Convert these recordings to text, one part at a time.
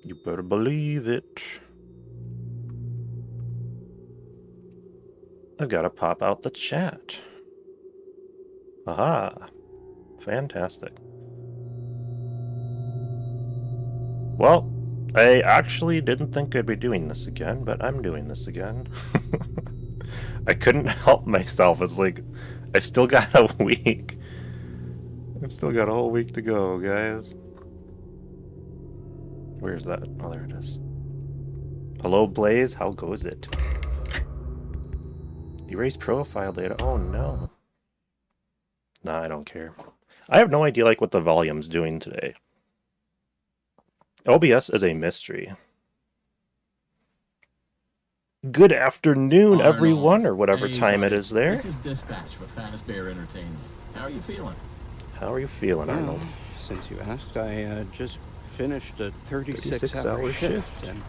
You better believe it. I gotta pop out the chat. Aha. Fantastic. Well, I actually didn't think I'd be doing this again, but I'm doing this again. I couldn't help myself. It's like, I've still got a week. I've still got a whole week to go, guys. Where's that? Oh, there it is. Hello, Blaze. How goes it? Erase profile data. Oh, no. Nah, I don't care. I have no idea, like, what the volume's doing today. OBS is a mystery. Good afternoon, Arnold. everyone, or whatever Hey, time buddy. it is there. This is Dispatch with Fazbear Entertainment. How are you feeling? How are you feeling, Well, Arnold? since you asked, I just finished a 36-hour shift, and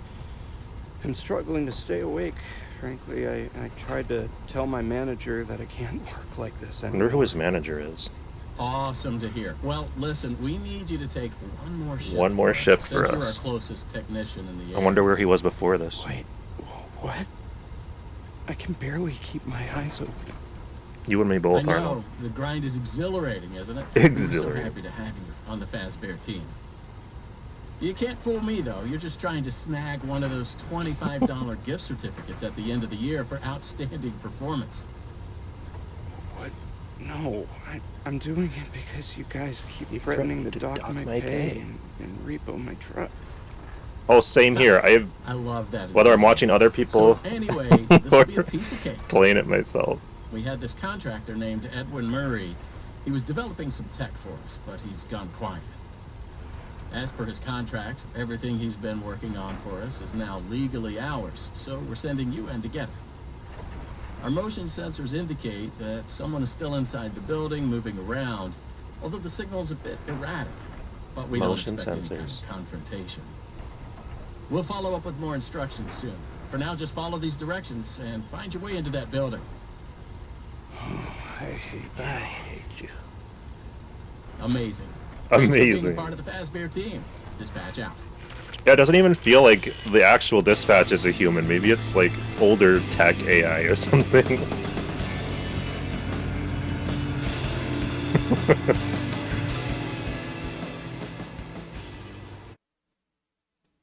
I'm struggling to stay awake. Frankly, I tried to tell my manager that I can't work like this I anymore. wonder who his manager is. Awesome to hear. Well, listen, we need you to take one more shift. One more shift for since you're us. our closest technician in the area. I wonder where he was before this. Wait, what? I can barely keep my eyes open. You and me both, I know. Arnold. The grind is exhilarating, isn't it? Exhilarating. We're so happy to have you on the Fazbear team. You can't fool me, though. You're just trying to snag one of those $25 gift certificates at the end of the year for outstanding performance. What? No, I'm doing it because you guys keep threatening to dock my pay and repo my truck. Oh, same here. I love that. Whether I'm watching other people So anyway, this will be a piece of cake. playing it myself. We had this contractor named Edwin Murray. He was developing some tech for us, but he's gone quiet. As per his contract, everything he's been working on for us is now legally ours, so we're sending you in to get it. Our motion sensors indicate that someone is still inside the building, moving around, although the signal's a bit erratic. But we Motion don't expect any kind sensors. of confrontation. We'll follow up with more instructions soon. For now, just follow these directions and find your way into that building. I hate you. Amazing. Thanks for being Amazing. part of the Fazbear team. Dispatch out. Yeah, it doesn't even feel like the actual dispatch is a human. Maybe it's like older tech AI or something.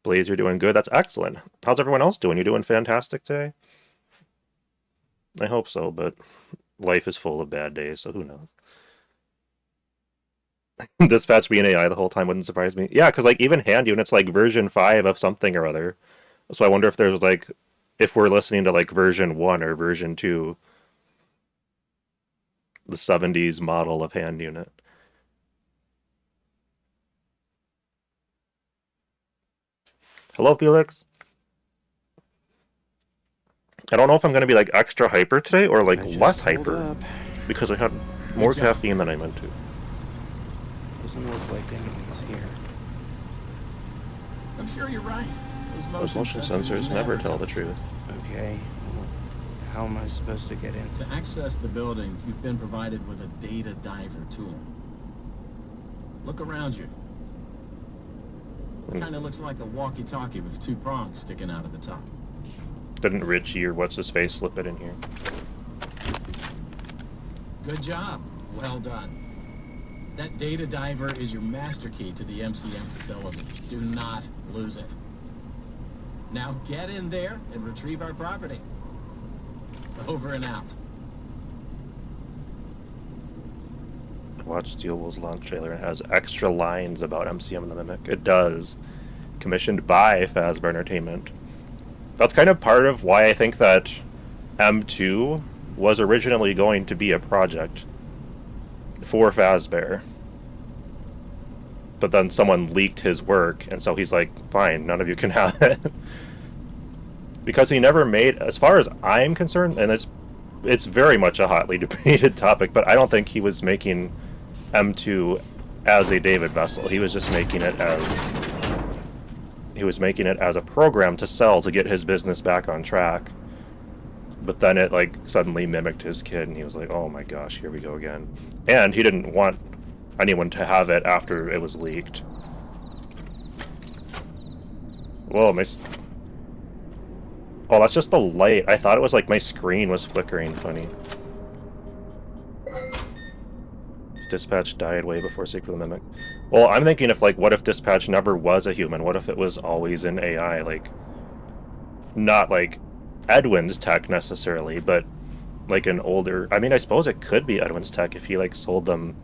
Blaze, you're doing good. That's excellent. How's everyone else doing? You doing fantastic today? I hope so, but life is full of bad days, so who knows? Dispatch being AI the whole time wouldn't surprise me. Yeah, because like even hand units like version 5 of something or other. So I wonder if there's like, if we're listening to like version 1 or version 2, the 70s model of hand unit. Hello, Felix. I don't know if I'm going to be like extra hyper today or like less hyper because I had more caffeine than I meant to. Doesn't look like anyone's here. I'm sure you're right. Those motion sensors never tell the truth. Okay, well, how am I supposed to get in? To access the building, you've been provided with a data diver tool. Look around you. Kind of looks like a walkie-talkie with 2 prongs sticking out of the top. Didn't Richie or what's his face slip it in here? Good job. Well done. That data diver is your master key to the MCM facility. Do not lose it. Now get in there and retrieve our property. Over and out. I watched Steel Will's launch trailer and it has extra lines about MCM and the Mimic. It does. Commissioned by Fazbear Entertainment. That's kind of part of why I think that M2 was originally going to be a project for Fazbear. But then someone leaked his work, and so he's like, fine, none of you can have it. Because he never made, as far as I'm concerned, and it's very much a hotly debated topic, but I don't think he was making M2 as a David vessel. He was just making it as a program to sell to get his business back on track. But then it like suddenly mimicked his kid, and he was like, oh my gosh, here we go again. And he didn't want anyone to have it after it was leaked. Whoa, oh, that's just the light. I thought it was like my screen was flickering funny. Dispatch died way before Seek for the Mimic. Well, I'm thinking if, like, what if Dispatch never was a human? What if it was always an AI? Like, not like Edwin's tech necessarily, but like an older... I mean, I suppose it could be Edwin's tech if he, like, sold them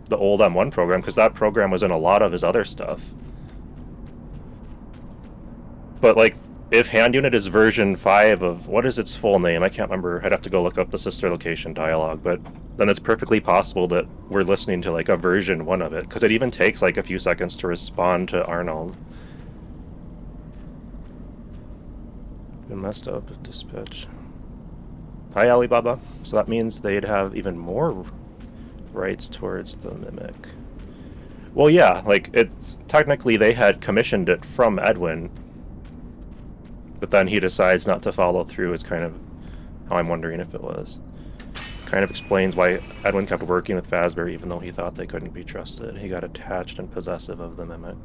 the old M1 program, because that program was in a lot of his other stuff. But, like, if Hand Unit is version 5 of... What is its full name? I can't remember. I'd have to go look up the sister location dialogue, but then it's perfectly possible that we're listening to, like, a version 1 of it, because it even takes, like, a few seconds to respond to Arnold. Been messed up with Dispatch. Hi, Alibaba. So that means they'd have even more rights towards the Mimic. Well, yeah, like, it's... Technically, they had commissioned it from Edwin, but then he decides not to follow through is kind of how I'm wondering if it was. Kind of explains why Edwin kept working with Fazbear even though he thought they couldn't be trusted. He got attached and possessive of the Mimic.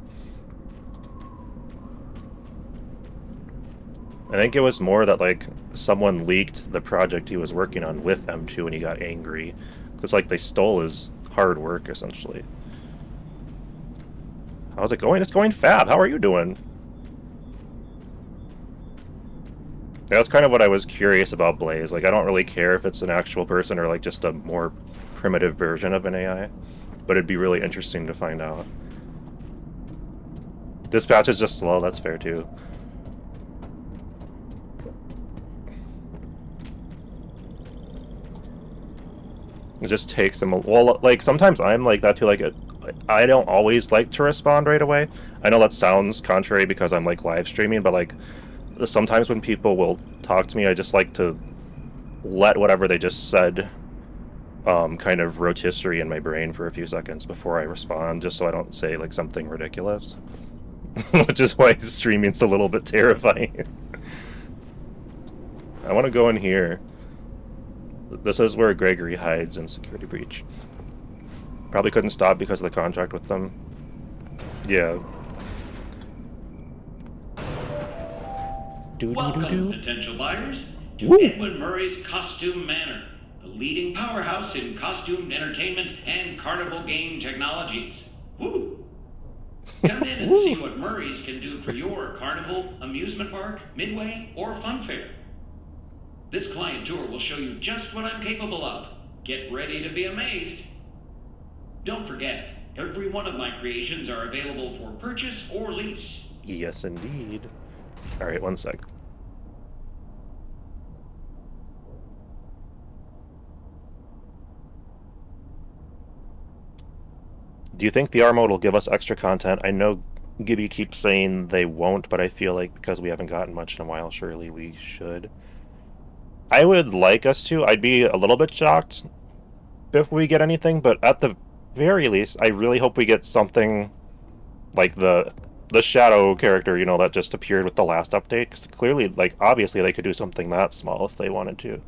I think it was more that, like, someone leaked the project he was working on with M2 and he got angry. It's like they stole his hard work, essentially. How's it going? It's going fab. How are you doing? Yeah, that's kind of what I was curious about Blaze. Like, I don't really care if it's an actual person or, like, just a more primitive version of an AI. But it'd be really interesting to find out. Dispatch is just slow, that's fair, too. It just takes them... Well, like, sometimes I'm like that, too. Like, I don't always like to respond right away. I know that sounds contrary because I'm, like, live streaming, but, like... Sometimes when people will talk to me, I just like to let whatever they just said kind of rotisserie in my brain for a few seconds before I respond, just so I don't say, like, something ridiculous. Which is why streaming's a little bit terrifying. I want to go in here. This is where Gregory hides in Security Breach. Probably couldn't stop because of the contract with them. Yeah. Welcome, potential buyers, to Edwin Murray's Costume Manor, the leading powerhouse in costume entertainment and carnival game technologies. Woo! Come in and see what Murray's can do for your carnival, amusement park, midway, or fun fair. This client tour will show you just what I'm capable of. Get ready to be amazed. Don't forget, every one of my creations are available for purchase or lease. Yes, indeed. Alright, one sec. Do you think VR mode will give us extra content? I know Gibby keeps saying they won't, but I feel like because we haven't gotten much in a while, surely we should. I would like us to. I'd be a little bit shocked if we get anything, but at the very least, I really hope we get something like the shadow character, you know, that just appeared with the last update, because clearly, like, obviously they could do something that small if they wanted to.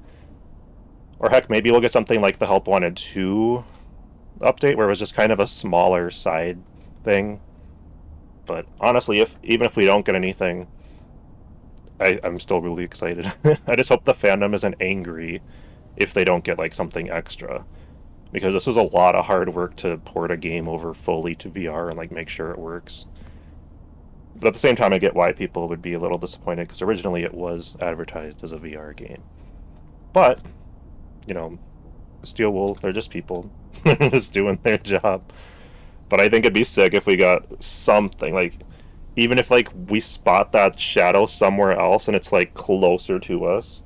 Or heck, maybe we'll get something like the Help Wanted 2 update, where it was just kind of a smaller side thing. But honestly, even if we don't get anything, I'm still really excited. I just hope the fandom isn't angry if they don't get, like, something extra. Because this is a lot of hard work to port a game over fully to VR and, like, make sure it works. But at the same time, I get why people would be a little disappointed, because originally it was advertised as a VR game. But, you know, Steel Wool, they're just people. Just doing their job. But I think it'd be sick if we got something, like, even if, like, we spot that shadow somewhere else and it's, like, closer to us,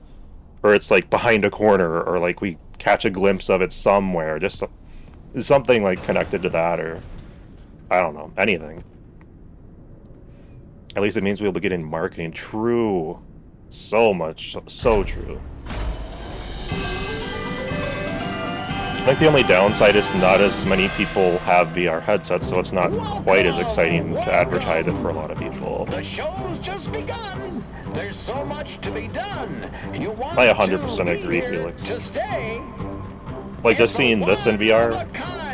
or it's, like, behind a corner, or, like, we catch a glimpse of it somewhere, just something, like, connected to that, or, I don't know, anything. At least it means we'll be getting marketing. True. So much. So true. I think the only downside is not as many people have VR headsets, so it's not quite as exciting to advertise it for a lot of people. The show's just begun. There's so much to be done. You want I 100% agree, Felix. to stay. Like, just seeing this in VR,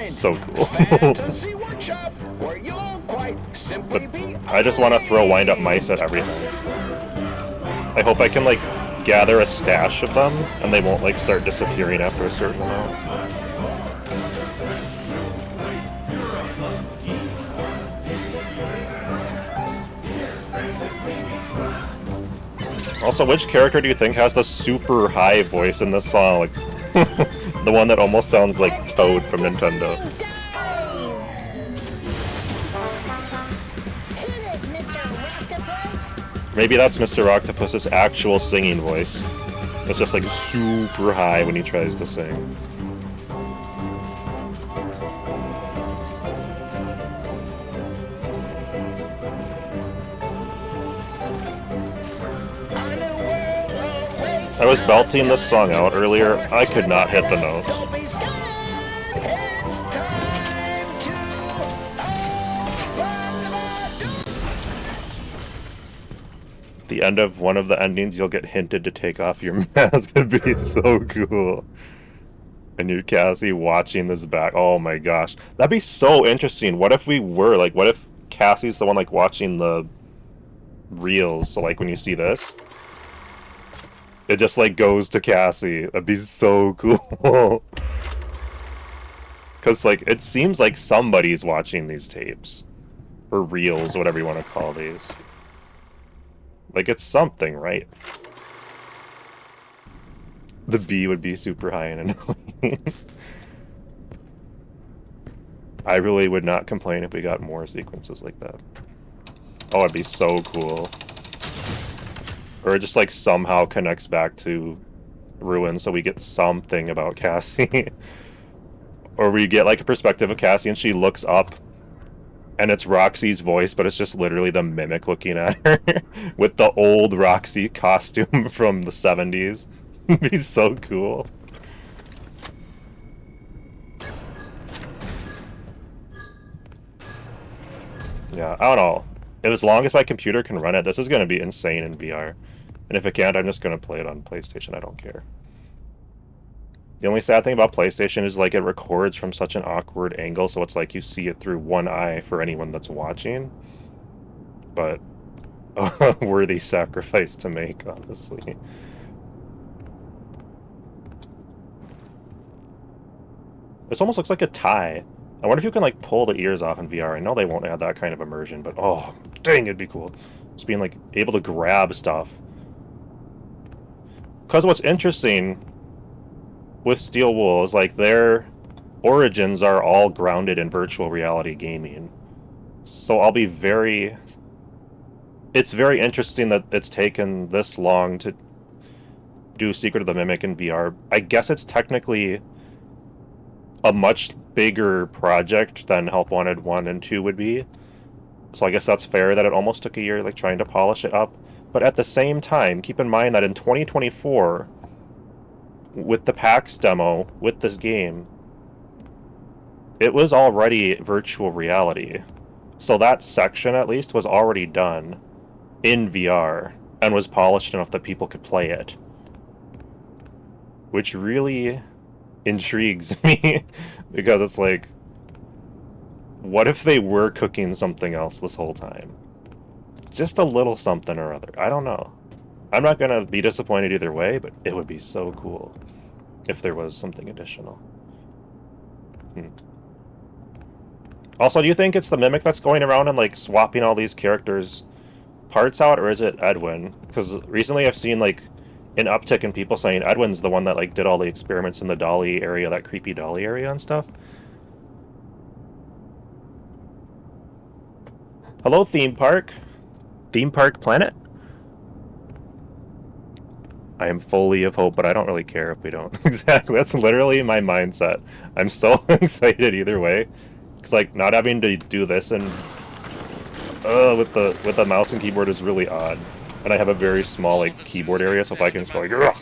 so cool. Fantasy Workshop, where you'll quite simply be. I just want to throw wind-up mice at everything. I hope I can, like, gather a stash of them, and they won't, like, start disappearing after a certain amount. Also, which character do you think has the super high voice in this song? Like, the one that almost sounds like Toad from Nintendo. Maybe that's Mr. Octopus's actual singing voice. It's just like super high when he tries to sing. I was belting this song out earlier. I could not hit the notes. The end of one of the endings, you'll get hinted to take off your mask. It'd be so cool. And you're Cassie watching this back. Oh my gosh. That'd be so interesting. What if we were, like, what if Cassie's the one, like, watching the reels? So, like, when you see this, it just, like, goes to Cassie. That'd be so cool. Because, like, it seems like somebody's watching these tapes. Or reels, whatever you want to call these. Like, it's something, right? The B would be super high and annoying. I really would not complain if we got more sequences like that. Oh, it'd be so cool. Or it just, like, somehow connects back to Ruin, so we get something about Cassie. Or we get, like, a perspective of Cassie and she looks up and it's Roxy's voice, but it's just literally the mimic looking at her with the old Roxy costume from the 70s. It'd be so cool. Yeah, I don't know. As long as my computer can run it, this is going to be insane in VR. And if it can't, I'm just going to play it on PlayStation. I don't care. The only sad thing about PlayStation is, like, it records from such an awkward angle, so it's like you see it through one eye for anyone that's watching. But a worthy sacrifice to make, honestly. This almost looks like a tie. I wonder if you can, like, pull the ears off in VR. I know they won't add that kind of immersion, but oh, dang, it'd be cool. Just being, like, able to grab stuff. Because what's interesting with Steel Wool is, like, their origins are all grounded in virtual reality gaming. So I'll be very... It's very interesting that it's taken this long to do Secret of the Mimic in VR. I guess it's technically a much bigger project than Help Wanted 1 and 2 would be. So I guess that's fair that it almost took a year, like, trying to polish it up. But at the same time, keep in mind that in 2024, with the PAX demo, with this game, it was already virtual reality. So that section, at least, was already done in VR and was polished enough that people could play it. Which really intrigues me, because it's like, what if they were cooking something else this whole time? Just a little something or other. I don't know. I'm not going to be disappointed either way, but it would be so cool if there was something additional. Also, do you think it's the Mimic that's going around and, like, swapping all these characters' parts out, or is it Edwin? Because recently I've seen, like, an uptick in people saying Edwin's the one that, like, did all the experiments in the dolly area, that creepy dolly area and stuff. Hello, Theme Park. Theme Park Planet? I am fully of hope, but I don't really care if we don't. Exactly, that's literally my mindset. I'm so excited either way. It's like, not having to do this and with the mouse and keyboard is really odd. And I have a very small, like, keyboard area, so if I can just go like, ugh!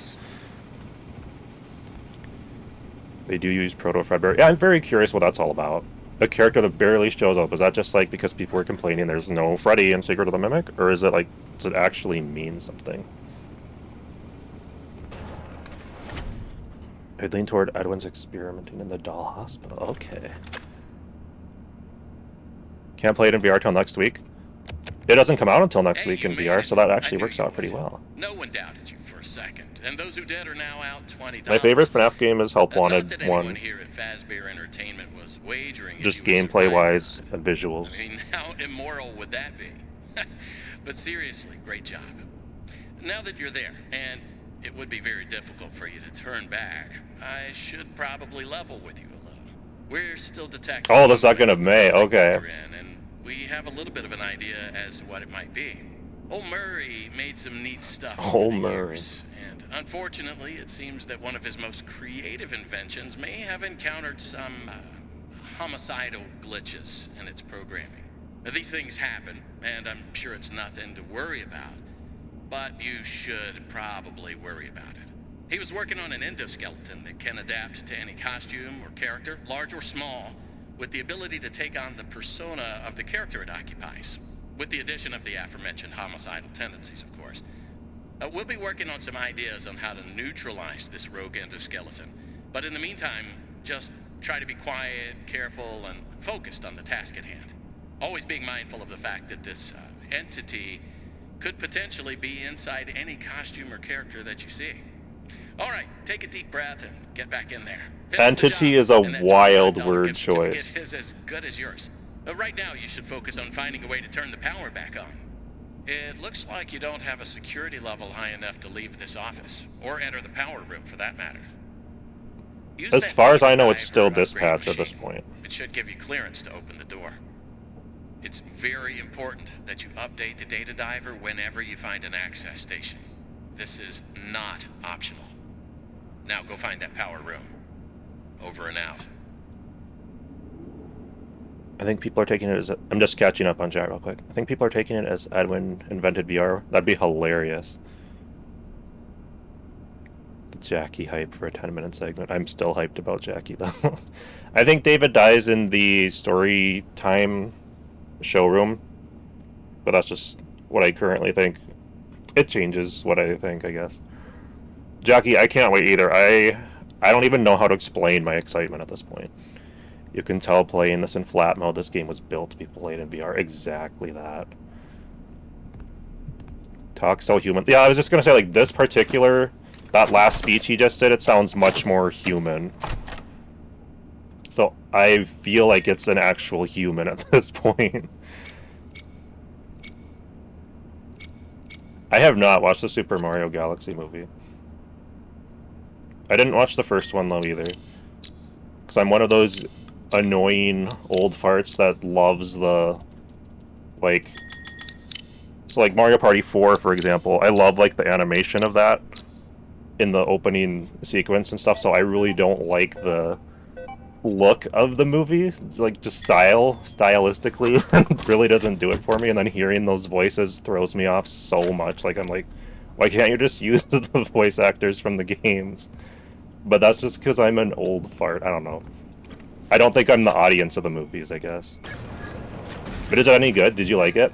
They do use Proto Fredbear. Yeah, I'm very curious what that's all about. A character that barely shows up, is that just, like, because people were complaining there's no Freddy in Secret of the Mimic? Or is it, like, does it actually mean something? I'd lean toward Edwin's experimenting in the doll hospital. Okay. Can't play it in VR till next week. It doesn't come out until next Hey, week you in made VR, it. so that I actually knew works you out pretty would. well. No one doubted you for a second, and those who did are now out $20. My favorite FNAF game is Help Not Wanted that anyone 1. here at Fazbear Entertainment was wagering Just if you would gameplay-wise survive or and not. visuals. I mean, how immoral would that be? But seriously, great job. Now that you're there, and it would be very difficult for you to turn back, I should probably level with you a little. We're still detecting... Oh, the 2nd of May, okay. And we have a little bit of an idea as to what it might be. Old Murray made some neat stuff over the years, and unfortunately, it seems that one of his most creative inventions may have encountered some homicidal glitches in its programming. Now, these things happen, and I'm sure it's nothing to worry about, but you should probably worry about it. He was working on an endoskeleton that can adapt to any costume or character, large or small, with the ability to take on the persona of the character it occupies, with the addition of the aforementioned homicidal tendencies, of course. We'll be working on some ideas on how to neutralize this rogue endoskeleton, but in the meantime, just try to be quiet, careful, and focused on the task at hand. Always being mindful of the fact that this entity could potentially be inside any costume or character that you see. All right, take a deep breath and get back in there. Finish Entity the is job, a and that wild $25 word gift certificate choice. is as good as yours. Right now, you should focus on finding a way to turn the power back on. It looks like you don't have a security level high enough to leave this office, or enter the power room for that matter. Use As that far as data I know, it's diver still upgrade dispatch at this machine. point. It should give you clearance to open the door. It's very important that you update the data diver whenever you find an access station. This is not optional. Now go find that power room. Over and out. I think people are taking it as... I'm just catching up on chat real quick. I think people are taking it as Edwin invented VR. That'd be hilarious. Jackie hype for a 10-minute segment. I'm still hyped about Jackie, though. I think David dies in the story time showroom, but that's just what I currently think. It changes what I think, I guess. Jackie, I can't wait either. I don't even know how to explain my excitement at this point. You can tell playing this in flat mode, this game was built to be played in VR. Exactly that. Talk so human. Yeah, I was just gonna say, like, this particular... That last speech he just did, it sounds much more human. So I feel like it's an actual human at this point. I have not watched the Super Mario Galaxy movie. I didn't watch the first one, though, either. Because I'm one of those annoying old farts that loves the... Like... So, like, Mario Party 4, for example, I love, like, the animation of that in the opening sequence and stuff, so I really don't like the look of the movie. It's like, just stylistically, really doesn't do it for me, and then hearing those voices throws me off so much. Like, I'm like, why can't you just use the voice actors from the games? But that's just because I'm an old fart. I don't know. I don't think I'm the audience of the movies, I guess. But is it any good? Did you like it?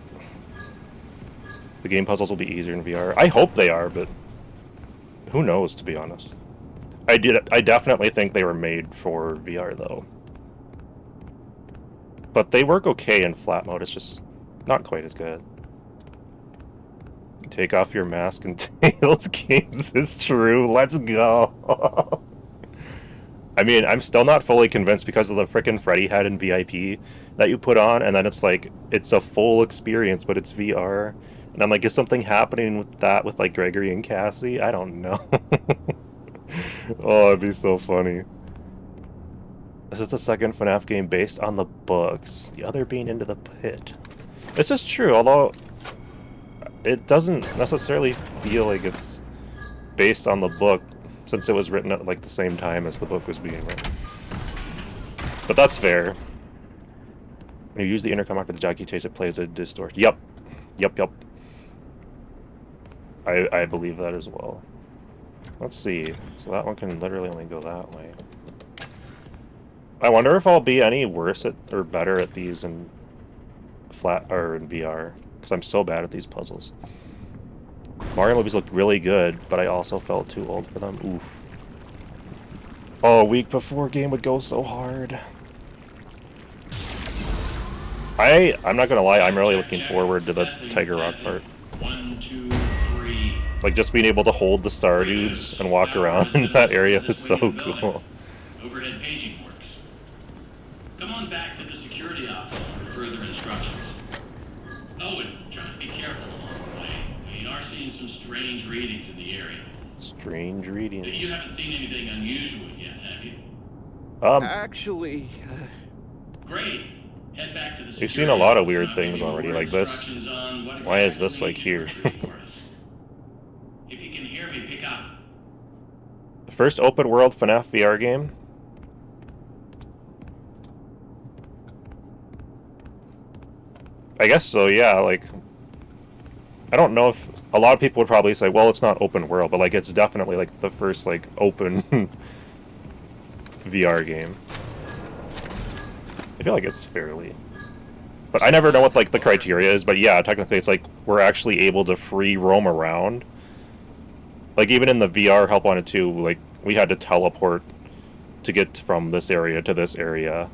The game puzzles will be easier in VR. I hope they are, but who knows, to be honest. I definitely think they were made for VR, though. But they work okay in flat mode, it's just not quite as good. Take off your mask and Tails games is true. Let's go. I mean, I'm still not fully convinced because of the frickin' Freddy head in VIP that you put on, and then it's like, it's a full experience, but it's VR. And I'm like, is something happening with that with, like, Gregory and Cassie? I don't know. Oh, it'd be so funny. This is the second FNAF game based on the books, the other being Into the Pit. This is true, although it doesn't necessarily feel like it's based on the book, since it was written at, like, the same time as the book was being written. But that's fair. When you use the intercom after the Jackie chase, it plays a distortion. Yep. Yep. I believe that as well. Let's see. So that one can literally only go that way. I wonder if I'll be any worse at or better at these in flat or in VR, because I'm so bad at these puzzles. Mario movies looked really good, but I also felt too old for them. Oof. Oh, a week before game would go so hard. I'm not gonna lie, I'm really looking forward to the Tiger Rock part. 1, 2, 3. Like, just being able to hold the star dudes and walk around in that area is so cool. Overhead paging works. Come on back to the security office for further instructions. Oh, and try to be careful along the way. We are seeing some strange readings in the area. Strange readings. You haven't seen anything unusual yet, have you? Actually... Great. Head back to the We've seen a lot of weird things already, like this. Why is this, like, here? If you can hear me, pick up. The first open world FNAF VR game? I guess so, yeah, like... I don't know if... A lot of people would probably say, well, it's not open world, but, like, it's definitely, like, the first, like, open VR game. I feel like it's fairly... But I never know what, like, the criteria is, but yeah, technically it's like, we're actually able to free roam around. Like, even in the VR Help Wanted 2, like, we had to teleport to get from this area to this area.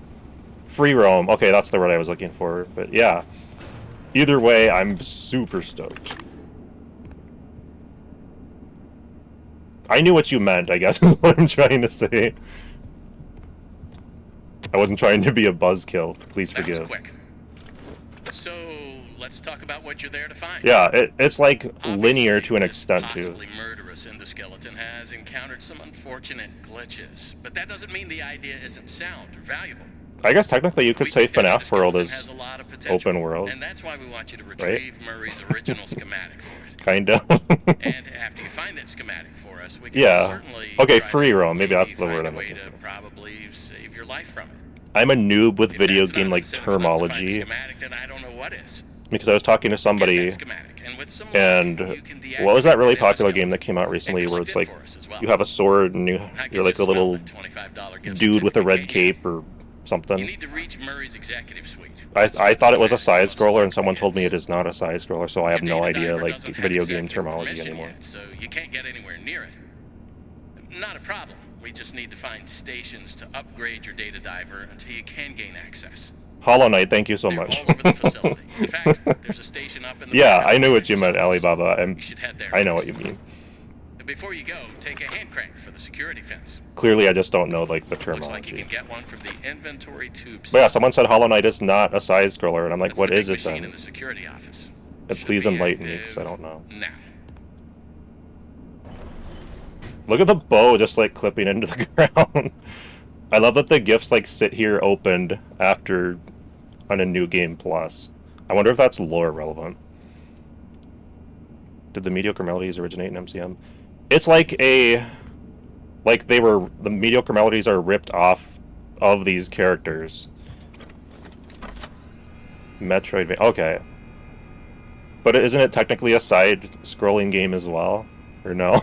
Free roam, okay, that's the word I was looking for, but yeah. Either way, I'm super stoked. I knew what you meant, I guess, is what I'm trying to say. I wasn't trying to be a buzzkill, please forgive. That was quick. So, let's talk about what you're there to find. Yeah, it's like Obviously, linear to an this extent, possibly too. murderous endoskeleton has encountered some unfortunate glitches, but that doesn't mean the idea isn't sound or valuable. I guess technically you could We say think that FNAF world endoskeleton is has a lot of potential, open world. and that's why we want you to retrieve Murray's original schematic for it. Kinda. And after you find that schematic for us, we can Yeah. certainly Okay, try free to roam. Maybe that's the find word a I'm way looking to for. probably save your life from it. I'm a noob with If video that's not game, like, considered enough to find the terminology. schematic, then I don't know what is. Because I was talking to Get somebody, that schematic, and with some luck, and you can what was that deactivate really that popular game that endoskeleton came out recently and where collect it's it like, for us as well. you have a sword and I you're like a can little just smell the $25 gift dude with a red certificate. cape or something. You need to reach Murray's executive suite. I thought it was a side scroller, and someone told me it is not a side scroller, so I have no idea, like, video game terminology anymore. Yet, so you can't get anywhere near it. Not a problem. We just need to find stations to upgrade your data diver until you can gain access. Hollow Knight, thank you so They're much. all over the facility. In fact, there's a station up in the Yeah, back I of knew the what you meant, facilities. Alibaba. You should head there I know what first. you mean. Before you go, take a hand crank for the security fence. Clearly, I just don't know, like, the Looks like you terminology. can get one from the inventory tubes. But yeah, someone said Hollow Knight is not a side scroller, and I'm like, That's what the is big it machine then? in the security office. Should Please be enlighten me, active because I don't know. Now. Look at the bow just, like, clipping into the ground. I love that the gifts, like, sit here opened after on a New Game Plus. I wonder if that's lore relevant. Did the mediocre melodies originate in MCM? It's like a... Like, the mediocre melodies are ripped off of these characters. Metroid... Okay. But isn't it technically a side-scrolling game as well? Or no?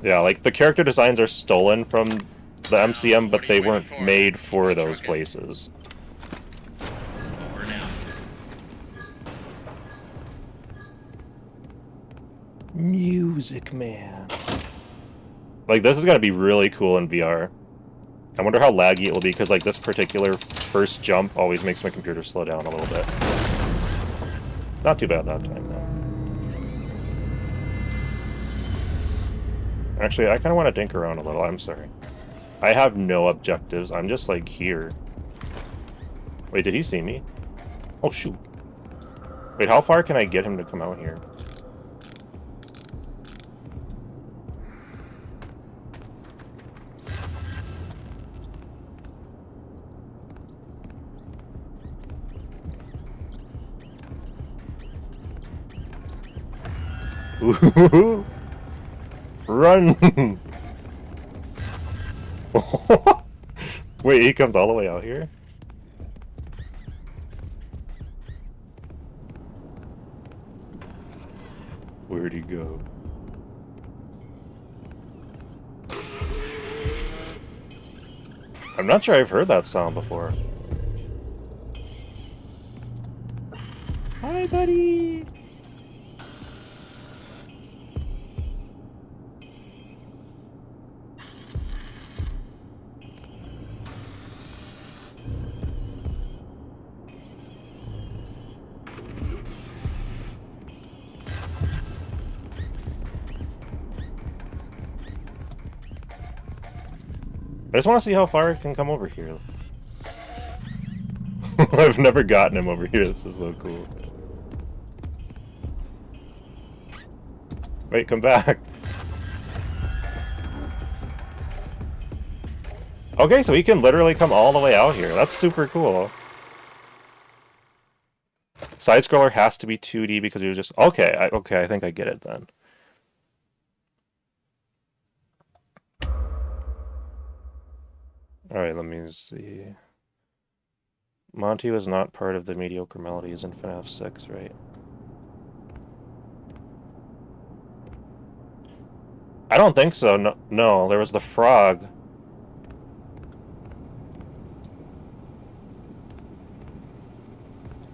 Yeah, like, the character designs are stolen from the MCM, but they weren't made for those places. Over and out. Music Man. Like, this is gonna be really cool in VR. I wonder how laggy it will be, because, like, this particular first jump always makes my computer slow down a little bit. Not too bad that time, though. Actually, I kind of want to dink around a little, I'm sorry. I have no objectives, I'm just, like, here. Wait, did he see me? Oh, shoot. Wait, how far can I get him to come out here? Ooh. Run! Wait, he comes all the way out here? Where'd he go? I'm not sure I've heard that sound before. Hi, buddy! I just want to see how far it can come over here. I've never gotten him over here. This is so cool. Wait, come back. Okay, so he can literally come all the way out here. That's super cool. Side-scroller has to be 2D because he was just... Okay, I think I get it then. Alright, let me see. Monty was not part of the mediocre melodies in FNAF 6, right? I don't think so. No, there was the frog.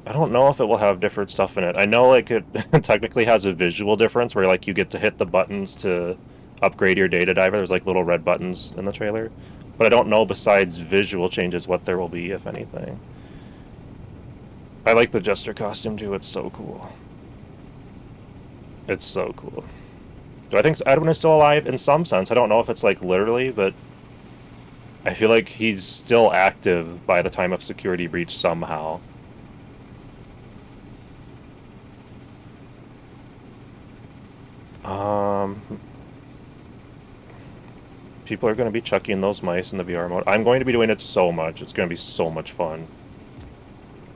I don't know if it will have different stuff in it. I know like it technically has a visual difference where like you get to hit the buttons to upgrade your data diver. There's like little red buttons in the trailer. But I don't know besides visual changes what there will be, if anything. I like the Jester costume too. It's so cool. It's so cool. Do I think Edwin is still alive? In some sense. I don't know if it's like literally, but I feel like he's still active by the time of security breach somehow. People are going to be chucking those mice in the VR mode. I'm going to be doing it so much. It's going to be so much fun.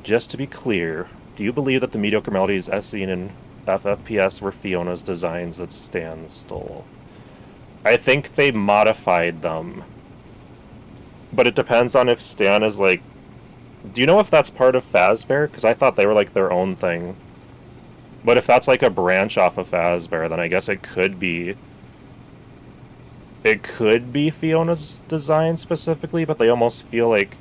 Just to be clear, do you believe that the mediocre melodies as seen in FFPS were Fiona's designs that Stan stole? I think they modified them. But it depends on if Stan is like... Do you know if that's part of Fazbear? Because I thought they were like their own thing. But if that's like a branch off of Fazbear, then I guess it could be... It could be Fiona's design specifically, but they almost feel like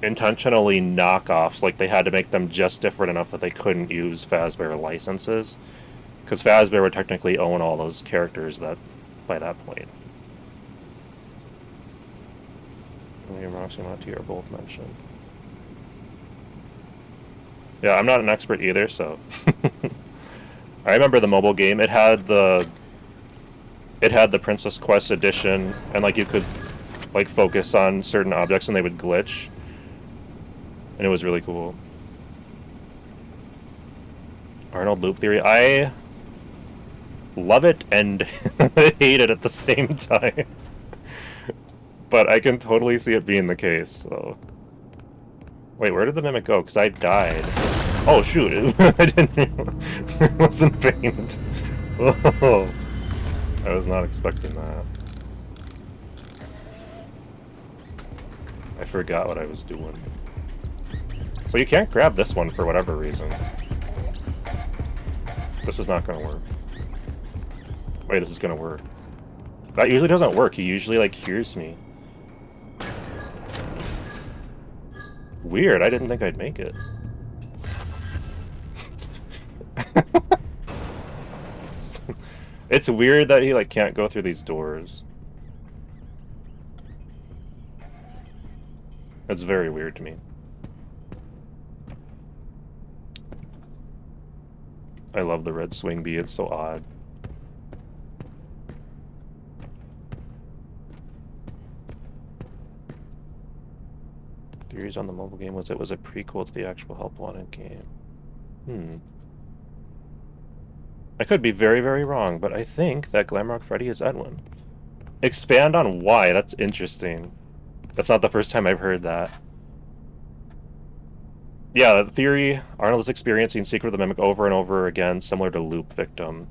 intentionally knockoffs, like they had to make them just different enough that they couldn't use Fazbear licenses. Because Fazbear would technically own all those characters that by that point. Me and Roxy and Monty are both mentioned. Yeah, I'm not an expert either, so... I remember the mobile game. It had the Princess Quest edition, and like you could like focus on certain objects and they would glitch. And it was really cool. Arnold loop theory. I love it and hate it at the same time. But I can totally see it being the case, so... Wait, where did the mimic go? Because I died. Oh, shoot. I didn't... It wasn't paint. Oh. I was not expecting that. I forgot what I was doing. So you can't grab this one for whatever reason. This is not going to work. Wait, this is going to work. That usually doesn't work. He usually, like, hears me. Weird, I didn't think I'd make it. It's weird that he, like, can't go through these doors. It's very weird to me. I love the red swing bee, it's so odd. Theories on the mobile game was it was a prequel to the actual Help Wanted game. I could be very, very wrong, but I think that Glamrock Freddy is Edwin. Expand on why, that's interesting. That's not the first time I've heard that. Yeah, the theory, Arnold is experiencing Secret of the Mimic over and over again, similar to Loop Victim.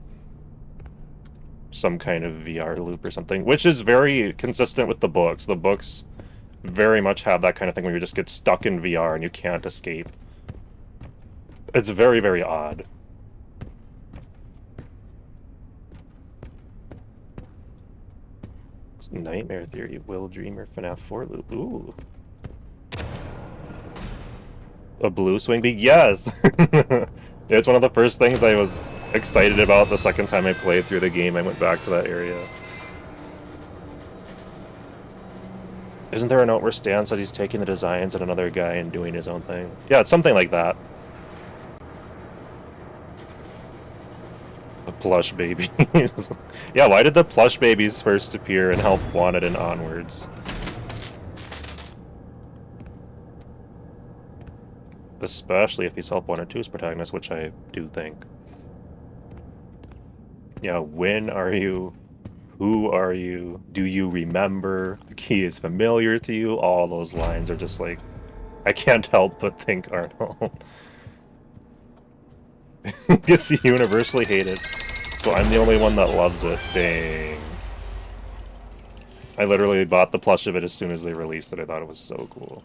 Some kind of VR loop or something, which is very consistent with the books. The books very much have that kind of thing where you just get stuck in VR and you can't escape. It's very, very odd. Nightmare Theory, Will Dreamer, FNAF 4 loop. Ooh. A blue swing bee? Yes! It's one of the first things I was excited about the second time I played through the game. I went back to that area. Isn't there a note where Stan says he's taking the designs and another guy and doing his own thing? Yeah, it's something like that. The plush babies. Yeah, why did the plush babies first appear in Help Wanted and onwards? Especially if he's Help 1 or 2's protagonist, which I do think. Yeah, when are you? Who are you? Do you remember? The key is familiar to you? All those lines are just like, I can't help but think Arnold. Gets universally hated. So I'm the only one that loves it. Dang. I literally bought the plush of it as soon as they released it. I thought it was so cool.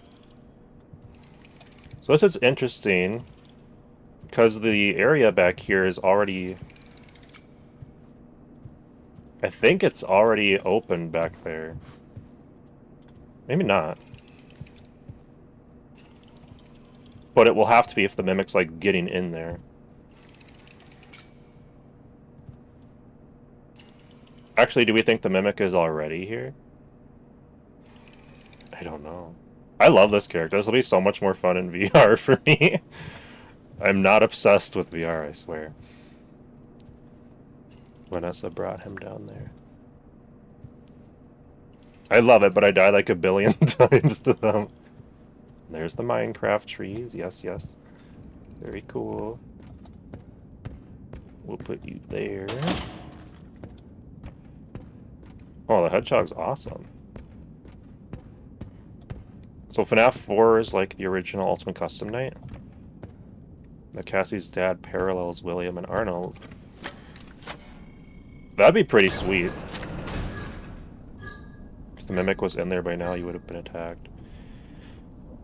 So this is interesting, because the area back here is already... I think it's already open back there. Maybe not. But it will have to be if the Mimic's, like, getting in there. Actually, do we think the Mimic is already here? I don't know. I love this character. This will be so much more fun in VR for me. I'm not obsessed with VR, I swear. Vanessa brought him down there. I love it, but I die like a billion times to them. There's the Minecraft trees. Yes, yes. Very cool. We'll put you there. Oh, the hedgehog's awesome. So FNAF 4 is like the original Ultimate Custom Night. The Cassie's dad parallels William and Arnold. That'd be pretty sweet. If the Mimic was in there by now, you would have been attacked.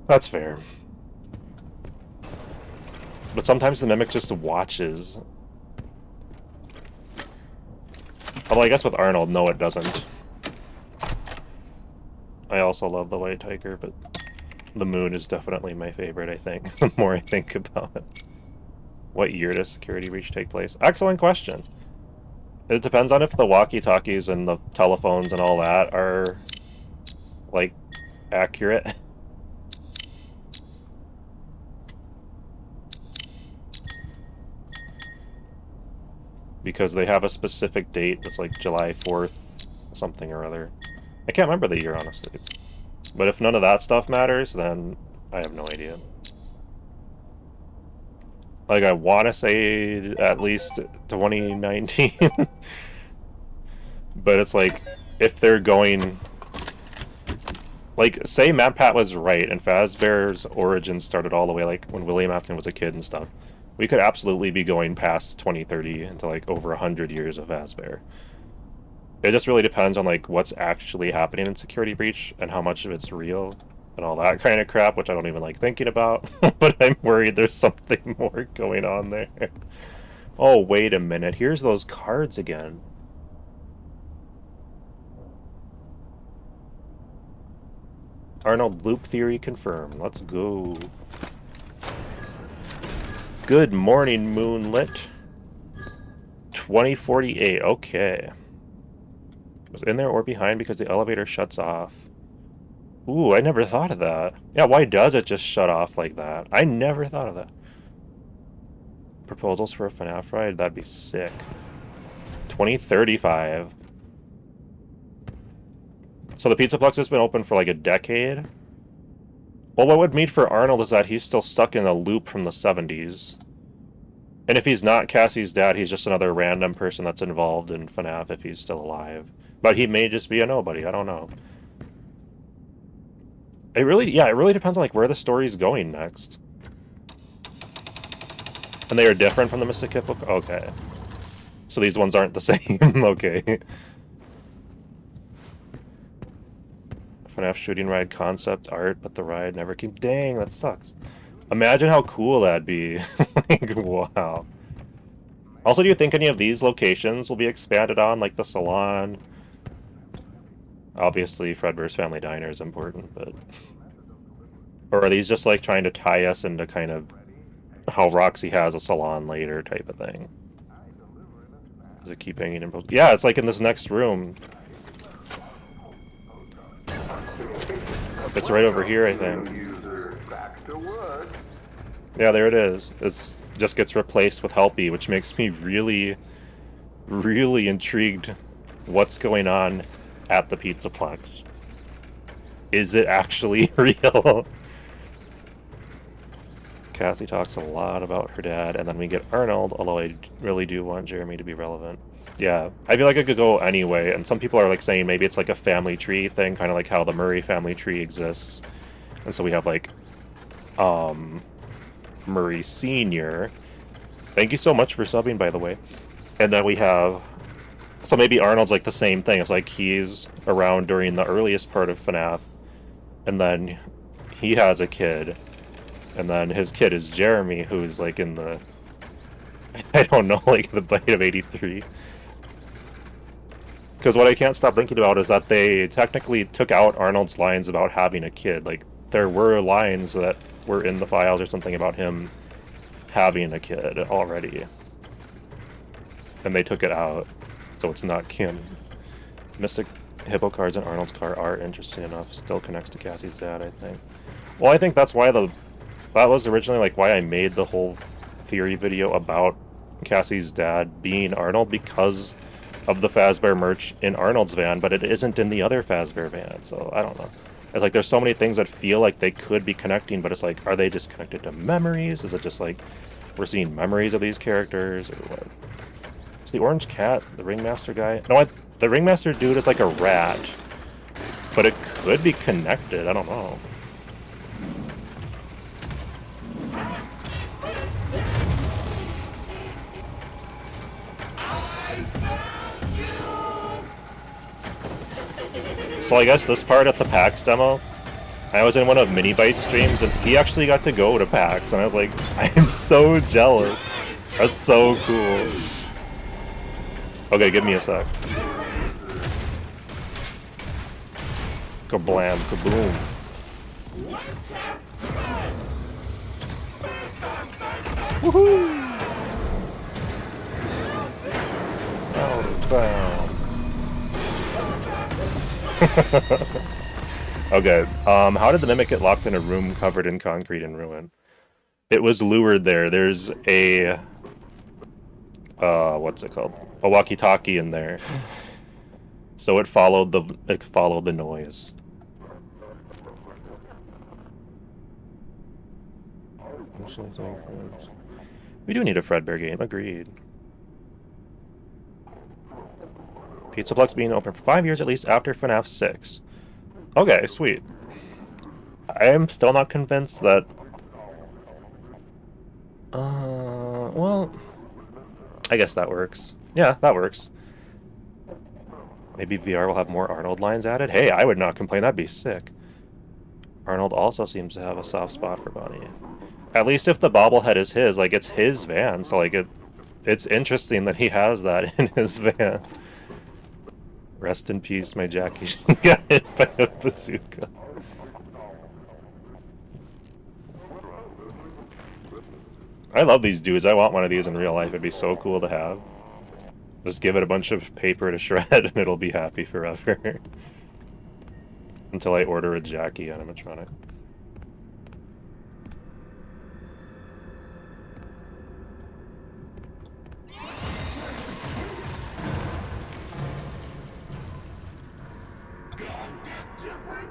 That's fair. But sometimes the Mimic just watches. Although I guess with Arnold, no it doesn't. I also love the White Tiger, but the moon is definitely my favorite, I think, the more I think about it. What year does Security Breach take place? Excellent question. It depends on if the walkie-talkies and the telephones and all that are, like, accurate. Because they have a specific date that's like July 4th, something or other. I can't remember the year, honestly. But if none of that stuff matters, then I have no idea. Like, I want to say at least 2019. But it's like, if they're going... Like, say MatPat was right, and Fazbear's origin started all the way, like, when William Afton was a kid and stuff. We could absolutely be going past 2030 into, like, over 100 years of Fazbear. It just really depends on, like, what's actually happening in Security Breach and how much of it's real and all that kind of crap, which I don't even like thinking about. But I'm worried there's something more going on there. Oh, wait a minute. Here's those cards again. Arnold loop theory confirmed. Let's go. Good morning, Moonlit. 2048. Okay. Was in there or behind because the elevator shuts off. Ooh, I never thought of that. Yeah, why does it just shut off like that? I never thought of that. Proposals for a FNAF ride? That'd be sick. 2035. So the Pizzaplex has been open for like a decade? Well, what would mean for Arnold is that he's still stuck in a loop from the 70s. And if he's not Cassie's dad, he's just another random person that's involved in FNAF if he's still alive. But he may just be a nobody, I don't know. It really depends on like where the story's going next. And they are different from the Mystic Kit book? Okay. So these ones aren't the same, okay. FNAF shooting ride concept art, but the ride never came. Dang, that sucks. Imagine how cool that'd be. Like, wow. Also, do you think any of these locations will be expanded on, like the salon? Obviously, Fredbear's Family Diner is important, but... Or are these just, like, trying to tie us into kind of how Roxy has a salon later type of thing? Does it keep hanging in both? Yeah, it's like in this next room. It's right over here, I think. Yeah, there it is. It's just gets replaced with Helpy, which makes me really, really intrigued what's going on at the Pizzaplex. Is it actually real? Cassie talks a lot about her dad, and then we get Arnold, although I really do want Jeremy to be relevant. Yeah, I feel like it could go anyway, and some people are like saying maybe it's like a family tree thing, kind of like how the Murray family tree exists. And so we have like, Murray Sr. Thank you so much for subbing, by the way. And then we have, so maybe Arnold's like the same thing. It's like he's around during the earliest part of FNAF, and then he has a kid. And then his kid is Jeremy, who's like in the, I don't know, like the bite of 83. Because what I can't stop thinking about is that they technically took out Arnold's lines about having a kid. Like, there were lines that were in the files or something about him having a kid already. And they took it out, so it's not canon. Mystic Hippo cards in Arnold's car are interesting enough. Still connects to Cassie's dad, I think. Well, I think that's why that was originally like why I made the whole theory video about Cassie's dad being Arnold, because of the Fazbear merch in Arnold's van, but it isn't in the other Fazbear van, so I don't know. It's like there's so many things that feel like they could be connecting, but it's like, are they just connected to memories? Is it just like we're seeing memories of these characters, or what? Is the orange cat the ringmaster guy? No, the ringmaster dude is like a rat, but it could be connected. I don't know. So I guess this part at the PAX demo, I was in one of Minibyte's streams, and he actually got to go to PAX, and I was like, I am so jealous. That's so cool. Okay, give me a sec. Kablam, kaboom. Woohoo! Out of bounds. Okay, how did the Mimic get locked in a room covered in concrete and ruin? It was lured there. There's a, what's it called? A walkie-talkie in there. So it followed the noise. We do need a Fredbear game, agreed. Pizzaplex being open for 5 years at least after FNAF 6. Okay, sweet. I am still not convinced that... well... I guess that works. Yeah, that works. Maybe VR will have more Arnold lines added? Hey, I would not complain, that'd be sick. Arnold also seems to have a soft spot for Bonnie. At least if the bobblehead is his, like, it's his van, so, like, it's interesting that he has that in his van. Rest in peace, my Jackie. Got hit by a bazooka. I love these dudes. I want one of these in real life. It'd be so cool to have. Just give it a bunch of paper to shred and it'll be happy forever. Until I order a Jackie animatronic.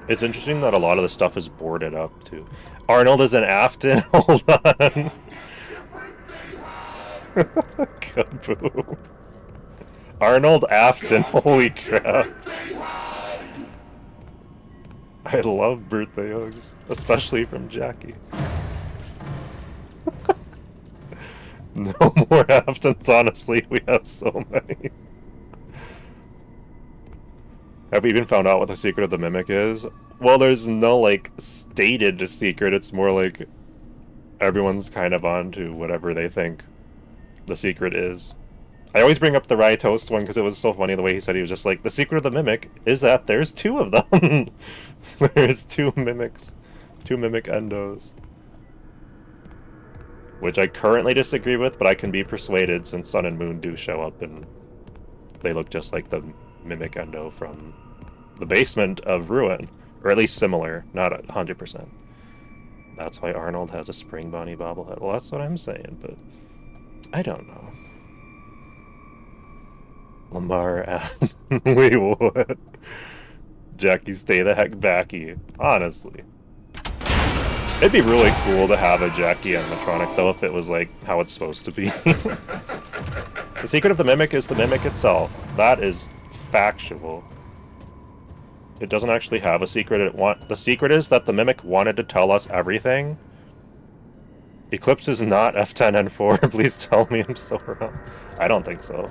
It's interesting that a lot of the stuff is boarded up, too. Arnold is in Afton? Hold on. Kaboom. Arnold Afton, holy crap. I love birthday hugs, especially from Jackie. No more Aftons, honestly, we have so many. Have we even found out what the secret of the Mimic is? Well, there's no, like, stated secret. It's more like everyone's kind of on to whatever they think the secret is. I always bring up the Rye Toast one because it was so funny the way he said he was just like, the secret of the Mimic is that there's two of them. There's two mimics. Two mimic endos. Which I currently disagree with, but I can be persuaded since Sun and Moon do show up and they look just like the mimic endo from the basement of Ruin. Or at least similar, not 100%. That's why Arnold has a Spring Bonnie bobblehead. Well, that's what I'm saying, but I don't know. Lamar and wait, what? Jackie, stay the heck backy. Honestly. It'd be really cool to have a Jackie animatronic, though, if it was, like, how it's supposed to be. The secret of the Mimic is the Mimic itself. That is factual. It doesn't actually have a secret. The secret is that the Mimic wanted to tell us everything. Eclipse is not F10N4. Please tell me I'm so wrong. I don't think so.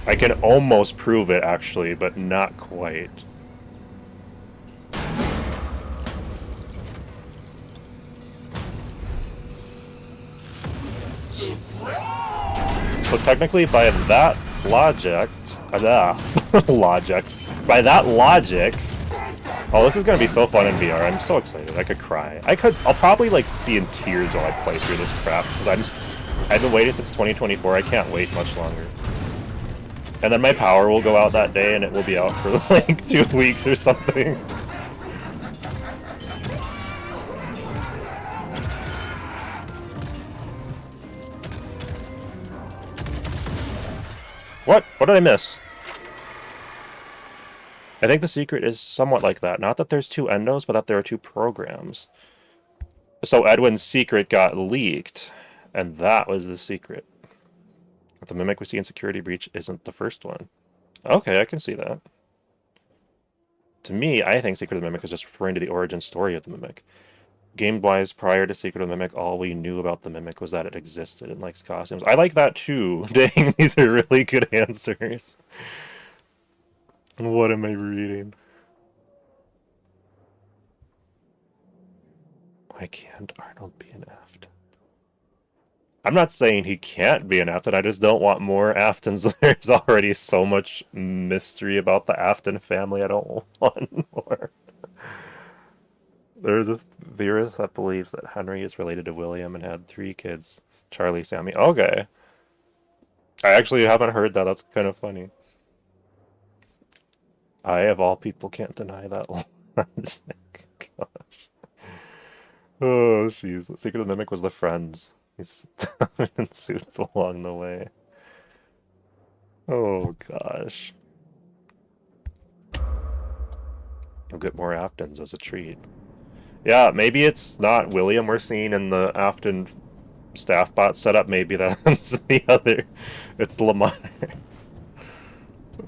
I can almost prove it, actually, but not quite. So technically, by that logic, by that logic, oh, this is gonna be so fun in VR. I'm so excited. I could cry. I'll probably like be in tears while I play through this crap because I've been waiting since 2024. I can't wait much longer. And then my power will go out that day, and it will be out for like 2 weeks or something. What? What did I miss? I think the secret is somewhat like that. Not that there's 2 endos, but that there are 2 programs. So Edwin's secret got leaked, and that was the secret. But the Mimic we see in Security Breach isn't the first one. Okay, I can see that. To me, I think Secret of the Mimic is just referring to the origin story of the Mimic. Game-wise, prior to Secret of the Mimic, all we knew about the Mimic was that it existed and likes costumes. I like that too. Dang, these are really good answers. What am I reading? Why can't Arnold be an Afton? I'm not saying he can't be an Afton, I just don't want more Aftons. There's already so much mystery about the Afton family, I don't want more. There's a theorist that believes that Henry is related to William and had 3 kids. Charlie, Sammy. Okay. I actually haven't heard that. That's kind of funny. I, of all people, can't deny that logic. Gosh. Oh, jeez. The secret of the Mimic was the friends. He's in suits along the way. Oh, gosh. You'll get more Aftons as a treat. Yeah, maybe it's not William we're seeing in the Afton staff bot setup. Maybe that's the other. It's Lamar.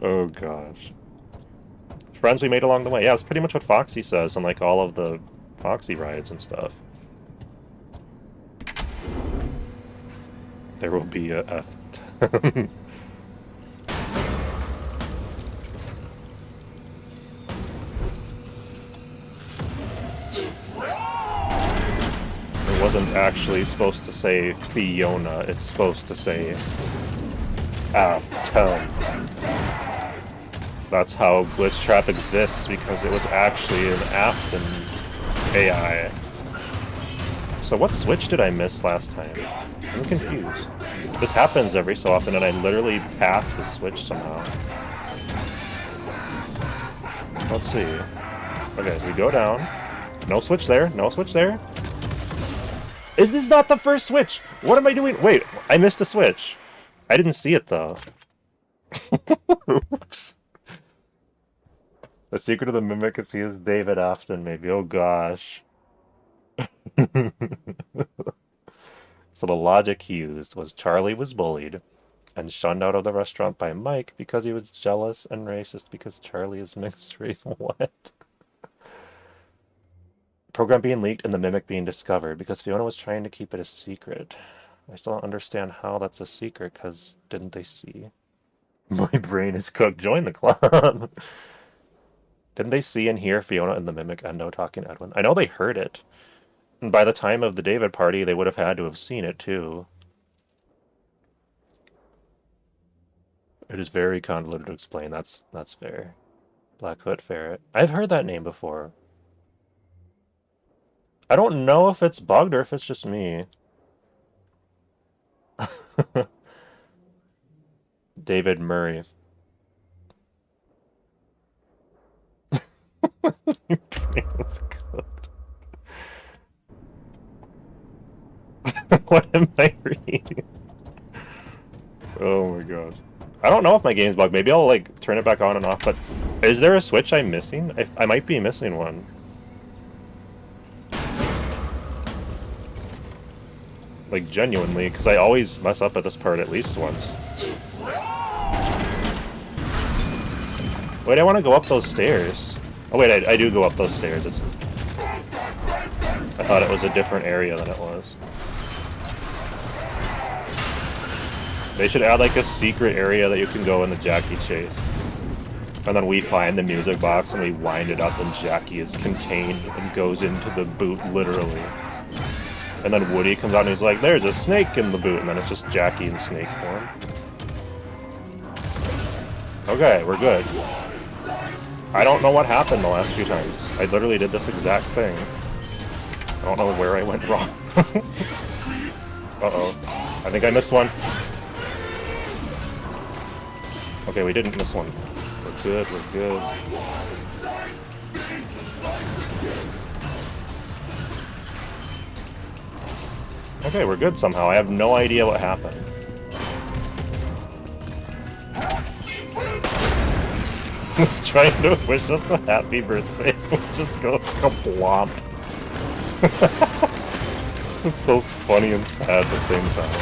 Oh gosh. Friends we made along the way. Yeah, it's pretty much what Foxy says on like all of the Foxy rides and stuff. There will be a F. It wasn't actually supposed to say Fiona, it's supposed to say Afton. That's how Glitch Trap exists, because it was actually an Afton AI. So what switch did I miss last time? I'm confused. This happens every so often and I literally pass the switch somehow. Let's see. Okay, so we go down. No switch there, no switch there. Is this not the first switch? What am I doing? Wait, I missed a switch. I didn't see it though. The secret of the Mimic is he is David Afton, maybe. Oh gosh. So the logic he used was Charlie was bullied and shunned out of the restaurant by Mike because he was jealous and racist because Charlie is mixed race. What? Program being leaked and the Mimic being discovered because Fiona was trying to keep it a secret. I still don't understand how that's a secret, because didn't they see? My brain is cooked. Join the club. Didn't they see and hear Fiona and the Mimic Endo talking to Edwin? I know they heard it. And by the time of the David party, they would have had to have seen it too. It is very convoluted to explain. That's fair. Blackfoot Ferret. I've heard that name before. I don't know if it's bugged or if it's just me. David Murray. Your brain was cooked. What am I reading? Oh my gosh. I don't know if my game's bugged. Maybe I'll like turn it back on and off, but Is there a switch I'm missing? I might be missing one. Like, genuinely, because I always mess up at this part at least once. Wait, I want to go up those stairs. Oh wait, I do go up those stairs. I thought it was a different area than it was. They should add like a secret area that you can go in the Jackie chase. And then we find the music box and we wind it up and Jackie is contained and goes into the boot literally. And then Woody comes out and he's like, there's a snake in the boot, and then it's just Jackie in snake form. Okay, we're good. I don't know what happened the last few times. I literally did this exact thing. I don't know where I went wrong. Uh-oh. I think I missed one. Okay, we didn't miss one. We're good, we're good. Okay, we're good somehow. I have no idea what happened. He's trying to wish us a happy birthday. We just go kablomp. It's so funny and sad at the same time.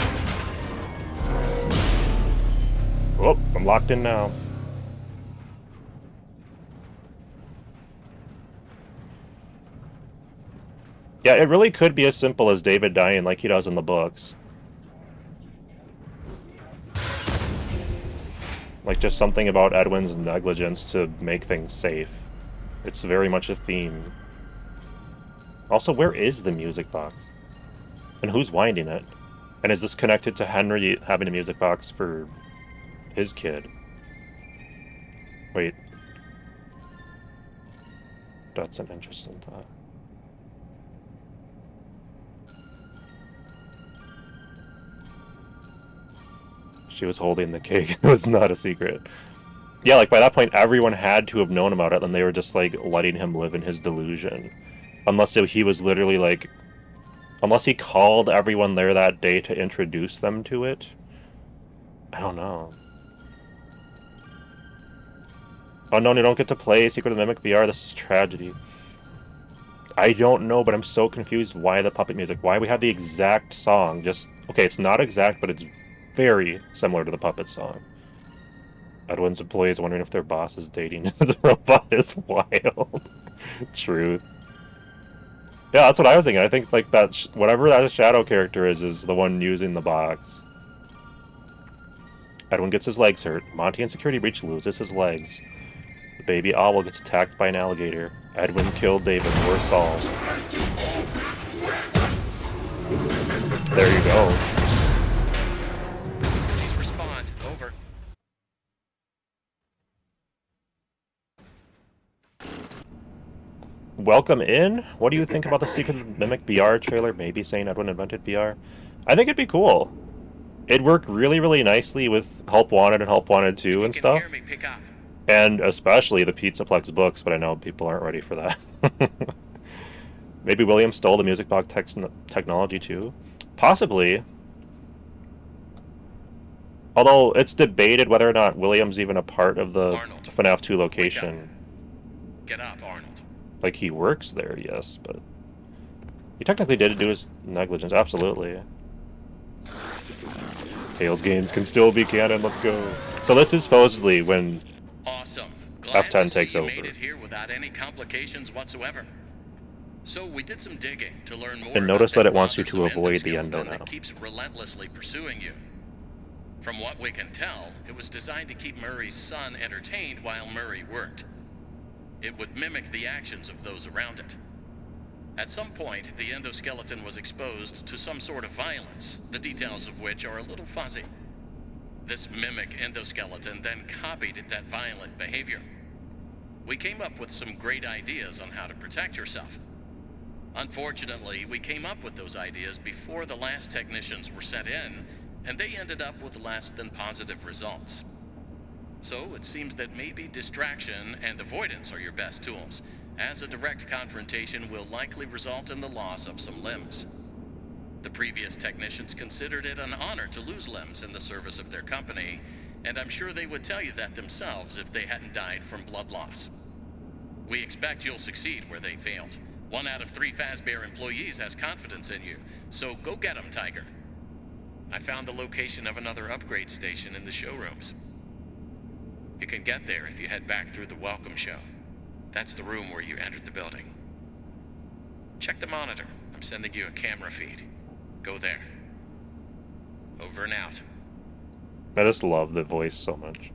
Oh, I'm locked in now. Yeah, it really could be as simple as David dying like he does in the books. Like, just something about Edwin's negligence to make things safe. It's very much a theme. Also, where is the music box? And who's winding it? And is this connected to Henry having a music box for his kid? Wait. That's an interesting thought. She was holding the cake. It was not a secret. Yeah, like, by that point, everyone had to have known about it, and they were just, like, letting him live in his delusion. Unless he was literally, like... Unless he called everyone there that day to introduce them to it. I don't know. Oh no, you don't get to play Secret of the Mimic VR. This is tragedy. I don't know, but I'm so confused why the puppet music. Why we have the exact song. Just... Okay, it's not exact, but it's very similar to the puppet song. Edwin's employees wondering if their boss is dating the robot is wild. Truth. Yeah, that's what I was thinking. I think like that, whatever that shadow character is the one using the box. Edwin gets his legs hurt. Monty in security breach loses his legs. The baby owl gets attacked by an alligator. Edwin killed David. We're solved. There you go. Welcome in. What do you think about the Secret of the Mimic VR trailer? Maybe saying Edwin invented VR. I think it'd be cool. It'd work really, really nicely with Help Wanted and Help Wanted 2 and stuff. And especially the Pizzaplex books, but I know people aren't ready for that. Maybe William stole the music box technology too? Possibly. Although it's debated whether or not William's even a part of the Arnold, FNAF 2 location. Get up, Arnold. Like, he works there, yes, but... He technically did do his negligence, absolutely. Tales games can still be canon, let's go. So this is supposedly when Awesome. F10 takes over. Made it here without any complications whatsoever. So we did some digging to learn more. And notice that it wants you to avoid the endo now. That keeps relentlessly pursuing you. From what we can tell, it was designed to keep Murray's son entertained while Murray worked. It would mimic the actions of those around it. At some point, the endoskeleton was exposed to some sort of violence, the details of which are a little fuzzy. This mimic endoskeleton then copied that violent behavior. We came up with some great ideas on how to protect yourself. Unfortunately, we came up with those ideas before the last technicians were sent in, and they ended up with less than positive results. So it seems that maybe distraction and avoidance are your best tools, as a direct confrontation will likely result in the loss of some limbs. The previous technicians considered it an honor to lose limbs in the service of their company, And I'm sure they would tell you that themselves if they hadn't died from blood loss. We expect you'll succeed where they failed. 1 out of 3 Fazbear employees has confidence in you, so go get 'em, Tiger. I found the location of another upgrade station in the showrooms. You can get there if you head back through the welcome show. That's the room where you entered the building. Check the monitor. I'm sending you a camera feed. Go there. Over and out. I just love the voice so much.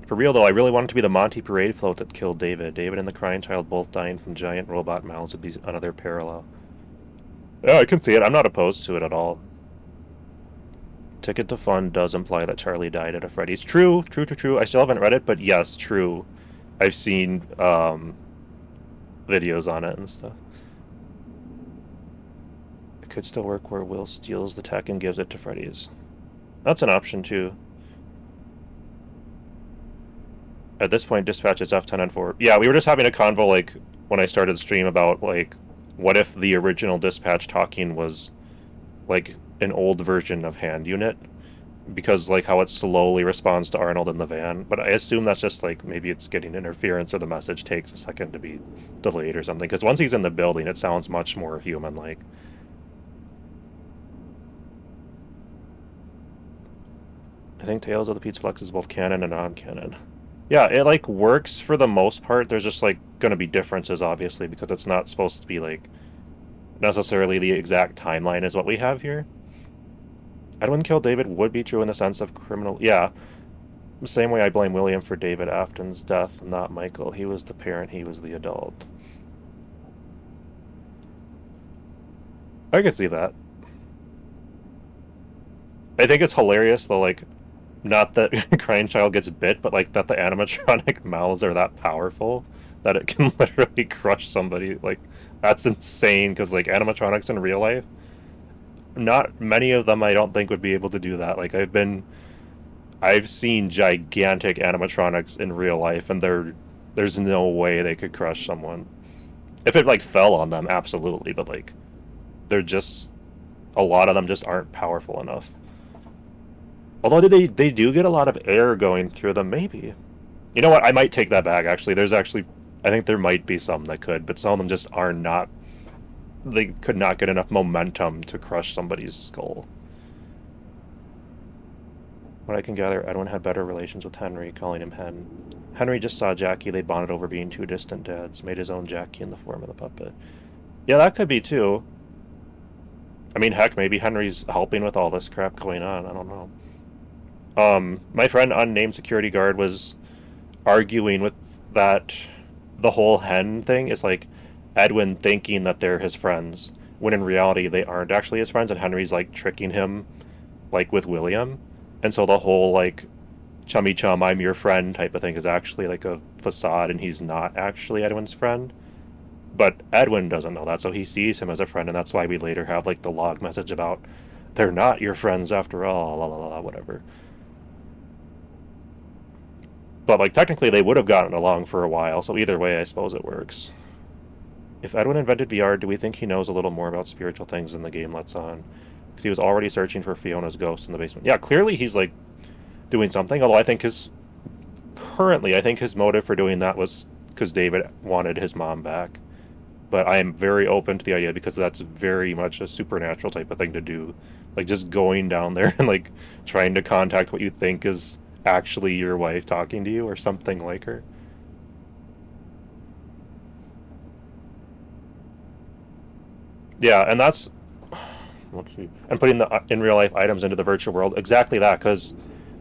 For real though, I really wanted to be the Monty Parade float that killed David. David and the crying child both dying from giant robot mouths would be another parallel. Yeah, I can see it. I'm not opposed to it at all. Ticket to Fun does imply that Charlie died at a Freddy's. True. I still haven't read it, but yes, true. I've seen videos on it and stuff. It could still work where Will steals the tech and gives it to Freddy's. That's an option too. At this point, dispatch is F10 and 4. Yeah, we were just having a convo, like, when I started the stream about, like, what if the original dispatch talking was, like, an old version of hand unit? Because, like, how it slowly responds to Arnold in the van. But I assume that's just, like, maybe it's getting interference or the message takes a second to be delayed or something. Because once he's in the building, it sounds much more human-like. I think Tales of the Pizza Plex is both canon and non-canon. Yeah, it, like, works for the most part. There's just, like, gonna be differences, obviously, because it's not supposed to be, like, necessarily the exact timeline as what we have here. Edwin killed David would be true in the sense of criminal... Yeah. The same way I blame William for David Afton's death, not Michael. He was the parent, he was the adult. I could see that. I think it's hilarious, though, like... Not that Crying Child gets bit, but like that the animatronic mouths are that powerful that it can literally crush somebody. Like, that's insane, because like animatronics in real life, not many of them I don't think would be able to do that. Like, I've seen gigantic animatronics in real life, and there's no way they could crush someone. If it like fell on them, absolutely, but like they're just, a lot of them just aren't powerful enough. Although they do get a lot of air going through them, maybe. You know what, I might take that back, actually. I think there might be some that could, but some of them just are not... They could not get enough momentum to crush somebody's skull. What I can gather, Edwin had better relations with Henry, calling him Hen. Henry just saw Jackie, they bonded over being two distant dads, made his own Jackie in the form of the puppet. Yeah, that could be too. I mean, heck, maybe Henry's helping with all this crap going on, I don't know. My friend unnamed security guard was arguing with that the whole hen thing is like Edwin thinking that they're his friends, when in reality they aren't actually his friends, and Henry's like tricking him, like with William, and so the whole like chummy chum, I'm your friend type of thing is actually like a facade, and he's not actually Edwin's friend. But Edwin doesn't know that, so he sees him as a friend, and that's why we later have like the log message about they're not your friends after all, la la la, whatever. But, like, technically they would have gotten along for a while, so either way, I suppose it works. If Edwin invented VR, do we think he knows a little more about spiritual things than the game lets on? Because he was already searching for Fiona's ghost in the basement. Yeah, clearly he's, like, doing something, although I think his motive for doing that was because David wanted his mom back. But I am very open to the idea, because that's very much a supernatural type of thing to do. Like, just going down there and, like, trying to contact what you think is actually your wife talking to you, or something like her. Yeah, and that's... Let's see. And putting the in real life items into the virtual world. Exactly that, because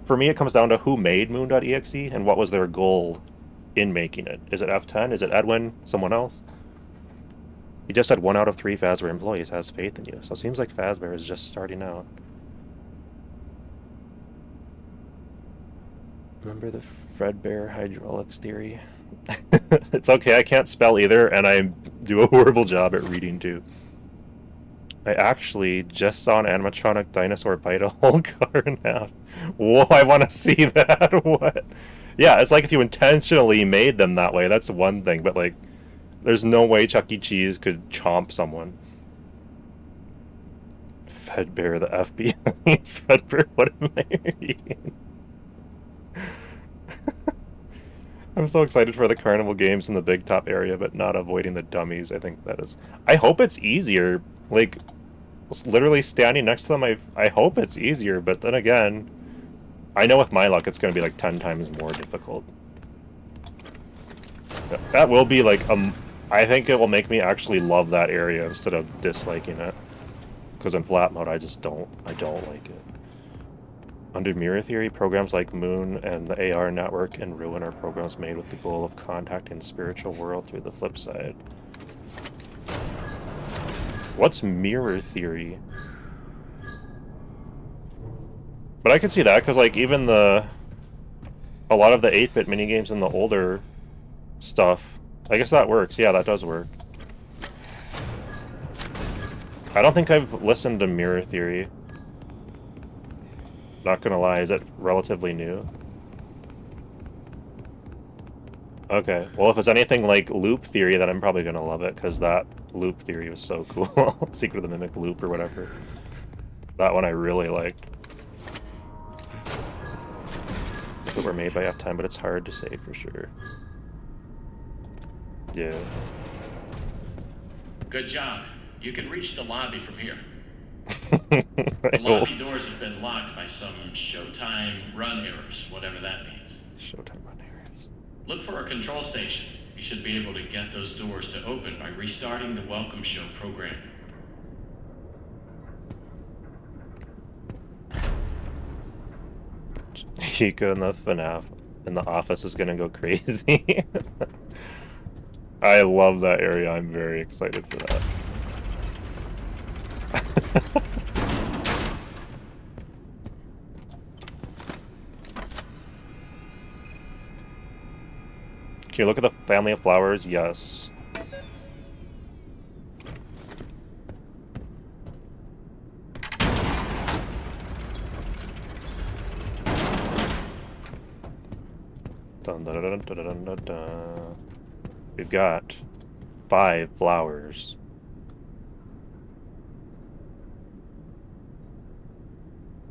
for me it comes down to who made Moon.exe and what was their goal in making it. Is it F10? Is it Edwin? Someone else? You just said 1 out of 3 Fazbear employees has faith in you, so it seems like Fazbear is just starting out. Remember the Fredbear hydraulics theory? It's okay, I can't spell either, and I do a horrible job at reading too. I actually just saw an animatronic dinosaur bite a whole car in half. Whoa, I want to see that. What? Yeah, it's like if you intentionally made them that way, that's one thing, but like, there's no way Chuck E. Cheese could chomp someone. Fredbear, the FBI. Fredbear, what am I reading? I'm so excited for the carnival games in the big top area, but not avoiding the dummies. I think that is... I hope it's easier. Like, literally standing next to them, I hope it's easier, but then again, I know with my luck it's going to be like 10 times more difficult. That will be like, I think it will make me actually love that area instead of disliking it. Because in flat mode, I don't like it. Under mirror theory, programs like Moon and the AR network and Ruin are programs made with the goal of contacting the spiritual world through the flip side. What's mirror theory? But I could see that, because like even a lot of the 8-bit minigames in the older stuff, I guess that works. Yeah, that does work. I don't think I've listened to mirror theory. Not gonna lie, is it relatively new? Okay, well if it's anything like loop theory, then I'm probably gonna love it, because that loop theory was so cool. Secret of the Mimic loop or whatever. That one I really liked. They were made by F-Time, but it's hard to say for sure. Yeah. Good job. You can reach the lobby from here. The lobby doors have been locked by some Showtime run errors, whatever that means. Showtime run errors. Look for a control station. You should be able to get those doors to open by restarting the Welcome Show program. Chica in the FNAF in the office is gonna go crazy. I love that area. I'm very excited for that. Can you look at the family of flowers? Yes. Dun, dun, dun, dun, dun, dun, dun. We've got 5 flowers.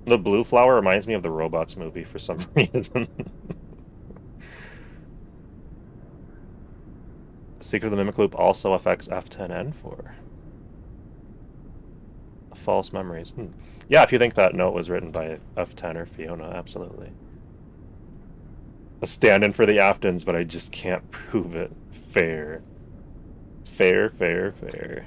The blue flower reminds me of the Robots movie for some reason. Secret of the Mimic Loop also affects F10 and 4. False memories. Yeah, if you think that note was written by F10 or Fiona, absolutely. A stand-in for the Aftons, but I just can't prove it. Fair. Fair, fair, fair.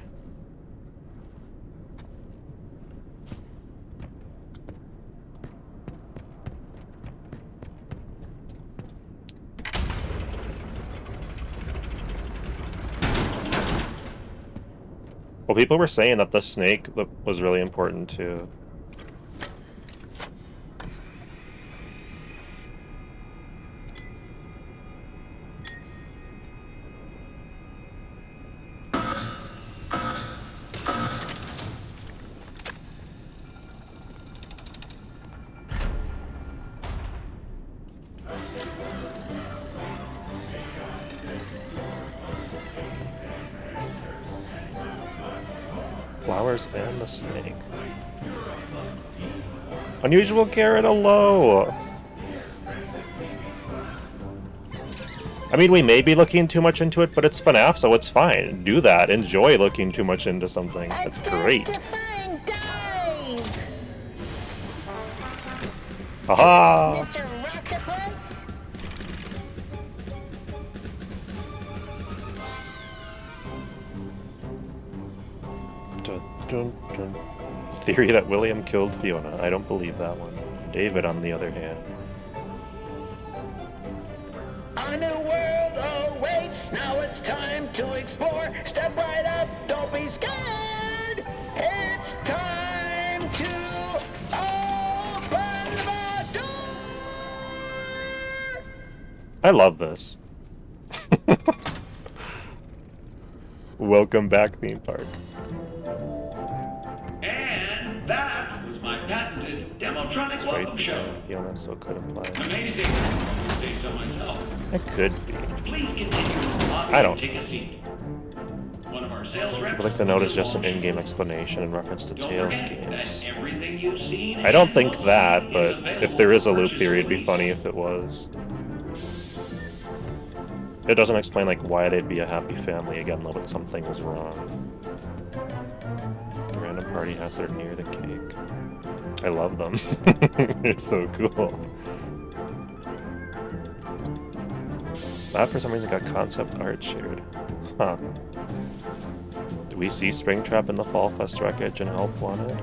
Well, people were saying that the snake was really important too. Flowers and the snake. Unusual carrot hello! I mean, we may be looking too much into it, but it's FNAF, so it's fine. Do that. Enjoy looking too much into something. That's great. Haha! Dun, dun, dun. Theory that William killed Fiona. I don't believe that one. David, on the other hand. A new world awaits. Now it's time to explore. Step right up. Don't be scared. It's time to open the door. I love this. Welcome back, theme park. And that was my patented Demotronic welcome show. Fiona, so could apply. Amazing. I say so myself. It could be. Please continue in the lobby I don't. and take a seat. One of our sales reps. I'd like to notice just an in-game explanation in reference to Don't Tails forget games. that everything you've seen I don't and think will that, see but is if there is a available loop for theory, it'd be purchase funny if it was. It doesn't explain like why they'd be a happy family again, though, but something was wrong. The random party has their near the cake. I love them. They're so cool. That for some reason got concept art shared. Huh. Do we see Springtrap in the Fall Fest wreckage and Help Wanted?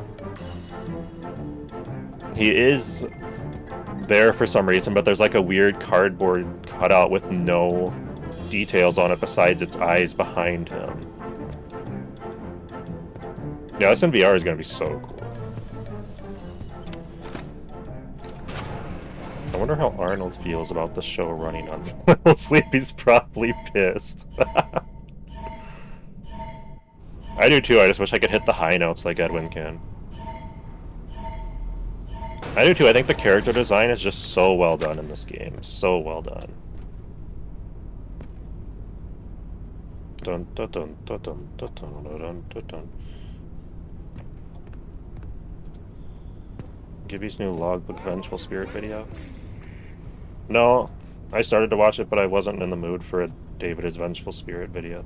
He is there for some reason, but there's like a weird cardboard cutout with no details on it besides its eyes behind him. Yeah, this in VR is gonna be so cool. I wonder how Arnold feels about the show running on Little Sleep. He's probably pissed. I do too, I just wish I could hit the high notes like Edwin can. I do too, I think the character design is just so well done in this game. So well done. Dun dun dun dun dun dun dun dun dun dun. Gibby's new Logbook Vengeful Spirit video. No, I started to watch it, but I wasn't in the mood for a David is Vengeful Spirit video.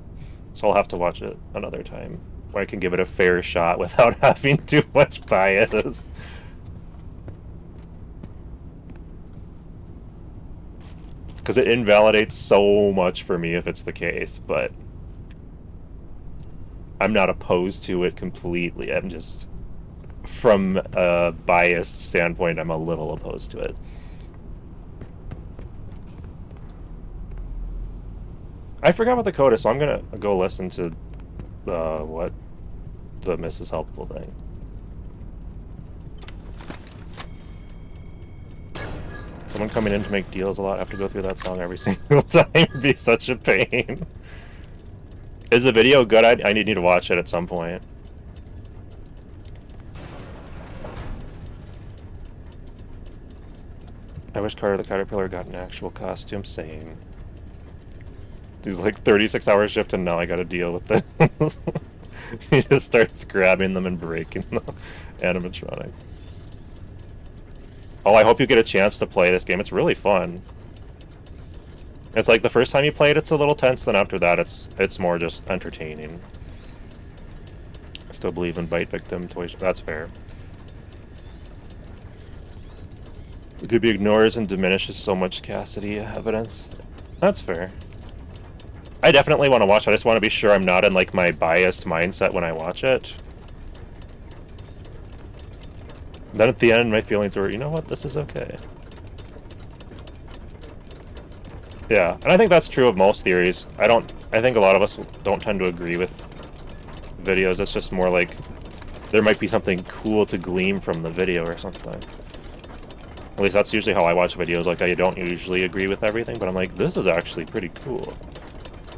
So I'll have to watch it another time, where I can give it a fair shot without having too much bias. Because it invalidates so much for me if it's the case, but I'm not opposed to it completely. I'm just, from a biased standpoint, I'm a little opposed to it. I forgot what the code is, so I'm gonna go listen to what the Mrs. Helpful thing. Someone coming in to make deals a lot. I have to go through that song every single time. It'd be such a pain. Is the video good? I need to watch it at some point. I wish Carter the Caterpillar got an actual costume. Same. He's like 36-hour shift and now I gotta deal with this. He just starts grabbing them and breaking the animatronics. Oh, I hope you get a chance to play this game. It's really fun. It's like the first time you play it, it's a little tense, then after that it's more just entertaining. I still believe in bite victim toys. That's fair. Gibby ignores and diminishes so much Cassidy evidence. That's fair. I definitely want to watch it. I just want to be sure I'm not in like my biased mindset when I watch it. Then at the end, my feelings were, you know what, this is okay. Yeah, and I think that's true of most theories. I think a lot of us don't tend to agree with videos. It's just more like there might be something cool to glean from the video or something. At least that's usually how I watch videos. Like, I don't usually agree with everything, but I'm like, this is actually pretty cool.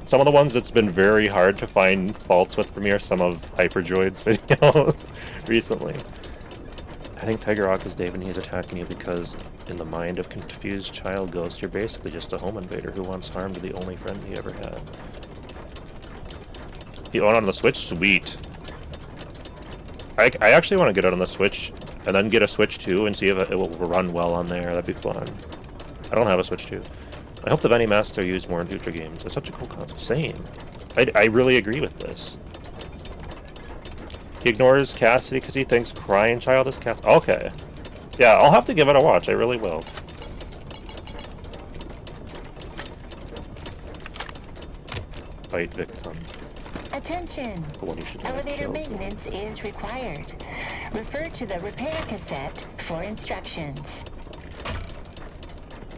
Some of the ones that's been very hard to find faults with for me are some of Hyperjoyd's videos recently. I think Tiger Rock is Dave and he's attacking you because in the mind of confused child ghost, you're basically just a home invader who wants harm to the only friend he ever had. You own it on the Switch? Sweet. I actually want to get it on the Switch and then get a Switch 2 and see if it will run well on there. That'd be fun. I don't have a Switch 2. I hope the Veni Master used more in future games. It's such a cool concept. Same. I really agree with this. He ignores Cassidy because he thinks crying child is Cassidy. Okay. Yeah, I'll have to give it a watch. I really will. Bite victim. Attention! The one you should Elevator maintenance is required. Refer to the repair cassette for instructions.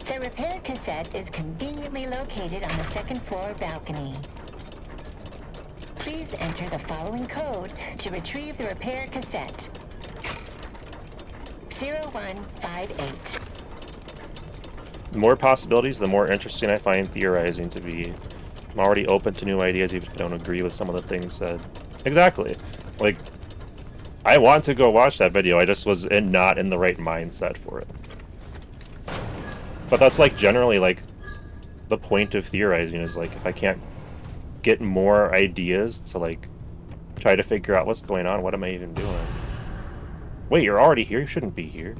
The repair cassette is conveniently located on the second floor balcony. Please enter the following code to retrieve the repair cassette. 0158. The more possibilities, the more interesting I find theorizing to be. I'm already open to new ideas even if I don't agree with some of the things said. Exactly. Like, I want to go watch that video, I just was not in the right mindset for it. But that's like generally like the point of theorizing is like if I can't get more ideas to like try to figure out what's going on, what am I even doing? Wait, you're already here? You shouldn't be here.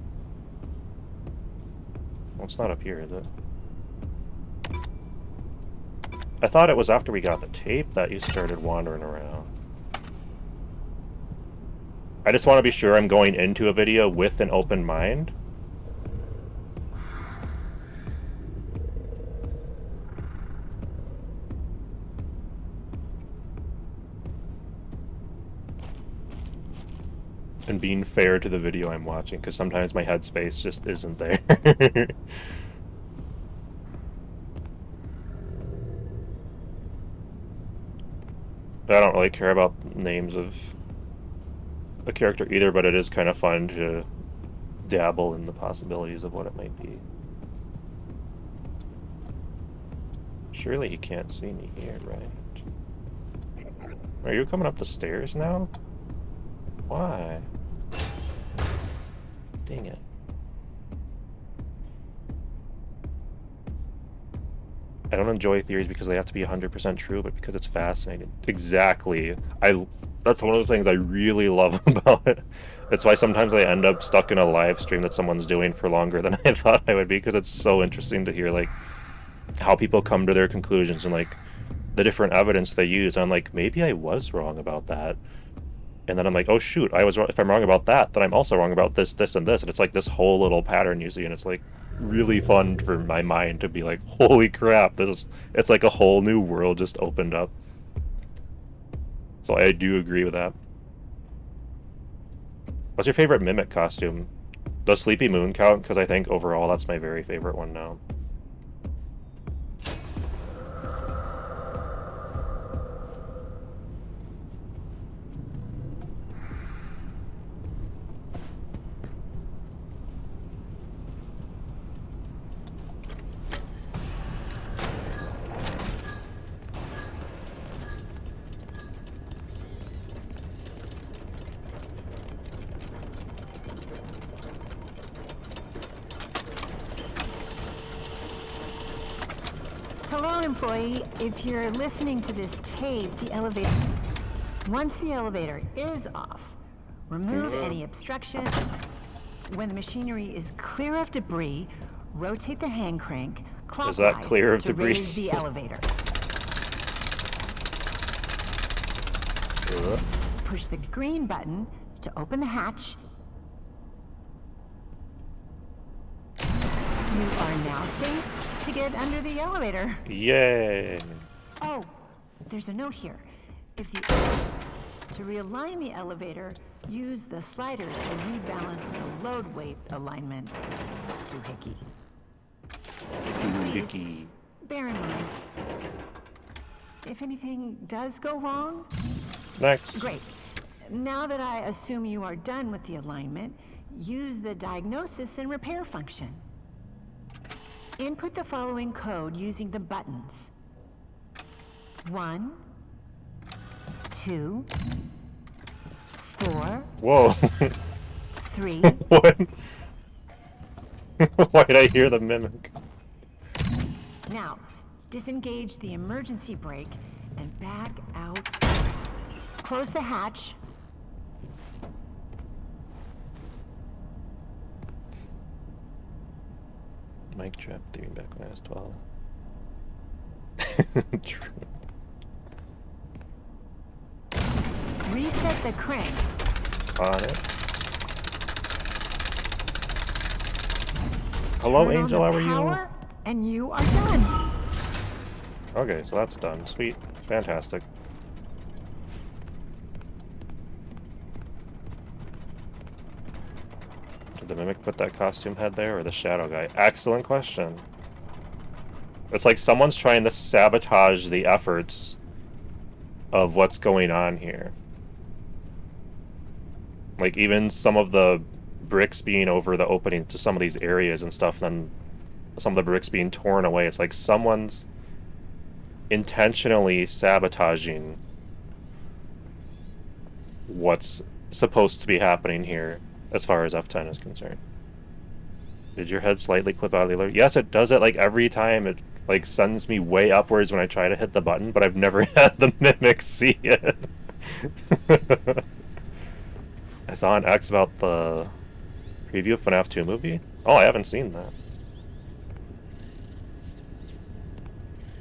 Well, it's not up here, is it? I thought it was after we got the tape that you started wandering around. I just want to be sure I'm going into a video with an open mind. And being fair to the video I'm watching, because sometimes my headspace just isn't there. I don't really care about names of a character either, but it is kind of fun to dabble in the possibilities of what it might be. Surely he can't see me here, right? Are you coming up the stairs now? Why? Dang it. I don't enjoy theories because they have to be 100% true, but because it's fascinating. Exactly. That's one of the things I really love about it. That's why sometimes I end up stuck in a live stream that someone's doing for longer than I thought I would be, because it's so interesting to hear, like, how people come to their conclusions and, like, the different evidence they use. And I'm like, maybe I was wrong about that. And then I'm like, oh shoot, I was wrong. If I'm wrong about that, then I'm also wrong about this, this, and this. And it's like this whole little pattern you see, and it's like really fun for my mind to be like, holy crap, it's like a whole new world just opened up. So I do agree with that. What's your favorite Mimic costume? Does Sleepy Moon count? Because I think overall that's my very favorite one now. Hello, employee. If you're listening to this tape, once the elevator is off, remove any obstruction. When the machinery is clear of debris, rotate the hand crank clockwise is that clear of to debris? raise the elevator. Push the green button to open the hatch. You are now safe to get under the elevator. Yay! Oh, there's a note here. To realign the elevator, use the sliders to rebalance the load weight alignment. Doohickey. Doohickey. Bear in mind, if anything does go wrong... Next. Great. Now that I assume you are done with the alignment, use the diagnosis and repair function. Input the following code using the buttons. 1, 2, 4. Whoa. 3. What? Why did I hear the Mimic? Now, disengage the emergency brake and back out. Close the hatch. Mic trap theory back when I was 12. True. Reset the crank. On it. Hello, Turn on Angel, the how are you? power, and you are done. Okay, so that's done. Sweet. Fantastic. Did the Mimic put that costume head there, or the Shadow guy? Excellent question. It's like someone's trying to sabotage the efforts of what's going on here. Like, even some of the bricks being over the opening to some of these areas and stuff, and then some of the bricks being torn away. It's like someone's intentionally sabotaging what's supposed to be happening here as far as F10 is concerned. Did your head slightly clip out of the alert? Yes, it does it like every time. It like sends me way upwards when I try to hit the button, but I've never had the Mimic see it. I saw an X about the preview of FNAF 2 movie. Oh, I haven't seen that.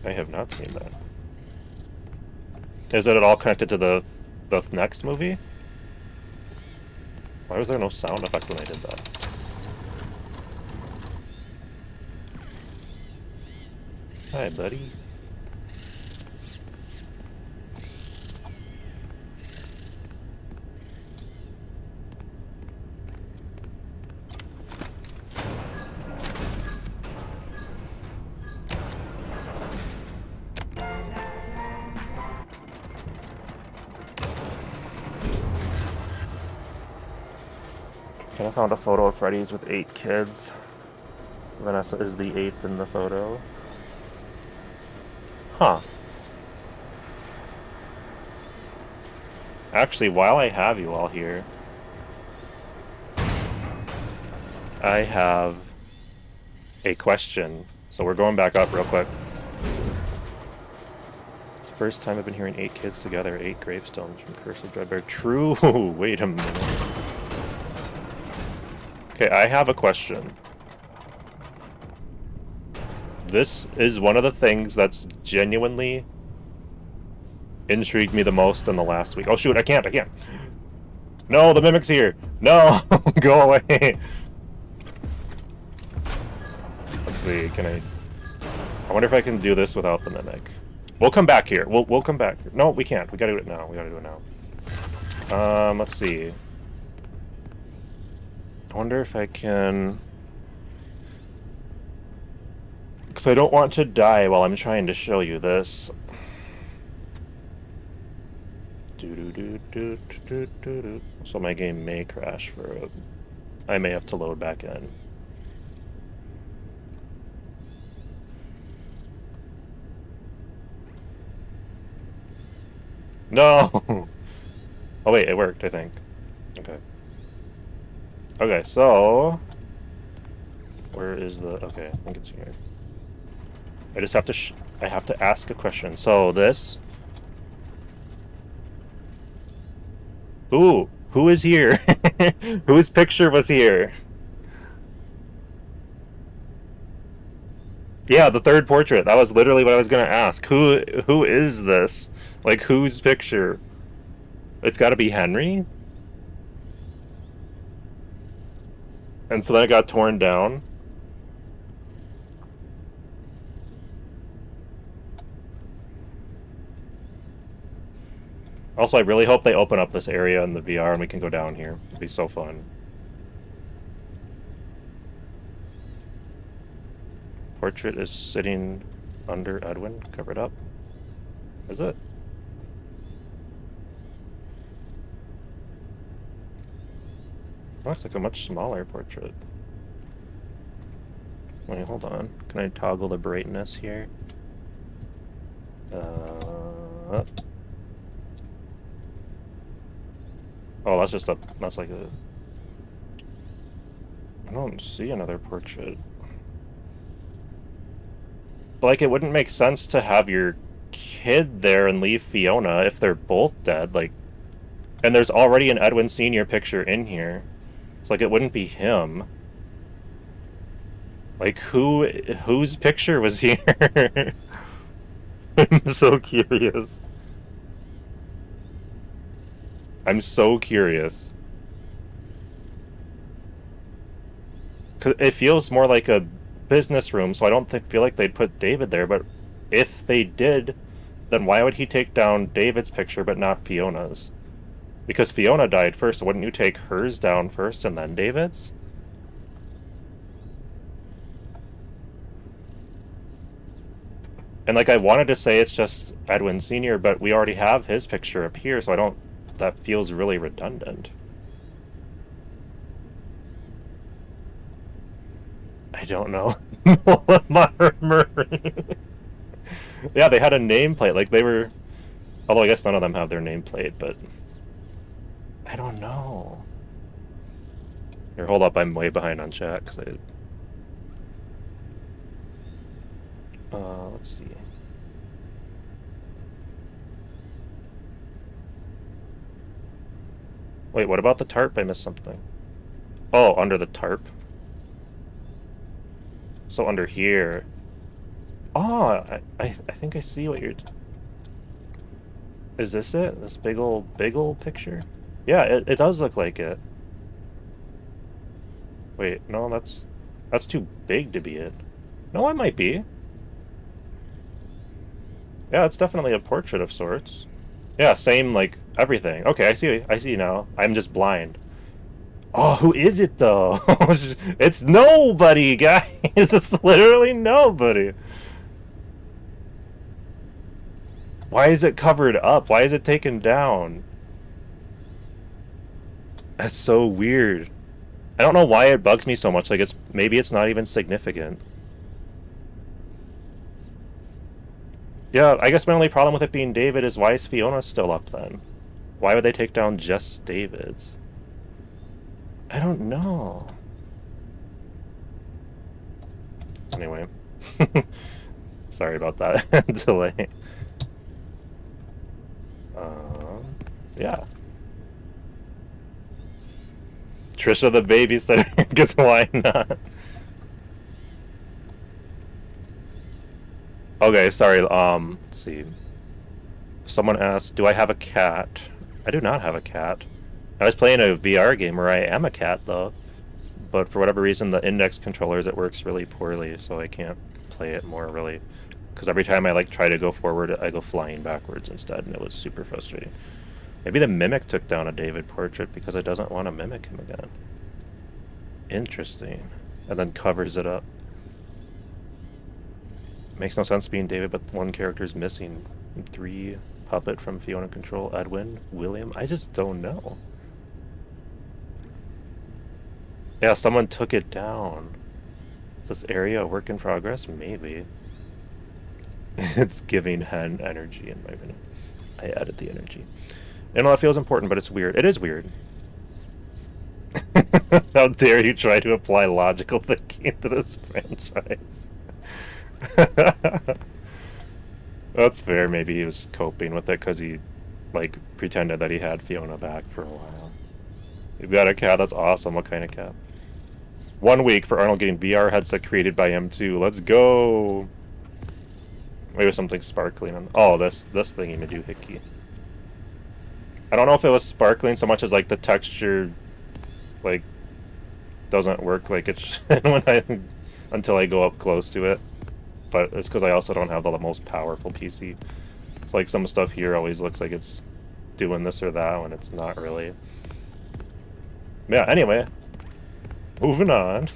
I have not seen that. Is it at all connected to the next movie? Why was there no sound effect when I did that? Hi, buddy. I found a photo of Freddy's with 8 kids. Vanessa is the 8th in the photo. Huh. Actually, while I have you all here, I have a question. So we're going back up real quick. It's the first time I've been hearing 8 kids together, 8 gravestones from Curse of Dreadbear. True! Wait a minute. Okay, I have a question. This is one of the things that's genuinely intrigued me the most in the last week. Oh shoot, I can't. No, the mimic's here. No, go away. Let's see, I wonder if I can do this without the mimic. We'll come back here. We'll come back. No, we can't. We gotta do it now. Let's see. I wonder if I can... Because I don't want to die while I'm trying to show you this. So my game may crash for a... I may have to load back in. No! Oh wait, it worked, I think. Okay. Okay, so... Where is the... Okay, I think it's here. I just have to I have to ask a question. So this... Ooh, who is here? Whose picture was here? Yeah, the third portrait. That was literally what I was gonna ask. Who is this? Like, whose picture? It's gotta be Henry? And so then it got torn down. Also, I really hope they open up this area in the VR and we can go down here. It'd be so fun. Portrait is sitting under Edwin, covered up. Is it? Looks like a much smaller portrait. Wait, hold on. Can I toggle the brightness here? Oh, that's like a... I don't see another portrait. But, like, it wouldn't make sense to have your kid there and leave Fiona if they're both dead, like... And there's already an Edwin Sr. picture in here. It's like, it wouldn't be him. Like, whose picture was here? I'm so curious. I'm so curious. 'Cause it feels more like a business room, so I don't feel like they'd put David there, but if they did, then why would he take down David's picture but not Fiona's? Because Fiona died first, so wouldn't you take hers down first and then David's? And, like, I wanted to say it's just Edwin Sr., but we already have his picture up here, so I don't... That feels really redundant. I don't know. Murray. Yeah, they had a nameplate. Like, they were... Although I guess none of them have their nameplate, but... I don't know. Here, hold up. I'm way behind on chat, because let's see. Wait, what about the tarp? I missed something. Oh, under the tarp? So under here. Oh, I think I see what you're... Is this it? This big old picture? Yeah, it does look like it. Wait, no, that's too big to be it. No, it might be. Yeah, it's definitely a portrait of sorts. Yeah, same, like, everything. Okay, I see now. I'm just blind. Oh, who is it, though? It's nobody, guys! It's literally nobody! Why is it covered up? Why is it taken down? That's so weird. I don't know why it bugs me so much. Like, maybe it's not even significant. Yeah, I guess my only problem with it being David is why is Fiona still up then? Why would they take down just David's? I don't know. Anyway. Sorry about that delay. Yeah. Trisha the babysitter, because why not? Okay, sorry, let's see. Someone asked, do I have a cat? I do not have a cat. I was playing a VR game where I am a cat, though. But for whatever reason, the index controllers, it works really poorly, so I can't play it more, really. Because every time I, like, try to go forward, I go flying backwards instead, and it was super frustrating. Maybe the Mimic took down a David portrait because it doesn't want to mimic him again. Interesting. And then covers it up. Makes no sense being David, but one character is missing. 3 puppet from Fiona Control, Edwin, William. I just don't know. Yeah, someone took it down. Is this area a work in progress? Maybe. It's giving hen energy in my minute. I added the energy. I know it feels important, but it's weird. It is weird. How dare you try to apply logical thinking to this franchise? That's fair. Maybe he was coping with it because he, like, pretended that he had Fiona back for a while. You've got a cat. That's awesome. What kind of cat? 1 week for Arnold getting VR headset created by M2. Let's go. Maybe something sparkling on. Oh, this thingy Madoohickey. I don't know if it was sparkling so much as like the texture, like, doesn't work like it should until I go up close to it. But it's because I also don't have the most powerful PC. It's like some stuff here always looks like it's doing this or that when it's not really. Yeah, anyway. Moving on.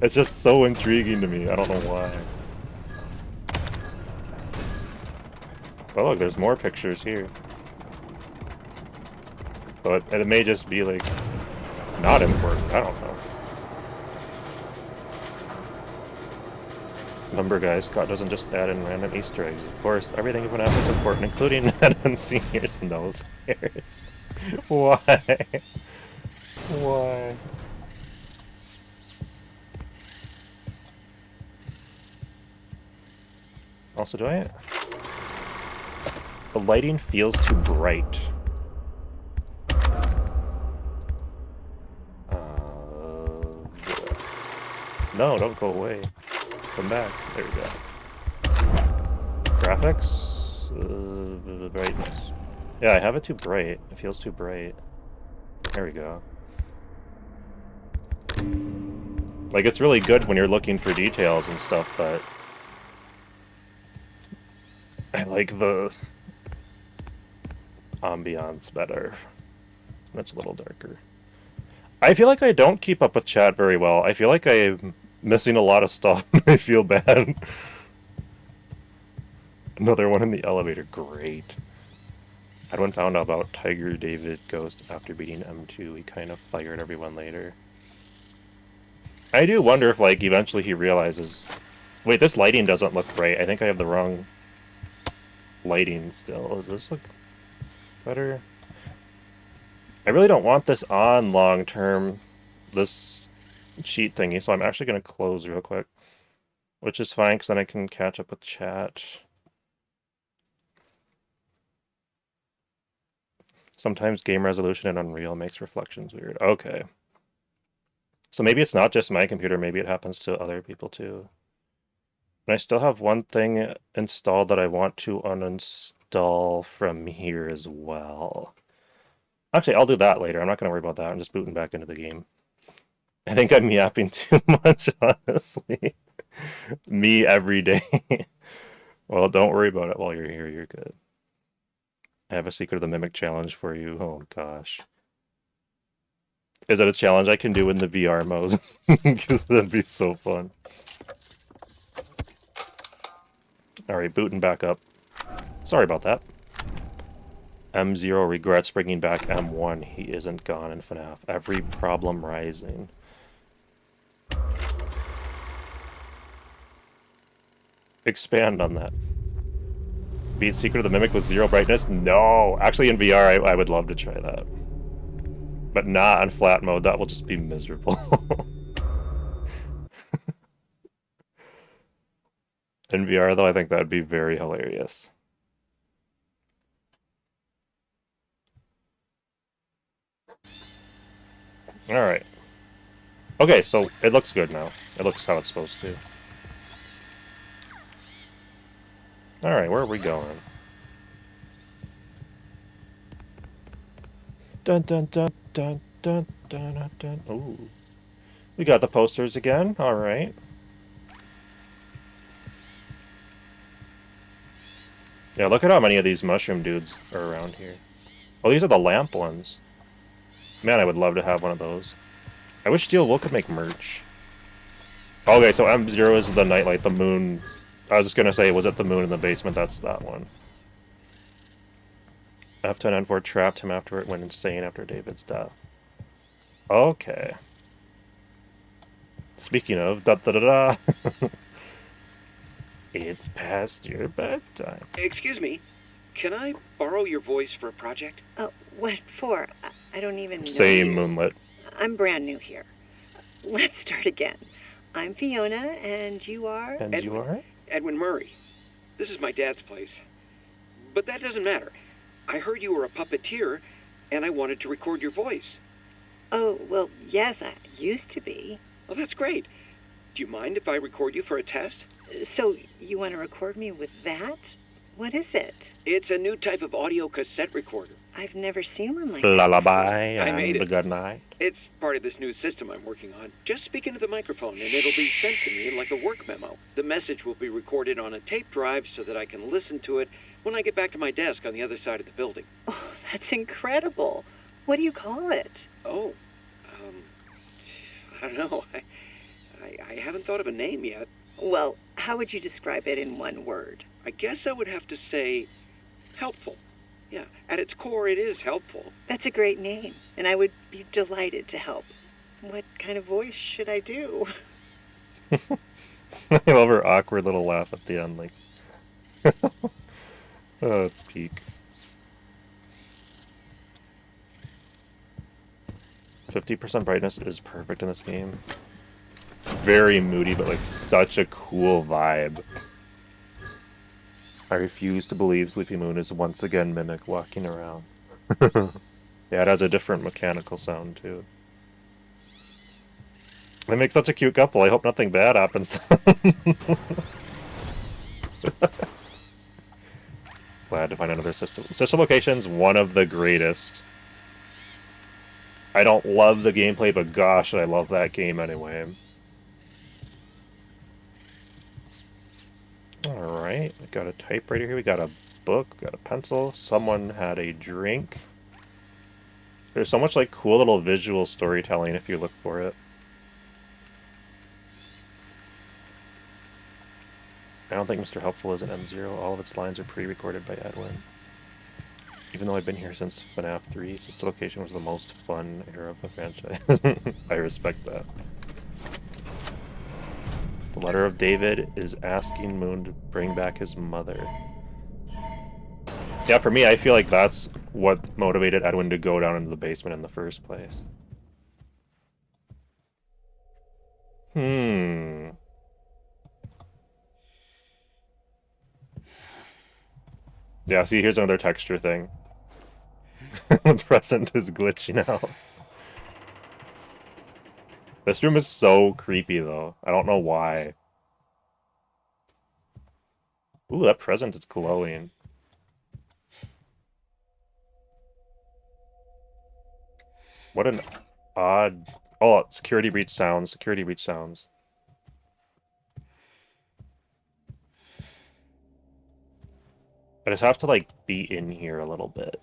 It's just so intriguing to me. I don't know why. Oh look, there's more pictures here. But it may just be like not important. I don't know. Remember, guys, Scott doesn't just add in random Easter eggs. Of course, everything even after is important, including Ed Senior's nose hairs. Why? Why? Also, the lighting feels too bright. No, don't go away. Come back. There we go. Graphics? Brightness. Yeah, I have it too bright. It feels too bright. There we go. Like, it's really good when you're looking for details and stuff, but I like the ambiance better. It's a little darker. I feel like I don't keep up with chat very well. I feel like I'm missing a lot of stuff. I feel bad. Another one in the elevator. Great. Edwin found out about Tiger David Ghost after beating M2. He kind of fired everyone later. I do wonder if, like, eventually he realizes... Wait, this lighting doesn't look right. I think I have the wrong lighting still. Does this look better? I really don't want this on long term, this sheet thingy, so I'm actually going to close real quick. Which is fine, because then I can catch up with chat. Sometimes game resolution in Unreal makes reflections weird. Okay. So maybe it's not just my computer, maybe it happens to other people too. And I still have one thing installed that I want to uninstall from here as well. Actually, I'll do that later. I'm not going to worry about that. I'm just booting back into the game. I think I'm yapping too much, honestly. Me every day. Well, don't worry about it while you're here. You're good. I have a Secret of the Mimic challenge for you. Oh, gosh. Is that a challenge I can do in the VR mode? Because that'd be so fun. Alright, booting back up. Sorry about that. M0 regrets bringing back M1. He isn't gone in FNAF. Every problem rising. Expand on that. Beat Secret of the Mimic with 0 brightness? No! Actually, in VR, I would love to try that. But not on flat mode. That will just be miserable. In VR, though, I think that would be very hilarious. Alright. Okay, so it looks good now. It looks how it's supposed to. Alright, where are we going? Dun dun dun dun dun dun dun dun. Ooh. We got the posters again. Alright. Yeah, look at how many of these mushroom dudes are around here. Oh, these are the lamp ones. Man, I would love to have one of those. I wish Steel Wool could make merch. Okay, so M0 is the nightlight, the moon. I was just gonna say, was it the moon in the basement? That's that one. F10N4 trapped him after it went insane after David's death. Okay. Speaking of, da-da-da-da. It's past your bedtime. Excuse me, can I borrow your voice for a project? Oh, what for? I don't even know Same, you. Moonlit. I'm brand new here. Let's start again. I'm Fiona, and you are? And you are? Edwin Murray. This is my dad's place. But that doesn't matter. I heard you were a puppeteer, and I wanted to record your voice. Oh, well, yes, I used to be. Well, that's great. Do you mind if I record you for a test? So, you want to record me with that? What is it? It's a new type of audio cassette recorder. I've never seen one like that. Lullaby I made and it. good night. It's part of this new system I'm working on. Just speak into the microphone, and it'll be sent to me like a work memo. The message will be recorded on a tape drive so that I can listen to it when I get back to my desk on the other side of the building. Oh, that's incredible. What do you call it? Oh, I don't know. I haven't thought of a name yet. Well, how would you describe it in one word? I guess I would have to say helpful. Yeah, at its core, it is helpful. That's a great name, and I would be delighted to help. What kind of voice should I do? I love her awkward little laugh at the end, like... Oh, it's peak. 50% brightness is perfect in this game. Very moody, but like such a cool vibe. I refuse to believe Sleepy Moon is once again Mimic walking around. Yeah, it has a different mechanical sound too. They make such a cute couple. I hope nothing bad happens. Glad to find another system. System Location's one of the greatest. I don't love the gameplay, but gosh, I love that game anyway. Alright, we got a typewriter here, we got a book, we got a pencil, someone had a drink. There's so much like cool little visual storytelling if you look for it. I don't think Mr. Helpful is an M0. All of its lines are pre-recorded by Edwin. Even though I've been here since FNAF 3, Sister Location was the most fun era of the franchise. I respect that. The letter of David is asking Moon to bring back his mother. Yeah, for me, I feel like that's what motivated Edwin to go down into the basement in the first place. Yeah, see, here's another texture thing. The present is glitching out. This room is so creepy, though. I don't know why. Ooh, that present is glowing. What an odd... Oh, security breach sounds. Security breach sounds. I just have to, like, be in here a little bit.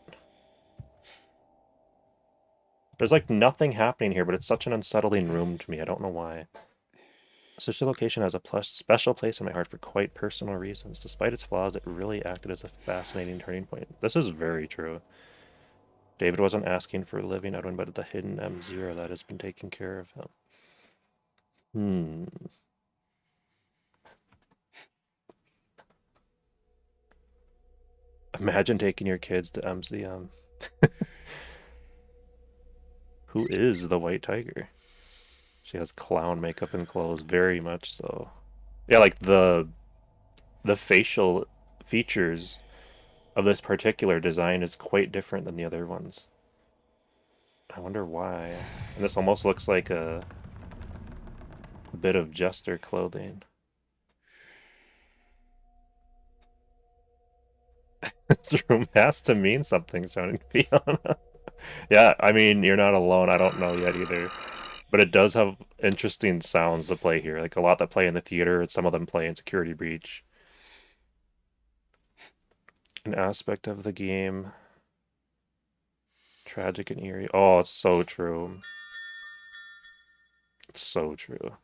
There's, like, nothing happening here, but it's such an unsettling room to me. I don't know why. Such a location has a special place in my heart for quite personal reasons. Despite its flaws, it really acted as a fascinating turning point. This is very true. David wasn't asking for living Edwin, but the hidden M0 that has been taking care of him. Imagine taking your kids to MCM. Who is the White Tiger? She has clown makeup and clothes, very much so. Yeah, like the facial features of this particular design is quite different than the other ones. I wonder why. And this almost looks like a bit of jester clothing. This room has to mean something, sounding Fiona. Yeah, I mean, you're not alone. I don't know yet either. But it does have interesting sounds to play here. Like a lot that play in the theater, and some of them play in Security Breach. An aspect of the game. Tragic and eerie. Oh, it's so true. It's so true.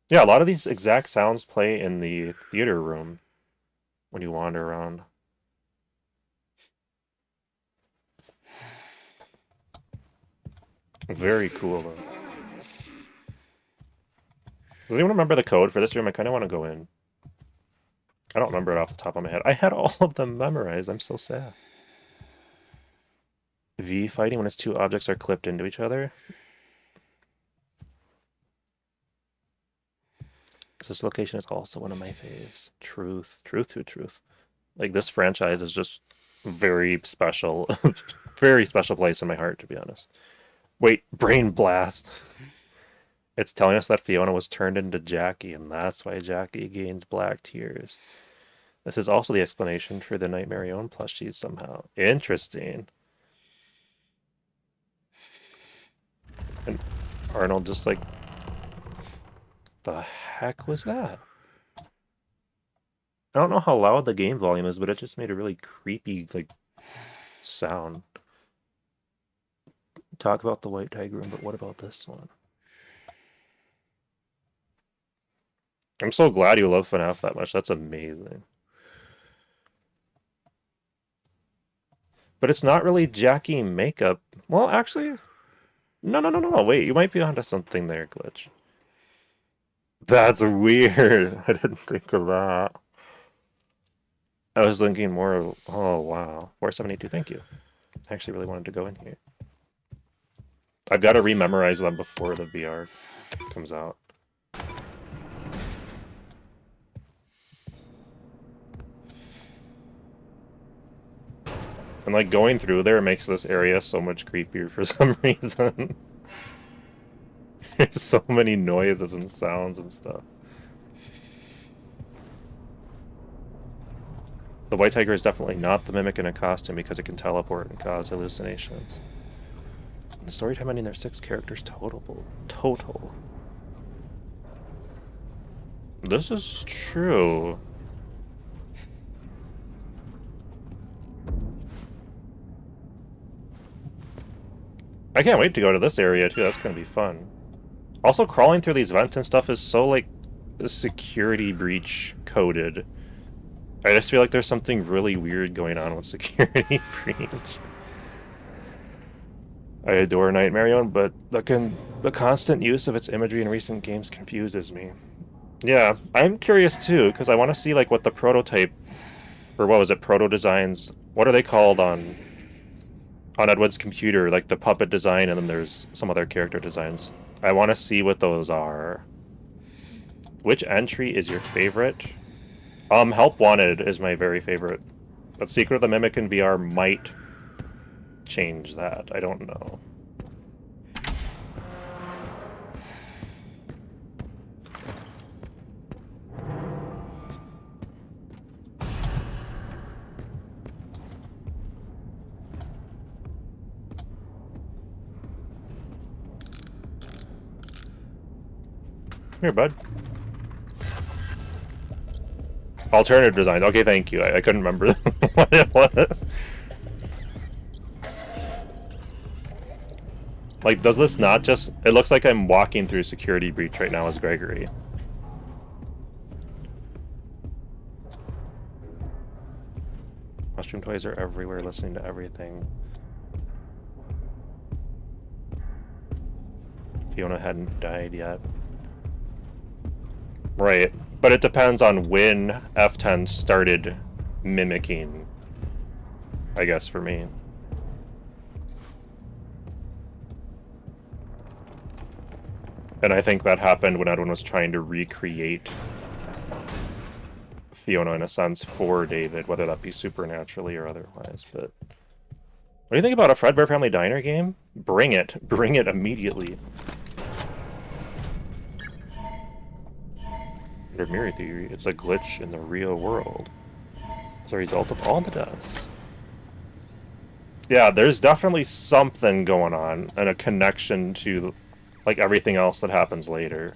Yeah, a lot of these exact sounds play in the theater room when you wander around. Very cool, though. Does anyone remember the code for this room? I kind of want to go in. I don't remember it off the top of my head. I had all of them memorized. I'm so sad. V fighting when its two objects are clipped into each other. This location is also one of my faves. Truth. Like, this franchise is just very special. Very special place in my heart, to be honest. Wait, brain blast. It's telling us that Fiona was turned into Jackie, and that's why Jackie gains black tears. This is also the explanation for the Night Marion plushies somehow. Interesting. And Arnold just like... The heck was that? I don't know how loud the game volume is, but it just made a really creepy, like, sound. Talk about the White Tiger room, but what about this one? I'm so glad you love FNAF that much. That's amazing. But it's not really Jackie makeup. Well, actually... No. Wait, you might be onto something there, Glitch. That's weird. I didn't think of that. I was thinking more of... Oh, wow. 4782, thank you. I actually really wanted to go in here. I've got to rememorize them before the VR comes out. And, like, going through there makes this area so much creepier for some reason. There's so many noises and sounds and stuff. The White Tiger is definitely not the mimic in a costume because it can teleport and cause hallucinations. The story time ending, there's 6 characters total. This is true. I can't wait to go to this area too, that's gonna be fun. Also, crawling through these vents and stuff is so, like, security breach coded. I just feel like there's something really weird going on with security breach. I adore Night Marion, but the constant use of its imagery in recent games confuses me. Yeah, I'm curious too, because I want to see, like, what the prototype, or what was it, proto designs, what are they called on Edwin's computer, like the puppet design, and then there's some other character designs. I want to see what those are. Which entry is your favorite? Help Wanted is my very favorite. But Secret of the Mimic in VR might change that. I don't know. Here, bud. Alternative designs. Okay, thank you. I couldn't remember what it was. Like, does this not just... It looks like I'm walking through security breach right now as Gregory. Mushroom toys are everywhere, listening to everything. Fiona hadn't died yet. Right, but it depends on when F10 started mimicking, I guess, for me. And I think that happened when everyone was trying to recreate Fiona, in a sense, for David, whether that be supernaturally or otherwise. But what do you think about a Fredbear Family Diner game? Bring it. Bring it immediately. Under mirror theory, it's a glitch in the real world. As a result of all the deaths. Yeah, there's definitely something going on, and a connection to, like, everything else that happens later.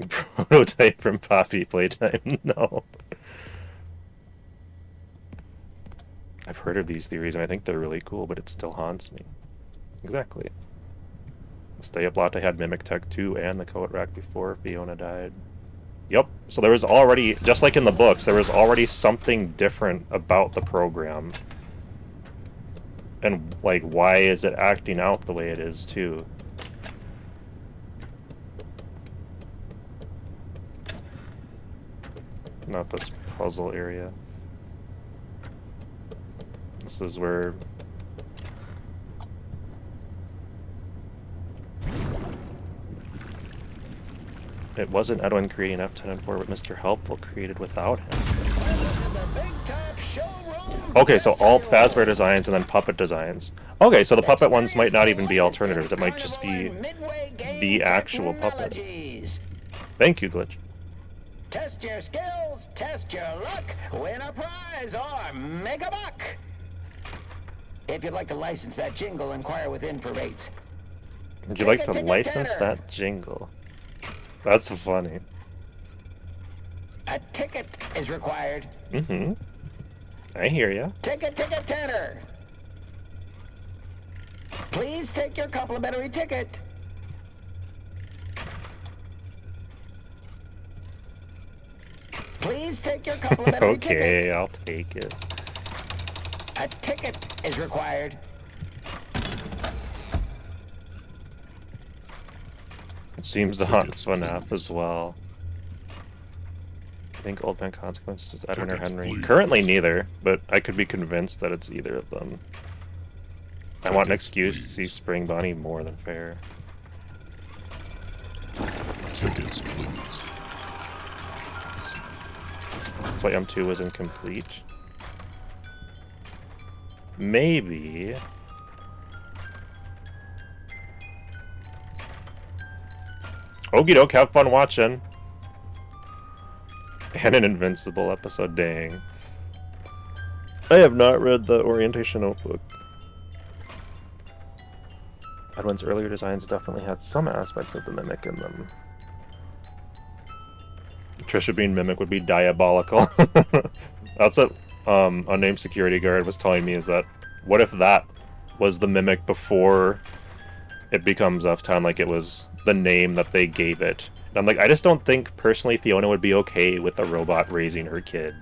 Prototype from Poppy Playtime? No. I've heard of these theories, and I think they're really cool, but it still haunts me. Exactly. Stay Up Latte had Mimic Tech 2 and the Coat Rack before Fiona died. Yep, so there was already, just like in the books, there was already something different about the program. And, like, why is it acting out the way it is, too? Not this puzzle area. This is where... It wasn't Edwin creating F10 and 4, but Mr. Helpful created without him. Okay, so alt Fazbear designs and then puppet designs. Okay, so the puppet ones might not even be alternatives. It might just be the actual puppet. Thank you, Glitch. Test your skills, test your luck, win a prize, or make a buck. If you'd like to license that jingle, inquire within for rates. Would you like to license that jingle? That's funny. A ticket is required. Mm-hmm. I hear ya. Ticket tenor. Please take your complimentary ticket. Please take your complimentary ticket. Okay, I'll take it. A ticket is required. It seems to haunt FNAF as well. I think Old Man Consequences is Edwin or Henry. Currently neither, but I could be convinced that it's either of them. I want an excuse to see Spring Bonnie more than fair. Tickets, please. That's why M2 was incomplete. Maybe... Okie doke, have fun watching. And an Invincible episode, dang. I have not read the Orientation Notebook. Edwin's earlier designs definitely had some aspects of the Mimic in them. Trisha being Mimic would be diabolical. That's what Unnamed Security Guard was telling me, is that what if that was the Mimic before it becomes F10, like it was the name that they gave it. And I'm like, I just don't think, personally, Fiona would be okay with a robot raising her kid.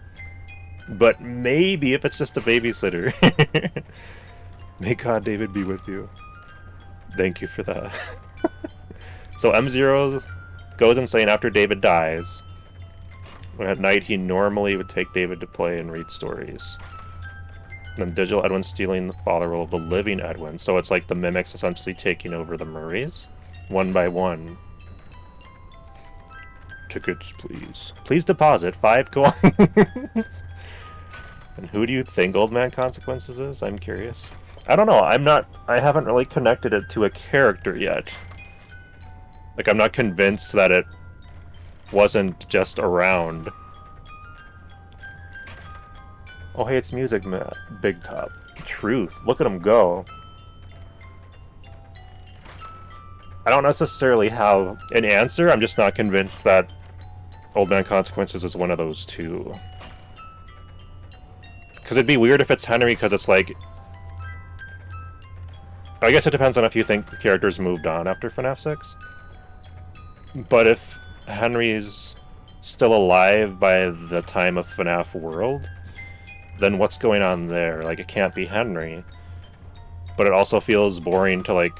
But maybe if it's just a babysitter. May God David be with you. Thank you for that. So M0 goes insane after David dies. When at night he normally would take David to play and read stories. And then Digital Edwin stealing the father role of the living Edwin. So it's like the Mimics essentially taking over the Murrays. One by one. Tickets, please. Please deposit 5 coins. And who do you think Old Man Consequences is? I'm curious. I don't know. I haven't really connected it to a character yet. Like, I'm not convinced that it wasn't just around. Oh, hey, it's music, Big Top. Truth. Look at him go. I don't necessarily have an answer. I'm just not convinced that Old Man Consequences is one of those two. Because it'd be weird if it's Henry, because it's like... I guess it depends on if you think the characters moved on after FNAF 6. But if Henry's still alive by the time of FNAF World, then what's going on there? Like, it can't be Henry. But it also feels boring to, like,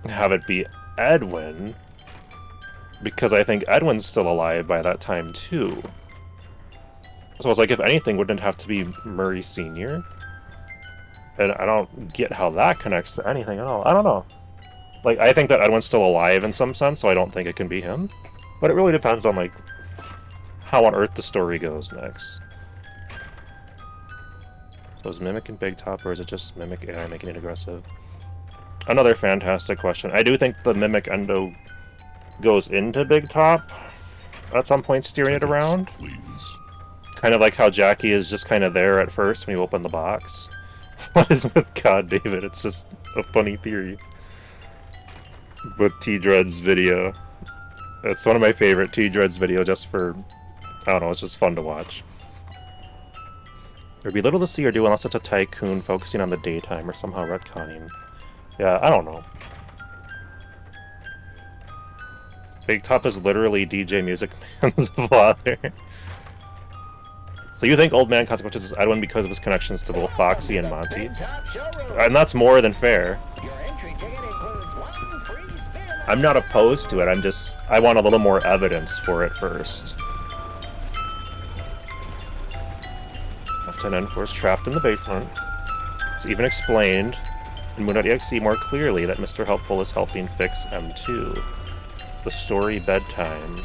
have it be Edwin, because I think Edwin's still alive by that time, too. So it's like, if anything, wouldn't it have to be Murray Sr.? And I don't get how that connects to anything at all. I don't know. Like, I think that Edwin's still alive in some sense, so I don't think it can be him. But it really depends on, like, how on earth the story goes next. So is Mimic in Big Top, or is it just Mimic AI making it aggressive? Another fantastic question. I do think the Mimic Endo goes into Big Top at some point, steering it around. Please. Kind of like how Jackie is just kind of there at first when you open the box. What is with God, David? It's just a funny theory. With T-Dread's video. It's one of my favorite T-Dread's video just for... I don't know, it's just fun to watch. There'd be little to see or do unless it's a tycoon focusing on the daytime or somehow retconning. Yeah, I don't know. Big Top is literally DJ Music Man's father. So you think Old Man Consequences is Edwin because of his connections to both Foxy and Monty? And that's more than fair. I'm not opposed to it, I want a little more evidence for it first. F10N4 is trapped in the basement. It's even explained in Moon.exe more clearly that Mr. Helpful is helping fix M2. The story bedtime.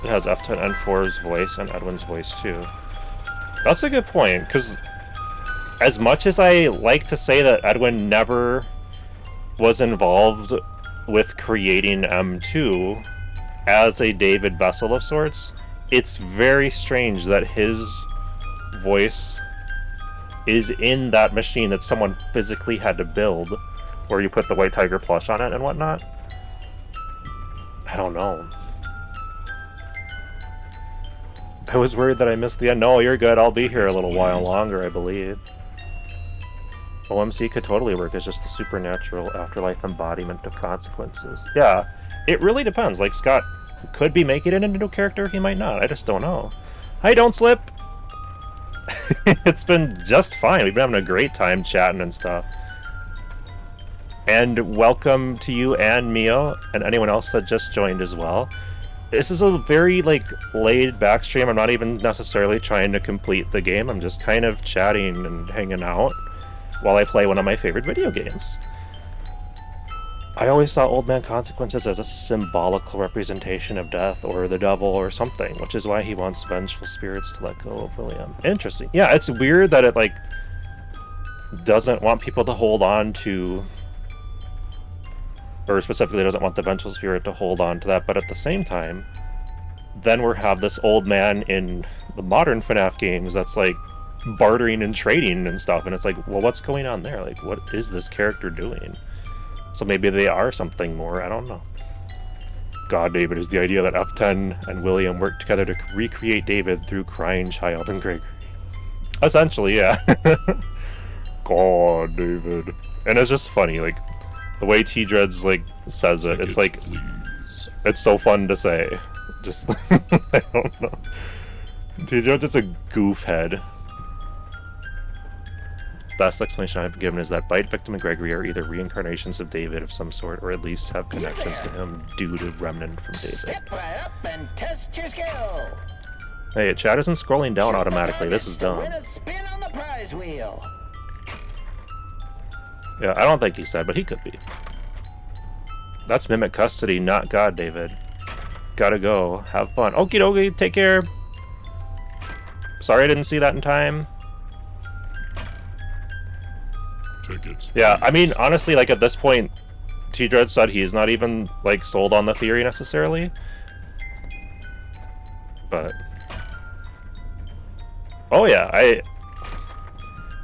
It has F10N4's voice and Edwin's voice too. That's a good point, because as much as I like to say that Edwin never was involved with creating M2 as a David Vessel of sorts, it's very strange that his voice is in that machine that someone physically had to build, where you put the White Tiger plush on it and whatnot. I don't know. I was worried that I missed the end. No, you're good. I'll be here a little while longer, I believe. OMC could totally work as just the supernatural afterlife embodiment of consequences. Yeah, it really depends. Like, Scott could be making it into a character, he might not. I just don't know. Hi, Don't Slip! It's been just fine. We've been having a great time chatting and stuff. And welcome to you and Mio, and anyone else that just joined as well. This is a very, like, laid-back stream. I'm not even necessarily trying to complete the game. I'm just kind of chatting and hanging out while I play one of my favorite video games. I always saw Old Man Consequences as a symbolical representation of death or the devil or something, which is why he wants vengeful spirits to let go of William. Interesting. Yeah, it's weird that it, like, doesn't want people to hold on to... or specifically doesn't want the vengeful spirit to hold on to that, but at the same time, then we have this old man in the modern FNAF games that's, like, bartering and trading and stuff, and it's like, well, what's going on there? Like, what is this character doing? So maybe they are something more, I don't know. God, David, is the idea that F10 and William work together to recreate David through Crying Child and Gregory. Essentially, yeah. God, David. And it's just funny, like, the way T-Dreads, like, says it, it's like, it's so fun to say. Just, I don't know. T-Dreads is a goof head. Best explanation I've given is that Bite Victim and Gregory are either reincarnations of David of some sort, or at least have connections to him due to Remnant from David. Step right up and test your skill. Hey, chat isn't scrolling down automatically. This is dumb. Win a spin on the prize wheel. Yeah, I don't think he said, but he could be. That's Mimic Custody, not God, David. Gotta go. Have fun. Okie dokie, take care. Sorry I didn't see that in time. Tickets, yeah, I mean, honestly, like, at this point, T-Dread said he's not even, like, sold on the theory necessarily. But... oh yeah, I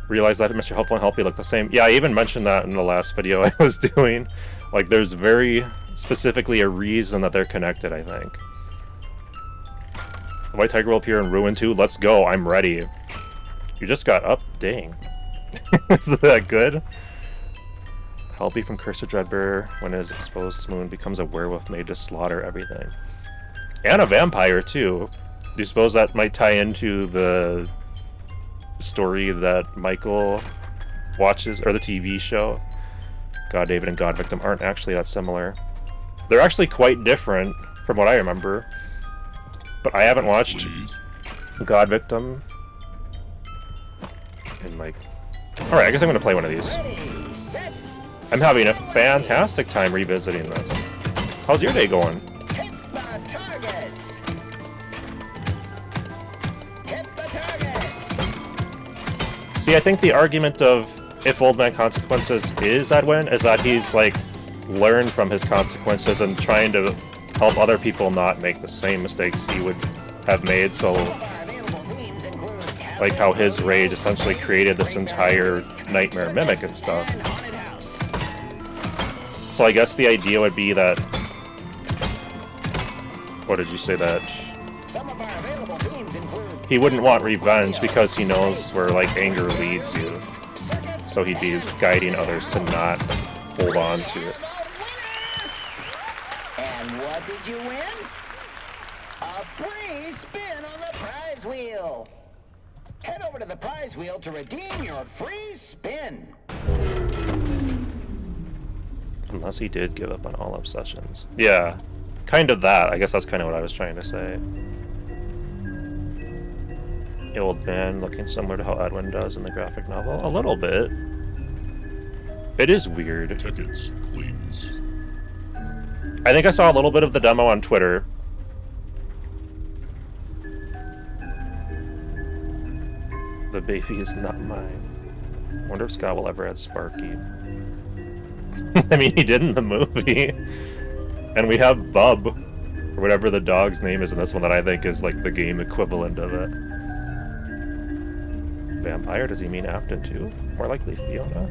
realized that Mr. Helpful and Helpy look the same. Yeah, I even mentioned that in the last video I was doing. Like, there's very specifically a reason that they're connected, I think. The White Tiger will appear in Ruin 2. Let's go. I'm ready. You just got up. Dang. Is that good? Helpy from Cursed Dreadbearer, when it is exposed to Moon, becomes a werewolf made to slaughter everything. And a vampire, too. Do you suppose that might tie into the story that Michael watches, or the TV show? God David and God Victim aren't actually that similar. They're actually quite different, from what I remember. But I haven't watched God Victim in, like... Alright, I guess I'm gonna play one of these. I'm having a fantastic time revisiting this. How's your day going? Hit the targets. Hit the targets. See, I think the argument of if Old Man Consequences is Edwin is that he's, like, learned from his consequences and trying to help other people not make the same mistakes he would have made, so... Like how his rage essentially created this entire nightmare mimic and stuff. So I guess the idea would be that... What did you say that? He wouldn't want revenge because he knows where, like, anger leads you. So he'd be guiding others to not hold on to it. And what did you win? A free spin on the prize wheel. Head over to the prize wheel to redeem your free spin. Unless he did give up on all obsessions. Yeah, kind of that. I guess that's kind of what I was trying to say. The old man looking similar to how Edwin does in the graphic novel. A little bit. It is weird. Tickets, please. I think I saw a little bit of the demo on Twitter. The baby is not mine. Wonder if Scott will ever add Sparky. I mean, he did in the movie. And we have Bub, or whatever the dog's name is in this one that I think is like the game equivalent of it. Vampire, does he mean Afton too? More likely Fiona.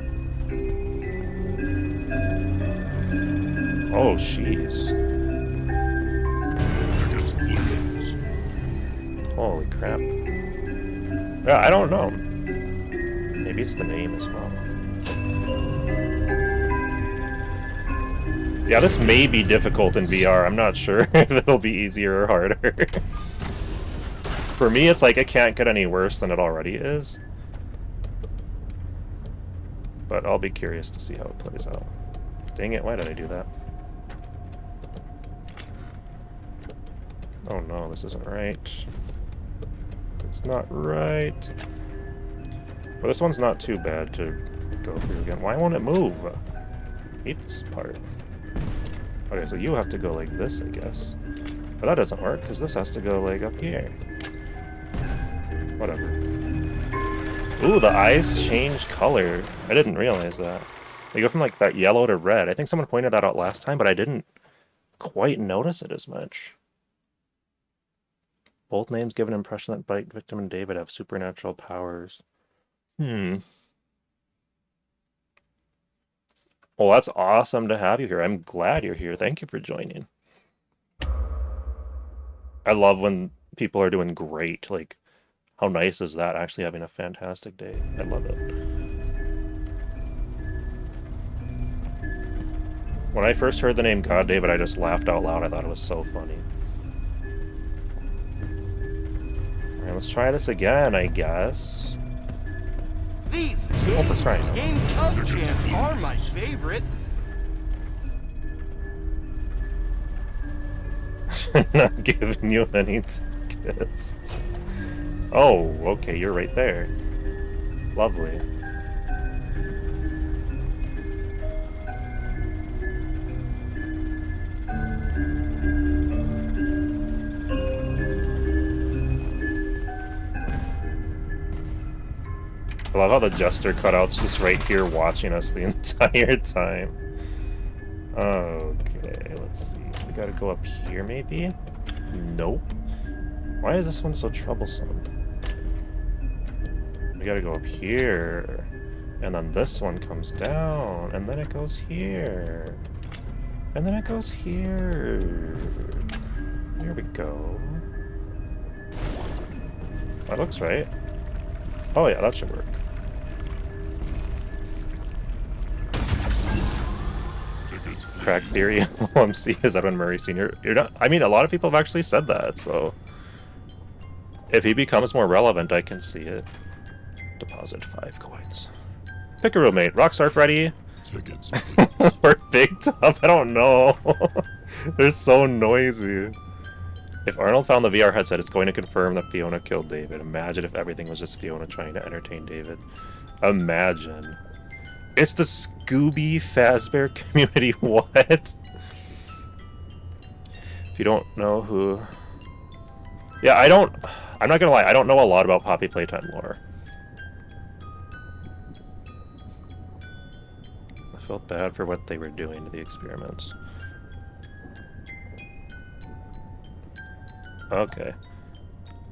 Oh, jeez. Tickets, please. Holy crap. Yeah, I don't know. Maybe it's the name as well. Yeah, this may be difficult in VR. I'm not sure if it'll be easier or harder. For me, it's like it can't get any worse than it already is. But I'll be curious to see how it plays out. Dang it, why did I do that? Oh no, this isn't right. It's not right. But this one's not too bad to go through again. Why won't it move? I hate this part. Okay, so you have to go like this, I guess. But that doesn't work, because this has to go like up here. Whatever. Ooh, the eyes change color. I didn't realize that. They go from like that yellow to red. I think someone pointed that out last time, but I didn't quite notice it as much. Both names give an impression that Bite Victim and David have supernatural powers. Well, that's awesome to have you here. I'm glad you're here. Thank you for joining. I love when people are doing great. Like, how nice is that? Actually having a fantastic day. I love it. When I first heard the name God David, I just laughed out loud. I thought it was so funny. Alright, let's try this again, I guess. These for games of chance are my favorite. Not giving you any tickets. Oh, okay, you're right there. Lovely. I love how the jester cutout's just right here watching us the entire time. Okay, let's see. We gotta go up here, maybe? Nope. Why is this one so troublesome? We gotta go up here. And then this one comes down, and then it goes here. And then it goes here. Here we go. That looks right. Oh yeah, that should work. Crack theory. OMC is Edwin Murray Sr. You're not. I mean, a lot of people have actually said that. So if he becomes more relevant, I can see it. Deposit 5 coins. Pick a roommate. Rockstar Freddy. Tickets, Or Big Top. I don't know. They're so noisy. If Arnold found the VR headset, it's going to confirm that Fiona killed David. Imagine if everything was just Fiona trying to entertain David. Imagine. It's the Scooby Fazbear community. What? If you don't know who... Yeah, I'm not gonna lie, I don't know a lot about Poppy Playtime lore. I felt bad for what they were doing to the experiments. Okay.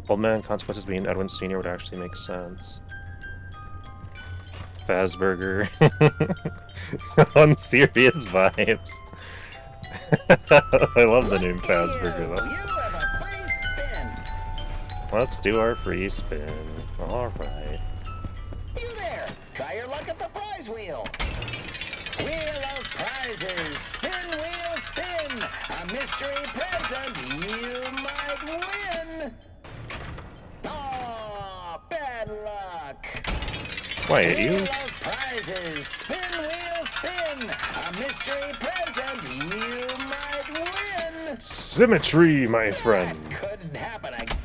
Old Man Consequences being Edwin Sr. would actually make sense. Fazburger. On serious vibes. I love the name Fazburger though. Let's do our free spin. Alright. You there! Try your luck at the prize wheel! Wheel of prizes! Spin, wheel, spin! A mystery present you might win! Oh, bad luck! Wait, you... Wheel of prizes! Spin, wheel, spin! A mystery present you might win! Symmetry, my friend! That couldn't happen again.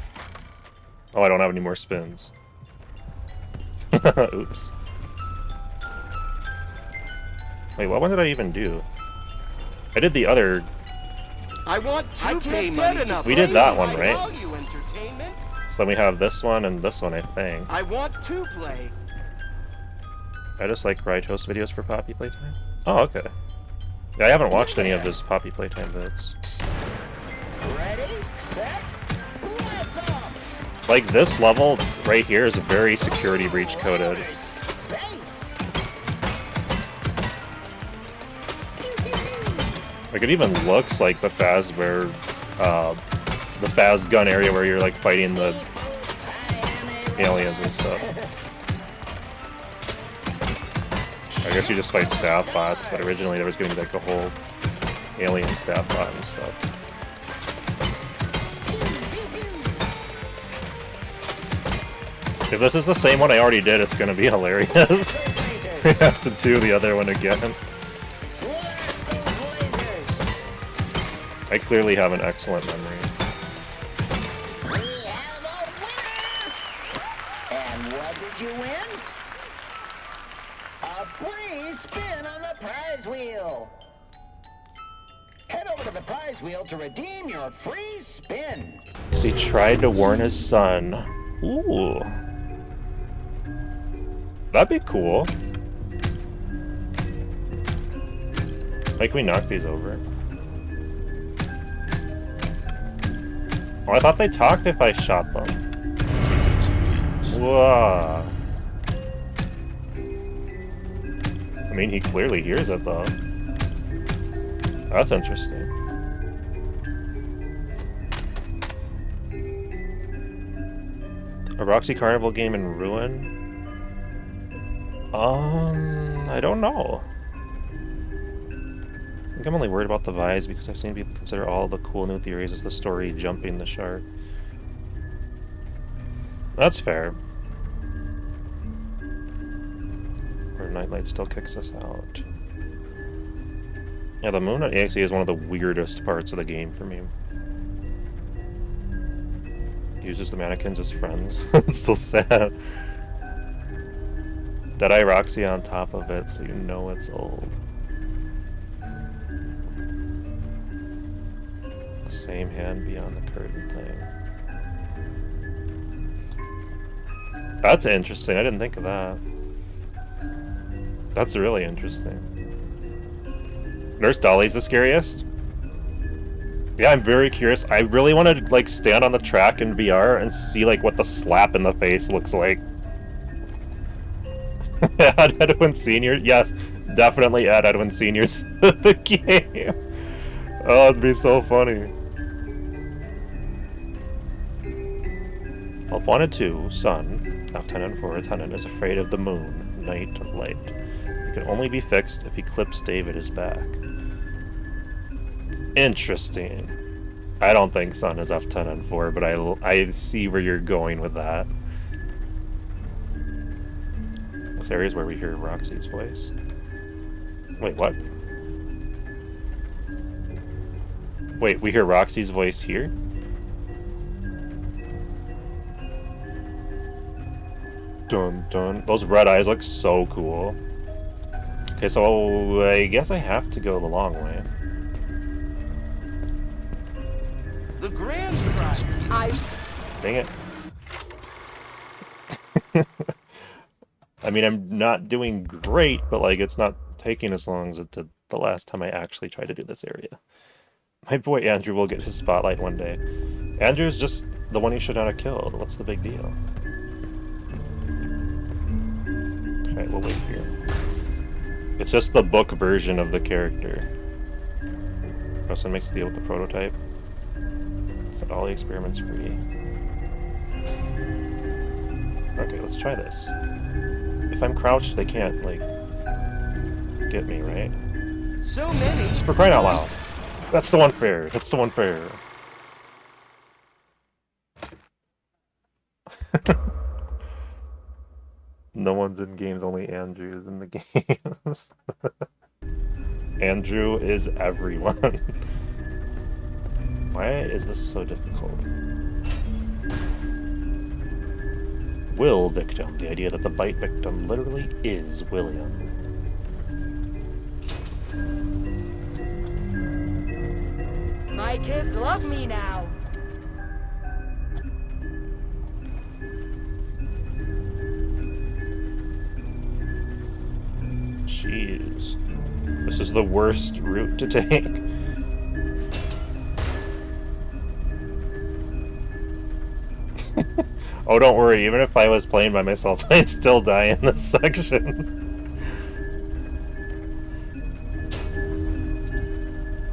Oh, I don't have any more spins. Oops. Wait, what one did I even do? I did the other... I want to pay money. We did that one, right? Value entertainment. So then we have this one and this one, I think. I want to play. I just like write host videos for Poppy Playtime. Oh, okay. Yeah, I haven't watched any of his Poppy Playtime vids. Ready, set, blast off! Like, this level right here is very security breach coded. Like, it even looks like the Fazbear, the Faz gun area where you're, like, fighting the aliens and stuff. I guess you just fight staff bots, but originally there was going to be, like, a whole alien staff bot and stuff. If this is the same one I already did, it's going to be hilarious. We have to do the other one again. I clearly have an excellent memory. We have a winner! And what did you win? A free spin on the prize wheel! Head over to the prize wheel to redeem your free spin! Because he tried to warn his son. Ooh. That'd be cool. Like, can we knock these over? Oh, I thought they talked if I shot them. Whoa. I mean, he clearly hears it, though. That's interesting. A Roxy Carnival game in ruin? I don't know. I think I'm only worried about the vibes because I've seen people consider all the cool new theories as the story jumping the shark. That's fair. Or Nightlight still kicks us out. Yeah, the moon at EXE is one of the weirdest parts of the game for me. Uses the mannequins as friends. It's so sad. Deadeye Roxy on top of it, so you know it's old. The same hand beyond the curtain thing. That's interesting. I didn't think of that. That's really interesting. Nurse Dolly's the scariest? Yeah, I'm very curious. I really want to, like, stand on the track in VR and see, like, what the slap in the face looks like. Add Edwin Sr. Yes, definitely add Edwin Sr. to the game. Oh, it'd be so funny. Help wanted 2, Sun. Lieutenant 4, Lieutenant is afraid of the moon, night, light. It can only be fixed if Eclipse David is back. Interesting. I don't think Sun is Lieutenant 4, but I see where you're going with that. This area is where we hear Roxy's voice. Wait, what? Wait, we hear Roxy's voice here? Dun dun. Those red eyes look so cool. Okay, so I guess I have to go the long way. The grand prize. Dang it. I mean, I'm not doing great, but like it's not taking as long as it did the last time I actually tried to do this area. My boy Andrew will get his spotlight one day. Andrew's just the one he should not have killed. What's the big deal? Okay, we'll wait here. It's just the book version of the character. Also makes a deal with the prototype. Set all the experiments free. Okay, let's try this. If I'm crouched, they can't, like, get me, right? So many. Just for crying out loud. That's the one fair. That's the one fair. No one's in games, only Andrew's in the games. Andrew is everyone. Why is this so difficult? Will victim. The idea that the bite victim literally is William. My kids love me now. Jeez. This is the worst route to take. Oh, don't worry. Even if I was playing by myself, I'd still die in this section.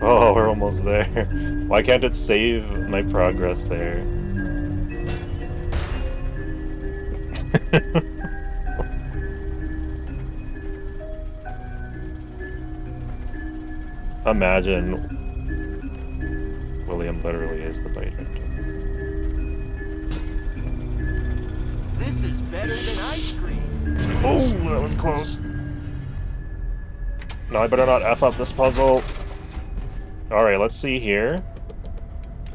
Oh, we're almost there. Why can't it save my progress there? Imagine William literally is the bite victim. This is better than ice cream. Oh, that was close. No, I better not F up this puzzle. Alright, let's see here.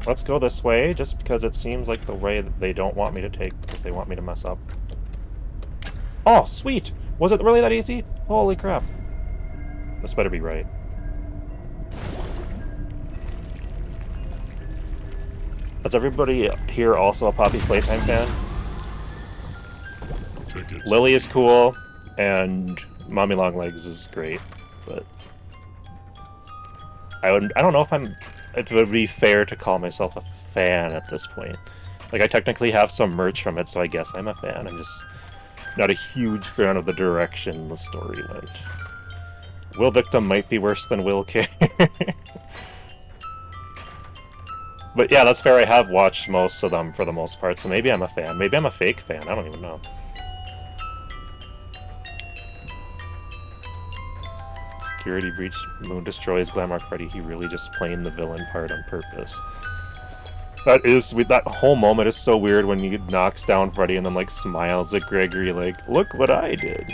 Let's go this way, just because it seems like the way that they don't want me to take, because they want me to mess up. Oh, sweet! Was it really that easy? Holy crap. This better be right. Is everybody here also a Poppy Playtime fan? Lily is cool, and Mommy Longlegs is great, but I don't know if it would be fair to call myself a fan at this point. Like, I technically have some merch from it, so I guess I'm a fan. I'm just not a huge fan of the direction the story went. Will Victim might be worse than Will Care. But yeah, that's fair. I have watched most of them for the most part, so maybe I'm a fan. Maybe I'm a fake fan. I don't even know. Security breach. Moon destroys Glamrock Freddy. He really just playing the villain part on purpose. That is sweet. That whole moment is so weird when he knocks down Freddy and then like smiles at Gregory like, look what I did.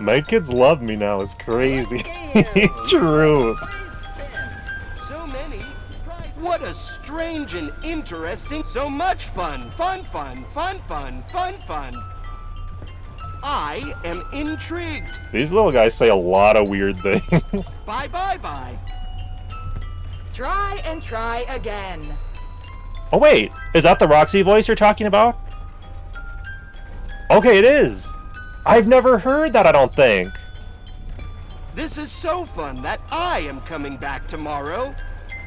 My kids love me now. It's crazy. True. So many. What a strange and interesting. So much fun. Fun, fun, fun, fun, fun, fun. I am intrigued. These little guys say a lot of weird things. Bye, bye, bye. Try and try again. Oh wait, is that the Roxy voice you're talking about? Okay, it is. I've never heard that, I don't think. This is so fun that I am coming back tomorrow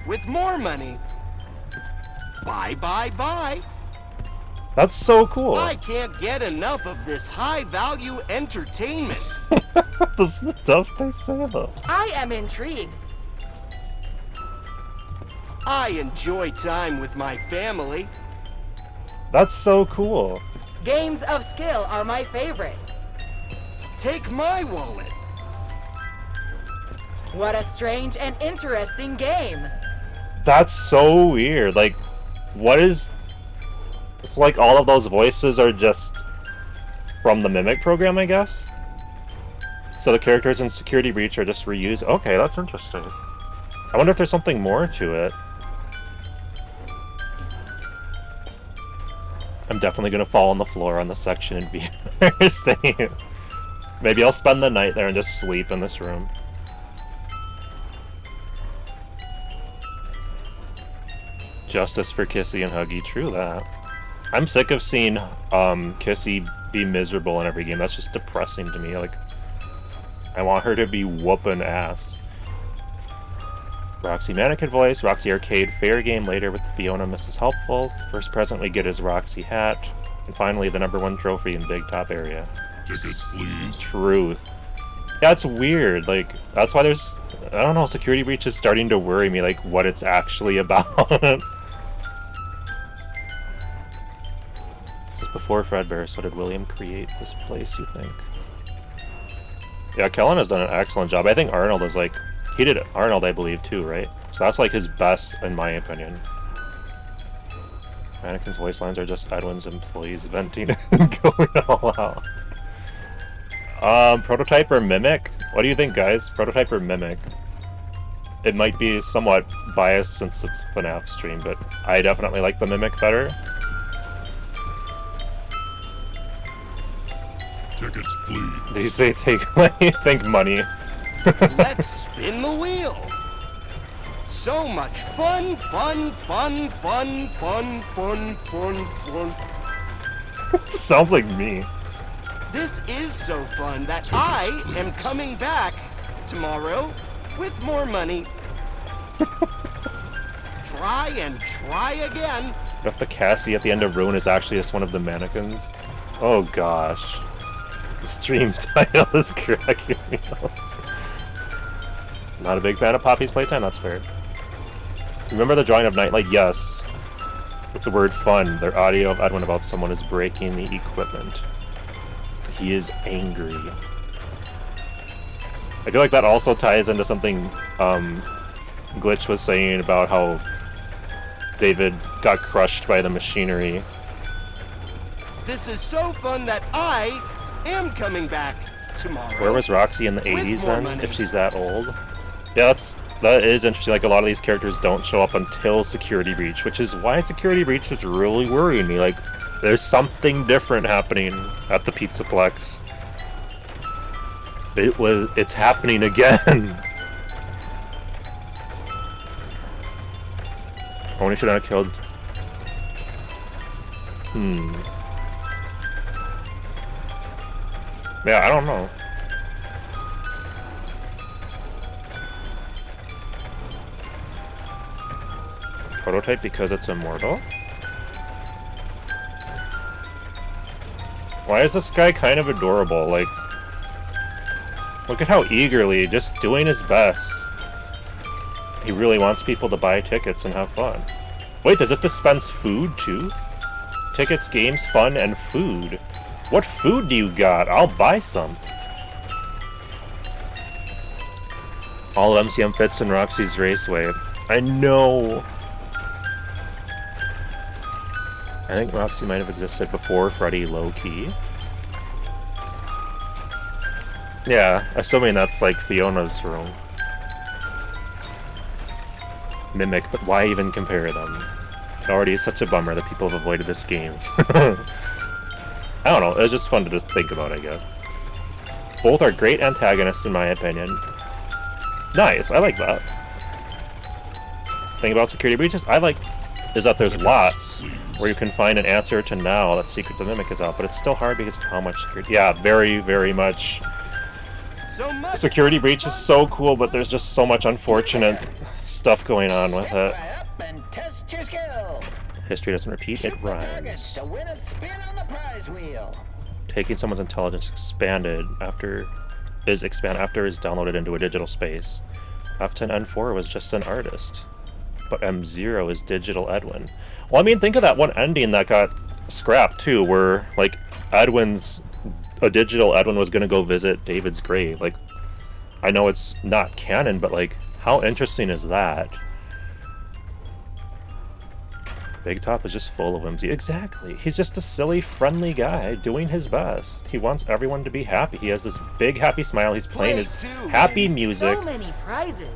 with more money. Bye, bye, bye. That's so cool. I can't get enough of this high-value entertainment. The stuff they say, though. I am intrigued. I enjoy time with my family. That's so cool. Games of skill are my favorite. Take my wallet. What a strange and interesting game. That's so weird. Like, what is... It's like all of those voices are just from the Mimic program, I guess? So the characters in Security Breach are just reused? Okay, that's interesting. I wonder if there's something more to it. I'm definitely gonna fall on the floor on the section in VR. Same. Maybe I'll spend the night there and just sleep in this room. Justice for Kissy and Huggy, true that. I'm sick of seeing Kissy be miserable in every game. That's just depressing to me. Like, I want her to be whooping ass. Roxy Mannequin voice, Roxy Arcade fair game later with Fiona Mrs. Helpful. First present we get is Roxy hat. And finally the #1 trophy in Big Top area. Tickets, please. Truth. That's weird. Like, that's why there's... I don't know, Security Breach is starting to worry me, like, what it's actually about. This is before Fredbear, so did William create this place, you think? Yeah, Kellen has done an excellent job. I think Arnold is like... He did Arnold, I believe, too, right? So that's like his best, in my opinion. Mannequin's voice lines are just Edwin's employees venting and going all out. Prototype or Mimic? What do you think, guys? Prototype or Mimic? It might be somewhat biased since it's a FNAF stream, but I definitely like the Mimic better. Tickets, please. Did you say take money? Think money. Let's spin the wheel. So much fun, fun, fun, fun, fun, fun, fun, fun. Sounds like me. This is so fun that I am coming back tomorrow with more money. Try and try again. What if the Cassie at the end of Ruin is actually just one of the mannequins? Oh gosh. The stream title is cracking me up. Not a big fan of Poppy's playtime, that's fair. Remember the drawing of Nightlight? Yes. With the word fun, their audio of Edwin about someone is breaking the equipment. He is angry. I feel like that also ties into something Glitch was saying about how David got crushed by the machinery. This is so fun that I am coming back tomorrow. Where was Roxy in the 80s then, if she's that old? Yeah, that is interesting. Like, a lot of these characters don't show up until Security Breach, which is why Security Breach is really worrying me. Like, there's something different happening at the Pizzaplex. It's happening again. Only should not have killed. Yeah, I don't know. Prototype because it's immortal? Why is this guy kind of adorable? Like, look at how eagerly, just doing his best. He really wants people to buy tickets and have fun. Wait, does it dispense food too? Tickets, games, fun, and food. What food do you got? I'll buy some. All of MCM fits in Roxy's Raceway. I know. I think Roxy might have existed before Freddy low-key. Yeah, assuming that's like Fiona's room. Mimic, but why even compare them? It already is such a bummer that people have avoided this game. I don't know, it was just fun to just think about, I guess. Both are great antagonists in my opinion. Nice, I like that. Thing about Security Breaches is that there's lots where you can find an answer to now that Secret the Mimic is out, but it's still hard because of how much security. Yeah, very, very much. Security Breach is so cool, but there's just so much unfortunate stuff going on with it. History doesn't repeat, it rhymes. Taking someone's intelligence after it's downloaded into a digital space. F10N4 was just an artist. but M0 is digital Edwin. Well, I mean, think of that one ending that got scrapped too, where like a digital Edwin was gonna go visit David's grave. Like, I know it's not canon, but like, how interesting is that? Big Top is just full of whimsy. Exactly. He's just a silly, friendly guy doing his best. He wants everyone to be happy. He has this big, happy smile. He's playing his happy music. So many prizes.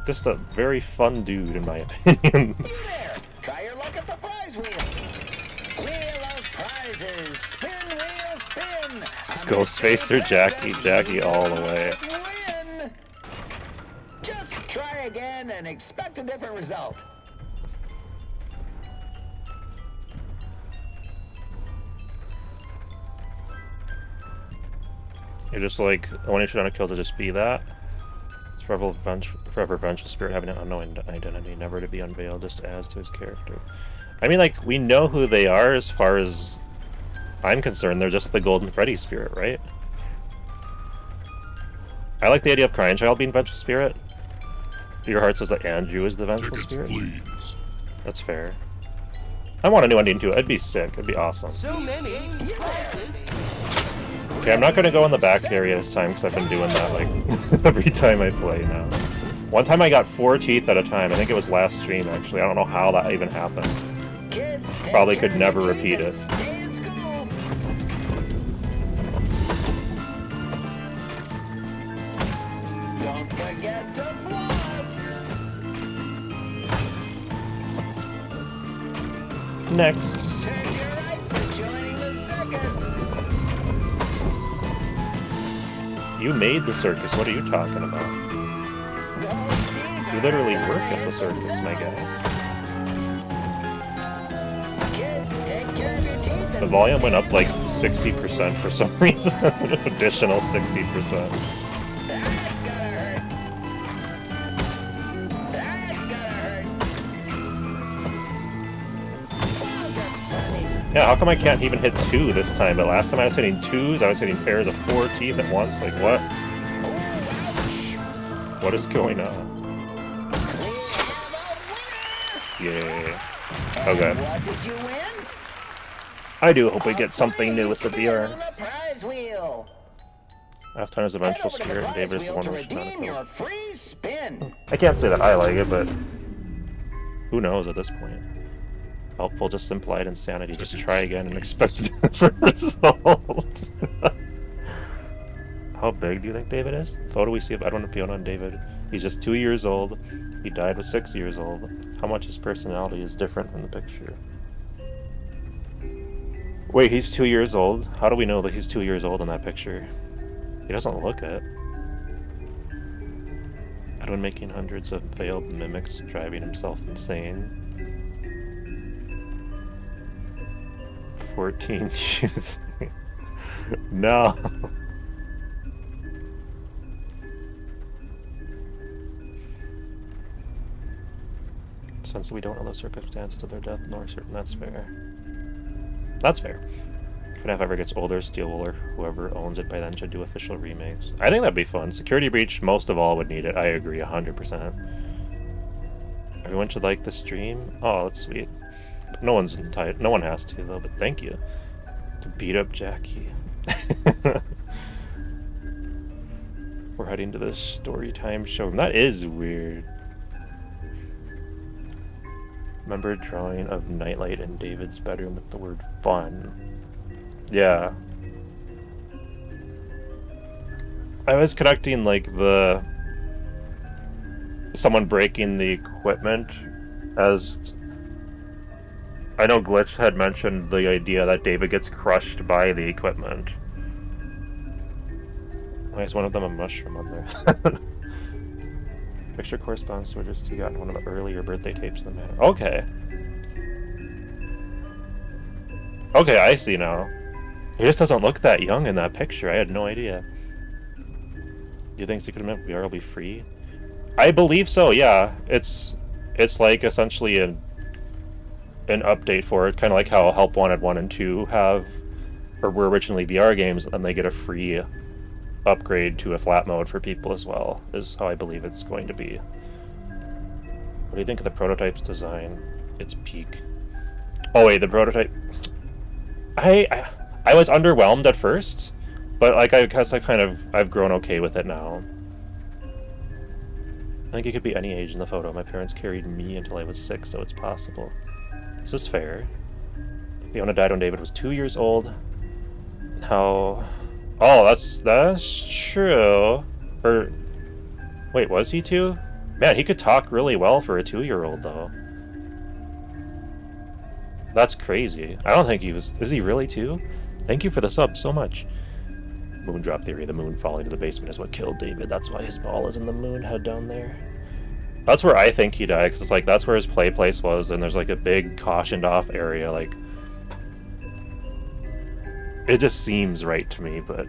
Just a very fun dude, in my opinion. You there! Try your luck at the prize wheel. Wheel of prizes. Spin, wheel, spin. Ghostface or Jackie? Jackie all the way. Win. Just try again and expect a different result. You're just like, I want you to kill to just be that. It's forever vengeful spirit having an unknown identity, never to be unveiled, just adds to his character. I mean, like, we know who they are as far as I'm concerned. They're just the Golden Freddy spirit, right? I like the idea of Crying Child being vengeful spirit. Your heart says that Andrew is the vengeful spirit. Please. That's fair. I want a new ending too. It'd be sick. It'd be awesome. So many prizes. Okay, I'm not gonna go in the back area this time because I've been doing that like every time I play now. One time I got 4 teeth at a time. I think it was last stream actually. I don't know how that even happened. Probably could never repeat it. Don't forget to floss. Next. Serves you right for joining the circus. You made the circus. What are you talking about? You literally work at the circus, my guy. The volume went up like 60% for some reason. Additional 60%. That's gotta hurt. That's gotta hurt. Yeah, how come I can't even hit 2 this time? But last time I was hitting 2s, I was hitting pairs of 4 teeth at once. Like, what? What is going on? Yeah. Okay. What did you win? I do hope we get something new with the VR. The prize wheel. Halftime is a vengeful Head over to the spirit, and prize David is the wheel one to we should not redeem kill. your free spin. I can't say that I like it, but who knows at this point? Helpful, just implied insanity. Just try again and expect a different result. How big do you think David is? Photo we see of Edwin and Fiona on David. He's just 2 years old. He died was 6 years old. How much his personality is different from the picture? Wait, he's 2 years old? How do we know that he's 2 years old in that picture? He doesn't look it. Edwin making hundreds of failed mimics, driving himself insane. 14 using. No. Since we don't know the circumstances of their death, nor certain that's fair. That's fair. If FNAF ever gets older, Steelwool or whoever owns it by then should do official remakes. I think that'd be fun. Security Breach, most of all, would need it. I agree 100%. Everyone should like the stream. Oh, that's sweet. No one's entitled. No one has to though. But thank you. To beat up Jackie. We're heading to the story time showroom. That is weird. Remember drawing of Nightlight in David's bedroom with the word fun. Yeah. I was connecting like someone breaking the equipment as I know Glitch had mentioned the idea that David gets crushed by the equipment. Why is one of them a mushroom on there? Picture corresponds to just he got in one of the earlier birthday tapes in the manor. Okay. Okay, I see now. He just doesn't look that young in that picture. I had no idea. Do you think Secret Mint VR will be free? I believe so, yeah. It's like essentially an update for it, kind of like how Help Wanted 1 and 2 have, or were originally VR games, and they get a free upgrade to a flat mode for people as well, is how I believe it's going to be. What do you think of the prototype's design? Its peak. Oh wait, the prototype. I was underwhelmed at first, but like I guess I've grown okay with it now. I think it could be any age in the photo. My parents carried me until I was 6, so it's possible. This is fair. Fiona died when David was 2 years old. How? Oh, that's true. Or wait, was he 2? Man, he could talk really well for a 2-year-old though. That's crazy. I don't think he was. Is he really 2? Thank you for the sub so much. Moondrop theory. The moon falling to the basement is what killed David. That's why his ball is in the moon head down there. That's where I think he died, because it's like that's where his play place was, and there's like a big cautioned off area. Like, it just seems right to me, but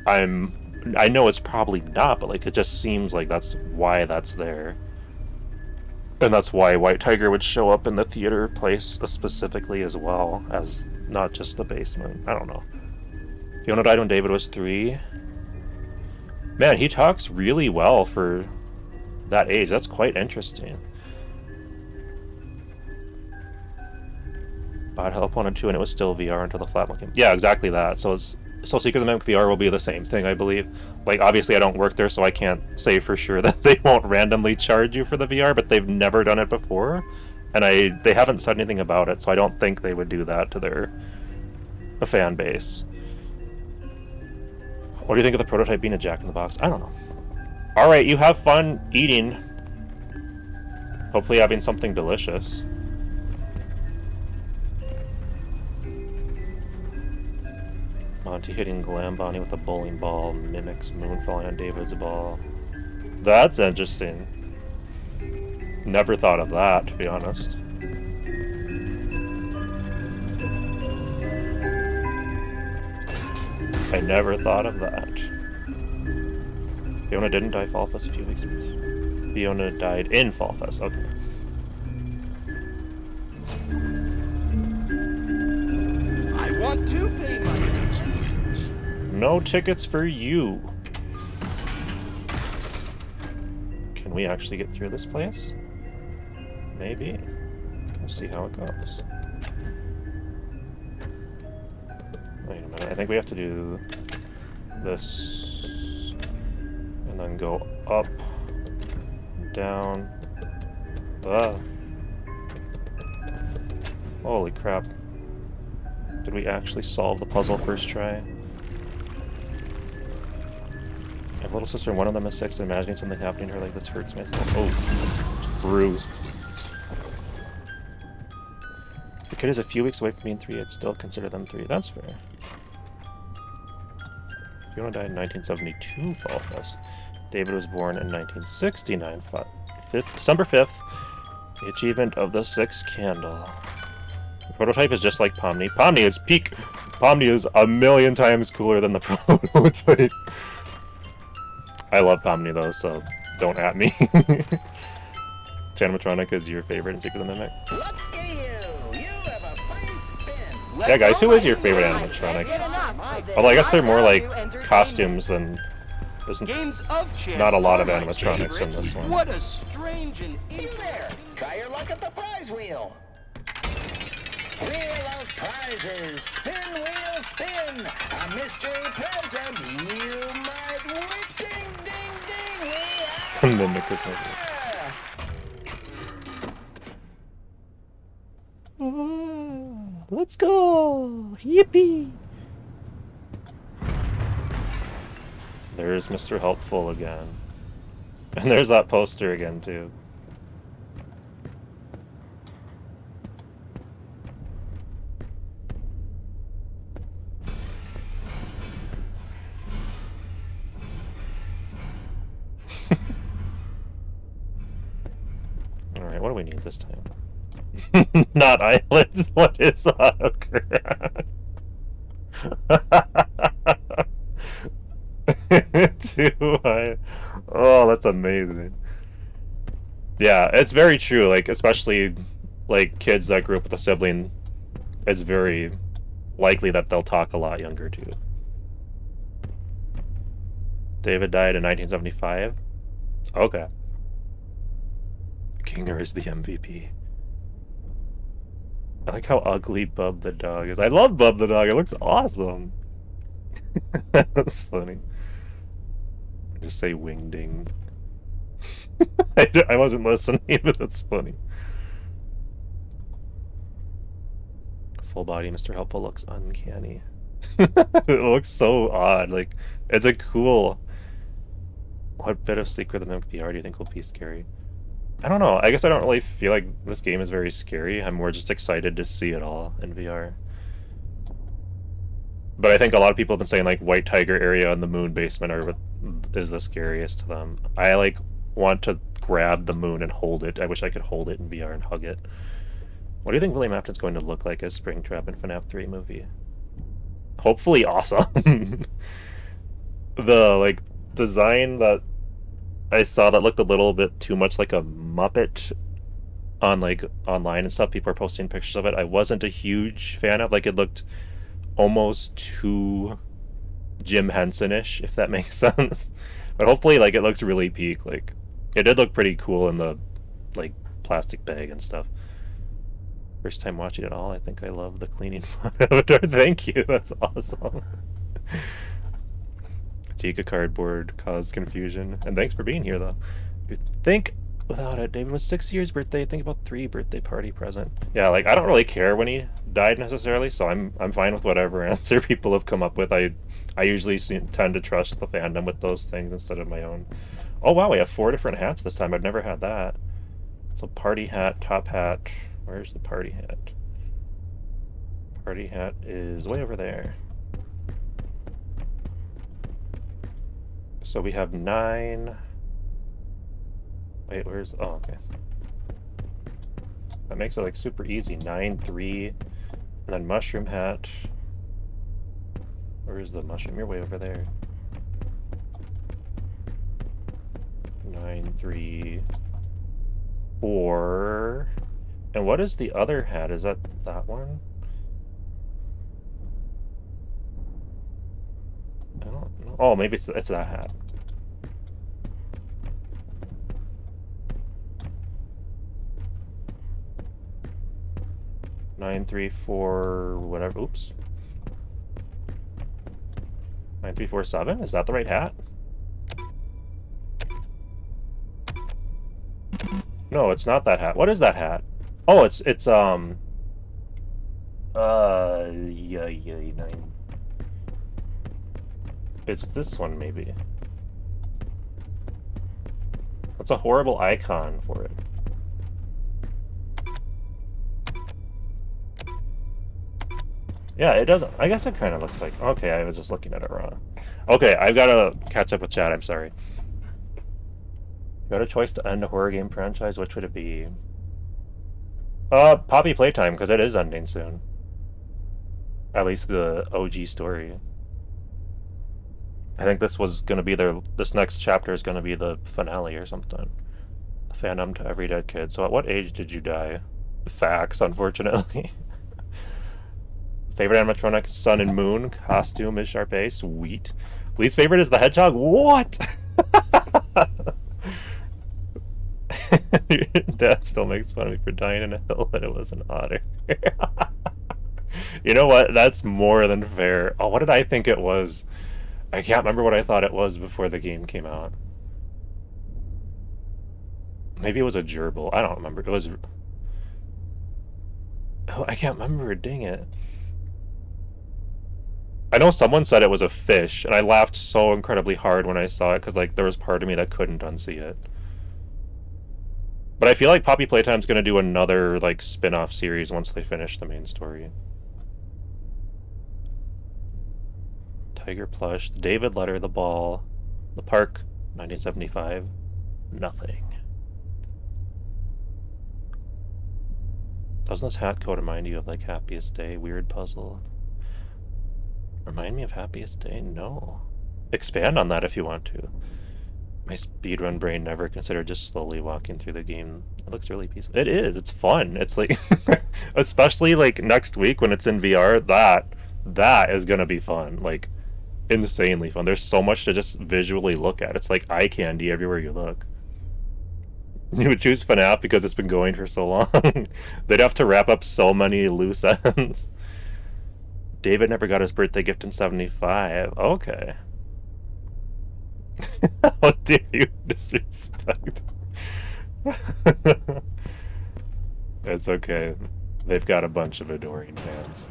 I know it's probably not, but like it just seems like that's why that's there. And that's why White Tiger would show up in the theater place specifically as well, as not just the basement. I don't know. Fiona died when David was 3. Man, he talks really well for that age. That's quite interesting. Bad Help 1 and 2, and it was still VR until the Flatmouth came. Yeah, exactly that. So Secret of the Mimic VR will be the same thing, I believe. Like, obviously I don't work there, so I can't say for sure that they won't randomly charge you for the VR, but they've never done it before. And they haven't said anything about it, so I don't think they would do that to their fan base. What do you think of the prototype being a Jack-in-the-Box? I don't know. Alright, you have fun eating. Hopefully having something delicious. Monty hitting Glam Bonnie with a bowling ball mimics moon falling on David's ball. That's interesting. Never thought of that, to be honest. I never thought of that. Fiona didn't die Fall Fest a few weeks ago. Fiona died in Fall Fest, okay. I want to pay my tickets, please. No tickets for you. Can we actually get through this place? Maybe. We'll see how it goes. Wait a minute, I think we have to do this and then go up, down. Ah. Holy crap. Did we actually solve the puzzle first try? I have a little sister and one of them is 6 and imagining something happening to her like this hurts me. Oh, bruised. The kid is a few weeks away from being 3, I'd still consider them 3. That's fair. Fiona died in 1972 Fall Fest. David was born in 1969 December 5th. The achievement of the 6th candle. The prototype is just like Pomni. Pomni is peak. Pomni is a million times cooler than the prototype. I love Pomni though, so don't at me. Animatronic is your favorite in Secret of the Mimic. Yeah, guys, who is your favorite animatronic? Although I guess they're more like costumes than there's not a lot of animatronics in this one. What a strange and You there! Try your luck at the prize wheel. Wheel of prizes. Spin, wheel, spin. A mystery present you might win. Ding, ding, ding. We have Mimic is let's go! Yippee! There's Mr. Helpful again. And there's that poster again, too. Alright, what do we need this time? Not islands. What is autocrat? Oh, that's amazing. Yeah, it's very true. Like, especially like kids that grew up with a sibling, it's very likely that they'll talk a lot younger too. David died in 1975. Okay. Kinger is the MVP. I like how ugly Bub the dog is. I love Bub the dog. It looks awesome. That's funny. Just say wingding. I wasn't listening, but that's funny. Full body Mr. Helpful looks uncanny. It looks so odd. Like, it's a cool... What bit of Secret of the Mimic VR do you think will be scary? I don't know. I guess I don't really feel like this game is very scary. I'm more just excited to see it all in VR. But I think a lot of people have been saying, like, White Tiger area and the moon basement are what is the scariest to them. I, like, want to grab the moon and hold it. I wish I could hold it in VR and hug it. What do you think William Afton's going to look like as Springtrap in FNAF 3 movie? Hopefully awesome. The, like, design that I saw that looked a little bit too much like a Muppet on, like, online and stuff. People are posting pictures of it. I wasn't a huge fan of. Like, it looked almost too Jim Henson-ish, if that makes sense. But hopefully, like, it looks really peak. Like, it did look pretty cool in the, like, plastic bag and stuff. First time watching it all, I think I love the cleaning avatar. Thank you, that's awesome. Chica cardboard caused confusion. And thanks for being here, though. You think without it, David was 6 years birthday. Think about 3 birthday party present. Yeah, like, I don't really care when he died necessarily, so I'm fine with whatever answer people have come up with. I usually tend to trust the fandom with those things instead of my own. Oh wow, we have 4 different hats this time. I've never had that. So party hat, top hat. Where's the party hat? Party hat is way over there. So we have 9. Wait, where's... Oh, okay. That makes it, like, super easy. 9, 3, and then mushroom hat. Where's the mushroom? You're way over there. 9, 3, 4... And what is the other hat? Is that one? I don't know. Oh, maybe it's that hat. Nine, 3, 4, whatever. Oops. 9, 3, 4, 7. Is that the right hat? No, it's not that hat. What is that hat? Oh, it's yeah, 9. It's this one, maybe. That's a horrible icon for it. Yeah, it doesn't. I guess it kind of looks like... Okay, I was just looking at it wrong. Okay, I've got to catch up with chat. I'm sorry. You got a choice to end a horror game franchise. Which would it be? Poppy Playtime, because it is ending soon. At least the OG story. I think this was going to be this next chapter is going to be the finale or something. Phantom to Every Dead Kid. So at what age did you die? Facts, unfortunately. Favorite animatronic, Sun and Moon. Costume is Sharpay. Sweet. Least favorite is the Hedgehog. What? Your dad still makes fun of me for dying in a hill, but it was an otter. You know what? That's more than fair. Oh, what did I think it was? I can't remember what I thought it was before the game came out. Maybe it was a gerbil. I don't remember. It was... Oh, I can't remember. Dang it. I know someone said it was a fish, and I laughed so incredibly hard when I saw it, because, like, there was part of me that couldn't unsee it. But I feel like Poppy Playtime's going to do another, like, spin-off series once they finish the main story. Tiger Plush, David Letter, The Ball, The Park, 1975, nothing. Doesn't this hat coat remind you of, like, Happiest Day? Weird puzzle. Remind me of Happiest Day? No. Expand on that if you want to. My speedrun brain never considered just slowly walking through the game. It looks really peaceful. It is. It's fun. It's like, especially like next week when it's in VR, that is going to be fun. Like, insanely fun. There's so much to just visually look at. It's like eye candy everywhere you look. You would choose FNAF because it's been going for so long. They'd have to wrap up so many loose ends. David never got his birthday gift in 75. Okay. How dare you disrespect? It's okay. They've got a bunch of adoring fans.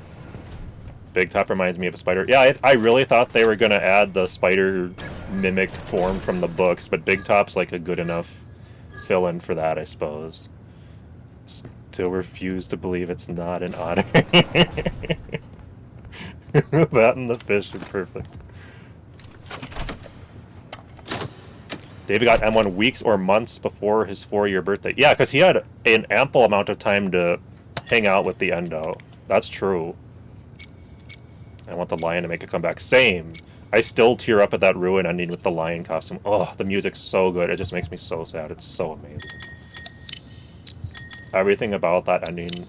Big Top reminds me of a spider. Yeah, I really thought they were going to add the spider mimic form from the books, but Big Top's like a good enough fill-in for that, I suppose. Still refuse to believe it's not an otter. That and the fish are perfect. David got M1 weeks or months before his 4-year birthday. Yeah, because he had an ample amount of time to hang out with the Endo. That's true. I want the lion to make a comeback. Same. I still tear up at that Ruin ending with the lion costume. Oh, the music's so good. It just makes me so sad. It's so amazing. Everything about that ending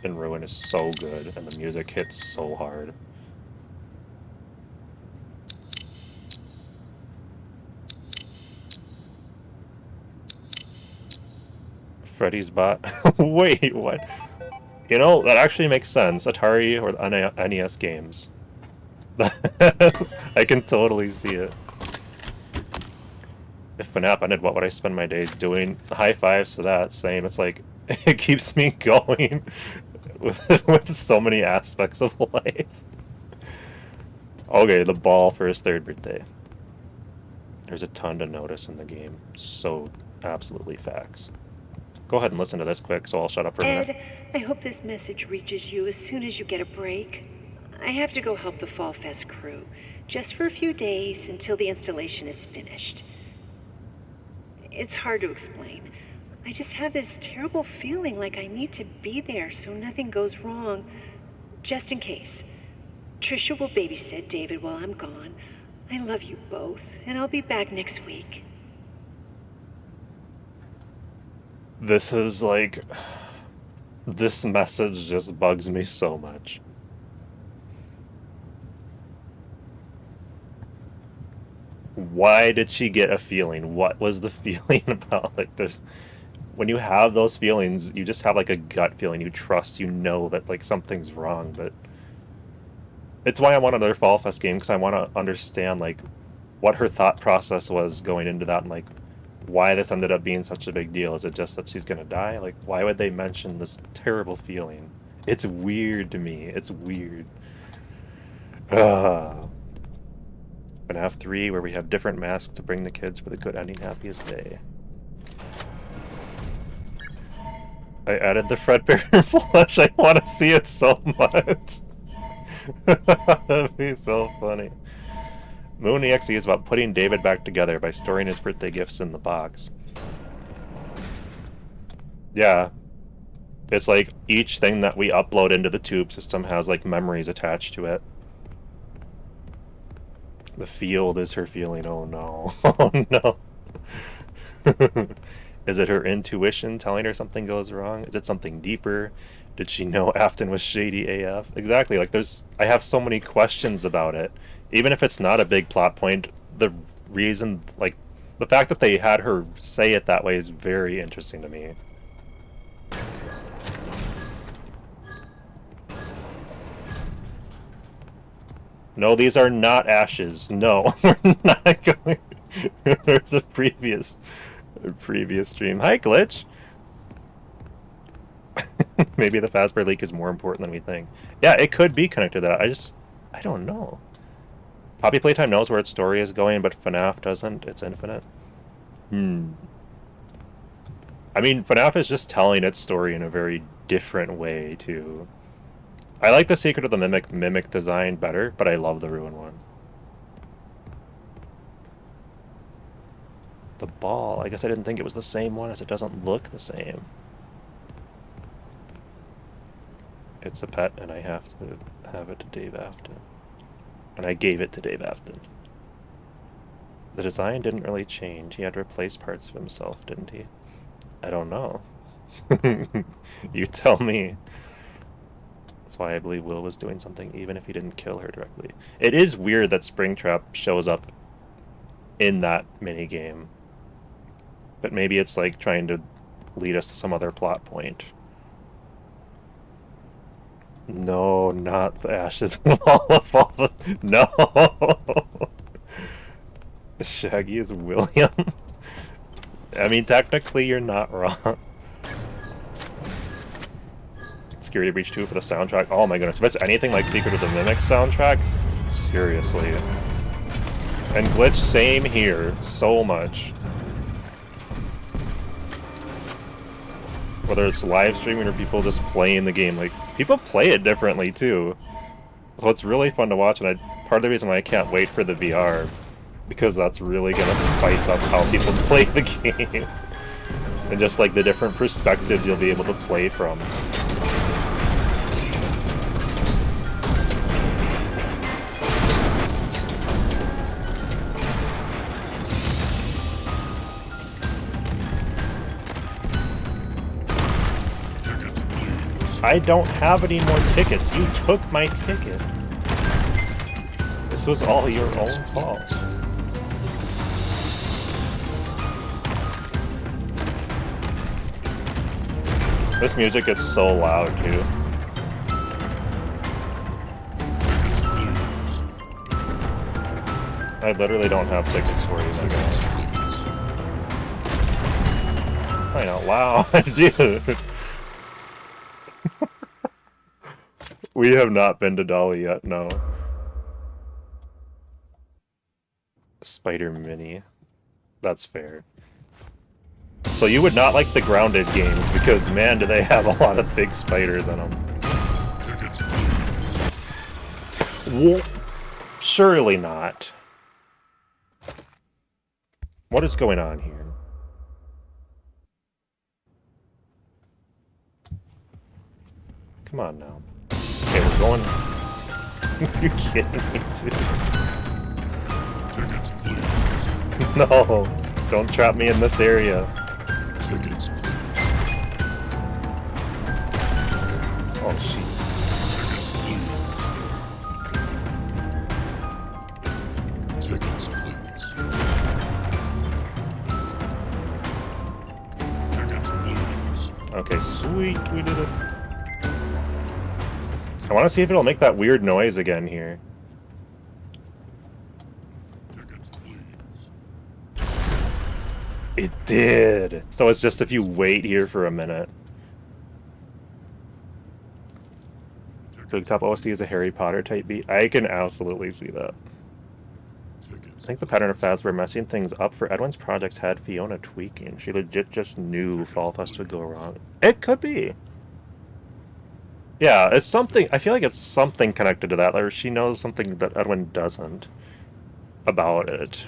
in Ruin is so good, and the music hits so hard. Freddy's bot. Wait, what? You know, that actually makes sense. Atari or NES games. I can totally see it. If FNAF ended, what would I spend my days doing? High fives to that. Same. It's like, it keeps me going with so many aspects of life. Okay, the ball for his 3rd birthday. There's a ton to notice in the game. So, absolutely facts. Go ahead and listen to this quick, so I'll shut up for a minute. Ed, I hope this message reaches you as soon as you get a break. I have to go help the Fall Fest crew, just for a few days until the installation is finished. It's hard to explain. I just have this terrible feeling like I need to be there so nothing goes wrong, just in case. Trisha will babysit David while I'm gone. I love you both, and I'll be back next week. This is like... This message just bugs me so much. Why did she get a feeling? What was the feeling about? Like, there's... When you have those feelings, you just have like a gut feeling. You trust, you know that like something's wrong, but... It's why I want another Fall Fest game, because I want to understand like what her thought process was going into that, and like why this ended up being such a big deal. Is it just that she's gonna die? Like, why would they mention this terrible feeling? It's weird to me. It's weird. FNAF 3, where we have different masks to bring the kids for the good ending happiest day. I added the Fredbear flush. I want to see it so much. That'd be so funny. Moon EXE is about putting David back together by storing his birthday gifts in the box. Yeah. It's like each thing that we upload into the tube system has like memories attached to it. The field is her feeling. Oh no. Oh no. Is it her intuition telling her something goes wrong? Is it something deeper? Did she know Afton was shady AF? Exactly. Like, I have so many questions about it. Even if it's not a big plot point, the reason, like, the fact that they had her say it that way is very interesting to me. No, these are not ashes. No, we're not going. There's a previous stream. Hi, Glitch. Maybe the Fazbear leak is more important than we think. Yeah, it could be connected to that. I don't know. Poppy Playtime knows where its story is going, but FNAF doesn't. It's infinite. I mean, FNAF is just telling its story in a very different way, too. I like the Secret of the Mimic design better, but I love the Ruin one. The ball. I guess I didn't think it was the same one, as it doesn't look the same. It's a pet, and I have to have it to Dave Afton. And I gave it to Dave Afton. The design didn't really change. He had to replace parts of himself, didn't he? I don't know. You tell me. That's why I believe Will was doing something, even if he didn't kill her directly. It is weird that Springtrap shows up in that minigame. But maybe it's like trying to lead us to some other plot point. No, not the ashes of all the... No! Shaggy is William. I mean, technically you're not wrong. Security Breach 2 for the soundtrack. Oh my goodness, if it's anything like Secret of the Mimic soundtrack, seriously. And Glitch, same here, so much. Whether it's live streaming or people just playing the game, like, people play it differently too. So it's really fun to watch, and part of the reason why I can't wait for the VR, because that's really gonna spice up how people play the game. And just like the different perspectives you'll be able to play from. I don't have any more tickets. You took my ticket. This was all your own fault. This music gets so loud, too. I literally don't have tickets for you, my guy. Crying out loud, dude. We have not been to Dolly yet, no. Spider Mini. That's fair. So you would not like the Grounded games, because man, do they have a lot of big spiders in them. Tickets, please. Well, surely not. What is going on here? Come on now. Okay, we're going... You're kidding me, dude. Tickets, please. No, don't trap me in this area. Tickets, please. Oh, jeez. Tickets, please. Tickets, please. Tickets, please. Okay, sweet, we did it. I want to see if it'll make that weird noise again here. Tickets, please. It did! So it's just if you wait here for a minute. Big Top OST is a Harry Potter type beat. I can absolutely see that. I think the pattern of Fazbear messing things up for Edwin's projects had Fiona tweaking. She legit just knew Fall Fest would go wrong. It could be. Yeah, it's something. I feel like it's something connected to that, or she knows something that Edwin doesn't about it.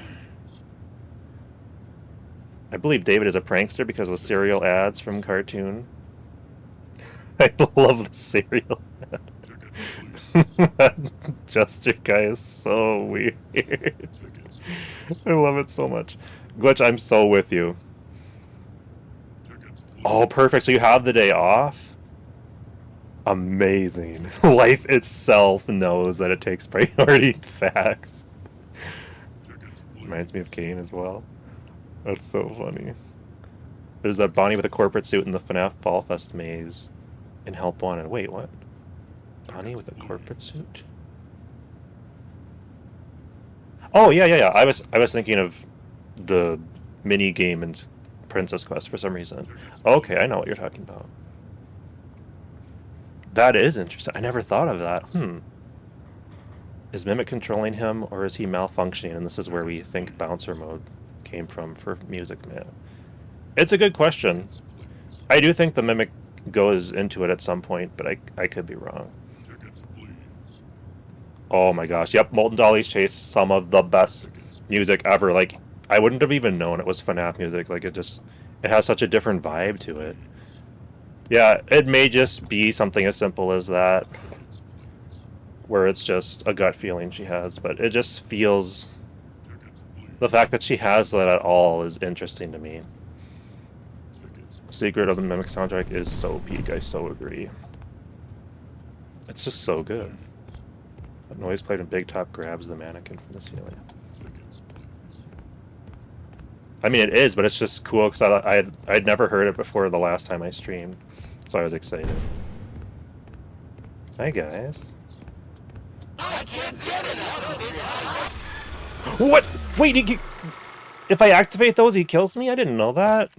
I believe David is a prankster because of the cereal ads from Cartoon. I love the cereal ad. That Jester guy is so weird. I love it so much. Glitch, I'm so with you. Oh, perfect. So you have the day off? Amazing. Life itself knows that it takes priority facts. Reminds me of Kane as well. That's so funny. There's that Bonnie with a corporate suit in the FNAF Fall Fest maze in Help Wanted. Wait, what? Bonnie with a corporate suit? Oh, yeah. I was thinking of the mini game in Princess Quest for some reason. Okay, I know what you're talking about. That is interesting. I never thought of that. Is Mimic controlling him, or is he malfunctioning? And this is where we think bouncer mode came from for Music Man. It's a good question. I do think the Mimic goes into it at some point, but I could be wrong. Oh my gosh. Yep, Molten Dolly's Chase, some of the best music ever. Like, I wouldn't have even known it was FNAF music. Like, it has such a different vibe to it. Yeah, it may just be something as simple as that, where it's just a gut feeling she has, but it just feels... The fact that she has that at all is interesting to me. Secret of the Mimic soundtrack is so peak, I so agree. It's just so good. That noise played when Big Top grabs the mannequin from the ceiling. I mean, it is, but it's just cool because I'd never heard it before the last time I streamed, so I was excited. Hi guys. I can't get enough of this. What? Wait, if I activate those, he kills me? I didn't know that.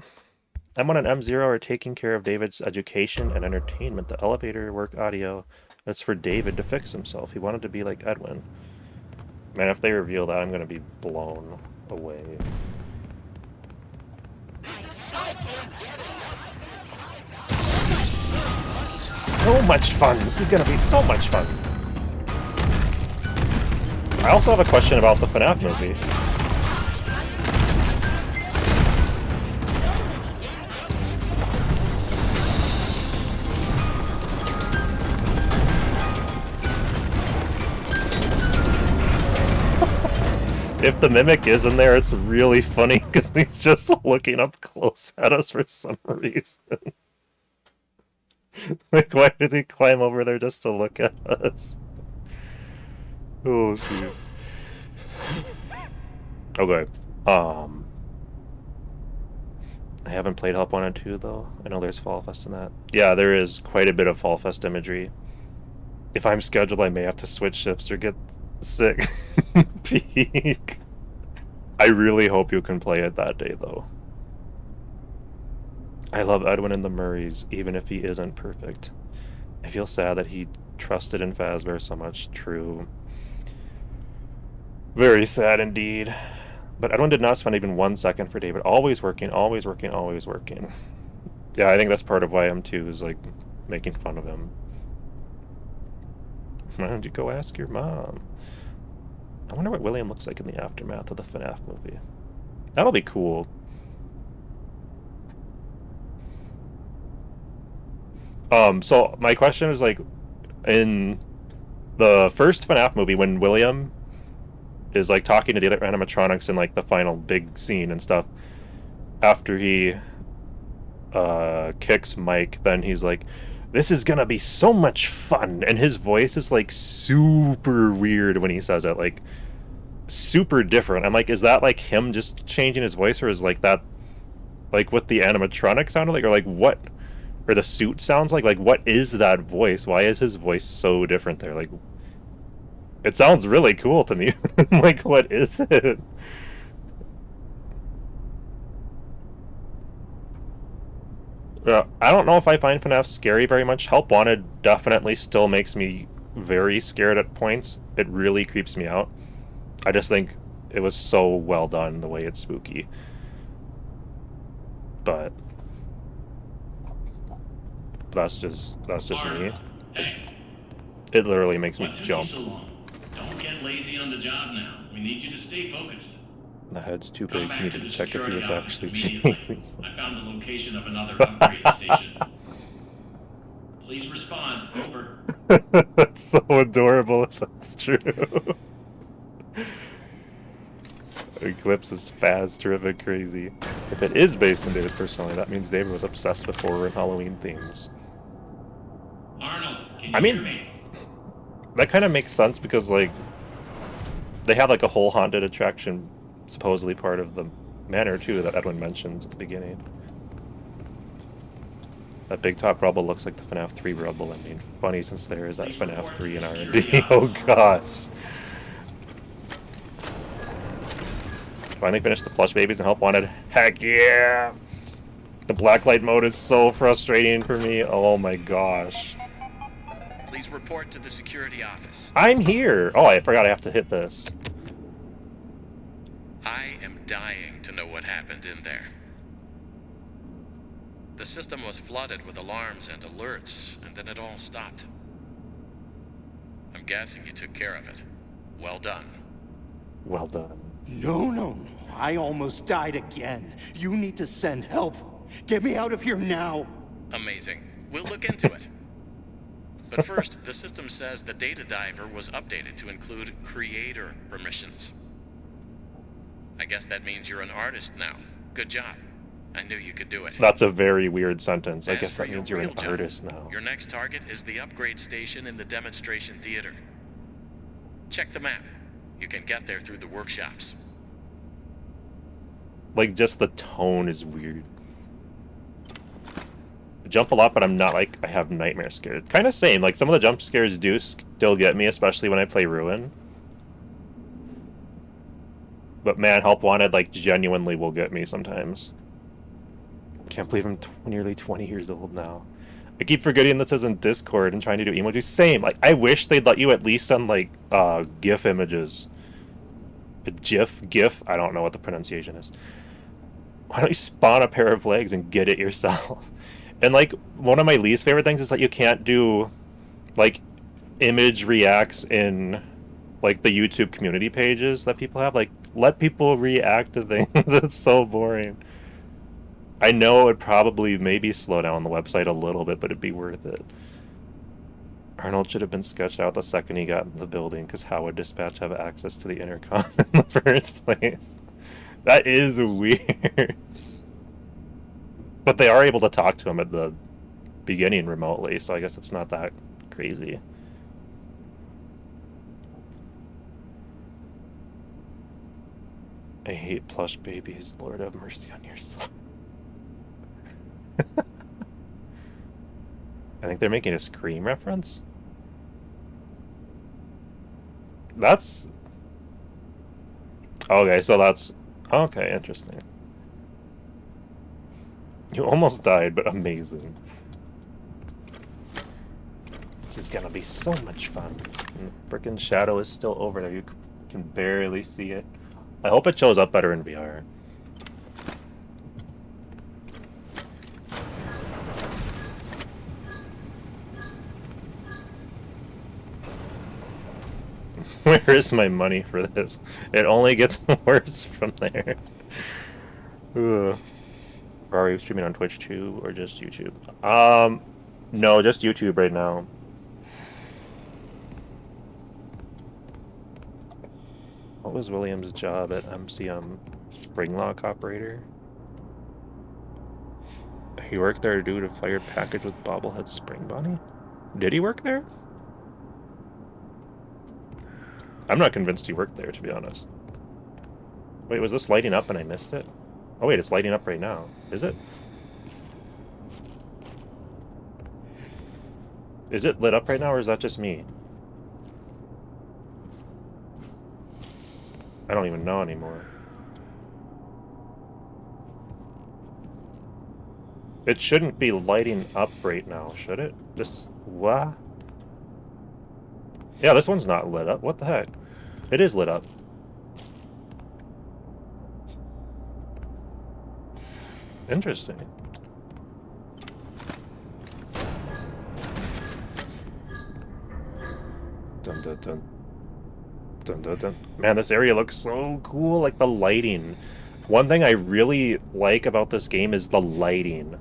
I'm on an M0 or taking care of David's education and entertainment. The elevator work audio. That's for David to fix himself. He wanted to be like Edwin. Man, if they reveal that, I'm going to be blown away. So much fun! This is going to be so much fun! I also have a question about the FNAF movie. If the Mimic is in there, it's really funny because he's just looking up close at us for some reason. Like, why did he climb over there just to look at us? Oh, shoot. Okay. I haven't played Help 1 and 2, though. I know there's Fall Fest in that. Yeah, there is quite a bit of Fall Fest imagery. If I'm scheduled, I may have to switch shifts or get sick. Peak. I really hope you can play it that day, though. I love Edwin and the Murrays, even if he isn't perfect. I feel sad that he trusted in Fazbear so much. True. Very sad indeed. But Edwin did not spend even 1 second for David. Always working, always working, always working. Yeah, I think that's part of why M2 is, like, making fun of him. Why don't you go ask your mom? I wonder what William looks like in the aftermath of the FNAF movie. That'll be cool. So my question is, like, in the first FNAF movie, when William is, like, talking to the other animatronics in, like, the final big scene and stuff, after he kicks Mike, then he's like, this is gonna be so much fun, and his voice is, like, super weird when he says it, like, super different. I'm like, is that, like, him just changing his voice, or is, like, that, like, what the animatronic sounded like, or, like, what, or the suit sounds like, what is that voice? Why is his voice so different there? Like, it sounds really cool to me. Like, what is it? I don't know if I find FNAF scary very much. Help Wanted definitely still makes me very scared at points. It really creeps me out. I just think it was so well done the way it's spooky. But that's just me. It literally makes me jump. Don't get lazy on the job now. We need you to stay focused. The head's too big. You needed to check if he was actually immediately. I found the location of another upgrade station. Please respond. Over. That's so adorable if that's true. Eclipse is fast, terrific, crazy. If it is based on David personally, that means David was obsessed with horror and Halloween themes. Arnold, can you hear me? That kind of makes sense because, like, they have, like, a whole haunted attraction supposedly part of the manor, too, that Edwin mentions at the beginning. That big top rubble looks like the FNAF 3 rubble. I mean, funny since there is that FNAF 3 in R&D. Oh, gosh. Finally finished the plush babies and Help Wanted. Heck yeah! The blacklight mode is so frustrating for me. Oh my gosh. Please report to the security office. I'm here! Oh, I forgot I have to hit this. I am dying to know what happened in there. The system was flooded with alarms and alerts, and then it all stopped. I'm guessing you took care of it. Well done. Well done. No. I almost died again. You need to send help. Get me out of here now. Amazing. We'll look into it. But first, the system says the data diver was updated to include creator permissions. I guess that means you're an artist now. Good job. I knew you could do it. That's a very weird sentence. I guess that means you're an artist now. Your next target is the upgrade station in the demonstration theater. Check the map. You can get there through the workshops. Like, just the tone is weird. I jump a lot, but I'm not like I have nightmare scared. Kind of same. Like, some of the jump scares do still get me, especially when I play Ruin. But man, Help Wanted, like, genuinely will get me sometimes. Can't believe I'm nearly 20 years old now. I keep forgetting this isn't Discord and trying to do emojis. Same. Like, I wish they'd let you at least send, like, GIF images. GIF? I don't know what the pronunciation is. Why don't you spawn a pair of legs and get it yourself? And, like, one of my least favorite things is that you can't do, like, image reacts in, like, the YouTube community pages that people have. Like, let people react to things. It's so boring. I know it would probably maybe slow down the website a little bit, but it'd be worth it. Arnold should have been sketched out the second he got in the building, because how would dispatch have access to the intercom in the first place? That is weird. But they are able to talk to him at the beginning remotely, so I guess it's not that crazy. I hate plush babies. Lord have mercy on your soul. I think they're making a Scream reference. That's... Okay, so that's... Okay, interesting. You almost died, but amazing. This is gonna be so much fun. And the frickin' shadow is still over there. You can barely see it. I hope it shows up better in VR. Where is my money for this? It only gets worse from there. Ugh. Are you streaming on Twitch too, or just YouTube? No, just YouTube right now. What was William's job at MCM? Spring lock operator? He worked there due to fired package with bobblehead spring bunny? Did he work there? I'm not convinced he worked there, to be honest. Wait, was this lighting up and I missed it? Oh wait, it's lighting up right now. Is it? Is it lit up right now, or is that just me? I don't even know anymore. It shouldn't be lighting up right now, should it? This... what? Yeah, this one's not lit up. What the heck? It is lit up. Interesting. Dun dun dun. Dun dun dun. Man, this area looks so cool, like the lighting. One thing I really like about this game is the lighting.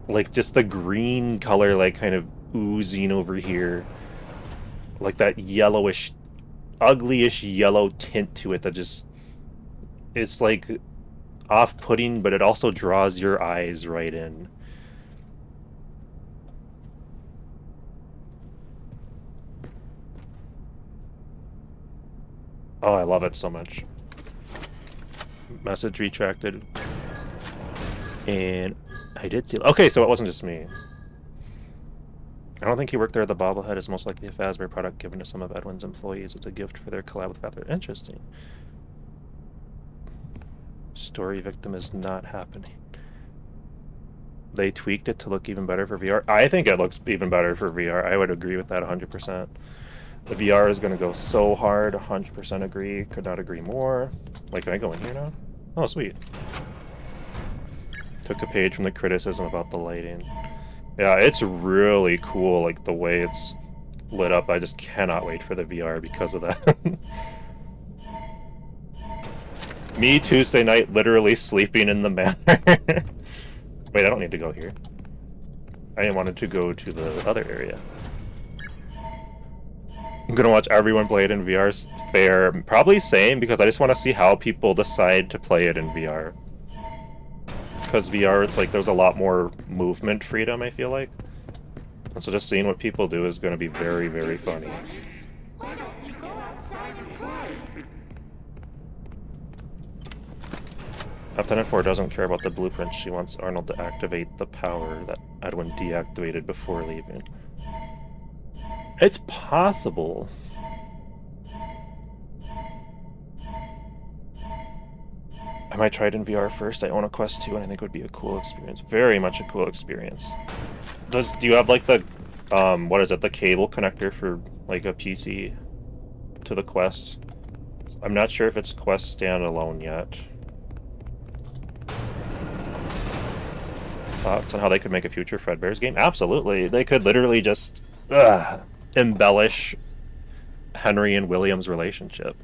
Like, just the green color, like, kind of oozing over here. Like that yellowish, uglyish yellow tint to it that just... it's like off-putting, but it also draws your eyes right in. Oh, I love it so much. Message retracted. And I did see... okay, so it wasn't just me. I don't think he worked there at the bobblehead. It's most likely a Fazbear product given to some of Edwin's employees. It's a gift for their collab with Fazbear. Interesting. Story victim is not happening. They tweaked it to look even better for VR. I think it looks even better for VR. I would agree with that 100%. The VR is going to go so hard. 100% agree. Could not agree more. Wait, can I go in here now? Oh, sweet. Took a page from the criticism about the lighting. Yeah, it's really cool, like, the way it's lit up. I just cannot wait for the VR because of that. Me, Tuesday night, literally sleeping in the manor. Wait, I don't need to go here. I wanted to go to the other area. I'm gonna watch everyone play it in VR. Fair. Probably same, because I just want to see how people decide to play it in VR. Because VR, it's like there's a lot more movement freedom, I feel like. And so just seeing what people do is going to be very, very funny. Why don't we go outside and play? Lieutenant 4 doesn't care about the blueprint. She wants Arnold to activate the power that Edwin deactivated before leaving. It's possible. I might try it in VR first. I own a Quest 2 and I think it would be a cool experience. Very much a cool experience. Do you have like the what is it, the cable connector for like a PC to the Quest? I'm not sure if it's Quest standalone yet. Thoughts on how they could make a future Fredbear's game? Absolutely. They could literally just embellish Henry and William's relationship.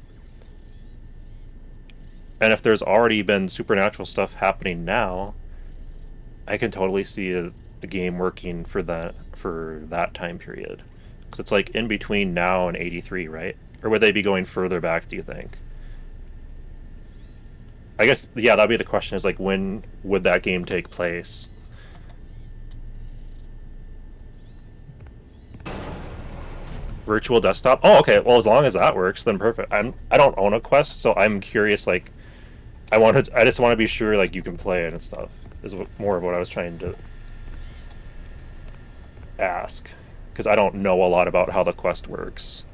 And if there's already been supernatural stuff happening now, I can totally see a game working for that time period. Because it's like in between now and 83, right? Or would they be going further back, do you think? I guess, yeah, that'd be the question, is like, when would that game take place? Virtual desktop? Oh, okay. Well, as long as that works, then perfect. I don't own a Quest, so I'm curious. Like, I just want to be sure like you can play it and stuff. Is more of what I was trying to ask, because I don't know a lot about how the Quest works.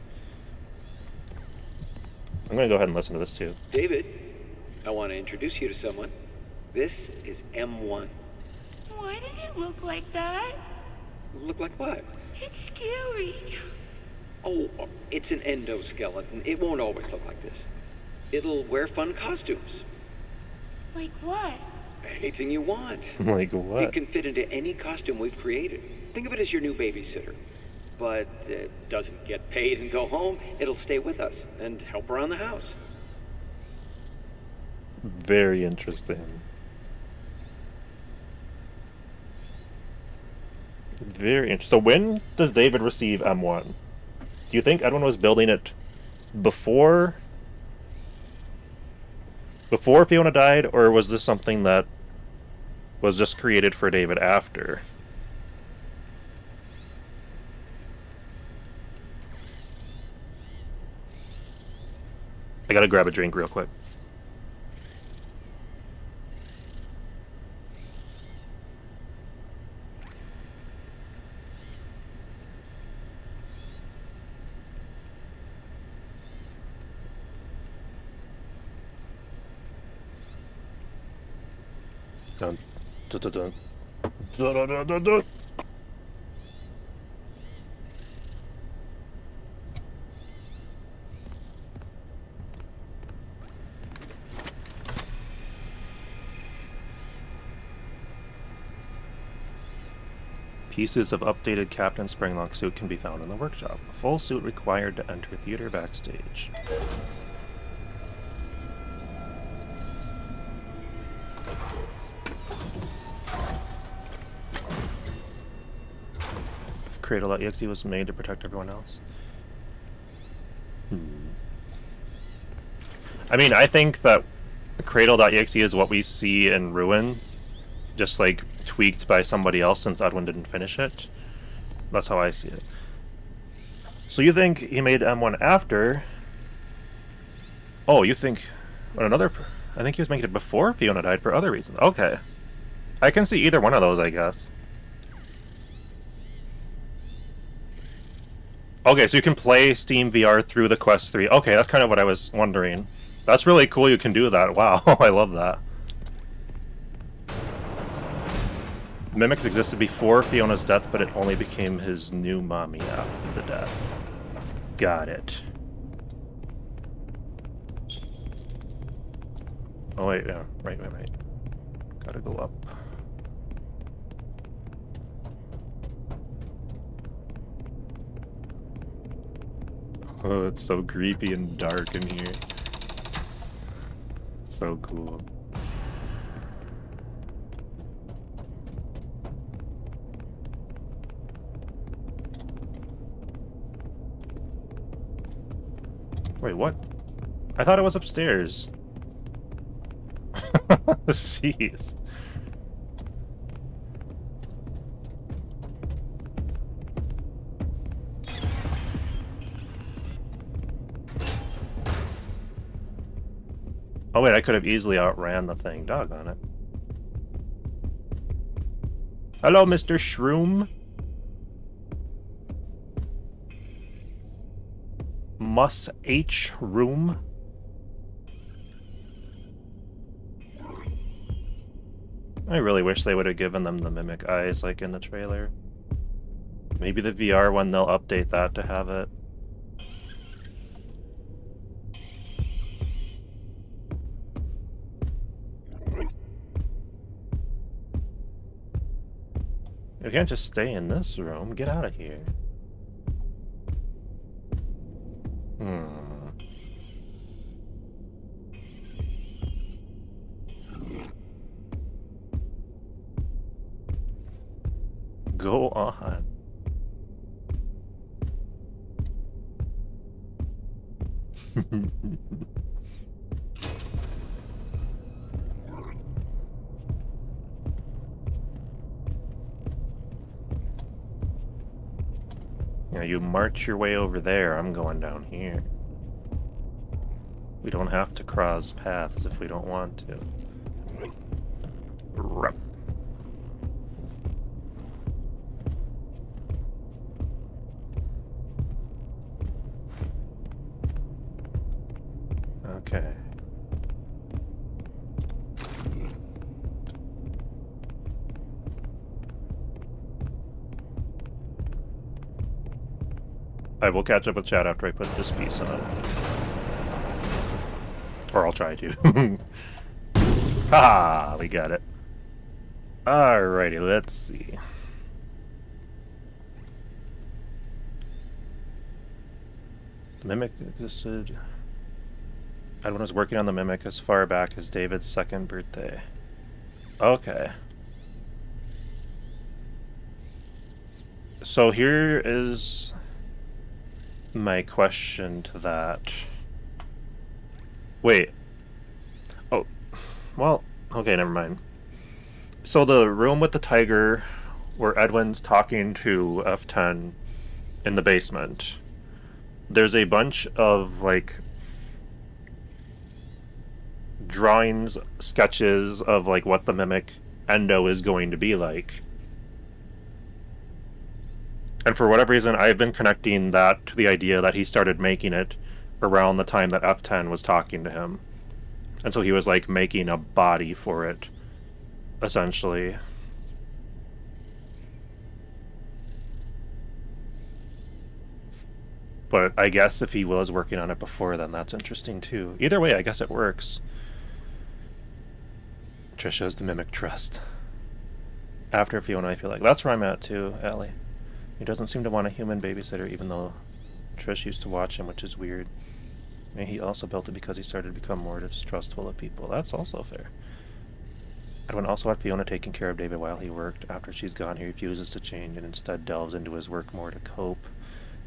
I'm gonna go ahead and listen to this too. David, I want to introduce you to someone. This is M1. Why does it look like that? Look like what? It's scary. Oh, it's an endoskeleton. It won't always look like this. It'll wear fun costumes. Like what? Anything you want. Like what? It can fit into any costume we've created. Think of it as your new babysitter. But it doesn't get paid and go home. It'll stay with us and help around the house. Very interesting. Very interesting. So when does David receive M1? Do you think Edwin was building it before Fiona died, or was this something that was just created for David after? I gotta grab a drink real quick. Dun, dun, dun, dun. Dun, dun, dun, dun, dun. Pieces of updated Captain Springlock suit can be found in the workshop. A full suit required to enter theater backstage. Cradle.exe was made to protect everyone else. I mean, I think that Cradle.exe is what we see in Ruin, just like tweaked by somebody else since Edwin didn't finish it. That's how I see it. So you think he made M1 after? Oh, you think another? I think he was making it before Fiona died for other reasons. Okay, I can see either one of those, I guess. Okay, so you can play Steam VR through the Quest 3. Okay, that's kind of what I was wondering. That's really cool you can do that. Wow, I love that. Mimics existed before Fiona's death, but it only became his new mommy after the death. Got it. Oh wait, yeah, right. Gotta go up. Oh, it's so creepy and dark in here. So cool. Wait, what? I thought it was upstairs. Jeez. Oh wait, I could have easily outran the thing. Doggone it. Hello, Mr. Shroom. Mus H Room. I really wish they would have given them the mimic eyes like in the trailer. Maybe the VR one, they'll update that to have it. You can't just stay in this room. Get out of here. Go on. Yeah, you march your way over there. I'm going down here. We don't have to cross paths if we don't want to. Rup. Okay. I will catch up with chat after I put this piece on. Or I'll try to. Ha! We got it. Alrighty, let's see. The Mimic existed. Edwin was working on the Mimic as far back as David's 2nd birthday. Okay. So here is my question to that. Wait. Oh. Well, okay, never mind. So the room with the tiger where Edwin's talking to F10 in the basement. There's a bunch of, like, drawings, sketches of, like, what the Mimic Endo is going to be like. And for whatever reason, I've been connecting that to the idea that he started making it around the time that F10 was talking to him. And so he was, like, making a body for it, essentially. But I guess if he was working on it before then, that's interesting too. Either way, I guess it works. Trisha's the Mimic Trust. After Fiona, I feel like. That's where I'm at too, Allie. He doesn't seem to want a human babysitter, even though Trish used to watch him, which is weird. And he also built it because he started to become more distrustful of people. That's also fair. Edwin also had Fiona taking care of David while he worked. After she's gone, he refuses to change and instead delves into his work more to cope,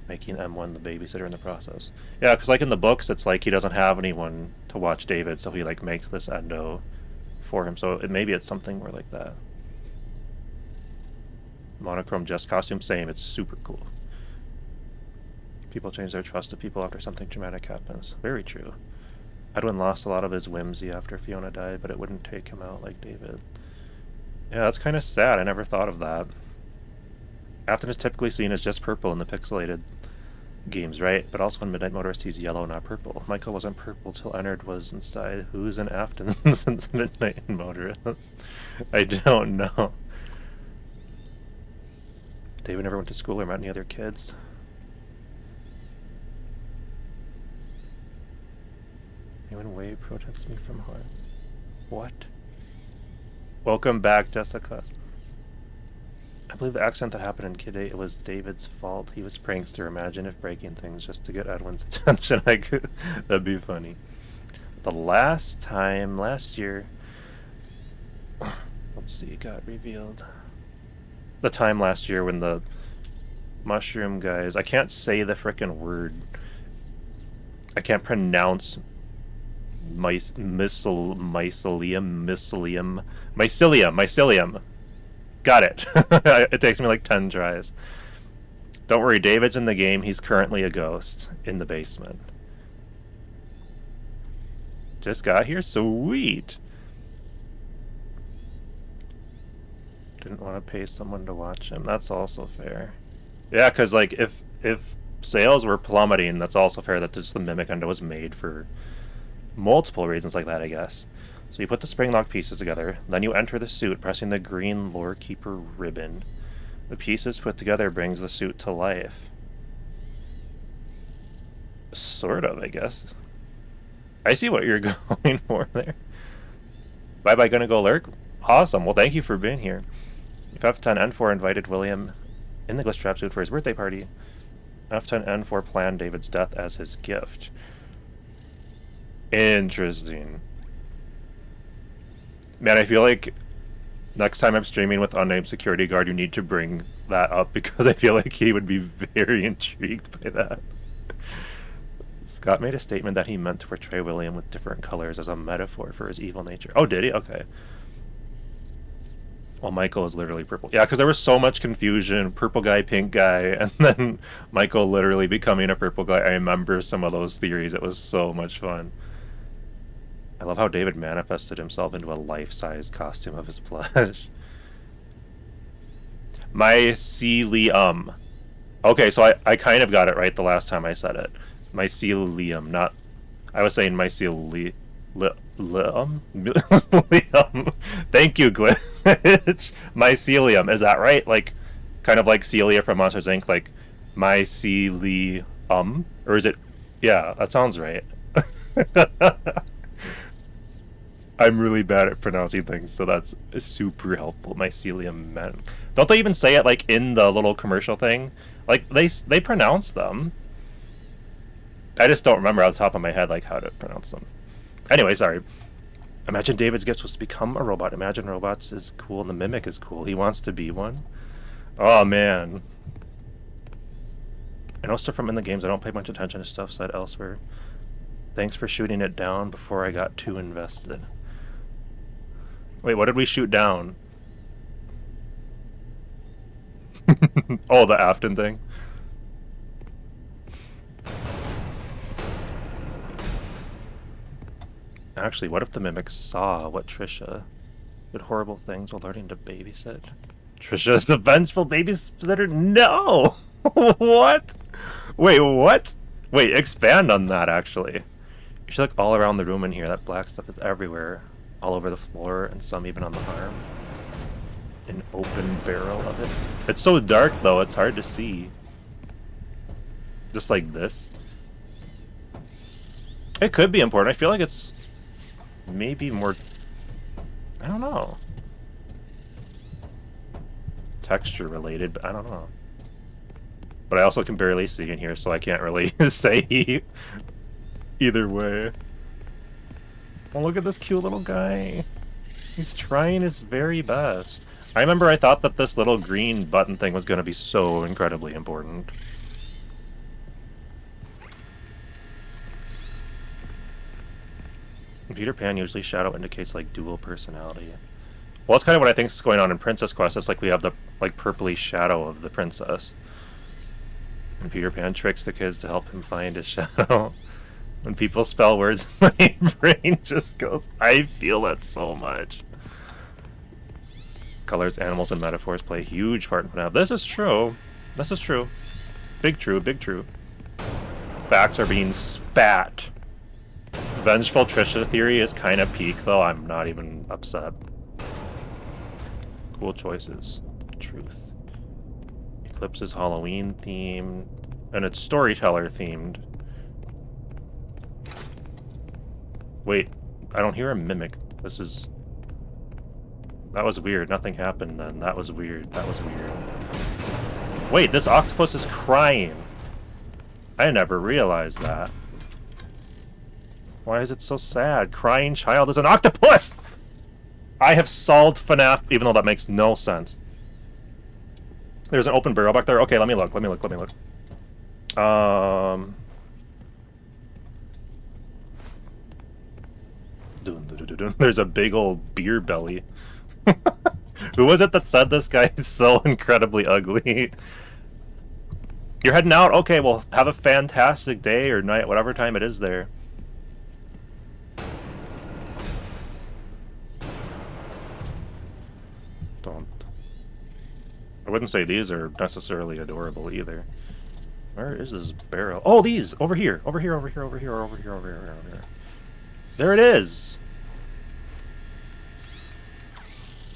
making M1 the babysitter in the process. Yeah, because like in the books, it's like he doesn't have anyone to watch David, so he like makes this endo for him. So maybe it's something more like that. Monochrome Jess costume, same. It's super cool. People change their trust of people after something traumatic happens. Very true. Edwin lost a lot of his whimsy after Fiona died, but it wouldn't take him out like David. Yeah, that's kind of sad. I never thought of that. Afton is typically seen as just purple in the pixelated games, right? But also in Midnight Motorist, he's yellow, not purple. Michael wasn't purple till Ennard was inside. Who's in Afton since Midnight Motorist? I don't know. David never went to school or met any other kids. Anyone way protects me from harm. What? Welcome back, Jessica. I believe the accident that happened in Kid 8, it was David's fault. He was prankster. Imagine if breaking things just to get Edwin's attention. That'd be funny. The last time, last year, let's see, it got revealed. The time last year when the mushroom guys, I can't say the frickin' word. I can't pronounce mycelium. Got it. It takes me like 10 tries. Don't worry, David's in the game. He's currently a ghost in the basement. Just got here? Sweet! Didn't want to pay someone to watch him. That's also fair. Yeah, because, like, if sales were plummeting, that's also fair that just the Mimic Endo was made for multiple reasons like that, I guess. So you put the spring lock pieces together, then you enter the suit, pressing the green Lore Keeper ribbon. The pieces put together brings the suit to life. Sort of, I guess. I see what you're going for there. Bye-bye, gonna go lurk? Awesome, well thank you for being here. F10N4 invited William in the glitch trap suit for his birthday party. F10N4 planned David's death as his gift. Interesting. Man, I feel like next time I'm streaming with Unnamed Security Guard, you need to bring that up because I feel like he would be very intrigued by that. Scott made a statement that he meant to portray William with different colors as a metaphor for his evil nature. Oh, did he? Okay. Well, Michael is literally purple. Yeah, because there was so much confusion. Purple guy, pink guy, and then Michael literally becoming a purple guy. I remember some of those theories. It was so much fun. I love how David manifested himself into a life-size costume of his plush. Mycelium. Okay, so I kind of got it right the last time I said it. Mycelium, not... I was saying mycelium. Lium? Thank you, Glitch. Mycelium, is that right? Like, kind of like Celia from Monsters Inc., like mycelium? Or is it... Yeah, that sounds right. I'm really bad at pronouncing things, so that's super helpful. Mycelium men. Don't they even say it, like, in the little commercial thing? Like, they pronounce them. I just don't remember off the top of my head, like, how to pronounce them. Anyway, sorry. Imagine David's gift was to become a robot. Imagine robots is cool and the Mimic is cool. He wants to be one. Oh, man. I know stuff from in the games. I don't pay much attention to stuff said elsewhere. Thanks for shooting it down before I got too invested. Wait, what did we shoot down? Oh, the Afton thing? Actually, what if the Mimic saw what Trisha did horrible things while learning to babysit? Trisha's a vengeful babysitter? No! What? Wait, what? Wait, expand on that, actually. You should look all around the room in here. That black stuff is everywhere. All over the floor, and some even on the arm. An open barrel of it. It's so dark, though, it's hard to see. Just like this. It could be important. I feel like it's maybe more... I don't know. Texture related, but I don't know. But I also can barely see in here, so I can't really say either way. Oh, look at this cute little guy. He's trying his very best. I remember I thought that this little green button thing was going to be so incredibly important. In Peter Pan, usually shadow indicates like dual personality. Well, that's kind of what I think is going on in Princess Quest. It's like we have the like purpley shadow of the princess. And Peter Pan tricks the kids to help him find his shadow. When people spell words, my brain just goes, I feel that so much. Colors, animals, and metaphors play a huge part in FNAF. This is true. This is true. Big true, big true. Facts are being spat. Vengeful Trisha theory is kind of peak, though. I'm not even upset. Cool choices. Truth. Eclipse is Halloween themed, and it's storyteller themed. Wait, I don't hear a Mimic. This is... That was weird. Nothing happened then. That was weird. That was weird. Wait, this octopus is crying. I never realized that. Why is it so sad? Crying child is an octopus! I have solved FNAF, even though that makes no sense. There's an open barrel back there. Okay, let me look. Let me look. Let me look. There's a big old beer belly. Who was it that said this guy is so incredibly ugly? You're heading out? Okay, well, have a fantastic day or night, whatever time it is there. wouldn't say these are necessarily adorable either. Where is this barrel? Oh, these! Over here! Over here, over here, over here, over here, over here, over here. There it is!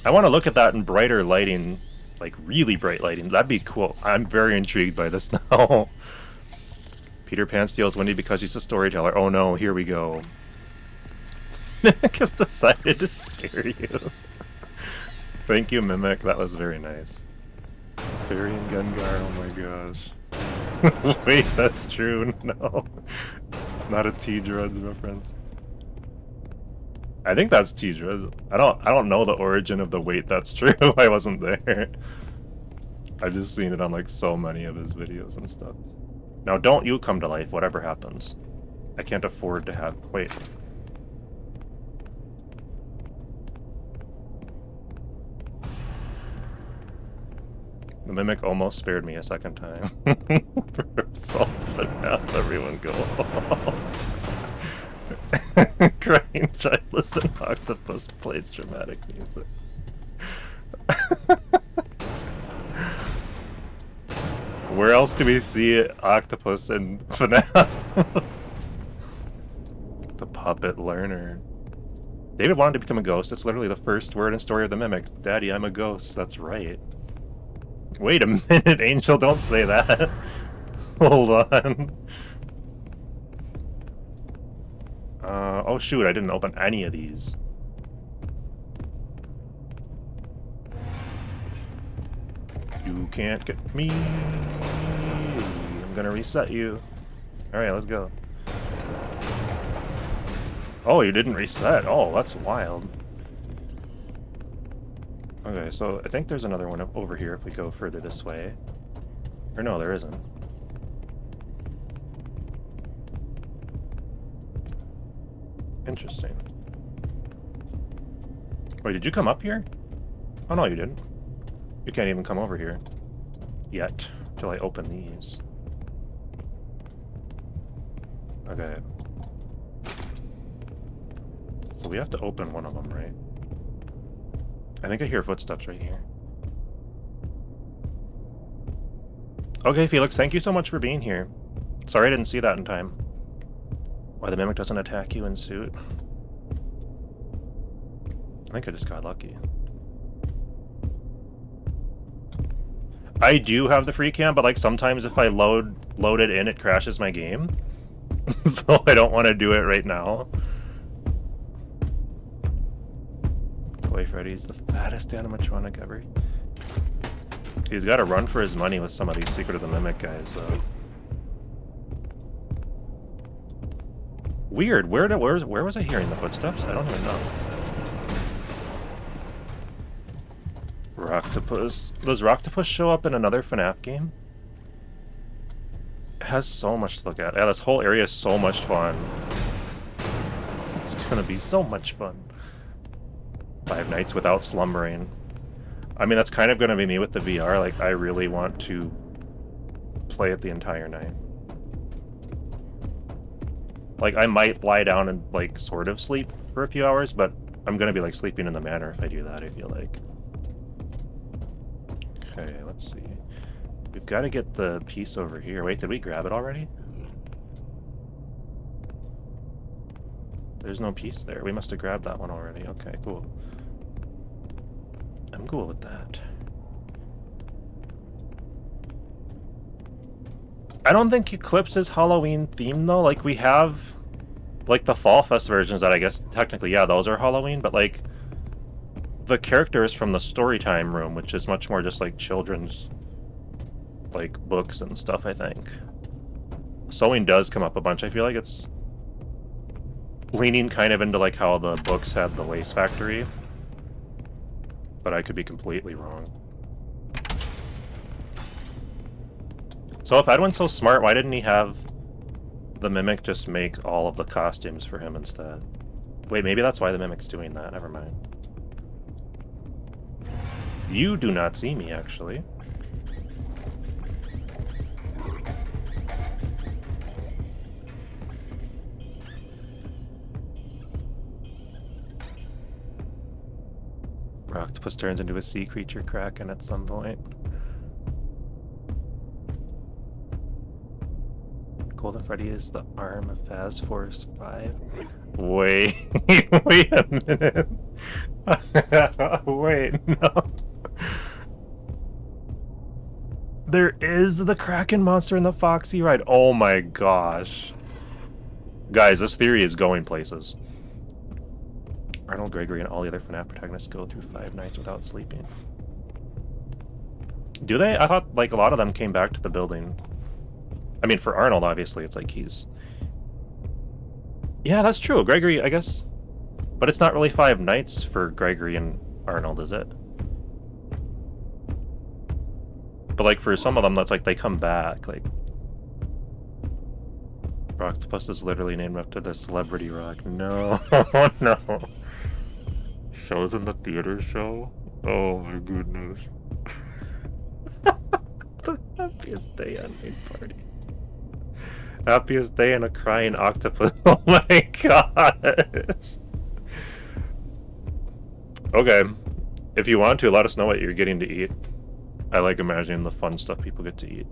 I want to look at that in brighter lighting, like really bright lighting. That'd be cool. I'm very intrigued by this now. Peter Pan steals Wendy because she's a storyteller. Oh no, here we go. Mimic has decided to spare you. Thank you, Mimic. That was very nice. Fairy and Gungar, oh my gosh. Wait, that's true. No. Not a T-Druds reference. I think that's T-Druds. I don't know the origin of the wait, that's true. I wasn't there. I've just seen it on like so many of his videos and stuff. Now don't you come to life, whatever happens. I can't afford to have... Wait. The Mimic almost spared me a second time. Salt FNAF, everyone go. Crying childless and octopus plays dramatic music. Where else do we see octopus and FNAF? The puppet learner. David wanted to become a ghost. It's literally the first word in Story of the Mimic. Daddy, I'm a ghost. That's right. Wait a minute, Angel, don't say that. Hold on. Oh shoot, I didn't open any of these. You can't get me. I'm gonna reset you. Alright, let's go. Oh, you didn't reset. Oh, that's wild. Okay, so I think there's another one over here if we go further this way. Or no, there isn't. Interesting. Wait, did you come up here? Oh no, you didn't. You can't even come over here. Yet. Till I open these. Okay. So we have to open one of them, right? I think I hear footsteps right here. Okay, Felix, thank you so much for being here. Sorry I didn't see that in time. Why the Mimic doesn't attack you in suit? I think I just got lucky. I do have the free cam, but like sometimes if I load it in, it crashes my game. So I don't want to do it right now. Toy Freddy's the fattest animatronic ever. He's got to run for his money with some of these Secret of the Mimic guys, though. Weird. Where was I hearing the footsteps? I don't even know. Rocktopus. Does Rocktopus show up in another FNAF game? It has so much to look at. Yeah, this whole area is so much fun. It's gonna be so much fun. 5 nights without slumbering. I mean, that's kind of gonna be me with the VR. Like, I really want to play it the entire night. Like, I might lie down and, like, sort of sleep for a few hours, but I'm gonna be, like, sleeping in the manor if I do that, I feel like. Okay, let's see. We've got to get the piece over here. Wait, did we grab it already? There's no piece there. We must have grabbed that one already. Okay, cool. I'm cool with that. I don't think Eclipse is Halloween themed though. Like, we have like the Fall Fest versions that I guess technically, yeah, those are Halloween, but like the characters from the Storytime room, which is much more just like children's like books and stuff, I think. Sewing does come up a bunch. I feel like it's leaning kind of into like how the books had the Lace Factory, but I could be completely wrong. So if Edwin's so smart, why didn't he have the Mimic just make all of the costumes for him instead? Wait, maybe that's why the Mimic's doing that. Never mind. You do not see me, actually. Octopus turns into a sea creature kraken at some point. Golden Freddy is the arm of Fast Force 5. Wait, wait a minute. Wait, no. There is the Kraken monster in the Foxy ride. Oh my gosh. Guys, this theory is going places. Arnold, Gregory, and all the other FNAF protagonists go through 5 nights without sleeping. Do they? I thought, like, a lot of them came back to the building. I mean, for Arnold, obviously, it's like he's... Yeah, that's true. Gregory, I guess... But it's not really 5 nights for Gregory and Arnold, is it? But, like, for some of them, that's like they come back, like... Octopus is literally named after the celebrity rock. No, no. Shows in the theater show? Oh my goodness. The happiest day on main party. Happiest day in a crying octopus. Oh my gosh. Okay. If you want to, let us know what you're getting to eat. I like imagining the fun stuff people get to eat.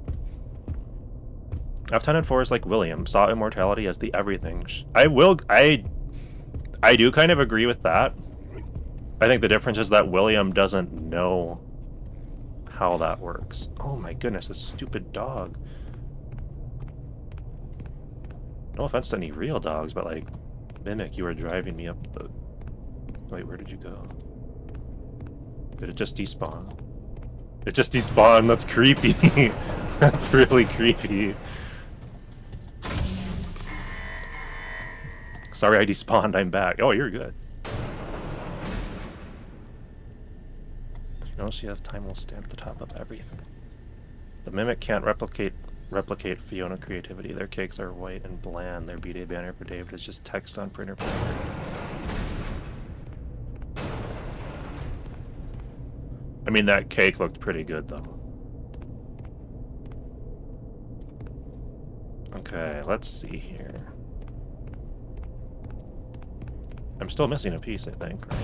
F10 4 is like William, saw immortality as the everything. I do kind of agree with that. I think the difference is that William doesn't know how that works. Oh my goodness, this stupid dog. No offense to any real dogs, but like, Mimic, you are driving me up the... Wait, where did you go? Did it just despawn? It just despawned, that's creepy. That's really creepy. Sorry I despawned, I'm back. Oh, you're good. Notice you have time will stand at the top of everything. The Mimic can't replicate Fiona creativity. Their cakes are white and bland. Their B-Day banner for David is just text on printer paper. I mean, that cake looked pretty good, though. Okay, let's see here. I'm still missing a piece, I think, right?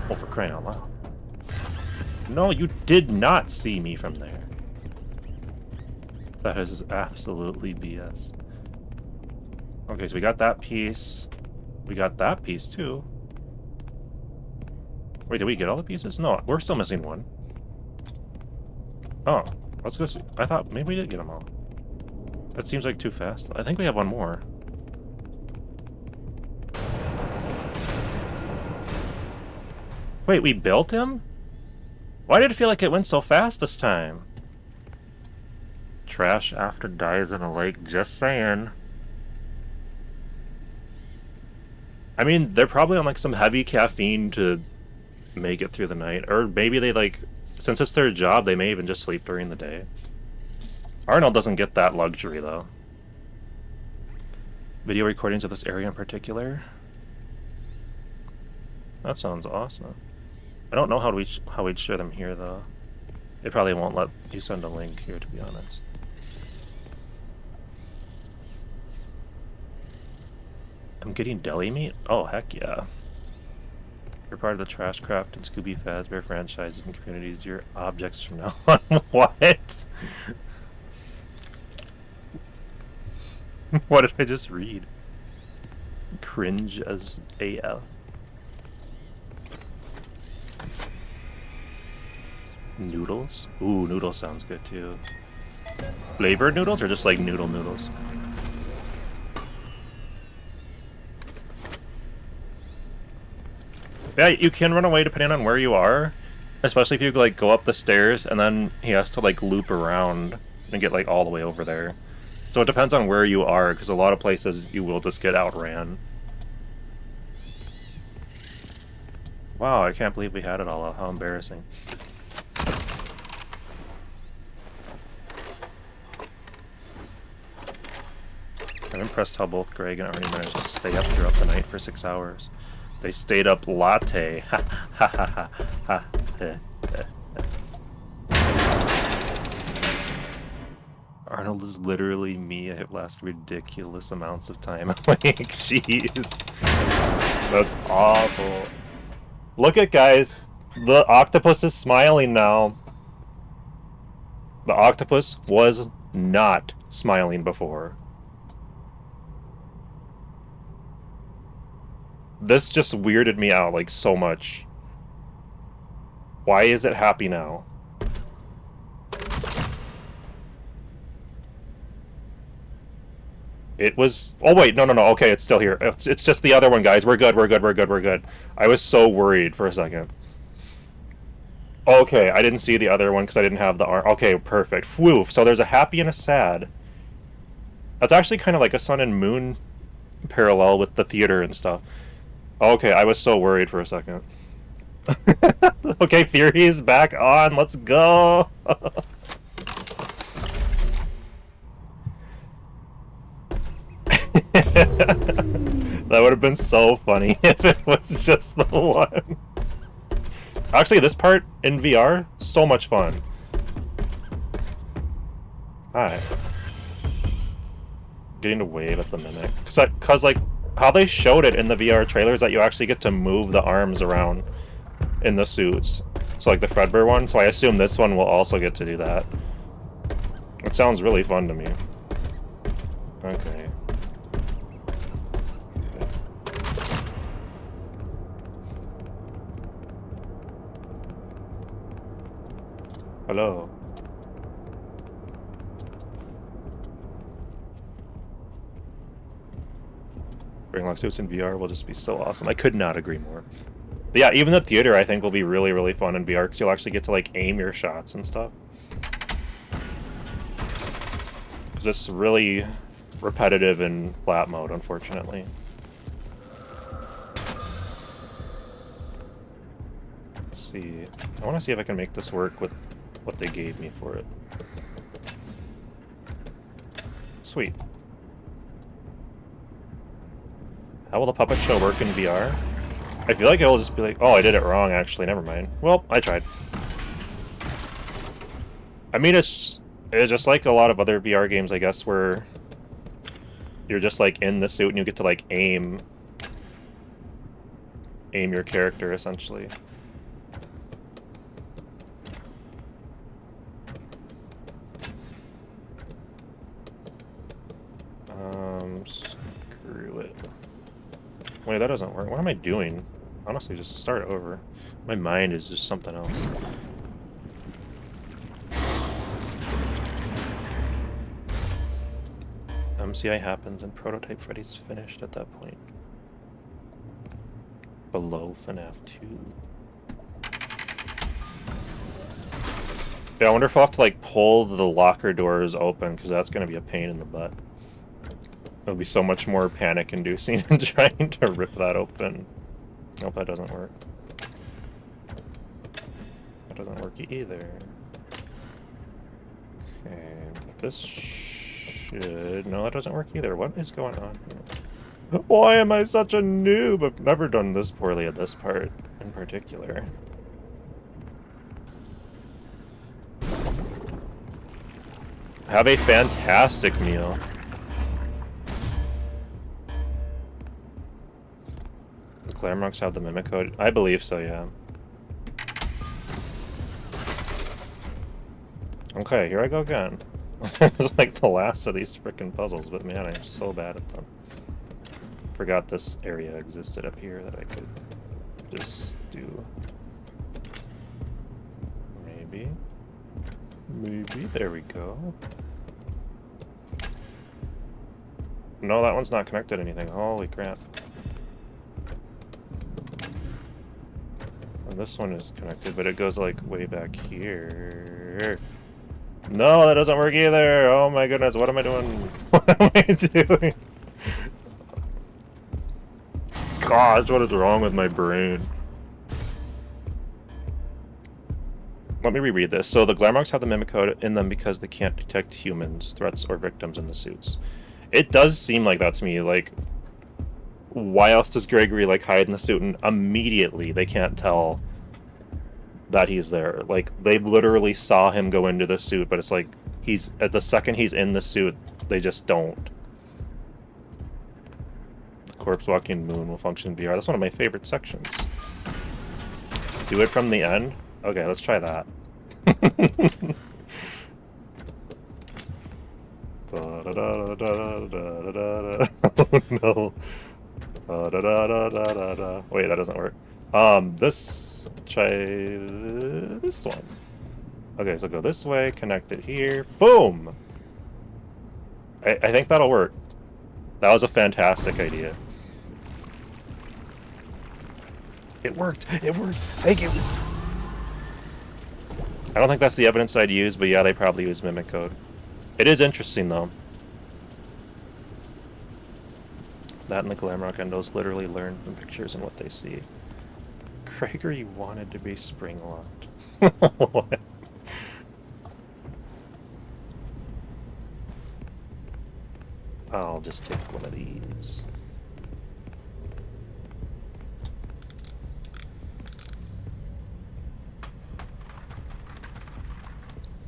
Oh, for crying out loud. No, you did not see me from there. That is absolutely BS. Okay, so we got that piece. We got that piece, too. Wait, did we get all the pieces? No, we're still missing one. Oh, let's go see. I thought maybe we did get them all. That seems like too fast. I think we have one more. Wait, we built him? Why did it feel like it went so fast this time? Trash after dies in a lake, just saying. I mean, they're probably on like some heavy caffeine to make it through the night. Or maybe they like, since it's their job, they may even just sleep during the day. Arnold doesn't get that luxury though. Video recordings of this area in particular. That sounds awesome. I don't know how we'd share them here though. It probably won't let you send a link here, to be honest. I'm getting deli meat? Oh, heck yeah. You're part of the Trash Craft and Scooby Fazbear franchises and communities. Your objects from now on. What? What did I just read? Cringe as AF. Noodles? Ooh, noodles sounds good too. Flavored noodles or just like noodles? Yeah, you can run away depending on where you are. Especially if you like go up the stairs and then he has to like loop around and get like all the way over there. So it depends on where you are, because a lot of places you will just get outran. Wow, I can't believe we had it all. How embarrassing. I'm impressed how both Greg and Arnie managed to stay up throughout the night for 6 hours. They stayed up latte. Ha ha ha ha ha. Arnold is literally me. I last ridiculous amounts of time. Like, jeez. That's awful. Look at guys. The octopus is smiling now. The octopus was not smiling before. This just weirded me out, like, so much. Why is it happy now? It was... Oh, wait, no. Okay, it's still here. It's just the other one, guys. We're good. I was so worried for a second. Okay, I didn't see the other one because I didn't have the arm. Okay, perfect. Whew, so there's a happy and a sad. That's actually kind of like a sun and moon parallel with the theater and stuff. Okay, I was so worried for a second. Okay, theory is back on. Let's go. That would have been so funny if it was just the one. Actually, this part in VR, so much fun. Hi. Getting to wave at the mimic. Cause like, how they showed it in the VR trailers that you actually get to move the arms around in the suits. So like the Fredbear one, so I assume this one will also get to do that. It sounds really fun to me. Okay. Hello. Bring lock suits in VR will just be so awesome. I could not agree more. But yeah, even the theater I think will be really, really fun in VR because you'll actually get to like aim your shots and stuff. Because it's really repetitive in flat mode, unfortunately. Let's see. I want to see if I can make this work with what they gave me for it. Sweet. How will the puppet show work in VR? I feel like it'll just be like, oh, I did it wrong, actually, never mind. Well, I tried. I mean, it's just like a lot of other VR games, I guess, where you're just, like, in the suit and you get to, like, aim your character, essentially. Screw it. Wait, that doesn't work. What am I doing? Honestly, just start over. My mind is just something else. MCI happens and prototype Freddy's finished at that point. Below FNAF 2. Yeah, I wonder if I'll have to, like, pull the locker doors open, because that's going to be a pain in the butt. It'll be so much more panic-inducing than trying to rip that open. Nope, that doesn't work. That doesn't work either. Okay, this should... No, that doesn't work either. What is going on here? Why am I such a noob? I've never done this poorly at this part in particular. Have a fantastic meal. The Clamorocks have the mimic code? I believe so, yeah. Okay, here I go again. It's like the last of these frickin' puzzles, but man, I'm so bad at them. Forgot this area existed up here that I could just do. Maybe. Maybe, there we go. No, that one's not connected to anything. Holy crap. And this one is connected, but it goes like way back here. No, that doesn't work either. Oh my goodness, what am I doing? What am I doing? Gosh, what is wrong with my brain? Let me reread this. So the Glamrocks have the mimic code in them because they can't detect humans, threats, or victims in the suits. It does seem like that to me. Like, why else does Gregory like hide in the suit and immediately they can't tell that he's there? Like, they literally saw him go into the suit, but it's like he's at the second he's in the suit, they just don't. The corpse walking moon will function in VR. That's one of my favorite sections. Do it from the end? Okay, let's try that. Oh no. Da, da, da, da, da, da, da. Wait, that doesn't work. Try this one. Okay, so go this way, connect it here. Boom! I think that'll work. That was a fantastic idea. It worked! It worked! Thank you! I don't think that's the evidence I'd use, but yeah, they probably use mimic code. It is interesting, though. That and the Glamrock endos literally learn from pictures and what they see. Gregory wanted to be spring-locked. What? I'll just take one of these.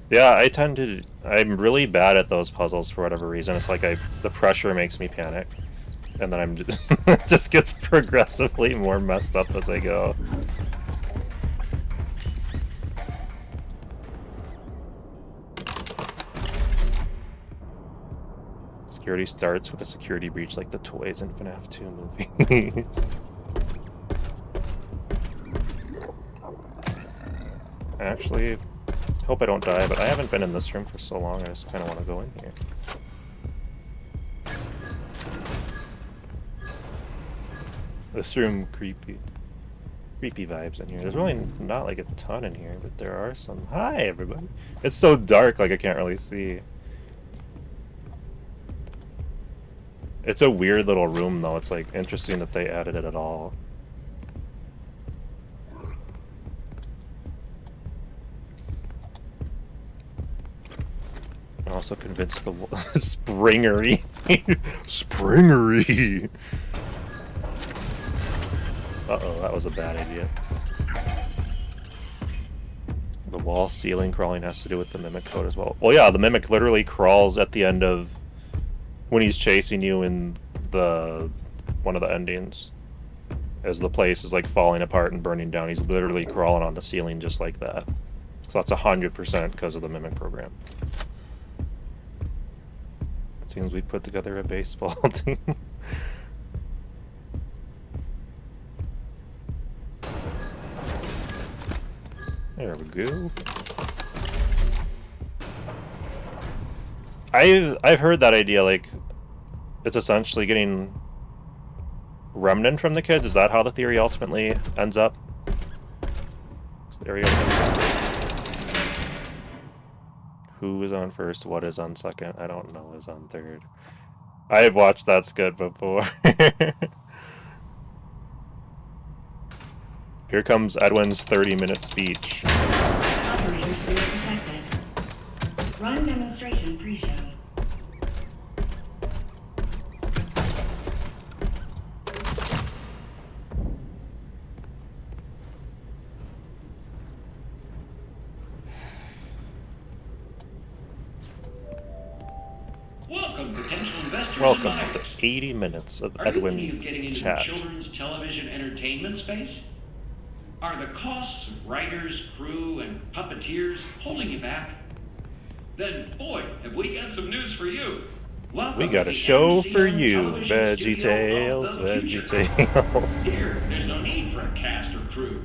Yeah, I'm really bad at those puzzles for whatever reason. It's like the pressure makes me panic. And then it just gets progressively more messed up as I go. Security starts with a security breach like the toys in FNAF 2 movie. Actually, hope I don't die, but I haven't been in this room for so long, I just kind of want to go in here. This room, creepy vibes in here. There's really not like a ton in here, but there are some. Hi, everybody. It's so dark, like I can't really see. It's a weird little room, though. It's like interesting that they added it at all. I'm also convinced the Springery. Springery. Uh-oh, that was a bad idea. The wall ceiling crawling has to do with the mimic code as well. Well, yeah, the mimic literally crawls at the end of when he's chasing you in one of the endings. As the place is like falling apart and burning down, he's literally crawling on the ceiling just like that. So that's 100% because of the mimic program. It seems we put together a baseball team. There we go. I've heard that idea, like it's essentially getting remnant from the kids. Is that how the theory ultimately ends up? Who is on first? What is on second? I don't know. Is on third. I've watched that skit before. Here comes Edwin's 30-minute speech. Operators field detected. Run demonstration pre-show. Welcome, potential investors. Welcome to 80 minutes of Edwin Are you thinking of getting into chat. the children's television entertainment space? Are the costs of writers, crew, and puppeteers holding you back? Then, boy, have we got some news for you. Welcome We got to a the show MCM for you, Television Veggie Studio Tales, of the Veggie future. Tales. Here, there's no need for a cast or crew.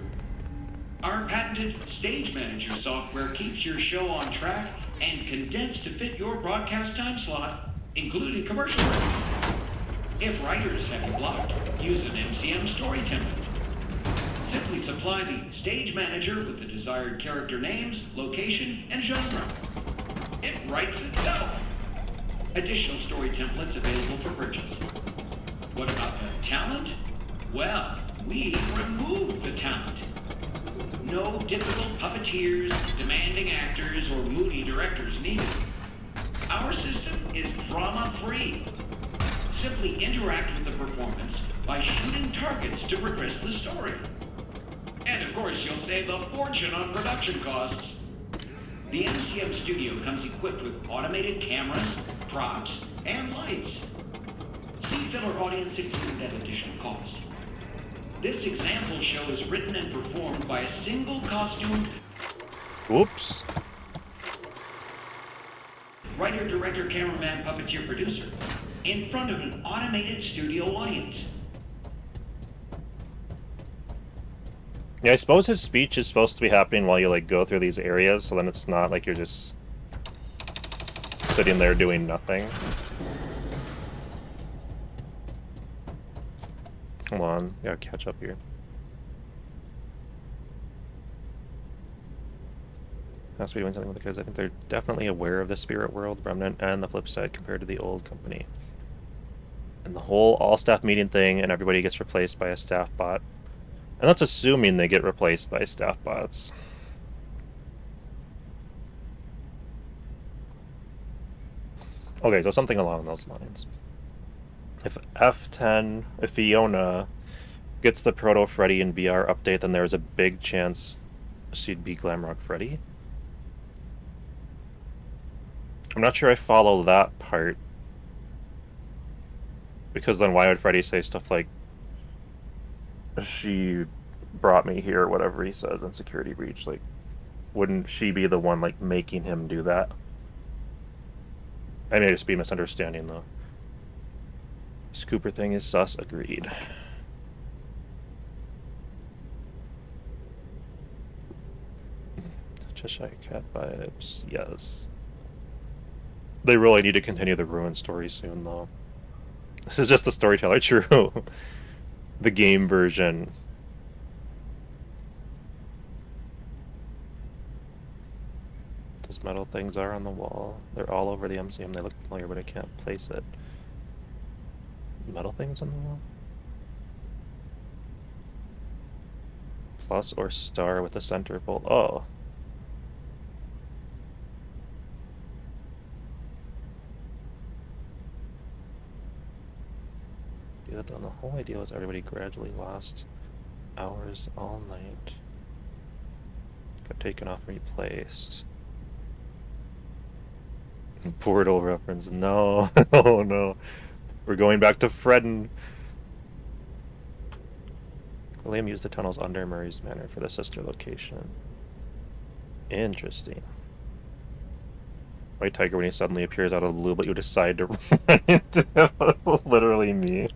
Our patented Stage Manager software keeps your show on track and condensed to fit your broadcast time slot, including commercial breaks. If writers have you blocked, use an MCM story template. Simply supply the Stage Manager with the desired character names, location, and genre. It writes itself. Additional story templates available for purchase. What about the talent? Well, we remove the talent. No difficult puppeteers, demanding actors, or moody directors needed. Our system is drama-free. Simply interact with the performance by shooting targets to progress the story. And of course, you'll save a fortune on production costs. The MCM studio comes equipped with automated cameras, props, and lights. See filler audience included at additional cost. This example show is written and performed by a single costume. Whoops. Writer, director, cameraman, puppeteer, producer. In front of an automated studio audience. Yeah, I suppose his speech is supposed to be happening while you, like, go through these areas, so then it's not like you're just sitting there doing nothing. Hold on, gotta catch up here. Has to be doing something with the kids. I think they're definitely aware of the spirit world, remnant, and the flip side compared to the old company. And the whole all-staff meeting thing, and everybody gets replaced by a staff bot. And that's assuming they get replaced by staff bots. Okay, so something along those lines. If if Fiona gets the Proto Freddy in VR update, then there's a big chance she'd be Glamrock Freddy. I'm not sure I follow that part. Because then why would Freddy say stuff like, she brought me here, or whatever he says in Security Breach? Like, wouldn't she be the one, like, making him do that? I may just be misunderstanding, though. Scooper thing is sus, agreed. Cheshire Cat vibes, yes. They really need to continue the Ruin story soon, though. This is just the storyteller, true. The game version. Those metal things are on the wall. They're all over the MCM. They look familiar, but I can't place it. Metal things on the wall? Plus or star with a center bolt. Oh. Do that, though. The whole idea was everybody gradually lost hours all night. Got taken off and replaced. Portal reference. No. Oh no. We're going back to Fredden. William used the tunnels under Murray's Manor for the sister location. Interesting. White Tiger when he suddenly appears out of the blue, but you decide to run into him. Literally me.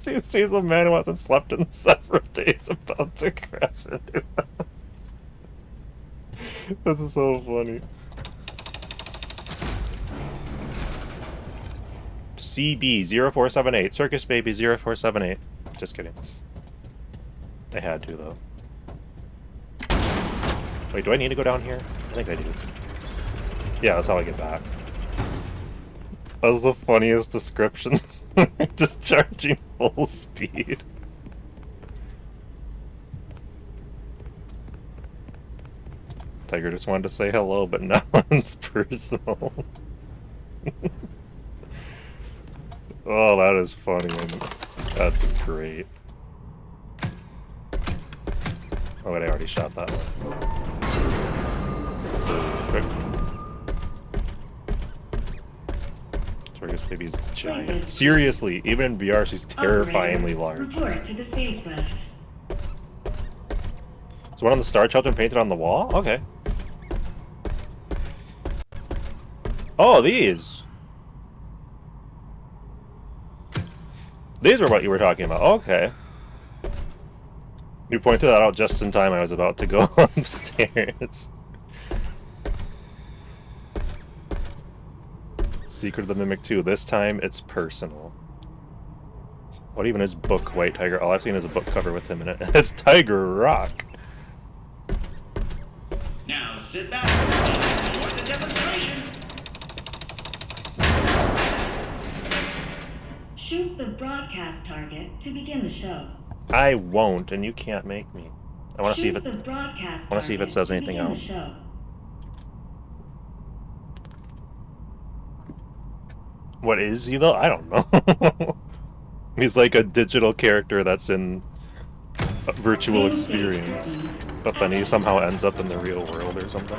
He sees a man who hasn't slept in several days about to crash into him. That's so funny. CB0478, Circus Baby 0478. Just kidding. I had to, though. Wait, do I need to go down here? I think I do. Yeah, that's how I get back. That was the funniest description. Just charging full speed. Tiger just wanted to say hello, but now it's personal. Oh, that is funny. That's great. Oh wait, I already shot that one. Perfect. Circus Baby's giant. Seriously, even in VR, she's terrifyingly large. Report to the stage left. Is one on the Star Children painted on the wall? Okay. Oh, these! These were what you were talking about. Okay. You pointed that out just in time. I was about to go upstairs. Secret of the Mimic 2. This time, it's personal. What even is book White Tiger? All I've seen is a book cover with him in it. It's Tiger Rock. Now sit back and enjoy the demonstration. Shoot the broadcast target to begin the show. I won't, and you can't make me. I want to see if it. Shoot the broadcast I want to see if it says anything begin else. the show. What is he though? I don't know. He's like a digital character that's in a virtual experience, but then he somehow ends up in the real world or something.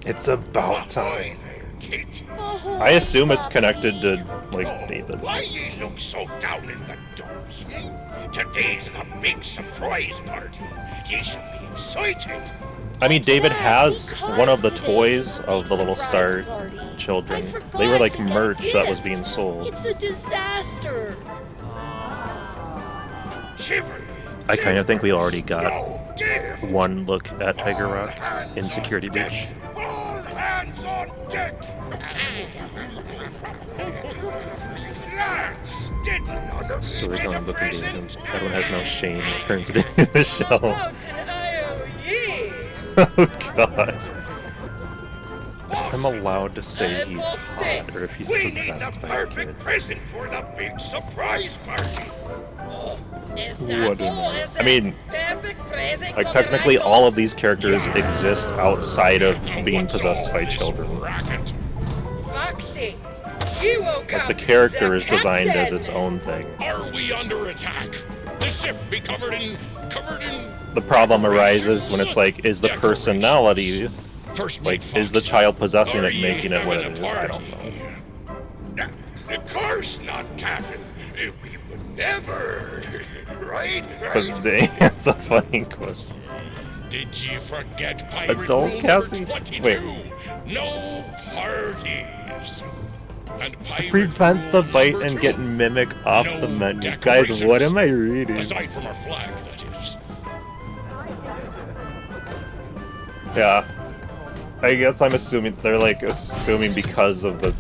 It's about time. I assume it's connected to, like, David. Why ye look so down in the dumps? Today's the big surprise party. Ye should be excited. I mean, David has one of the toys of the little Star Children. They were like merch that was being sold. It's a disaster. Shiver. I kind of think we already got one look at Tiger Rock in Security Beach. All hands on deck! Lads, did none of you Storytelling book present? engagement. Everyone has no shame and turns it into a show. About an IOE. Oh god. If I'm allowed to say he's hot, or if he's We need the possessed by a perfect kid. present for the big surprise party. What I mean, like technically all of these characters exist outside of being possessed by children. Foxy, you woke Like up the character is the designed as captain. its own thing. Are we under attack? The ship be covered in The problem arises when it's like, is the personality, like, is the child possessing it, making it what it is? I don't know. Of course not, Captain. We would never. Right? But dang, that's a funny question. Did you forget Pirate Adult Rule Cassie? number 22? Wait. No parties. And Pirate Prevent the Rule bite number and 2, get Mimic off no the menu. Guys, decorations. what am I reading? Aside from our flag, that is. Yeah. I guess I'm assuming, they're like assuming because of the...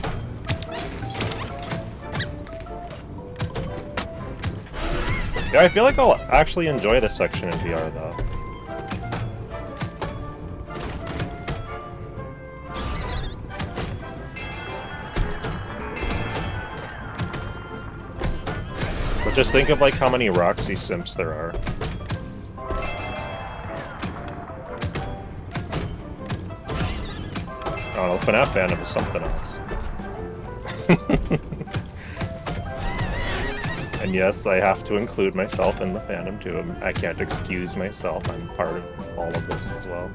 Yeah, I feel like I'll actually enjoy this section in VR though. But just think of like how many Roxy simps there are. I don't know, FNAF fandom is something else. And yes, I have to include myself in the fandom too. I can't excuse myself. I'm part of all of this as well.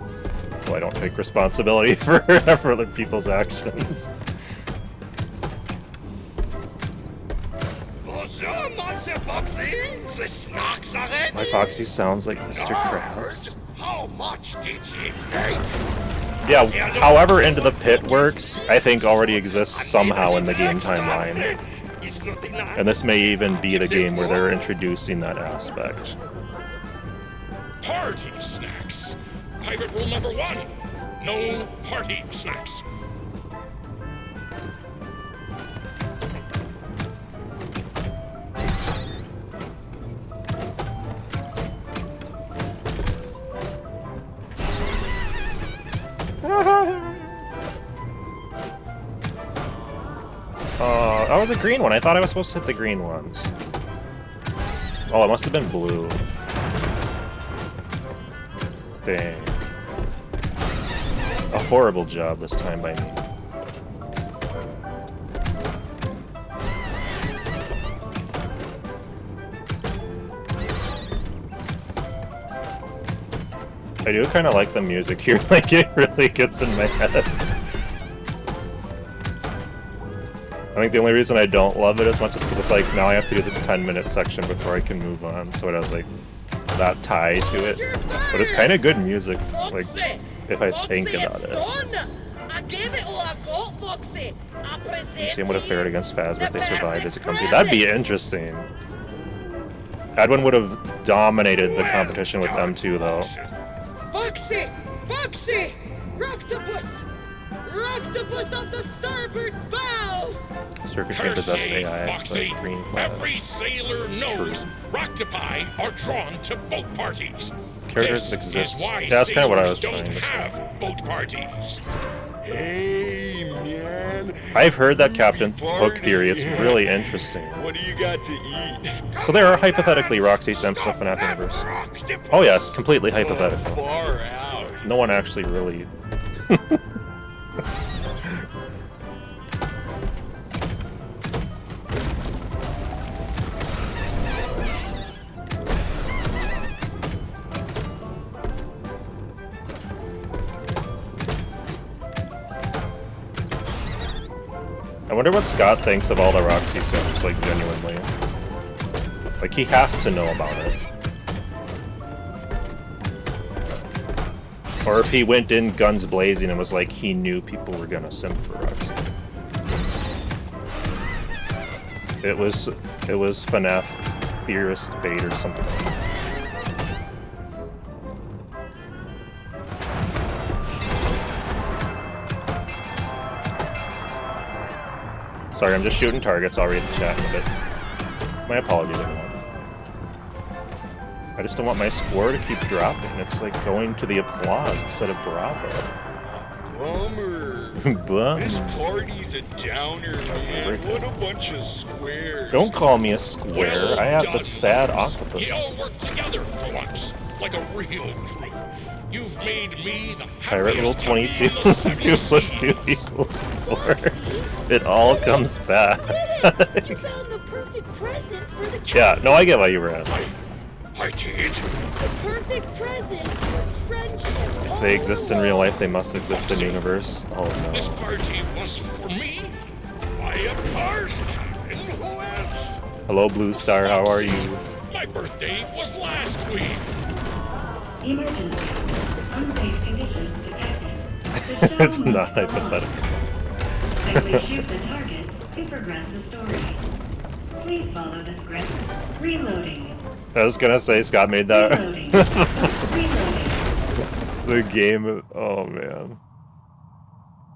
So I don't take responsibility for other people's actions. My Foxy sounds like Mr. Krabs. How much did you pay? Yeah, however Into the Pit works, I think already exists somehow in the game timeline. And this may even be the game where they're introducing that aspect. Party snacks. Pirate rule number 1. No party snacks. That was a green one. I thought I was supposed to hit the green ones. Oh, it must have been blue. Dang. A horrible job this time by me. I do kind of like the music here, like it really gets in my head. I think the only reason I don't love it as much is because it's like, now I have to do this 10-minute section before I can move on, so it has like that tie to it. But it's kind of good music, like, if I think about it. Museum would have fared against Phasma if they survived as a company. That'd be interesting. Edwin would have dominated the competition with them too, though. Foxy! Foxy! Roctopus! Roctopus on the starboard bow! Circus can possess AI, but Foxy, green flag. every sailor knows Roctopi are drawn to boat parties. Characters This exist. is why Yeah, that's kind of what I was sailors trying to don't say. have boat parties. Hey, man. I've heard that Captain Hook theory. It's really interesting. What do you got to eat? So there are hypothetically Roxy Simps in the FNAF universe. Oh yes, completely hypothetical. Far out. No one actually really... I wonder what Scott thinks of all the Roxy Sims, like, genuinely. Like, he has to know about it. Or if he went in guns blazing and was like, he knew people were gonna simp for Roxy. It was FNAF theorist bait or something. Sorry, I'm just shooting targets. I'll read the chat in a bit. My apologies, everyone. I just don't want my score to keep dropping. It's like going to the applause instead of Bravo. Bummer. Bummer. This party's a downer, man. What a bunch of squares. Don't call me a square. I have the sad octopus. You all work together for once, like a real crew. You've made me the Pirate rule 22. 2 plus 2 equals 4. It all comes back. You found the perfect present for the Yeah, no, I get why you were asking. I did. The perfect present was friendship. If they exist in real life, they must exist in the universe. Oh This no. party was for me. By a card. And who else? Hello, Blue Star. How are you? My birthday was last week. Emergency. Unsafe conditions detected. The show It's must not go on. hypothetical. Simply shoot the targets to progress the story. Please follow the script. Reloading. I was gonna say Scott made that. Reloading. The game. Oh man.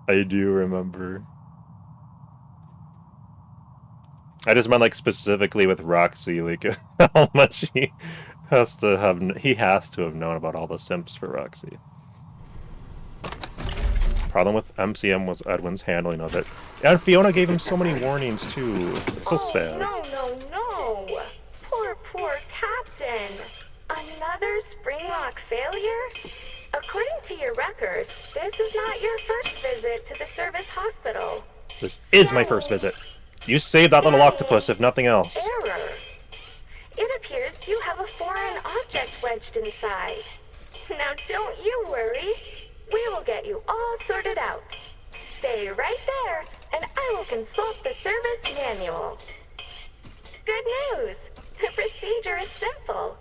I do remember. I just meant like specifically with Roxy, like how much he has to have known about all the simps for Roxy. Problem with MCM was Edwin's handling of it. And Fiona gave him so many warnings too. It's so sad. No. Poor Captain. Another Springlock failure? According to your records, this is not your first visit to the service hospital. This is my first visit. You saved that little octopus, if nothing else. Error. It appears you have a foreign object wedged inside. Now don't you worry. We will get you all sorted out. Stay right there, and I will consult the service manual. Good news. The procedure is simple.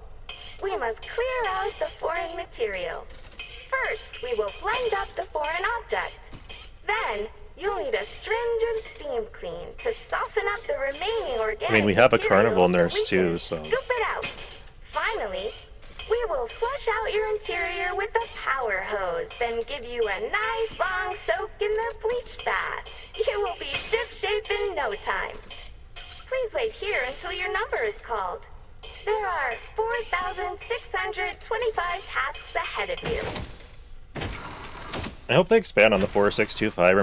We must clear out the foreign material. First, we will blend up the foreign object. Then, you'll need a stringent steam clean to soften up the remaining organic I mean, we have a carnival materials nurse so we can too, so. Scoop it out. Finally, we will flush out your interior with a power hose, then give you a nice long soak in the bleach bath. You will be ship-shape in no time. Please wait here until your number is called. There are 4,625 tasks ahead of you. I hope they expand on the 4625, or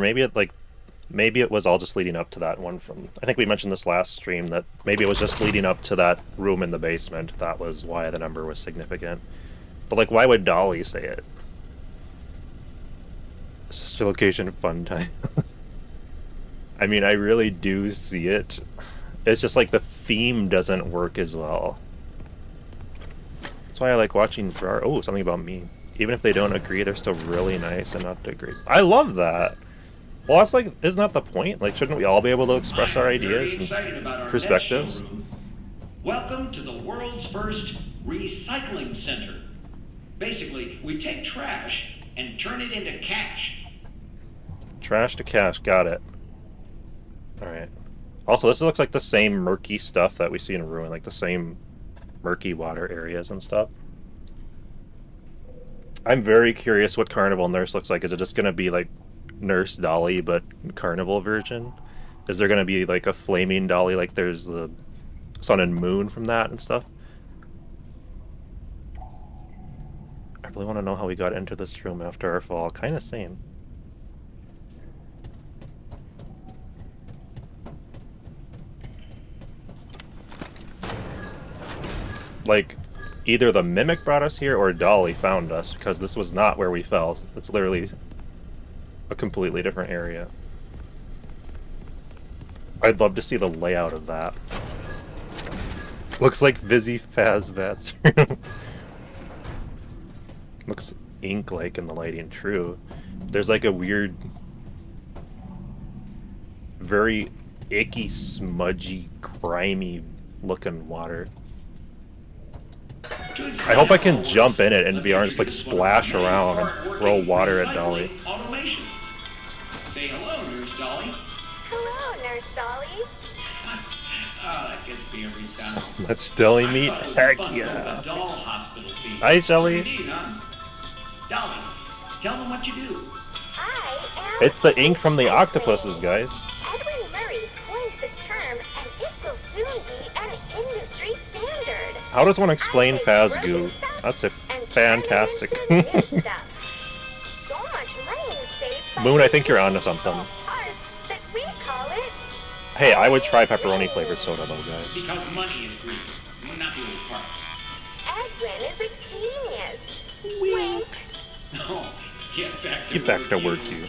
maybe it was all just leading up to that one from. I think we mentioned this last stream that maybe it was just leading up to that room in the basement. That was why the number was significant. But like, why would Dolly say it? Sister location fun time. I mean, I really do see it. It's just like the theme doesn't work as well. That's why I like watching Ferrari. Oh, something about me. Even if they don't agree, they're still really nice enough to agree. I love that. Well, that's like, isn't that the point? Like, shouldn't we all be able to express our ideas and perspectives? Welcome to the world's first recycling center. Basically, we take trash and turn it into cash. Trash to cash, got it. Alright. Also, this looks like the same murky stuff that we see in Ruin, like the same murky water areas and stuff. I'm very curious what Carnival Nurse looks like. Is it just going to be like Nurse Dolly, but Carnival version? Is there going to be like a flaming Dolly, like there's the Sun and Moon from that and stuff? I really want to know how we got into this room after our fall. Kind of same. Like, either the Mimic brought us here or Dolly found us, because this was not where we fell. It's literally a completely different area. I'd love to see the layout of that. Looks like Vizzy Fazbat's room. Looks ink-like in the lighting, true. There's like a weird, very icky, smudgy, grimy looking water. I hope I can jump in it in VR and just like splash around and throw water at Dolly. Automation. Say hello, Nurse Dolly. Hello, Nurse Dolly. Oh, that gets me every time. So much deli meat, heck yeah. Hi, Shelly. Indeed, huh? Dolly, tell them what you do. I am It's the ink from the octopuses, guys. Edwin Murray How does one explain Fazgoo? That's a fantastic. So much money is saved by Moon, I think you're onto something. parts that we call it. Hey, I would try pepperoni flavored soda though, guys. Because money is green, not the little part. Edwin is a genius. Wink. No, Get back to work, you.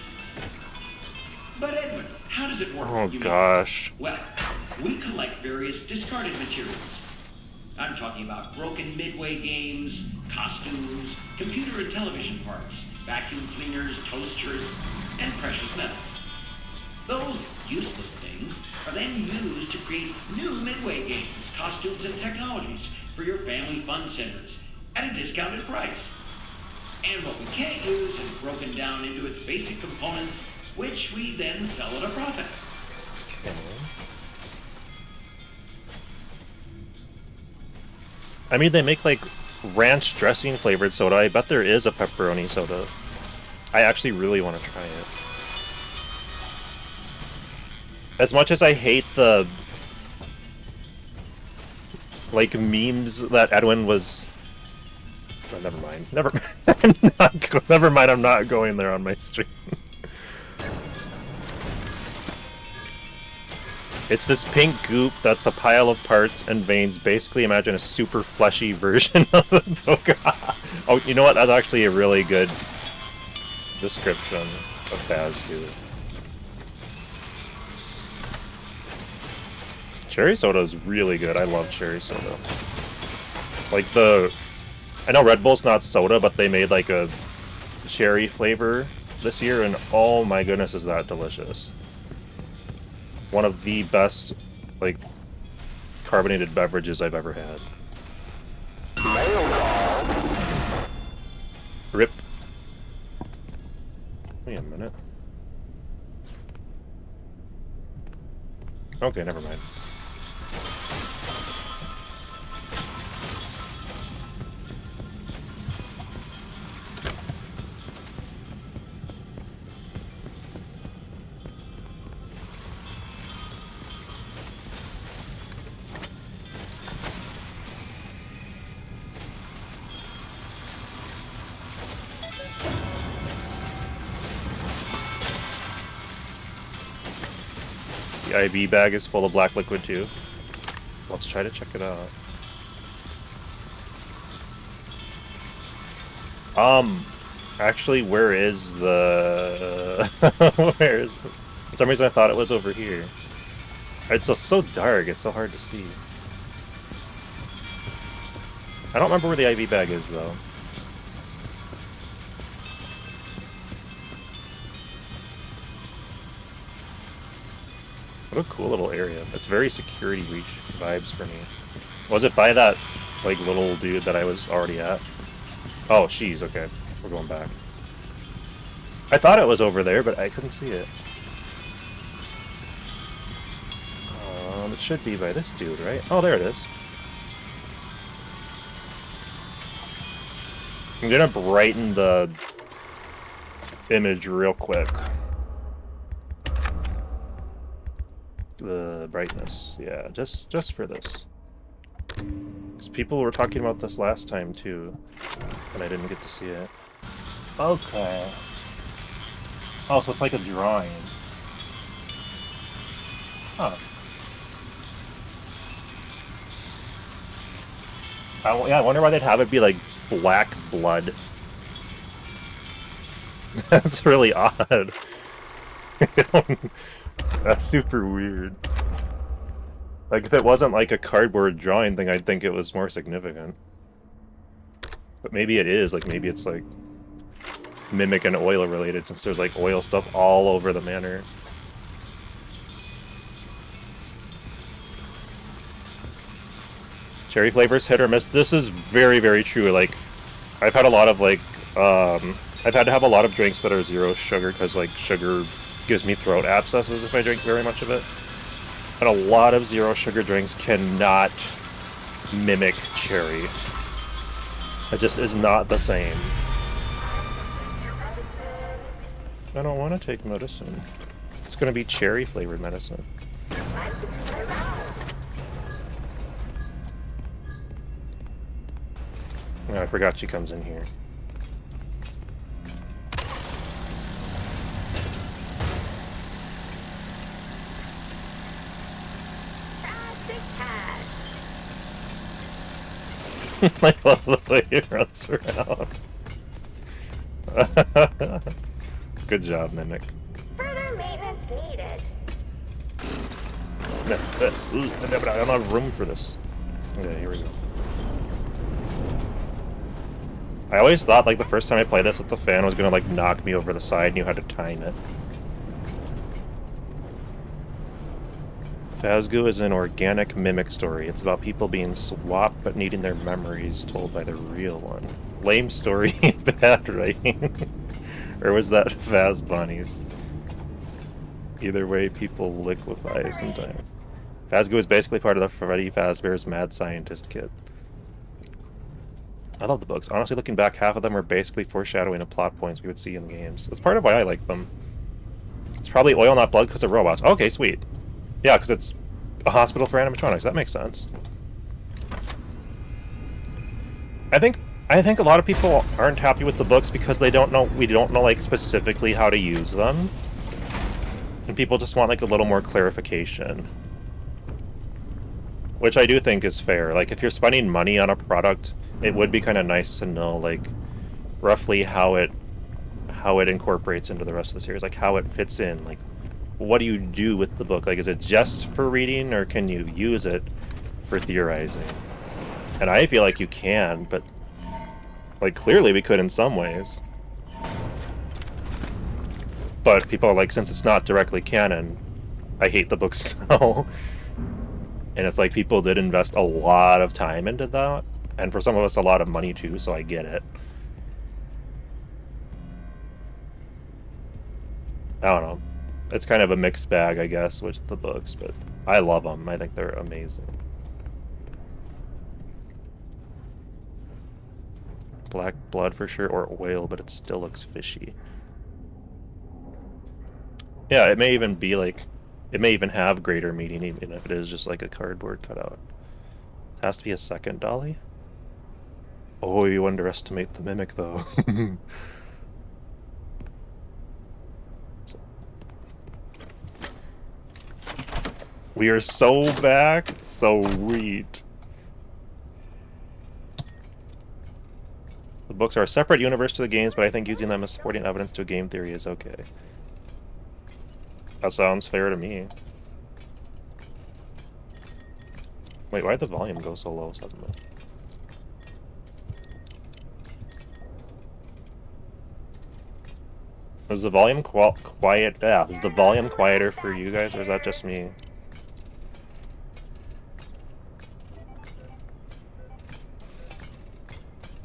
But Edwin, how does it work? Oh you gosh. Well, we collect various discarded materials. I'm talking about broken Midway games, costumes, computer and television parts, vacuum cleaners, toasters, and precious metals. Those useless things are then used to create new Midway games, costumes, and technologies for your family fun centers at a discounted price. And what we can't use is broken down into its basic components, which we then sell at a profit. Okay. I mean, they make like ranch dressing flavored soda. I bet there is a pepperoni soda. I actually really want to try it. As much as I hate the like memes that Edwin was. Oh, never mind. Never mind. I'm not going there on my stream. It's this pink goop that's a pile of parts and veins. Basically, imagine a super fleshy version of the Pokemon. Oh, you know what? That's actually a really good description of Fazgoo. Cherry soda is really good. I love cherry soda. Like I know Red Bull's not soda, but they made like a cherry flavor this year, and oh my goodness, is that delicious. One of the best, like, carbonated beverages I've ever had. Rip. Wait a minute. Okay, never mind. The IV bag is full of black liquid too. Let's try to check it out. Actually, where is the... where is... For some reason I thought it was over here. It's so dark, it's so hard to see. I don't remember where the IV bag is though. What a cool little area. It's very security breach vibes for me. Was it by that, like, little dude that I was already at? Oh, she's okay. We're going back. I thought it was over there, but I couldn't see it. It should be by this dude, right? Oh, there it is. I'm gonna brighten the image real quick. The brightness, yeah, just for this. Because people were talking about this last time too, and I didn't get to see it. Okay. Oh, so it's like a drawing. Huh. Yeah, I wonder why they'd have it be like black blood. That's really odd. That's super weird. Like, if it wasn't like a cardboard drawing thing, I'd think it was more significant. But maybe it is, like, maybe it's like mimic and oil related, since there's like oil stuff all over the manor. Cherry flavors hit or miss. This is very, very true. Like, I've had a lot of like, I've had to have a lot of drinks that are zero sugar, because like sugar gives me throat abscesses if I drink very much of it. And a lot of zero sugar drinks cannot mimic cherry. It just is not the same. I don't want to take medicine. It's going to be cherry flavored medicine. Oh, I forgot she comes in here. I love the way he runs around. Good job, Mimic. Further maintenance needed. I don't have room for this. Okay, here we go. I always thought, like, the first time I played this, that the fan was gonna, like, knock me over the side and you had to time it. Phasgo is an organic mimic story. It's about people being swapped but needing their memories told by the real one. Lame story, bad writing. Or was that Phaz Bunnies? Either way, people liquefy sometimes. Phasgo is basically part of the Freddy Fazbear's Mad Scientist kit. I love the books. Honestly, looking back, half of them are basically foreshadowing of plot points we would see in games. That's part of why I like them. It's probably oil, not blood, because of robots. Okay, sweet. Yeah, because it's a hospital for animatronics. That makes sense. I think a lot of people aren't happy with the books because we don't know like specifically how to use them. And people just want like a little more clarification. Which I do think is fair. Like if you're spending money on a product, it would be kind of nice to know like roughly how it incorporates into the rest of the series, like how it fits in, like what do you do with the book? Like, is it just for reading, or can you use it for theorizing? And I feel like you can, but like clearly we could in some ways. But people are like, since it's not directly canon, I hate the books now. And it's like people did invest a lot of time into that, and for some of us a lot of money too, so I get it. I don't know. It's kind of a mixed bag, I guess, with the books, but I love them. I think they're amazing. Black blood for sure, or oil, but it still looks fishy. Yeah, it may even be like, it may even have greater meaning, even if it is just like a cardboard cutout. It has to be a second dolly? Oh, you underestimate the mimic, though. We are so back. Sweet. The books are a separate universe to the games, but I think using them as supporting evidence to a game theory is okay. That sounds fair to me. Wait, why'd the volume go so low suddenly? Is the volume quiet? Yeah, is the volume quieter for you guys, or is that just me?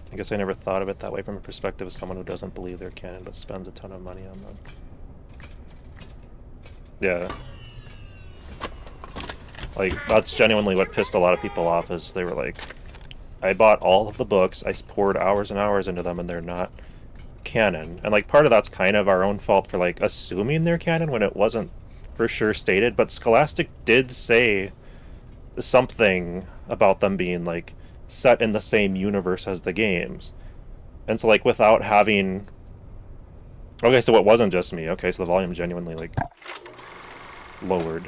I guess I never thought of it that way from a perspective of someone who doesn't believe they're canon but spends a ton of money on them. Yeah. Like, that's genuinely what pissed a lot of people off, is they were like, I bought all of the books, I poured hours and hours into them, and they're not canon. And like, part of that's kind of our own fault for like assuming they're canon when it wasn't for sure stated, but Scholastic did say something about them being like set in the same universe as the games. And so like without having... Okay, so it wasn't just me. Okay, so the volume genuinely like lowered.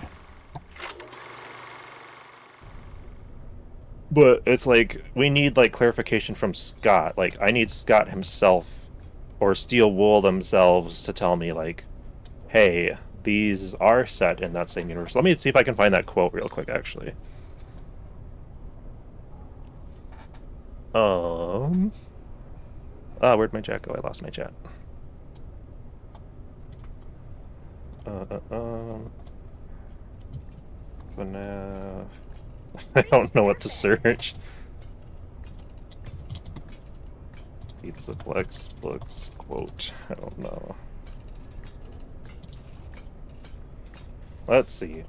But it's like, we need like clarification from Scott. Like, I need Scott himself or Steel Wool themselves to tell me like, hey, these are set in that same universe. Let me see if I can find that quote real quick, actually. Where'd my chat go? I lost my chat. FNAF. I don't know what to search. Pizzaplex books quote. I don't know. Let's see.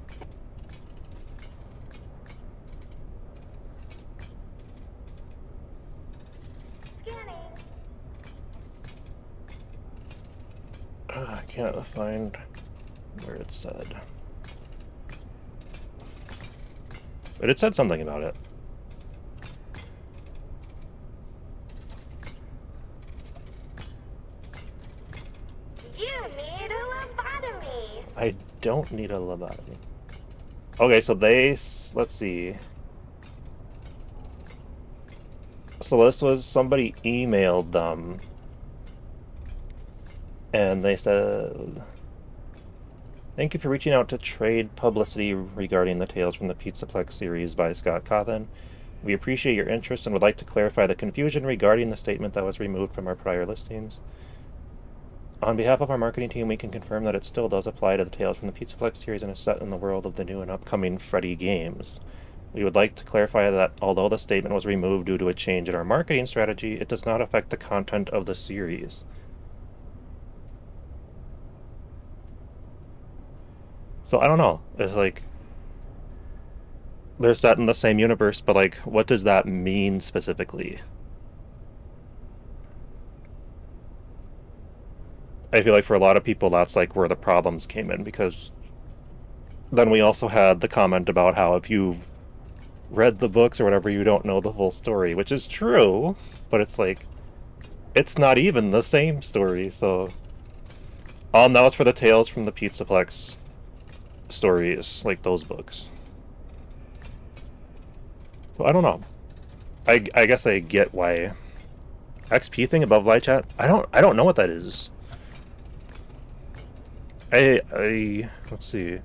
I can't find where it said. But it said something about it. I don't need a lobotomy. Okay, so they... Let's see. So this was... Somebody emailed them. And they said... Thank you for reaching out to trade publicity regarding the Tales from the Pizzaplex series by Scott Cawthon. We appreciate your interest and would like to clarify the confusion regarding the statement that was removed from our prior listings. On behalf of our marketing team, we can confirm that it still does apply to the Tales from the Pizzaplex series and is set in the world of the new and upcoming Freddy games. We would like to clarify that although the statement was removed due to a change in our marketing strategy, it does not affect the content of the series. So I don't know. It's like... They're set in the same universe, but like, what does that mean specifically? I feel like for a lot of people, that's like where the problems came in, because then we also had the comment about how if you read the books or whatever, you don't know the full story, which is true, but it's like, it's not even the same story, so... that was for the Tales from the Pizzaplex stories, like those books. So I don't know. I guess I get why. XP thing above live chat? I don't know what that is. Let's see.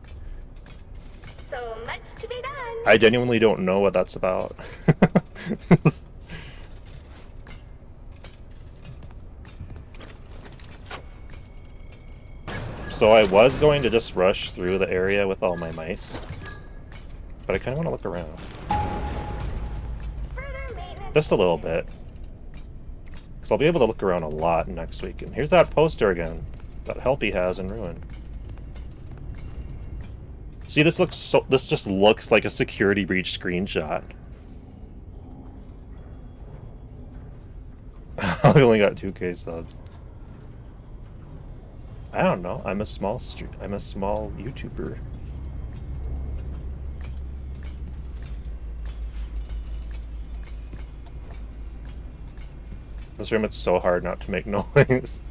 So much to be done. I genuinely don't know what that's about. So I was going to just rush through the area with all my mice, but I kind of want to look around. Just a little bit. Because I'll be able to look around a lot next week. And here's that poster again that Helpy has in Ruin. See, this just looks like a security breach screenshot. I only got 2K subs. I don't know. I'm a small YouTuber. This room, it's so hard not to make noise.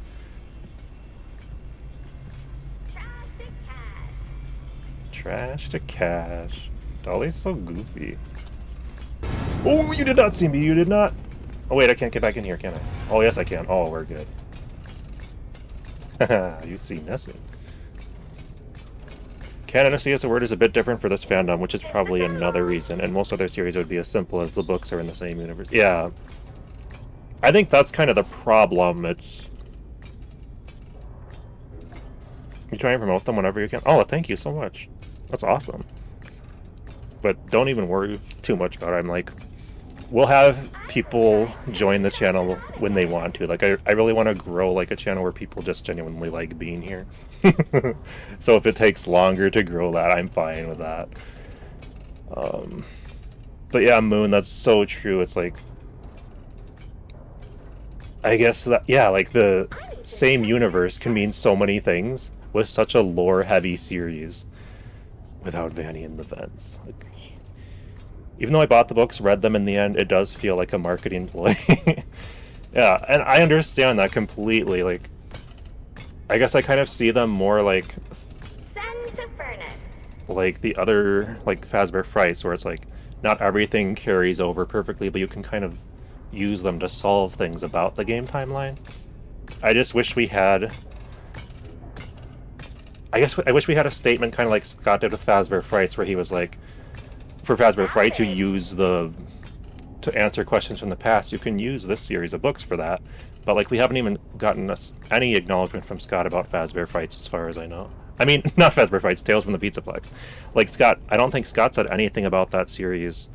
Trash to cash. Dolly's so goofy. Oh, you did not see me. You did not. Oh wait, I can't get back in here, can I? Oh yes, I can. Oh, we're good. Haha, you see nothing. Candidacy as a word is a bit different for this fandom, which is probably another reason. And most other series would be as simple as the books are in the same universe. Yeah. I think that's kind of the problem. It's... You try and promote them whenever you can. Oh, thank you so much. That's awesome. But don't even worry too much about it. I'm like, we'll have people join the channel when they want to. Like, I really want to grow like a channel where people just genuinely like being here. So if it takes longer to grow that, I'm fine with that. But yeah, Moon, that's so true. It's like, I guess that, yeah, like the same universe can mean so many things with such a lore-heavy series without Vanny in the vents. Like, even though I bought the books, read them in the end, it does feel like a marketing ploy. Yeah, and I understand that completely. Like, I guess I kind of see them more like the other, like, Fazbear Frights, where it's like, not everything carries over perfectly, but you can kind of use them to solve things about the game timeline. I just wish we had... I wish we had a statement kind of like Scott did with Fazbear Frights, where he was like, for Fazbear Frights, you use to answer questions from the past, you can use this series of books for that. But, like, we haven't even gotten any acknowledgement from Scott about Fazbear Frights, as far as I know. I mean, not Fazbear Frights, Tales from the Pizzaplex. Like, Scott, I don't think Scott said anything about that series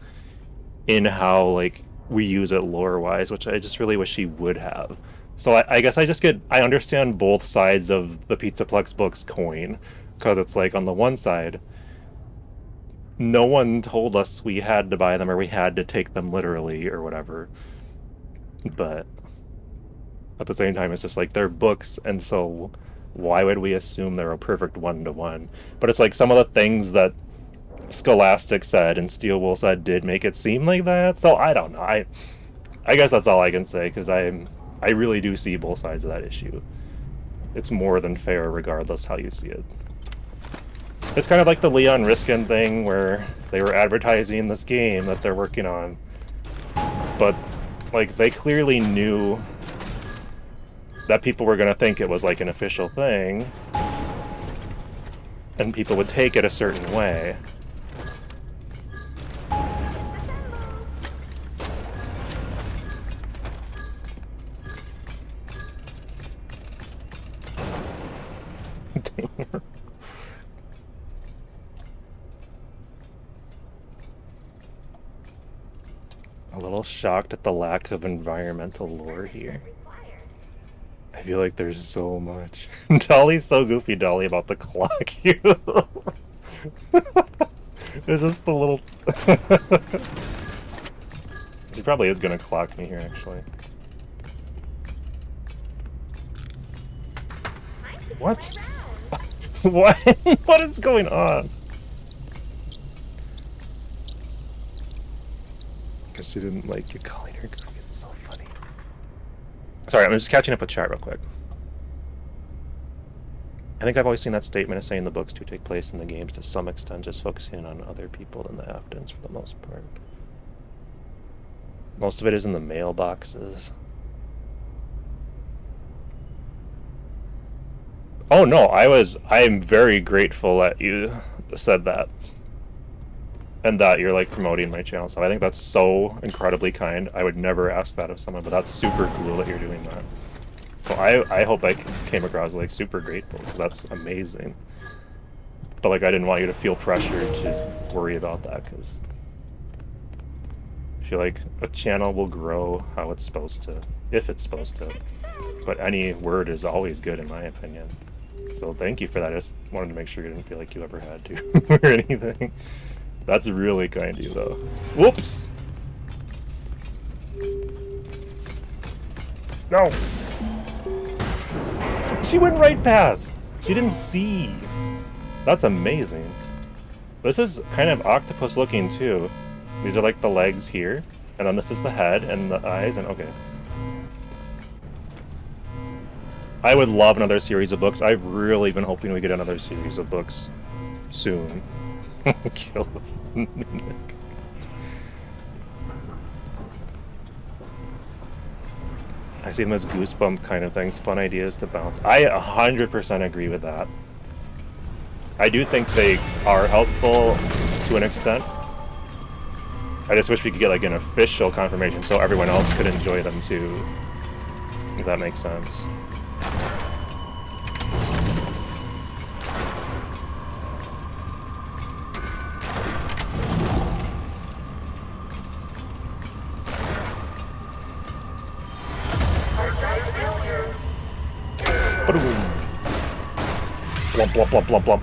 in how, like, we use it lore-wise, which I just really wish he would have. So I guess I understand both sides of the Pizzaplex books coin, because it's like, on the one side, no one told us we had to buy them or we had to take them literally or whatever. But at the same time, it's just like, they're books, and so why would we assume they're a perfect one-to-one? But it's like, some of the things that Scholastic said and Steel Wool said did make it seem like that, so I don't know. I guess that's all I can say, because I really do see both sides of that issue. It's more than fair regardless how you see it. It's kind of like the Leon Riskin thing where they were advertising this game that they're working on. But, like, they clearly knew that people were going to think it was, like, an official thing. And people would take it a certain way. A little shocked at the lack of environmental lore here. I feel like there's so much. Dolly's so goofy, Dolly, about the clock here. It's just the little... He probably is gonna clock me here, actually. What? What? What is going on? Because she didn't like you calling her goofy. It's so funny. Sorry, I'm just catching up with chat real quick. I think I've always seen that statement as saying the books do take place in the games to some extent, just focusing on other people than the evidence for the most part. Most of it is in the mailboxes. Oh no, I am very grateful that you said that. And that you're like promoting my channel, so I think that's so incredibly kind. I would never ask that of someone, but that's super cool that you're doing that. So I hope I came across like super grateful, because that's amazing. But like I didn't want you to feel pressured to worry about that, because I feel like a channel will grow how it's supposed to, if it's supposed to. But any word is always good in my opinion. So thank you for that. I just wanted to make sure you didn't feel like you ever had to or anything. That's really kind of you, though. Whoops! No! She went right past! She didn't see! That's amazing. This is kind of octopus looking, too. These are like the legs here, and then this is the head and the eyes, and okay. I would love another series of books. I've really been hoping we get another series of books soon. Kill the mimic. I see them as goosebump kind of things, fun ideas to bounce. I 100% agree with that. I do think they are helpful to an extent. I just wish we could get like an official confirmation so everyone else could enjoy them too. If that makes sense. Blump, blump, blump, blump, blump.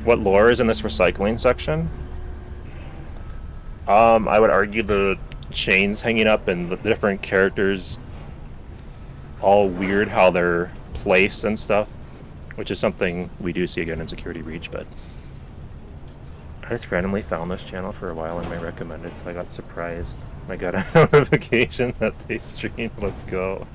What lore is in this recycling section? I would argue the chains hanging up and the different characters all weird how they're placed and stuff, which is something we do see again in Security Breach, but I just randomly found this channel for a while and I recommended, so I got surprised. I got a notification that they streamed. Let's go.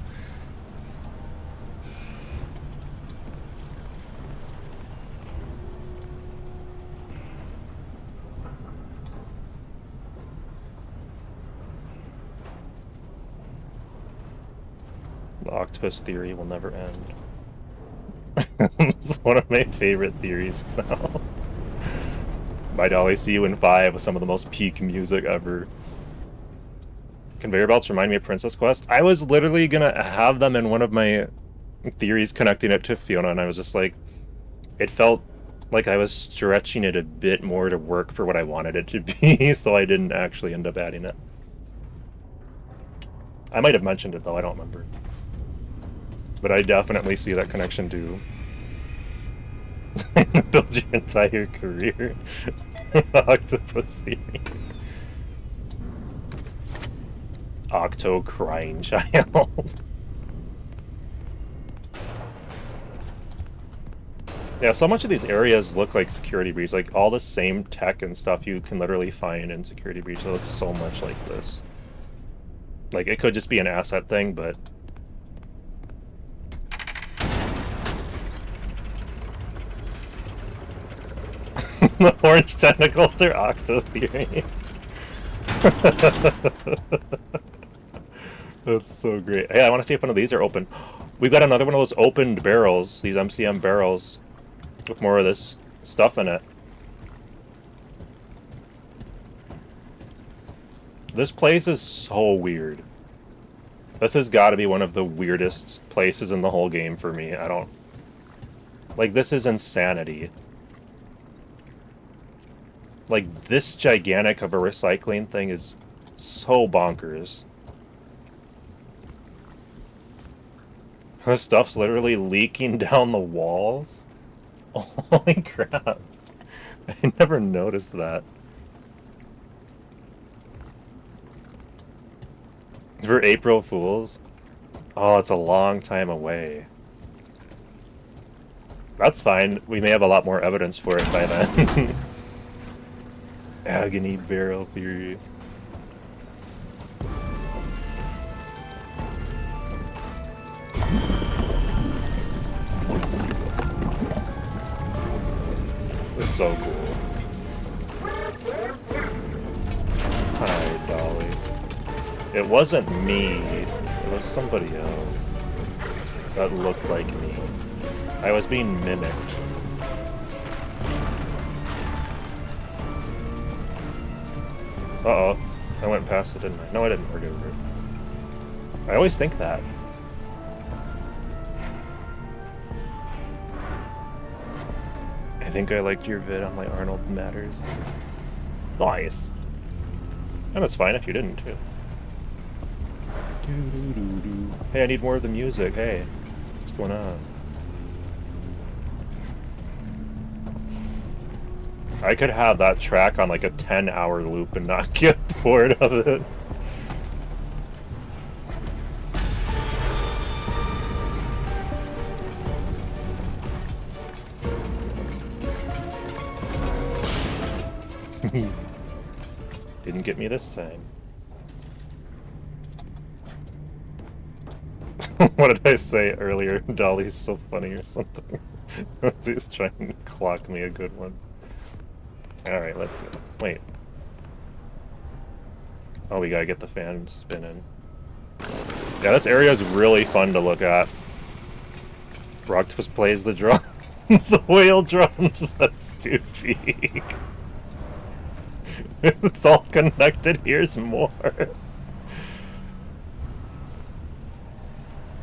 The octopus theory will never end. It's one of my favorite theories now. Bye Dolly, see you in 5 with some of the most peak music ever. Conveyor belts remind me of Princess Quest. I was literally gonna have them in one of my theories connecting it to Fiona, and I was just like, it felt like I was stretching it a bit more to work for what I wanted it to be, so I didn't actually end up adding it. I might have mentioned it though, I don't remember. But I definitely see that connection to build your entire career. Octopus theory. Octo crying child. Yeah, so much of these areas look like Security Breach. Like all the same tech and stuff you can literally find in Security Breach. It looks so much like this. Like it could just be an asset thing, but The orange tentacles are Octo Theory. That's so great. Hey, I want to see if one of these are open. We've got another one of those opened barrels, these MCM barrels, with more of this stuff in it. This place is so weird. This has got to be one of the weirdest places in the whole game for me. I don't... Like, this is insanity. Like, this gigantic of a recycling thing is so bonkers. This stuff's literally leaking down the walls. Holy crap. I never noticed that. For April Fools? Oh, it's a long time away. That's fine. We may have a lot more evidence for it by then. Agony barrel theory. This is so cool. Hi, Dolly. It wasn't me. It was somebody else that looked like me. I was being mimicked. Uh-oh. I went past it, didn't I? No, I didn't. We're good. I always think that. I think I liked your vid on my Arnold Matters. Nice. And it's fine if you didn't, too. Hey, I need more of the music. Hey, what's going on? I could have that track on like a 10-hour loop and not get bored of it. Didn't get me this time. What did I say earlier? Dolly's so funny or something. She's trying to clock me a good one. Alright, let's go. Wait. Oh, we gotta get the fan spinning. Yeah, this area is really fun to look at. Rocktopus plays the drums. The whale drums. That's too peak. It's all connected. Here's more.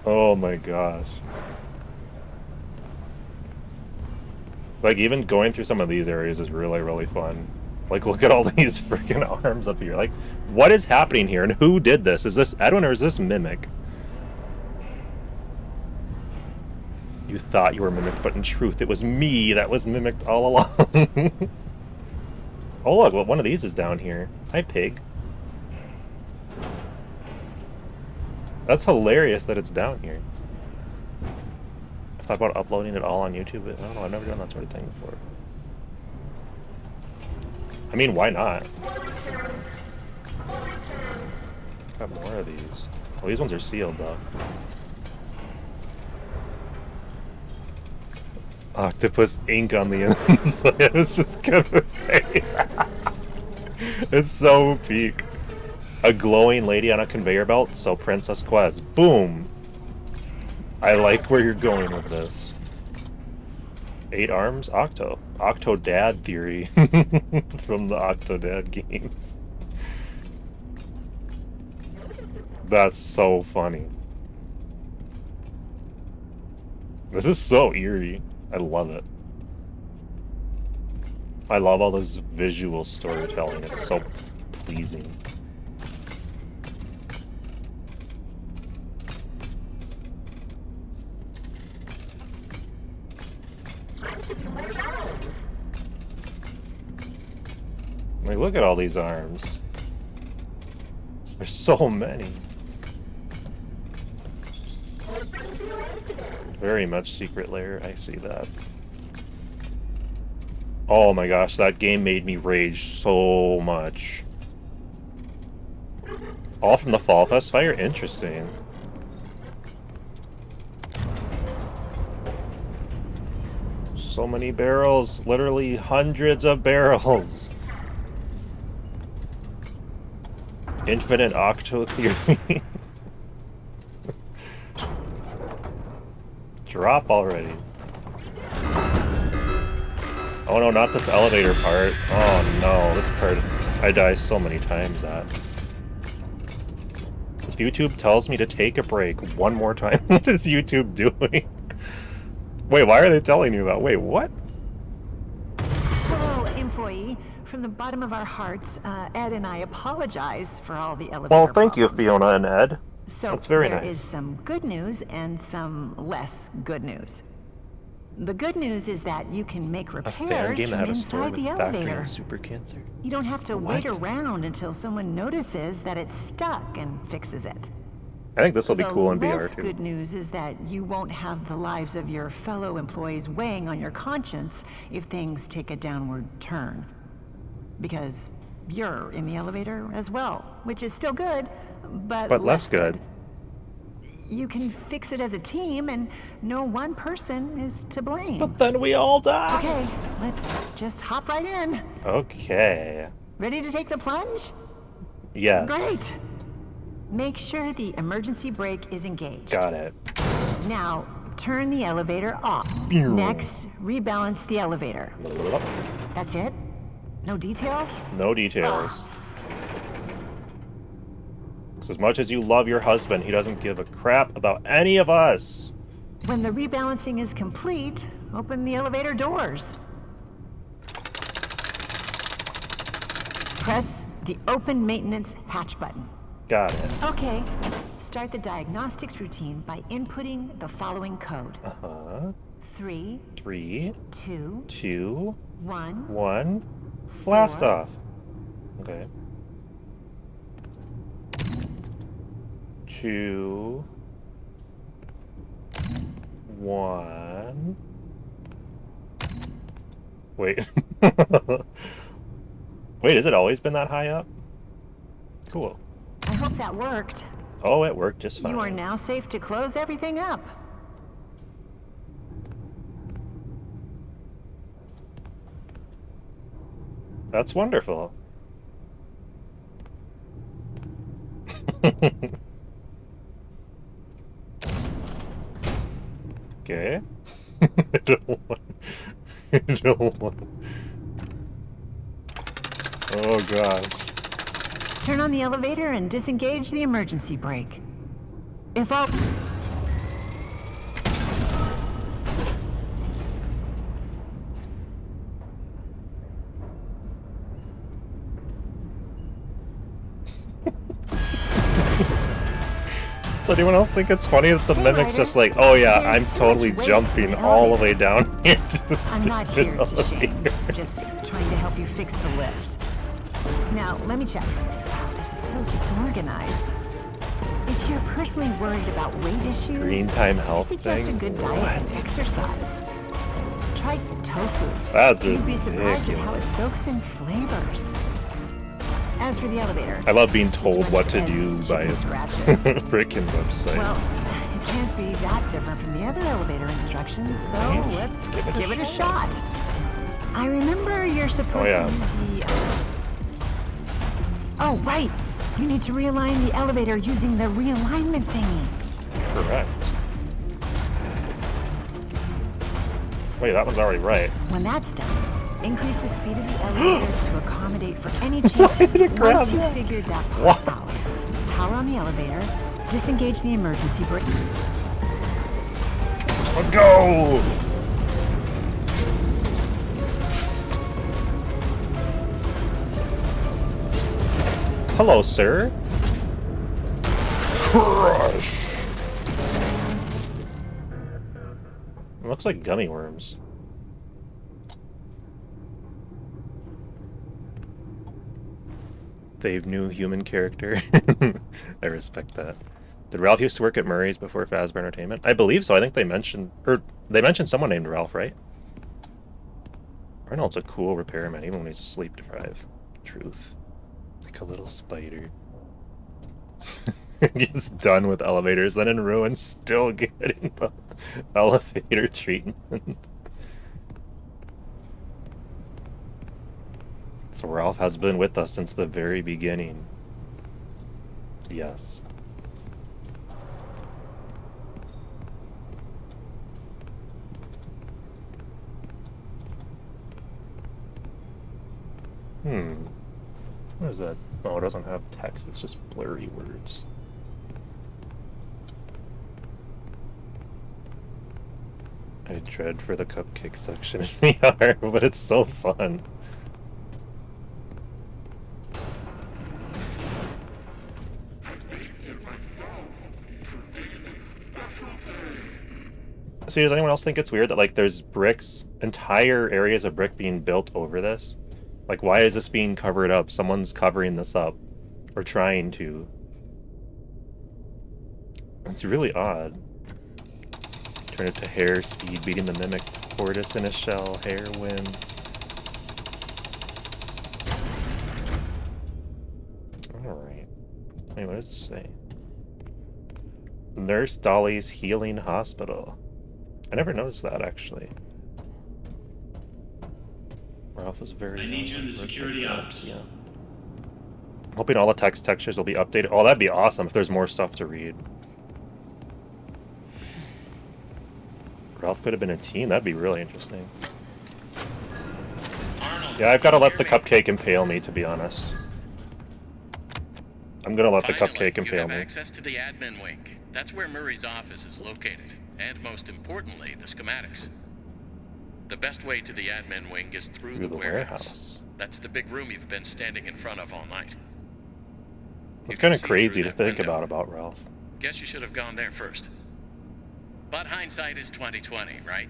Oh my gosh. Like, even going through some of these areas is really, really fun. Like, look at all these freaking arms up here. Like, what is happening here, and who did this? Is this Edwin, or is this Mimic? You thought you were mimicked, but in truth, it was me that was mimicked all along. Oh, look, well, one of these is down here. Hi, pig. That's hilarious that it's down here. I've thought about uploading it all on YouTube, but I don't know, I've never done that sort of thing before. I mean, why not? Got more of these. Oh, these ones are sealed, though. Octopus ink on the inside. I was just gonna say that. It's so peak. A glowing lady on a conveyor belt, so Princess Quest. Boom! I like where you're going with this. 8 arms? Octo. Octodad theory. From the Octodad games. That's so funny. This is so eerie. I love it. I love all this visual storytelling. It's so pleasing. Like, look at all these arms. There's so many. Very much secret lair, I see that. Oh my gosh, that game made me rage so much. All from the Fall Fest Fire? Interesting. So many barrels. Literally hundreds of barrels. Infinite octo theory. Drop already. Oh no, not this elevator part. Oh no, this part I die so many times at. If YouTube tells me to take a break one more time, what is YouTube doing? Wait, why are they telling you that? Wait, what? Hello, employee. From the bottom of our hearts, Ed and I apologize for all the elevator Well, thank you, problems. Fiona and Ed. So That's very there nice. is some good news and some less good news. The good news is that you can make A repairs fan game that from had a story inside with the factory elevator. and super cancer. You don't have to wait What? around until someone notices that it's stuck and fixes it. I think this will be cool in The VR less too. good news is that you won't have the lives of your fellow employees weighing on your conscience if things take a downward turn. Because you're in the elevator as well, which is still good, but Less good. You can fix it as a team, and no one person is to blame. But then we all die. Okay, let's just hop right in. Okay. Ready to take the plunge? Yes. Great. Make sure the emergency brake is engaged. Got it. Now, turn the elevator off. Pew. Next, rebalance the elevator. That's it? No details? No details. As much as you love your husband, he doesn't give a crap about any of us. When the rebalancing is complete, open the elevator doors. Press the open maintenance hatch button. Got it. Okay, start the diagnostics routine by inputting the following code. 3, 3, 2, 2, 1, 1. Blast off. Okay. 2, 1. Wait. Wait, has it always been that high up? Cool. I hope that worked. Oh, it worked just fine. You are now safe to close everything up. That's wonderful. Okay. I don't want. Oh gosh. Turn on the elevator and disengage the emergency brake. If all... Does anyone else think it's funny that the mimic's just like, oh yeah, I'm totally jumping all the way down here to the I'm not stupid here to shame. elevator. Just trying to help you fix the lift. Now, let me check. Wow, this is so disorganized. If you're personally worried about weight issues, Screen time health I suggest thing? a good diet and exercise. Try tofu. That's You'd be surprised at how it ridiculous. soaks in flavors. As for the elevator, I love being told what to do by a frickin' website. well, it can't be that different from the other elevator instructions, so let's give it a shot. I remember you're supposed yeah. to use the... Oh, right! You need to realign the elevator using the realignment thingy. Correct. Wait, that one's already right. When that's done, increase the speed of the elevator to accommodate for any changes once you've figured that part out. Power on the elevator, disengage the emergency brake. Let's go! Hello, sir. Crush! It looks like gummy worms. They've new human character. I respect that. Did Ralph used to work at Murray's before Fazbear Entertainment? I believe so. I think they mentioned someone named Ralph, right? Arnold's a cool repairman, even when he's sleep deprived. Truth. Like a little spider. He's done with elevators, then in ruin, still getting the elevator treatment. So Ralph has been with us since the very beginning. Yes. What is that? Oh, it doesn't have text, it's just blurry words. I dread for the cupcake section in VR, but it's so fun. So does anyone else think it's weird that, like, there's bricks, entire areas of brick being built over this? Like, why is this being covered up? Someone's covering this up. Or trying to. It's really odd. Turn it to hair speed, beating the mimic tortoise in a shell. Hair wins. Alright. Wait, what does it say? Nurse Dolly's Healing Hospital. I never noticed that, actually. Ralph is very... I need you in the security office. Yeah. Hoping all the text textures will be updated. Oh, that'd be awesome if there's more stuff to read. Ralph could have been a teen. That'd be really interesting. Arnold, Yeah, I've got to let the cupcake impale me, to be honest. I'm gonna let the cupcake impale you have me. access to the admin wing. That's where Murray's office is located. And most importantly, the schematics. The best way to the admin wing is through the warehouse. That's the big room you've been standing in front of all night. It's kind of crazy to think about Ralph. Guess you should have gone there first. But hindsight is 20/20, right?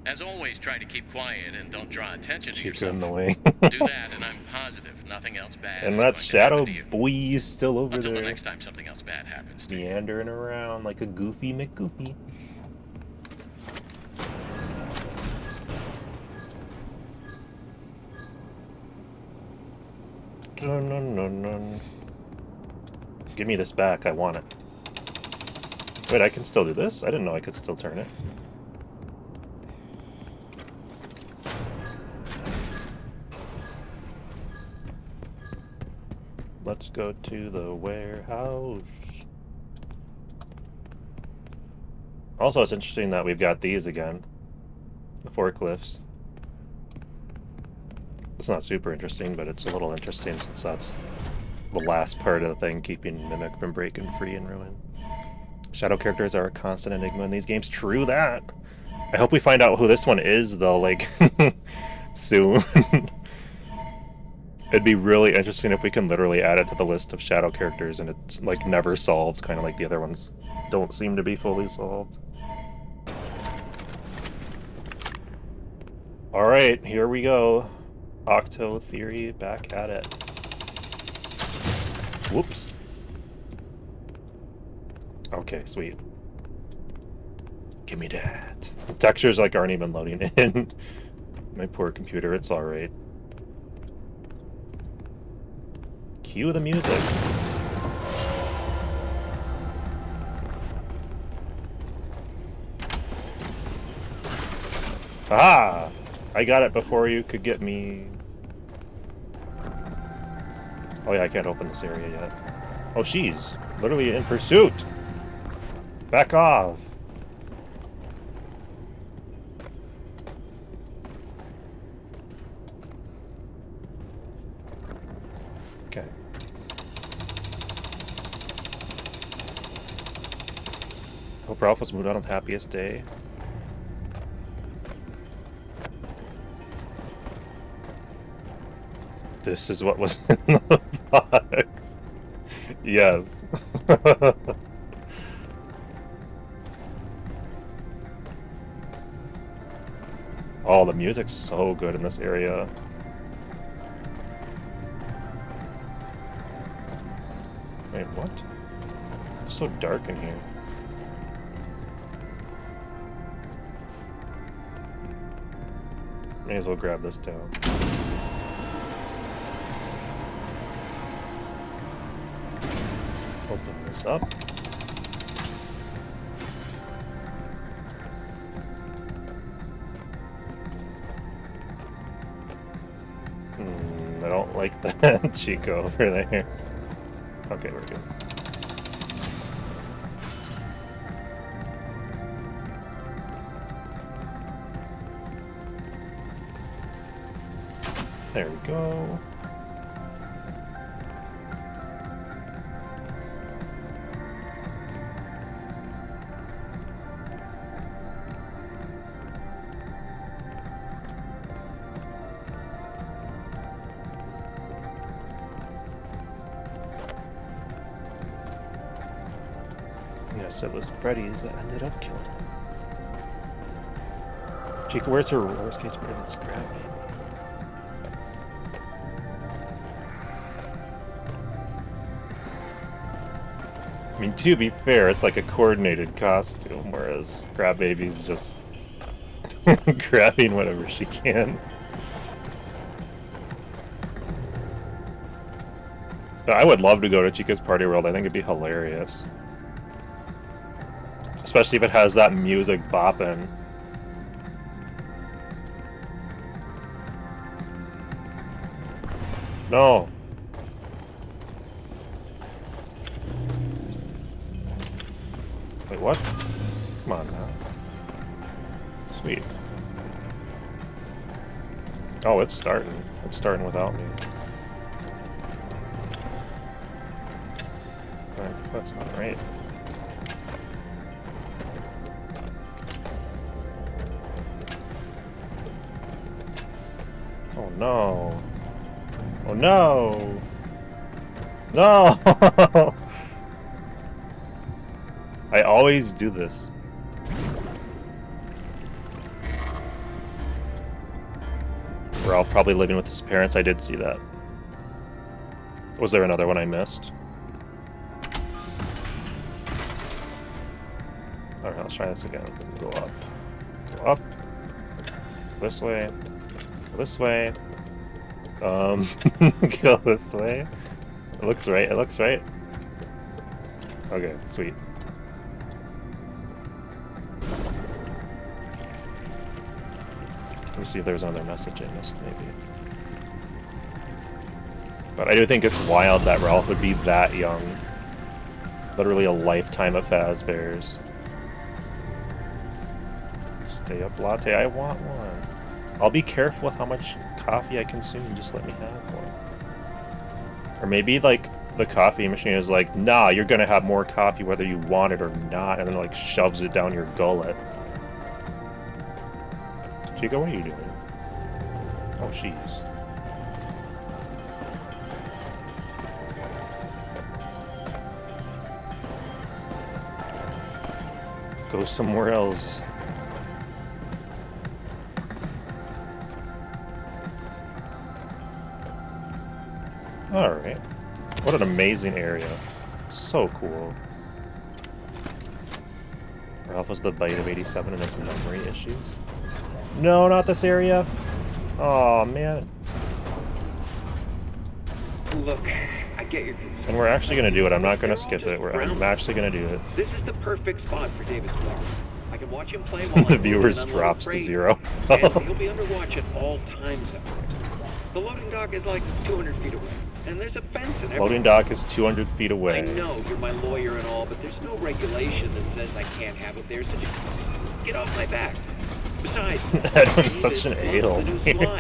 As always, try to keep quiet and don't draw attention to yourself. In the way. Do that, and I'm positive nothing else bad And is that going shadow to happen to you. boy is still over Until there. the next time something else bad happens to you. Meandering around like a goofy McGoofy. Dun, dun, dun, dun. Give me this back, I want it. Wait, I can still do this? I didn't know I could still turn it. Let's go to the warehouse. Also, it's interesting that we've got these again. The forklifts. It's not super interesting, but it's a little interesting since that's the last part of the thing, keeping Mimic from breaking free and ruin. Shadow characters are a constant enigma in these games. True that. I hope we find out who this one is, though, like, soon. It'd be really interesting if we can literally add it to the list of shadow characters and it's, like, never solved, kind of like the other ones don't seem to be fully solved. Alright, here we go. Octo Theory back at it. Whoops. Okay, sweet. Give me that. The textures, like, aren't even loading in. My poor computer, it's alright. Cue the music. Aha! I got it before you could get me. Oh yeah, I can't open this area yet. Oh, she's literally in pursuit! Back off! Okay. Hope Ralph was moved out on happiest day. This is what was in the box. Yes. Oh, the music's so good in this area. Wait, what? It's so dark in here. May as well grab this down. Open this up. like that Chico over there. Okay, we're good. There we go. Yes, it was Freddy's that ended up killing him. Chica, where's her worst case bird and scrapping? I mean, to be fair, it's like a coordinated costume, whereas Crab Baby's just grabbing whatever she can. But I would love to go to Chica's Party World. I think it'd be hilarious. Especially if it has that music bopping. No. Wait, what? Come on now. Sweet. Oh, it's starting. It's starting without me. That's not right. Oh no. Oh no! No! I always do this. Ralph probably living with his parents. I did see that. Was there another one I missed? Alright, let's try this again. Go up. Go up. This way. Go this way. Go this way. It looks right. It looks right. Okay, sweet. Let me see if there's another message I missed, maybe. But I do think it's wild that Ralph would be that young. Literally a lifetime of Fazbear's. Stay up latte, I want one. I'll be careful with how much coffee I consume, just let me have one. Or maybe, like, the coffee machine is like, nah, you're gonna have more coffee whether you want it or not, and then, like, shoves it down your gullet. Chico, what are you doing? Oh, jeez. Go somewhere else. Alright. What an amazing area. So cool. Ralph was the bite of 87 and his memory issues. No, not this area. Oh man. Look, I get your concern. And we're actually gonna do it. I'm not gonna skip it. I'm actually gonna do it. This is the perfect spot for David's vlog. I can watch him play while The viewers drops to 0. And he'll be under watch at all times up there. The loading dock is like 200 feet away, and there's a fence and everything. Loading dock is 200 feet away. I know, you're my lawyer and all, but there's no regulation that says I can't have it there, so just get off my back. Besides, Edwin's such an a-hole. It'll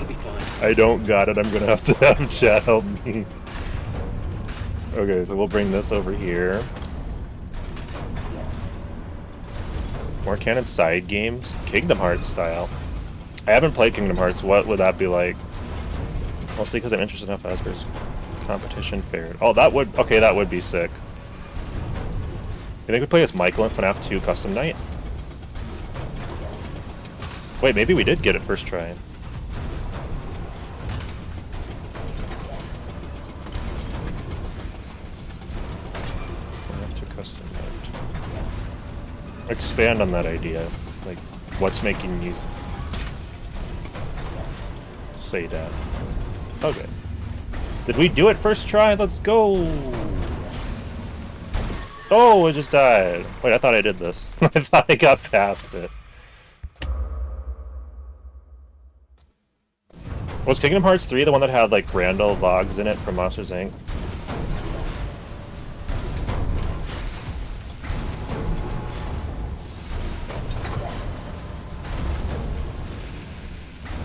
be fine. I don't got it. I'm gonna have to have chat help me. Okay, so we'll bring this over here. More canon side games? Kingdom Hearts style. I haven't played Kingdom Hearts. What would that be like? Mostly because I'm interested in how Fazbear's competition fared. Oh, that would... Okay, that would be sick. You think we play as Michael in FNAF 2 Custom Night? Wait, maybe we did get it first try. FNAF 2 Custom Night. Expand on that idea. Like, what's making you... say that. Okay. Did we do it first try? Let's go! Oh, it just died. Wait, I thought I did this. I thought I got past it. Was Kingdom Hearts 3 the one that had like Randall Boggs in it from Monsters Inc?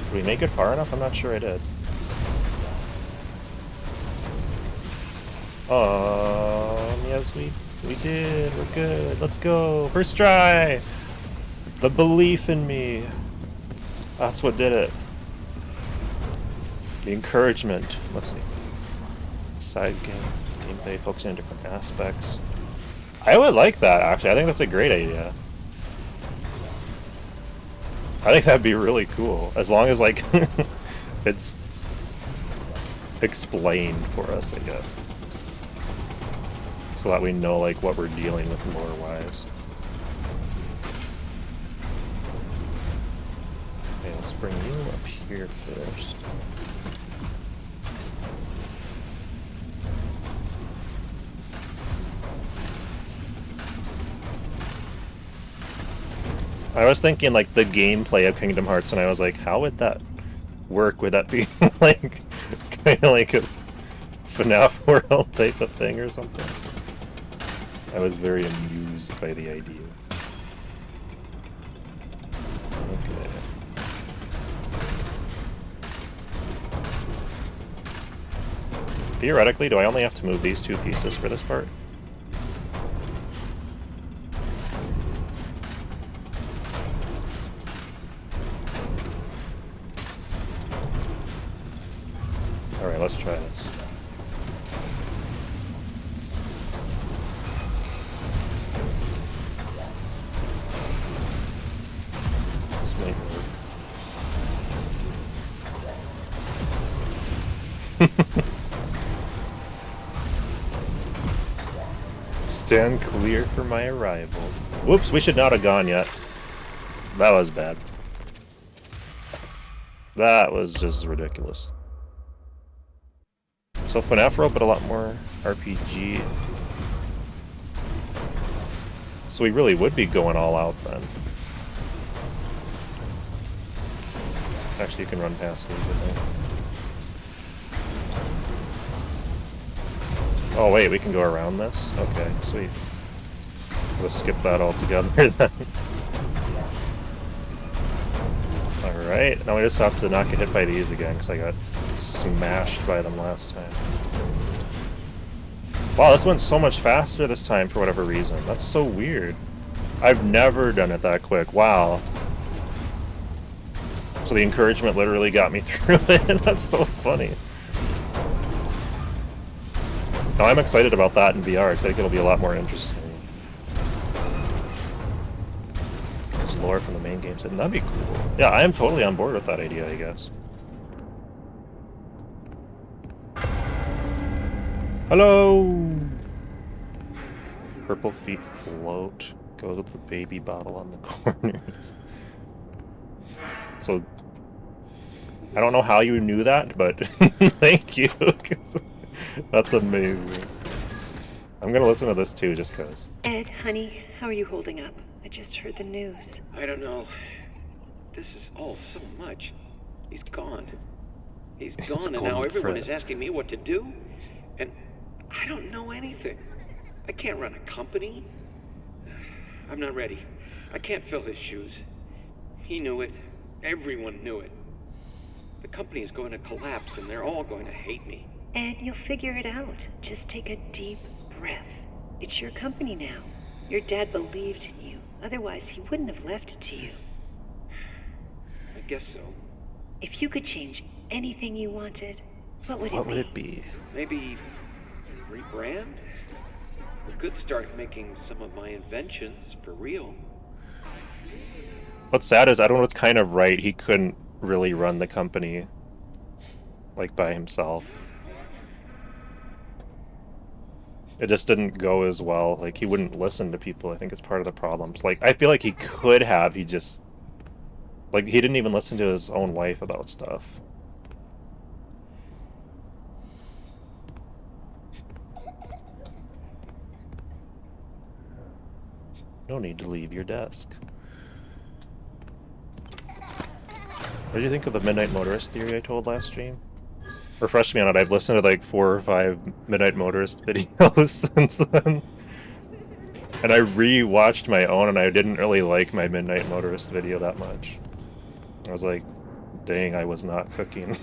Did we make it far enough? I'm not sure I did. Yes, we did. We're good. Let's go. First try. The belief in me. That's what did it. The encouragement. Let's see. Side gameplay focusing on different aspects. I would like that, actually. I think that's a great idea. I think that'd be really cool. As long as, like, it's explained for us, I guess. So that we know, like, what we're dealing with lore-wise. Okay, let's bring you up here first. I was thinking, like, the gameplay of Kingdom Hearts, and I was like, how would that work? Would that be, like, kind of like a FNAF World type of thing or something? I was very amused by the idea. Okay. Theoretically, do I only have to move these two pieces for this part? Alright, let's try this. This might work. Stand clear for my arrival. Whoops, we should not have gone yet. That was bad. That was just ridiculous. So FNAF World, but a lot more RPG. So we really would be going all out then. Actually, you can run past these, I think. Oh wait, we can go around this? Okay, sweet. We'll skip that altogether then. Alright, now we just have to not get hit by these again, because I got smashed by them last time. Wow, this went so much faster this time for whatever reason. That's so weird. I've never done it that quick. Wow. So the encouragement literally got me through it. That's so funny. Now I'm excited about that in VR, because I think it'll be a lot more interesting. It's lore from the main game set, and that'd be cool. Yeah, I am totally on board with that idea, I guess. Hello! Purple feet float. Goes with the baby bottle on the corners. So, I don't know how you knew that, but thank you. That's amazing. I'm gonna listen to this too, just cause. Ed, honey, how are you holding up? I just heard the news. I don't know. This is all so much. He's gone. He's gone, and now everyone is asking me what to do. And I don't know anything. I can't run a company. I'm not ready. I can't fill his shoes. He knew it. Everyone knew it. The company is going to collapse, and they're all going to hate me. Ed, you'll figure it out. Just take a deep breath. It's your company now. Your dad believed in you. Otherwise, he wouldn't have left it to you. I guess so. If you could change anything you wanted, what would it be? Maybe rebrand? We could start making some of my inventions for real. What's sad is I don't know what's kind of right. He couldn't really run the company like by himself. It just didn't go as well. Like, he wouldn't listen to people. I think it's part of the problems. Like, I feel like he could have. He just... Like, he didn't even listen to his own wife about stuff. No need to leave your desk. What did you think of the Midnight Motorist theory I told last stream? Refresh me on it. I've listened to like 4 or 5 Midnight Motorist videos since then. And I re-watched my own, and I didn't really like my Midnight Motorist video that much. I was like, dang, I was not cooking.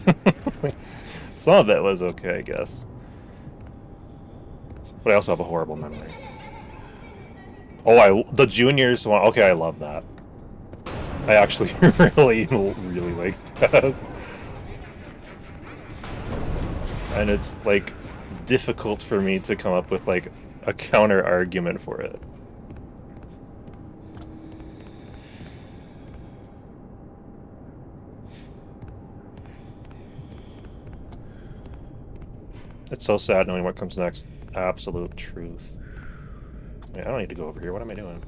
Some of it was okay, I guess. But I also have a horrible memory. Oh, the juniors one. Okay, I love that. I actually really like that. And it's like difficult for me to come up with like a counter argument for it. It's so sad knowing what comes next. Absolute truth. I don't need to go over here. What am I doing?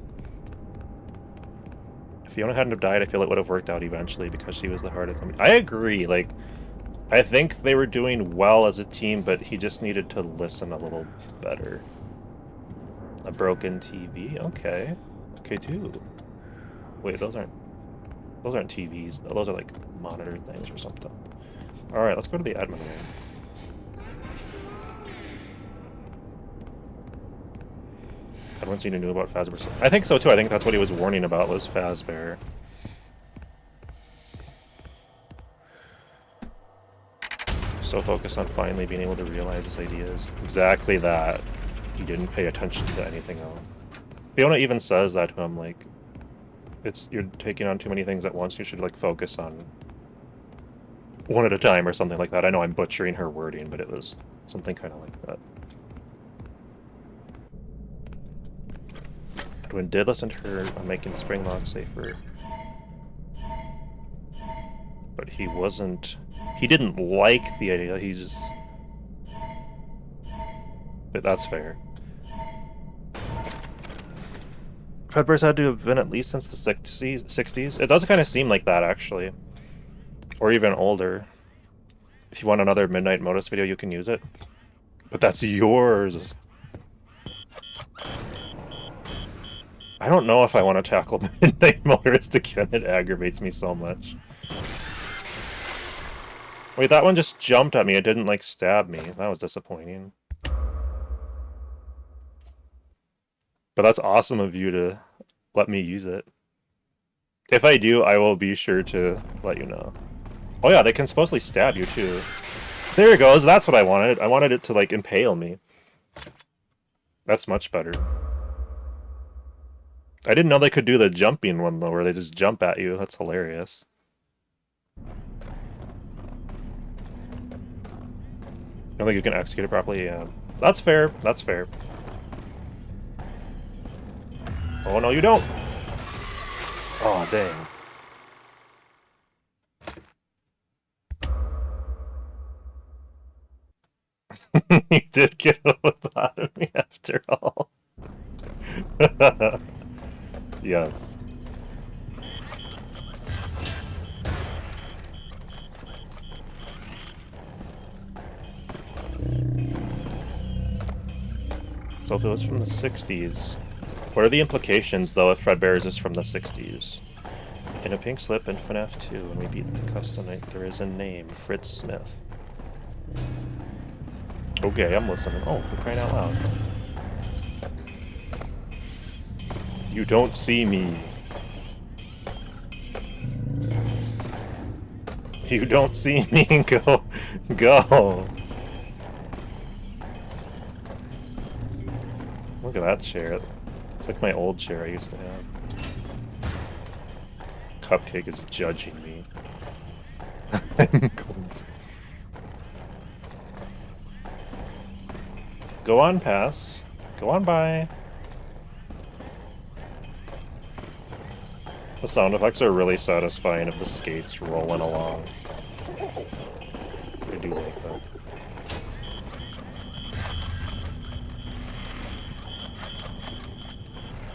If Fiona hadn't have died, I feel it would have worked out eventually because she was the heart of the... I agree. Like, I think they were doing well as a team, but he just needed to listen a little better. A broken TV? Okay. Okay, too. Wait, those aren't TVs. Those are like monitor things or something. Alright, let's go to the admin room. Everyone seemed to know about Fazbear. I think so too. I think that's what he was warning about, was Fazbear. So focused on finally being able to realize his ideas. Exactly that. He didn't pay attention to anything else. Fiona even says that to him, like, you're taking on too many things at once. You should like focus on one at a time or something like that. I know I'm butchering her wording, but it was something kind of like that. Edwin did listen to her on making the spring lock safer. But he didn't like the idea, he just... But that's fair. Fredbear's had to have been at least since the 60s. It does kind of seem like that, actually. Or even older. If you want another Midnight Motorist video, you can use it. But that's yours! I don't know if I want to tackle Midnight Motorist again. It aggravates me so much. Wait, that one just jumped at me. It didn't, like, stab me. That was disappointing. But that's awesome of you to let me use it. If I do, I will be sure to let you know. Oh yeah, they can supposedly stab you, too. There it goes. That's what I wanted. I wanted it to, like, impale me. That's much better. I didn't know they could do the jumping one, though, where they just jump at you. That's hilarious. I don't think you can execute it properly, yeah. That's fair. That's fair. Oh, no, you don't! Oh, dang. You did get a little out of me after all. Yes. So if it was from the 60s, what are the implications, though, if Fredbear's is from the 60s? In a pink slip in FNAF 2, when we beat the custom night, there is a name, Fritz Smith. Okay, I'm listening. Oh, we're crying out loud. You don't see me. You don't see me. Go. Go. Look at that chair. It's like my old chair I used to have. Cupcake is judging me. I'm cold. Go on past. Go on by. The sound effects are really satisfying of the skates rolling along. I do like that.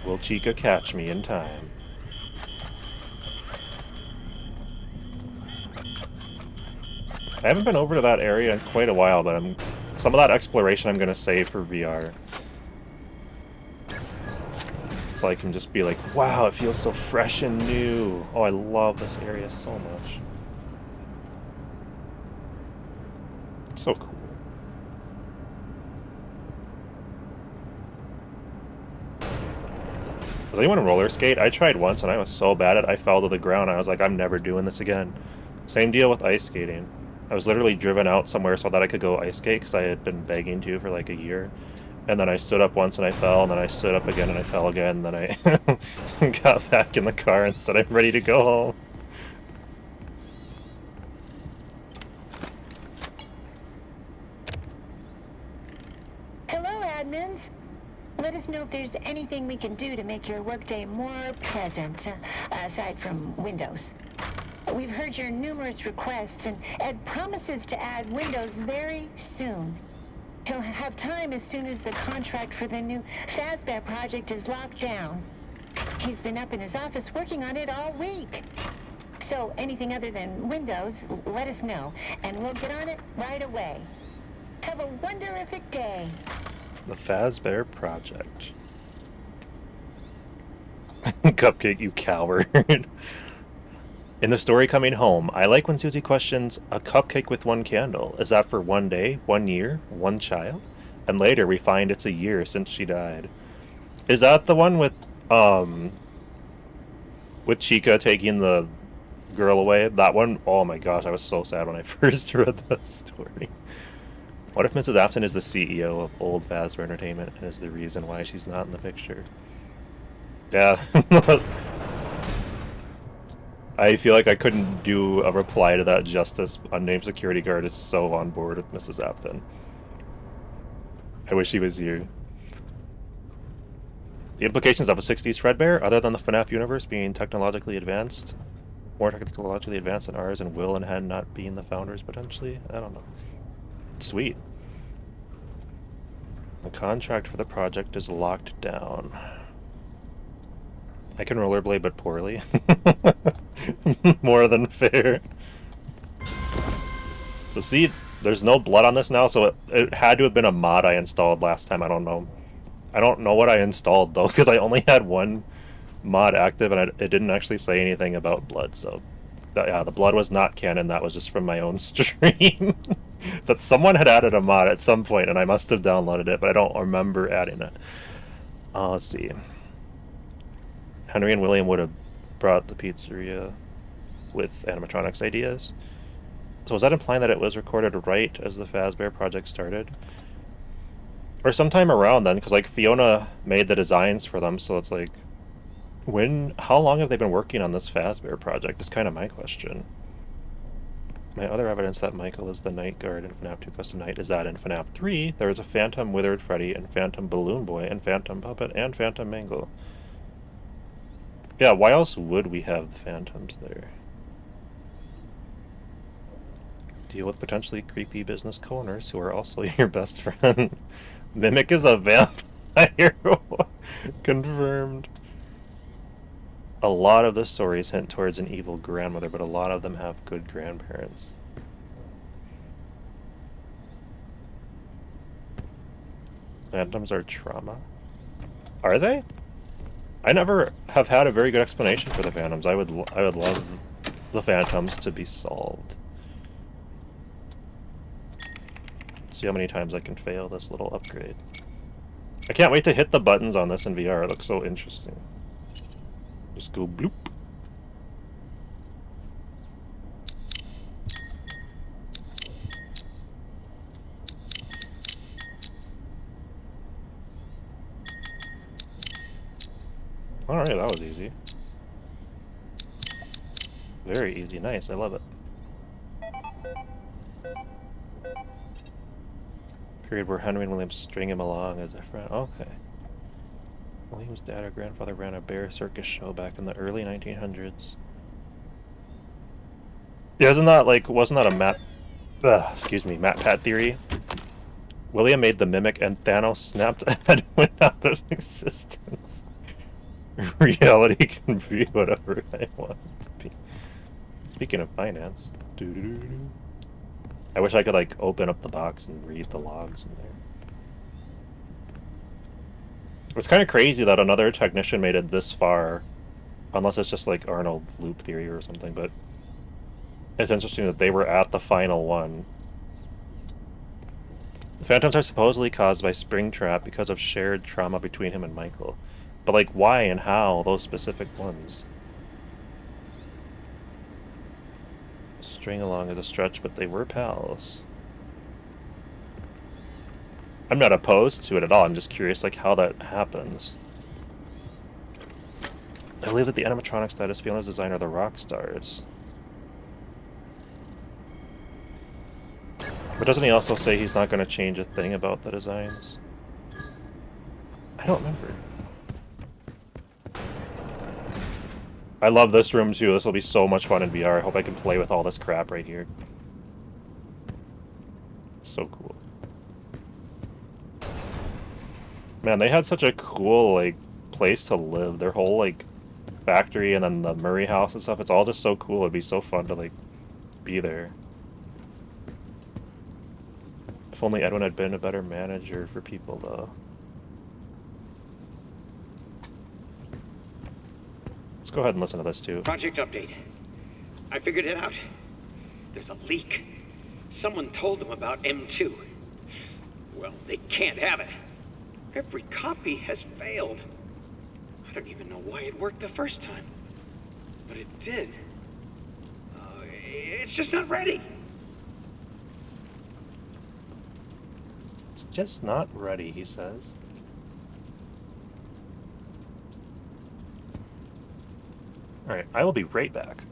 Will Chica catch me in time? I haven't been over to that area in quite a while, but some of that exploration I'm gonna save for VR. So I can just be like, wow, it feels so fresh and new. Oh, I love this area so much. So cool. Does anyone roller skate? I tried once and I was so bad at it, I fell to the ground. I was like, I'm never doing this again. Same deal with ice skating. I was literally driven out somewhere so that I could go ice skate because I had been begging to for like a year. And then I stood up once and I fell, and then I stood up again and I fell again, and then I got back in the car and said I'm ready to go home. Hello, admins. Let us know if there's anything we can do to make your workday more pleasant, aside from Windows. We've heard your numerous requests, and Ed promises to add Windows very soon. He'll have time as soon as the contract for the new Fazbear project is locked down. He's been up in his office working on it all week. So anything other than Windows, let us know, and we'll get on it right away. Have a wonderific day. The Fazbear project. Cupcake, you coward. In the story Coming Home, I like when Susie questions, a cupcake with one candle. Is that for 1 day, 1 year, 1 child? And later we find it's a year since she died. Is that the one with Chica taking the girl away? That one? Oh my gosh, I was so sad when I first read that story. What if Mrs. Afton is the CEO of Old Fazbear Entertainment and is the reason why she's not in the picture? Yeah. I feel like I couldn't do a reply to that justice. Unnamed security guard is so on board with Mrs. Afton. I wish he was here. The implications of a 60s Fredbear, other than the FNAF universe being technologically advanced, more technologically advanced than ours, and Will and Hen not being the founders potentially? I don't know. Sweet. The contract for the project is locked down. I can rollerblade, but poorly. More than fair. So see, there's no blood on this now, so it had to have been a mod I installed last time. I don't know. I don't know what I installed, though, because I only had one mod active, and it didn't actually say anything about blood, so... yeah, the blood was not canon. That was just from my own stream. But someone had added a mod at some point, and I must have downloaded it, but I don't remember adding it. Let's see. Henry and William would have brought the pizzeria with animatronics ideas. So was that implying that it was recorded right as the Fazbear project started? Or sometime around then, because like Fiona made the designs for them, so it's like... how long have they been working on this Fazbear project is kind of my question. My other evidence that Michael is the night guard in FNAF 2 Custom Night is that in FNAF 3, there is a Phantom Withered Freddy and Phantom Balloon Boy and Phantom Puppet and Phantom Mangle. Yeah, why else would we have the Phantoms there? Deal with potentially creepy business co-owners who are also your best friend. Mimic is a vampire. Confirmed. A lot of the stories hint towards an evil grandmother, but a lot of them have good grandparents. Phantoms are trauma? Are they? I never have had a very good explanation for the Phantoms. I would love the Phantoms to be solved. See how many times I can fail this little upgrade. I can't wait to hit the buttons on this in VR. It looks so interesting. Just go bloop. Alright, that was easy. Very easy. Nice, I love it. Period where Henry and William string him along as a friend. Okay. William's dad or grandfather ran a bear circus show back in the early 1900s. Yeah, isn't that like, wasn't that a Matt Pat theory? William made the mimic and Thanos snapped and went out of existence. Reality can be whatever I want it to be. Speaking of finance, I wish I could like open up the box and read the logs in there. It's kind of crazy that another technician made it this far, unless it's just like Arnold loop theory or something, but it's interesting that they were at the final one The phantoms are supposedly caused by Springtrap because of shared trauma between him and Michael. But, like, why and how, those specific ones? String along is a stretch, but they were pals. I'm not opposed to it at all, I'm just curious, like, how that happens. I believe that the animatronics that is Fiona's design are the rock stars. But doesn't he also say he's not going to change a thing about the designs? I don't remember. I love this room too. This will be so much fun in VR. I hope I can play with all this crap right here. So cool. Man, they had such a cool, like, place to live. Their whole, like, factory and then the Murray house and stuff. It's all just so cool. It'd be so fun to, like, be there. If only Edwin had been a better manager for people, though. Let's go ahead and listen to this, too. Project update. I figured it out. There's a leak. Someone told them about M2. Well, they can't have it. Every copy has failed. I don't even know why it worked the first time. But it did. It's just not ready. It's just not ready, he says. Alright, I will be right back.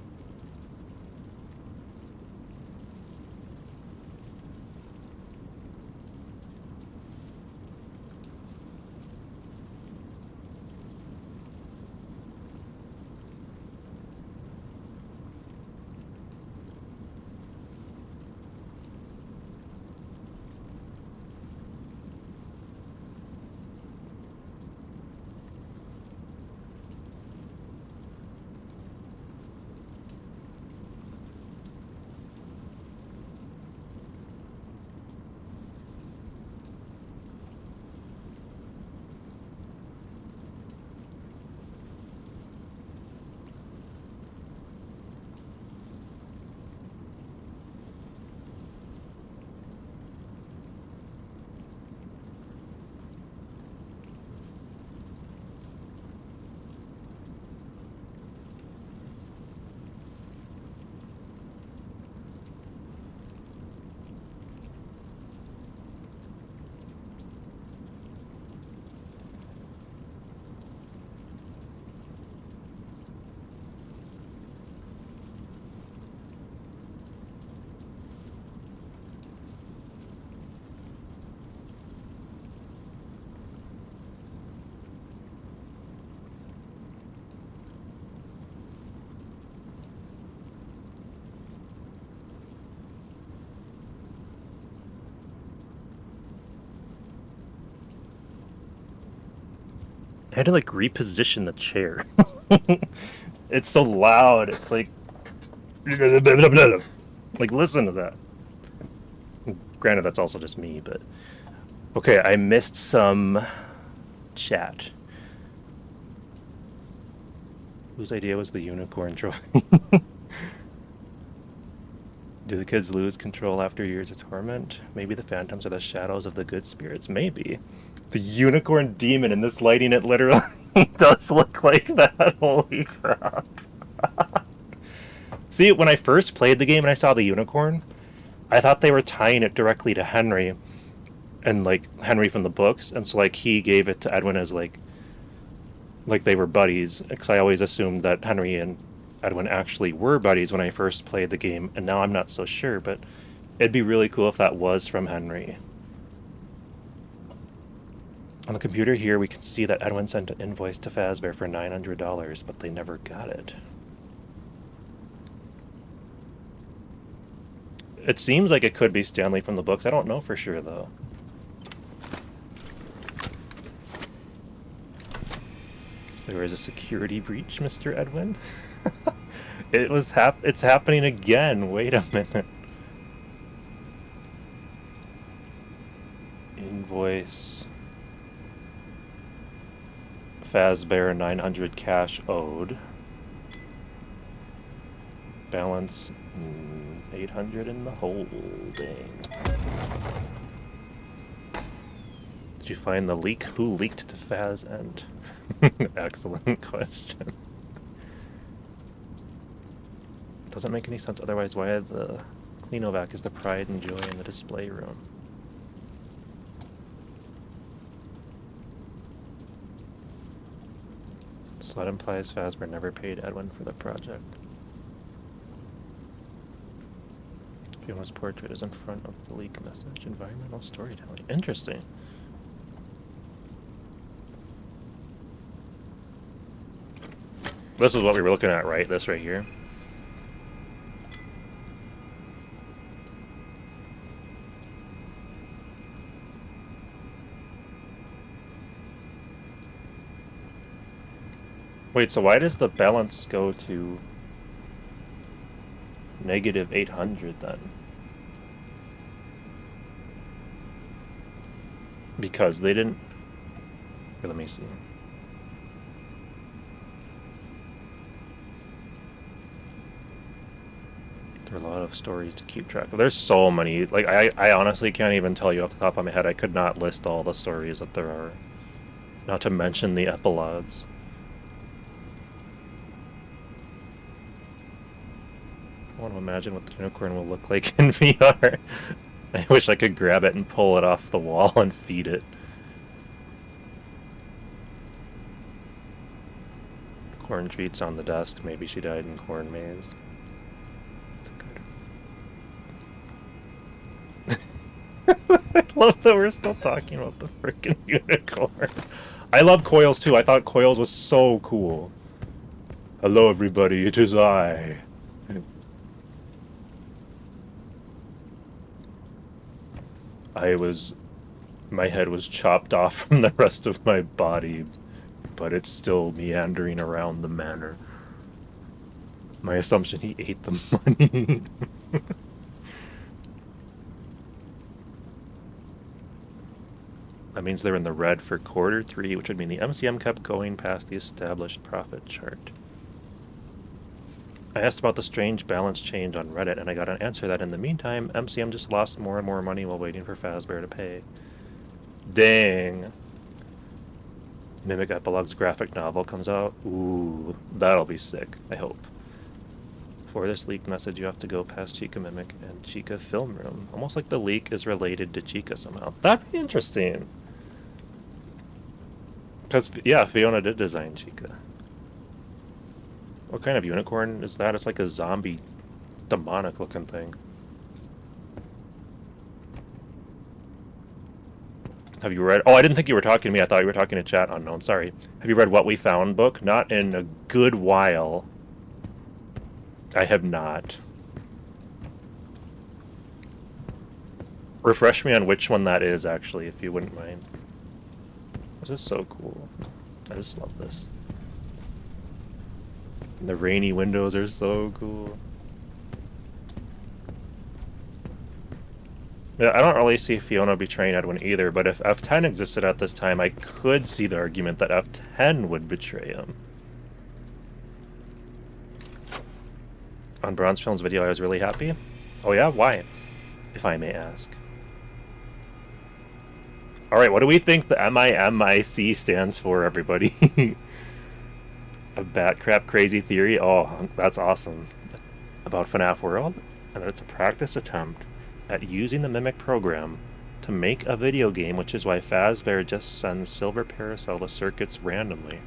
I had to, like, reposition the chair. It's so loud. It's like... Like, listen to that. Granted, that's also just me, but... Okay, I missed some... chat. Whose idea was the unicorn trophy? Do the kids lose control after years of torment? Maybe the phantoms are the shadows of the good spirits. Maybe. The unicorn demon in this lighting, it literally does look like that. Holy crap. See, when I first played the game and I saw the unicorn, I thought they were tying it directly to Henry. And, like, Henry from the books. And so, like, he gave it to Edwin as, like they were buddies. Because I always assumed that Henry and Edwin actually were buddies when I first played the game. And now I'm not so sure, but it'd be really cool if that was from Henry. On the computer here, we can see that Edwin sent an invoice to Fazbear for $900, but they never got it. It seems like it could be Stanley from the books. I don't know for sure, though. So there was a security breach, Mr. Edwin. It's happening again. Wait a minute. Invoice. Fazbear 900 cash owed. Balance 800 in the holding. Did you find the leak? Who leaked to Faz End? Excellent question. Doesn't make any sense otherwise why the Cleanovac is the pride and joy in the display room. So that implies Fazbear never paid Edwin for the project. Fiona's portrait is in front of the leak message. Environmental storytelling. Interesting. This is what we were looking at, right? This right here. Wait, so why does the balance go to negative 800 then? Because they didn't... Here, let me see. There are a lot of stories to keep track of. There's so many. Like, I honestly can't even tell you off the top of my head. I could not list all the stories that there are. Not to mention the epilogues. I want to imagine what the unicorn will look like in VR. I wish I could grab it and pull it off the wall and feed it. Corn treats on the desk. Maybe she died in corn maze. That's good. I love that we're still talking about the frickin' unicorn. I love Coils too. I thought Coils was so cool. Hello everybody, it is I. My head was chopped off from the rest of my body, but it's still meandering around the manor. My assumption, he ate the money. That means they're in the red for Q3, which would mean the MCM kept going past the established profit chart. I asked about the strange balance change on Reddit, and I got an answer that in the meantime, MCM just lost more and more money while waiting for Fazbear to pay. Dang. Mimic Epilogue's graphic novel comes out. Ooh, that'll be sick, I hope. For this leak message, you have to go past Chica Mimic and Chica Film Room. Almost like the leak is related to Chica somehow. That'd be interesting. Because, yeah, Fiona did design Chica. What kind of unicorn is that? It's like a zombie, demonic-looking thing. Have you read... Oh, I didn't think you were talking to me. I thought you were talking to chat. Unknown. Sorry. Have you read What We Found book? Not in a good while. I have not. Refresh me on which one that is, actually, if you wouldn't mind. This is so cool. I just love this. The rainy windows are so cool. Yeah, I don't really see Fiona betraying Edwin either, but if F10 existed at this time, I could see the argument that F10 would betray him. On Bronze Film's video, I was really happy. Oh yeah? Why? If I may ask. Alright, what do we think the MIMIC stands for, everybody? A bat crap crazy theory? Oh, that's awesome. About FNAF World? And it's a practice attempt at using the Mimic program to make a video game, which is why Fazbear just sends Silver Parasol to circuits randomly.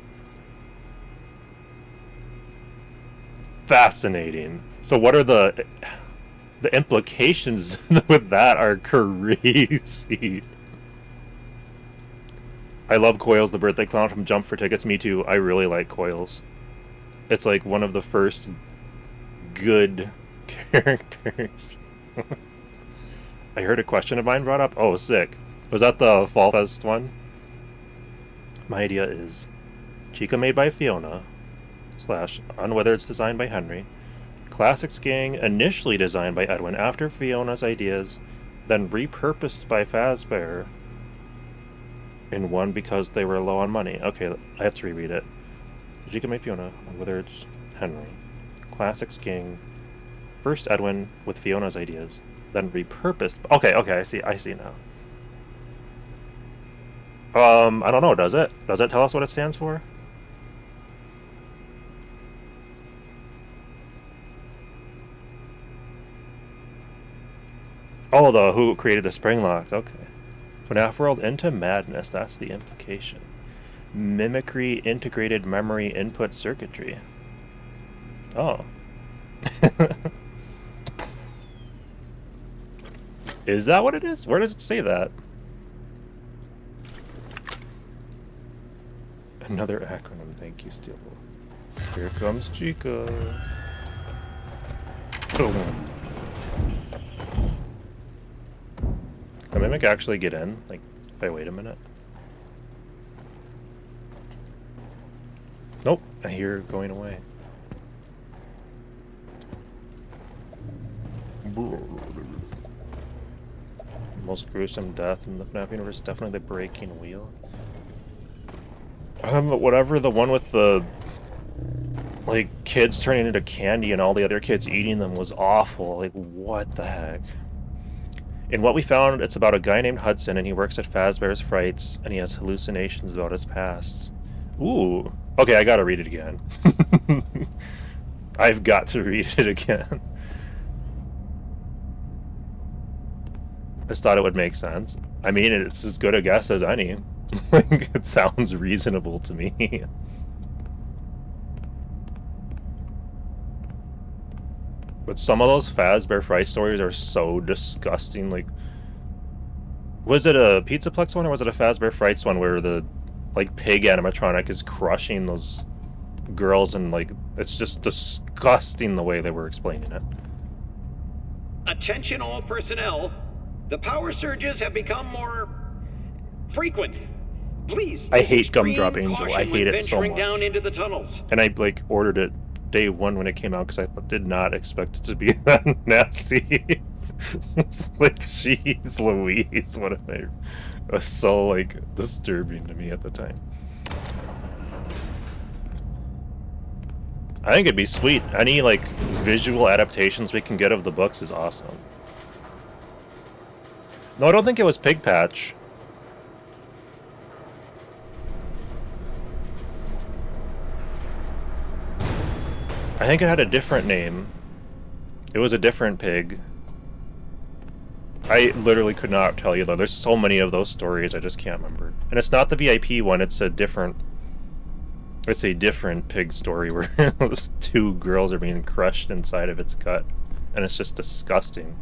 Fascinating. So what are the implications with that are crazy. I love Coils, the birthday clown from Jump for Tickets. Me too. I really like Coils. It's like one of the first good characters. I heard a question of mine brought up. Oh, sick. Was that the Fall Fest one? My idea is Chica made by Fiona / Unwithered's designed by Henry. Classics Gang initially designed by Edwin after Fiona's ideas, then repurposed by Fazbear in one because they were low on money. Okay, I have to reread it. Chica made Fiona, Unwithered's Henry. Classics Gang, first Edwin with Fiona's ideas, then repurposed. Okay, I see now. I don't know, does it? Does it tell us what it stands for? Oh, the who created the spring locks, okay. FNAF World into madness, that's the implication. Mimicry integrated memory input circuitry. Oh. Is that what it is? Where does it say that? Another acronym, thank you, Steel. Here comes Chica. Boom. Can Mimic actually get in? Like, if I wait a minute? Nope, I hear it going away. Most gruesome death in the FNAF universe, definitely the breaking wheel. Whatever, the one with the, like, kids turning into candy and all the other kids eating them was awful. Like, what the heck? In what we found, it's about a guy named Hudson, and he works at Fazbear's Frights, and he has hallucinations about his past. Ooh. Okay, I gotta read it again. I've got to read it again. I just thought it would make sense. I mean, it's as good a guess as any. Like, it sounds reasonable to me. But some of those Fazbear Fright stories are so disgusting. Like, was it a Pizzaplex one or was it a Fazbear Frights one where the, like, pig animatronic is crushing those girls and, like, it's just disgusting the way they were explaining it. Attention all personnel. The power surges have become more frequent. Please. I hate Gumdrop Angel. I hate it so much. Down into the tunnels. And I, like, ordered it day one when it came out because I did not expect it to be that nasty. It's like, jeez Louise, what if it was so, like, disturbing to me at the time. I think it'd be sweet. Any, like, visual adaptations we can get of the books is awesome. No, I don't think it was Pig Patch. I think it had a different name. It was a different pig. I literally could not tell you, though. There's so many of those stories, I just can't remember. And it's not the VIP one, it's a different... It's a different pig story where those two girls are being crushed inside of its gut. And it's just disgusting.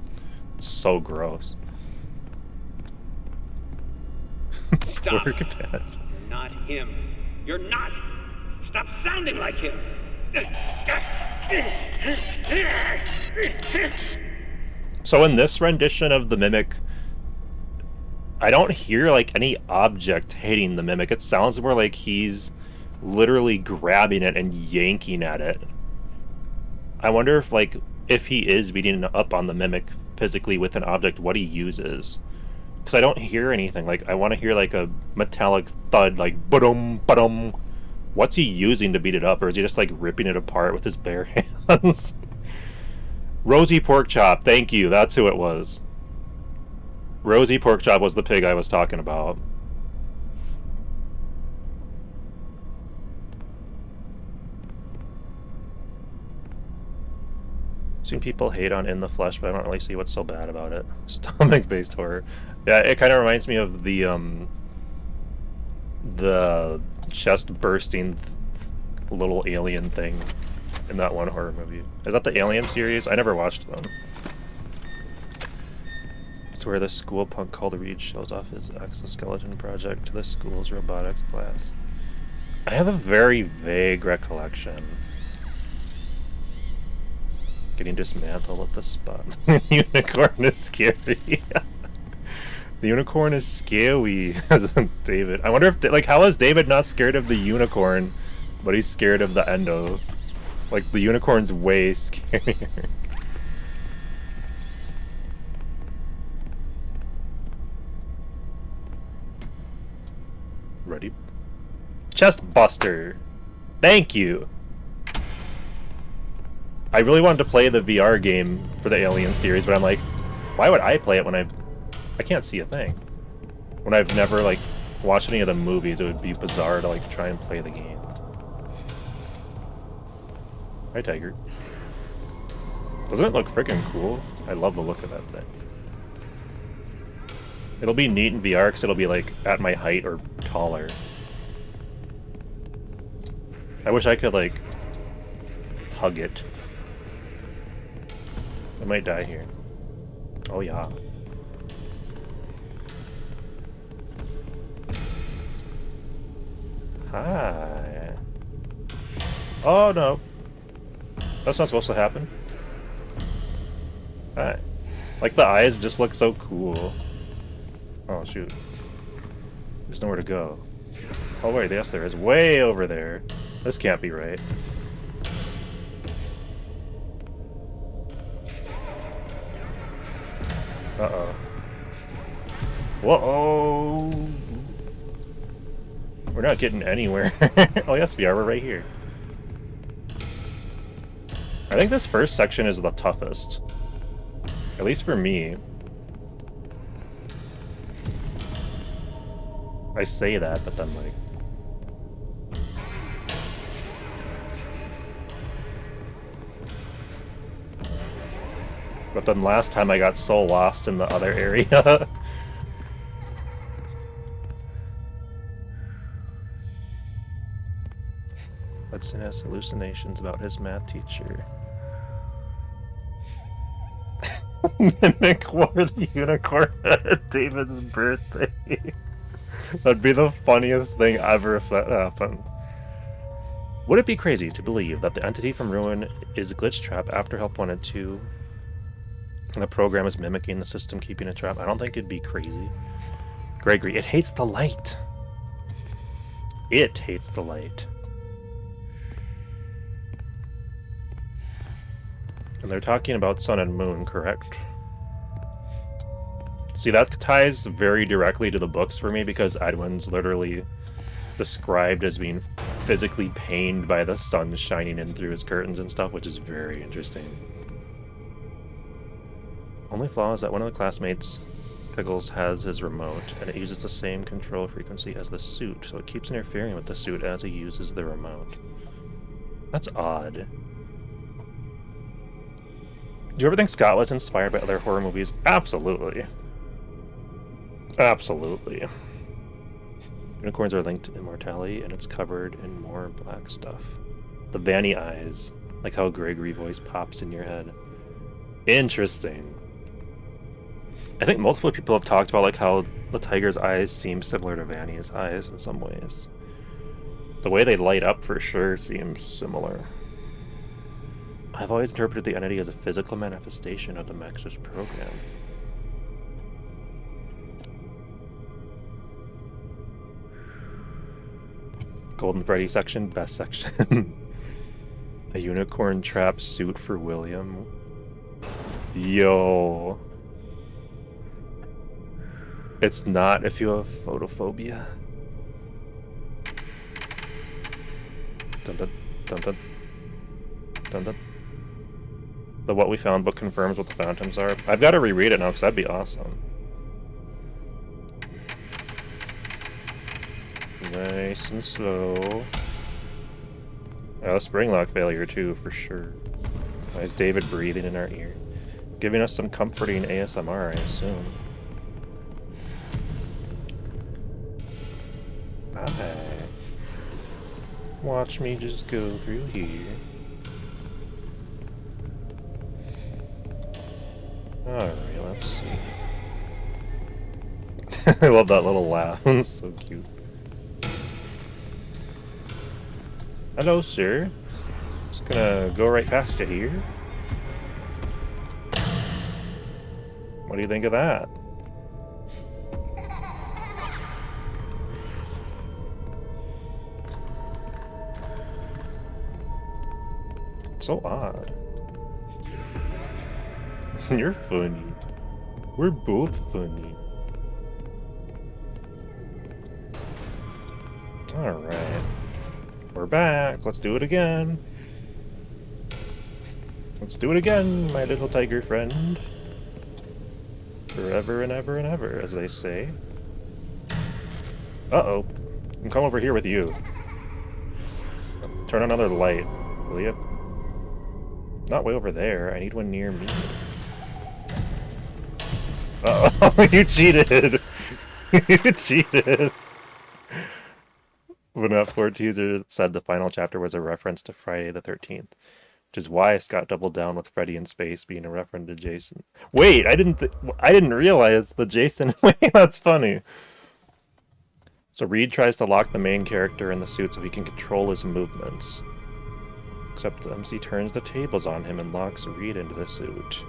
It's so gross. Stop. You're not him. You're not! Stop sounding like him! So in this rendition of the Mimic, I don't hear, like, any object hitting the Mimic. It sounds more like he's literally grabbing it and yanking at it. I wonder if, like, if he is beating up on the Mimic physically with an object, what he uses. Because I don't hear anything. Like, I want to hear, like, a metallic thud, like, ba-dum, ba-dum. What's he using to beat it up, or is he just, like, ripping it apart with his bare hands? Rosie Porkchop, thank you, that's who it was. Rosie Porkchop was the pig I was talking about. Seen people hate on In the Flesh, but I don't really see what's so bad about it. Stomach-based horror. Yeah, it kind of reminds me of the chest-bursting little alien thing in that one horror movie. Is that the Alien series? I never watched them. It's where the school punk called Reed shows off his exoskeleton project to the school's robotics class. I have a very vague recollection. Getting dismantled at the spot. Unicorn is scary. The unicorn is scary, David. I wonder if, like, how is David not scared of the unicorn, but he's scared of the endo? Like, the unicorn's way scarier. Ready? Chest Buster! Thank you! I really wanted to play the VR game for the Alien series, but I'm like, why would I play it when I can't see a thing. When I've never, like, watch any of the movies, it would be bizarre to like try and play the game. Hi, Tiger. Doesn't it look freaking cool? I love the look of that thing. It'll be neat in VR because it'll be like at my height or taller. I wish I could like hug it. I might die here. Oh yeah. Hi. Oh no. That's not supposed to happen. Hi. Like the eyes just look so cool. Oh shoot. There's nowhere to go. Oh wait, yes there is. Way over there. This can't be right. Uh-oh. Whoa! We're not getting anywhere. Oh yes, we are. We're right here. I think this first section is the toughest. At least for me. I say that, but then like... But then last time I got so lost in the other area. Hudson has hallucinations about his math teacher. Mimic wore the unicorn at David's birthday. That'd be the funniest thing ever if that happened. Would it be crazy to believe that the entity from Ruin is a glitch trap after Help Wanted 2? And the program is mimicking the system, keeping a trap? I don't think it'd be crazy. Gregory, it hates the light. It hates the light. And they're talking about Sun and Moon, correct? See, that ties very directly to the books for me because Edwin's literally described as being physically pained by the sun shining in through his curtains and stuff, which is very interesting. Only flaw is that one of the classmates, Pickles, has his remote, and it uses the same control frequency as the suit, so it keeps interfering with the suit as he uses the remote. That's odd. Do you ever think Scott was inspired by other horror movies? Absolutely. Absolutely. Unicorns are linked to immortality, and it's covered in more black stuff. The Vanny eyes, like how Gregory voice pops in your head. Interesting. I think multiple people have talked about like how the tiger's eyes seem similar to Vanny's eyes in some ways. The way they light up for sure seems similar. I've always interpreted the entity as a physical manifestation of the Maxis program. Golden Freddy section, best section. A unicorn trap suit for William. Yo. It's not if you have photophobia. Dun dun dun dun dun dun. The What We Found book confirms what the phantoms are. I've got to reread it now because that'd be awesome. Nice and slow. Oh, spring lock failure too, for sure. Why is David breathing in our ear? Giving us some comforting ASMR, I assume. Hi. Watch me just go through here. Alright, let's see. I love that little laugh. It's so cute. Hello, sir. Just gonna go right past you here. What do you think of that? It's so odd. You're funny. We're both funny. Alright. We're back. Let's do it again. Let's do it again, my little tiger friend. Forever and ever and ever, as they say. Uh-oh. I can come over here with you. Turn on another light, will you? Not way over there. I need one near me. Uh-oh, you cheated! You cheated! FNAF 4 teaser said the final chapter was a reference to Friday the 13th, which is why Scott doubled down with Freddy in space being a reference to Jason. Wait, I didn't realize the Jason. Wait, that's funny. So Reed tries to lock the main character in the suit so he can control his movements. Except the MC turns the tables on him and locks Reed into the suit.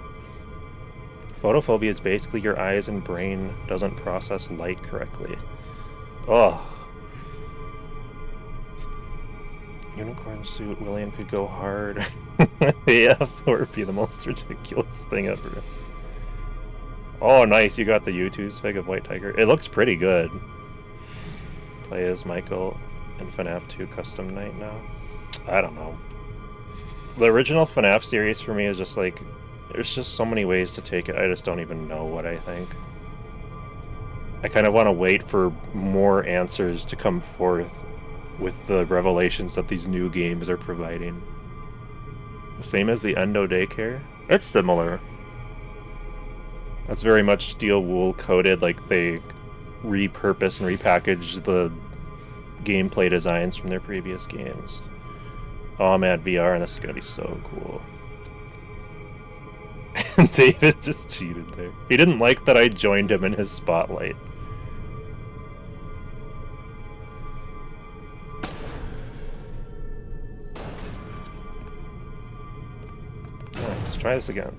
Photophobia is basically your eyes and brain doesn't process light correctly. Oh. Unicorn suit, William could go hard. Yeah, or it'd be the most ridiculous thing ever. Oh, nice, you got the U2's fig of White Tiger. It looks pretty good. Play as Michael in FNAF 2 Custom Night now. I don't know. The original FNAF series for me is just like, there's just so many ways to take it, I just don't even know what I think. I kind of want to wait for more answers to come forth with the revelations that these new games are providing. Same as the Endo Daycare? It's similar. That's very much steel wool coated, like they repurpose and repackage the gameplay designs from their previous games. Oh man, VR, and this is gonna be so cool. David just cheated there. He didn't like that I joined him in his spotlight. Let's try this again.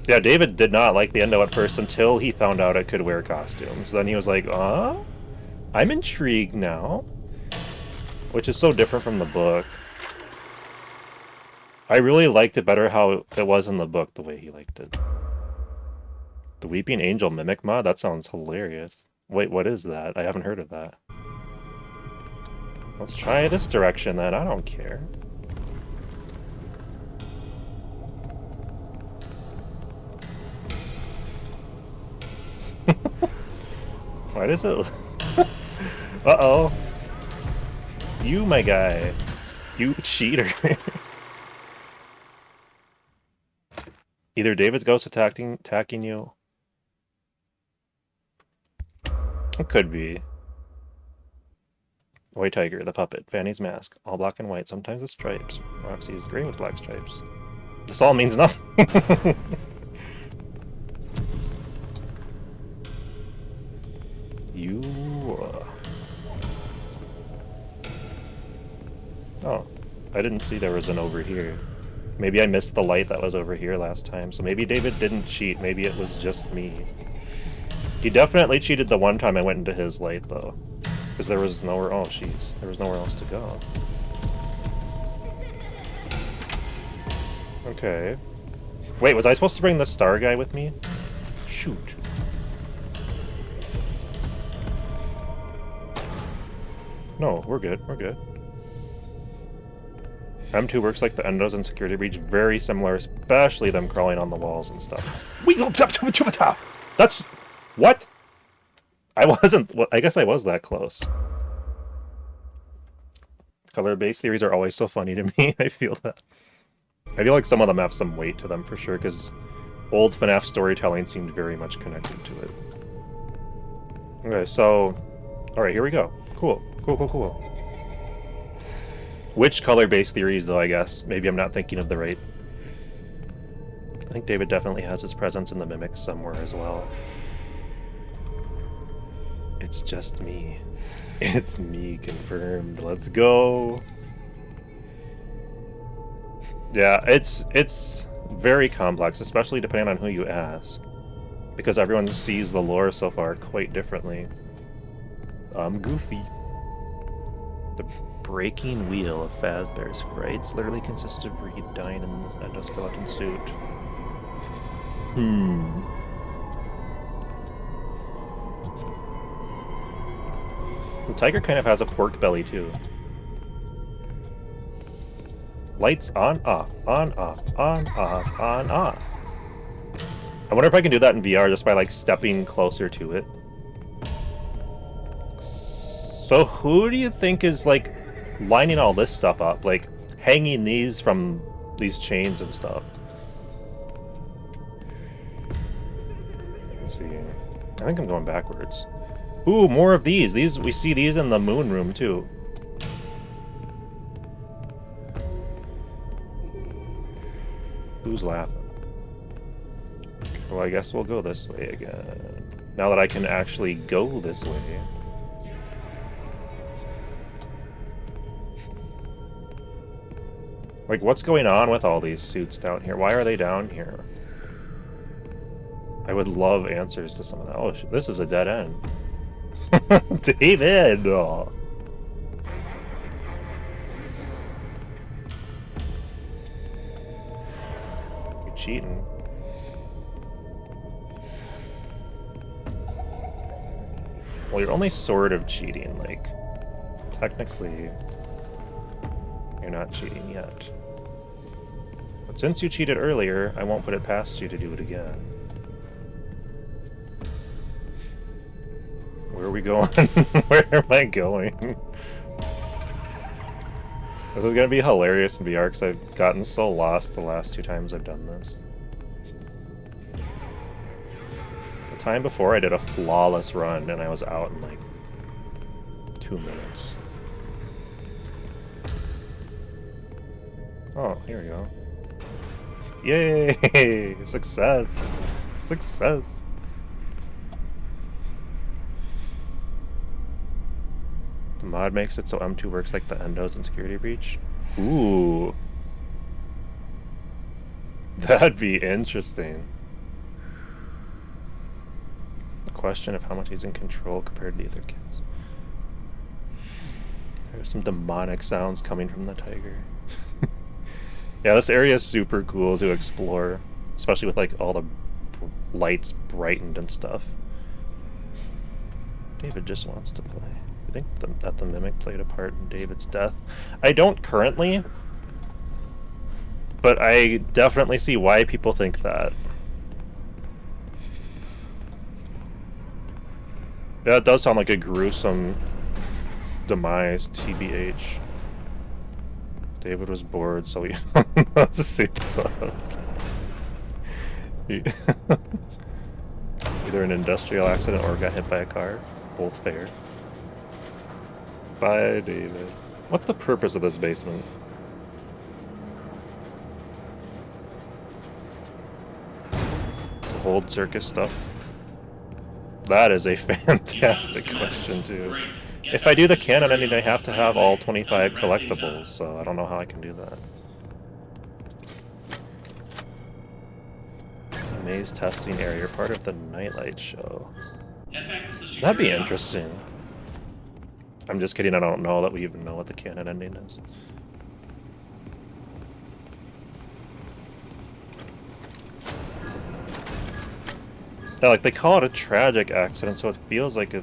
Yeah, David did not like the Endo at first until he found out it could wear costumes. Then he was like, I'm intrigued now. Which is so different from the book. I really liked it better how it was in the book, the way he liked it. The Weeping Angel Mimic mod? That sounds hilarious. Wait, what is that? I haven't heard of that. Let's try this direction then, I don't care. Why does it... Uh-oh. You, my guy. You cheater. Either David's ghost attacking you. It could be. White Tiger, the puppet, Fanny's mask, all black and white, sometimes with stripes. Roxy is gray with black stripes. This all means nothing. You... Oh, I didn't see there was an over here. Maybe I missed the light that was over here last time, so maybe David didn't cheat, maybe it was just me. He definitely cheated the one time I went into his light, though. Because there was nowhere... Oh, jeez. There was nowhere else to go. Okay. Wait, was I supposed to bring the star guy with me? Shoot. No, we're good, we're good. M2 works like the Endos in Security Breach, very similar, especially them crawling on the walls and stuff. That's... What? I wasn't... I guess I was that close. Color-based theories are always so funny to me, I feel that. I feel like some of them have some weight to them for sure, because old FNAF storytelling seemed very much connected to it. Okay, so... Alright, here we go. Cool. Cool, cool, cool. Which color-based theories, though, I guess? Maybe I'm not thinking of the right... I think David definitely has his presence in the Mimics somewhere as well. It's just me. It's me confirmed. Let's go! Yeah, it's very complex, especially depending on who you ask. Because everyone sees the lore so far quite differently. I'm Goofy. The breaking wheel of Fazbear's Frights literally consists of Reed dying in this endoskeleton suit. The tiger kind of has a pork belly too. Lights on, off, on, off, on, off, on, off. I wonder if I can do that in VR just by like stepping closer to it. So who do you think is, like, lining all this stuff up? Like, hanging these from these chains and stuff? Let's see. I think I'm going backwards. Ooh, more of these. We see these in the moon room, too. Who's laughing? Well, I guess we'll go this way again. Now that I can actually go this way. Like, what's going on with all these suits down here? Why are they down here? I would love answers to some of that. Oh, this is a dead end. David! Oh. You're cheating. Well, you're only sort of cheating, like, technically, you're not cheating yet. But since you cheated earlier, I won't put it past you to do it again. Where are we going? Where am I going? This is gonna be hilarious in VR because I've gotten so lost the last 2 times I've done this. The time before I did a flawless run and I was out in like 2 minutes. Oh, here we go. Yay! Success! Success! The mod makes it so M2 works like the endos in Security Breach. Ooh. That'd be interesting. The question of how much he's in control compared to the other kids. There's some demonic sounds coming from the tiger. Yeah, this area is super cool to explore, especially with like all the lights brightened and stuff. David just wants to play. I think that the Mimic played a part in David's death. I don't currently, but I definitely see why people think that. Yeah, it does sound like a gruesome demise, TBH. David was bored, so he let's just see what's up. Either an industrial accident or got hit by a car. Both fair. Bye, David. What's the purpose of this basement? To hold circus stuff? That is a fantastic question, too. If I do the canon ending, I have to have all 25 collectibles, so I don't know how I can do that. Maze testing area, part of the Nightlight show. That'd be interesting. I'm just kidding, I don't know that we even know what the canon ending is. Yeah, like, they call it a tragic accident, so it feels like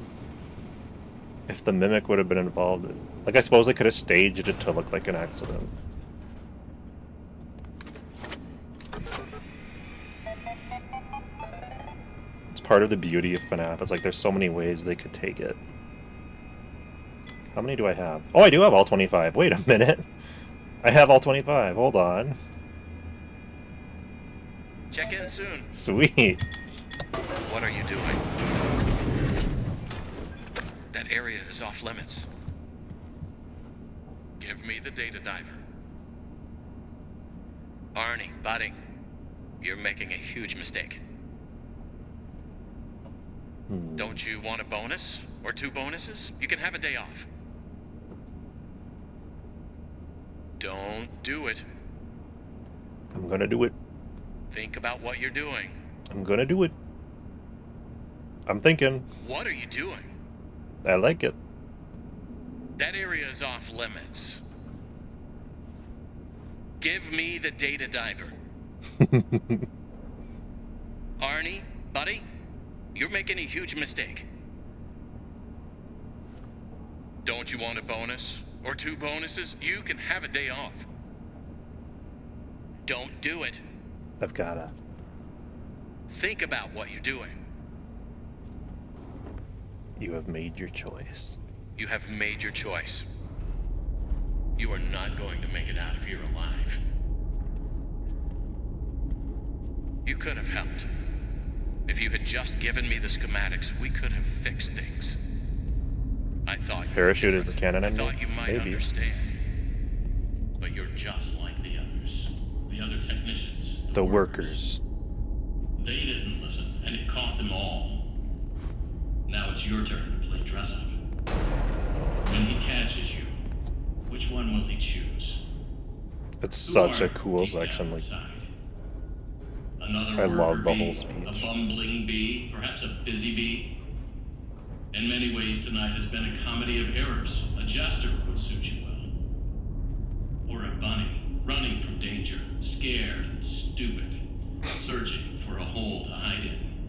if the Mimic would have been involved in... Like, I suppose they could have staged it to look like an accident. It's part of the beauty of FNAF. It's like, there's so many ways they could take it. How many do I have? Oh, I do have all 25. Wait a minute. I have all 25. Hold on. Check in soon. Sweet. What are you doing? That area is off limits. Give me the data diver. Arnie, buddy, you're making a huge mistake. Don't you want a bonus? Or 2 bonuses? You can have a day off. Don't do it. I'm gonna do it. Think about what you're doing. I'm gonna do it. I'm thinking. What are you doing? I like it. That area is off limits. Give me the data diver. Arnie, buddy, you're making a huge mistake. Don't you want a bonus? Or 2 bonuses? You can have a day off. Don't do it. I've gotta. Think about what you're doing. You have made your choice. You have made your choice. You are not going to make it out of here alive. You could have helped. If you had just given me the schematics, we could have fixed things. I thought Parachute is the canon I ending? thought you might Maybe. understand. But you're just like the others. The other technicians. The workers. They didn't listen, and it caught them all. Now it's your turn to play dress up. When he catches you, which one will he choose? It's such a cool section. Like, Another I love worker the bee, whole a speech. bumbling bee, perhaps a busy bee. In many ways, tonight has been a comedy of errors. A jester would suit you well. Or a bunny, running from danger, scared and stupid, searching for a hole to hide in.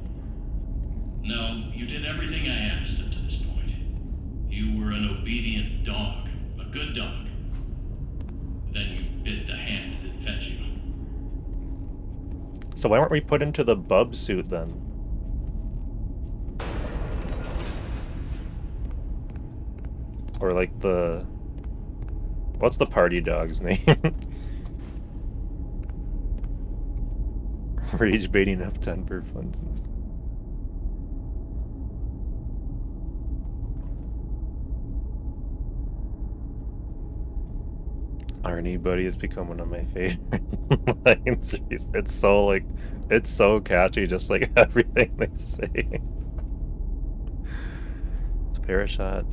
No, you did everything I asked up to this point. You were an obedient dog, a good dog. Then you bit the hand that fed you. So why weren't we put into the bub suit then? Or like the... What's the party dog's name? Rage baiting F10 for funsies. Arnie Buddy has become one of my favorite lines. It's so like, it's so catchy, just like everything they say. It's parachute.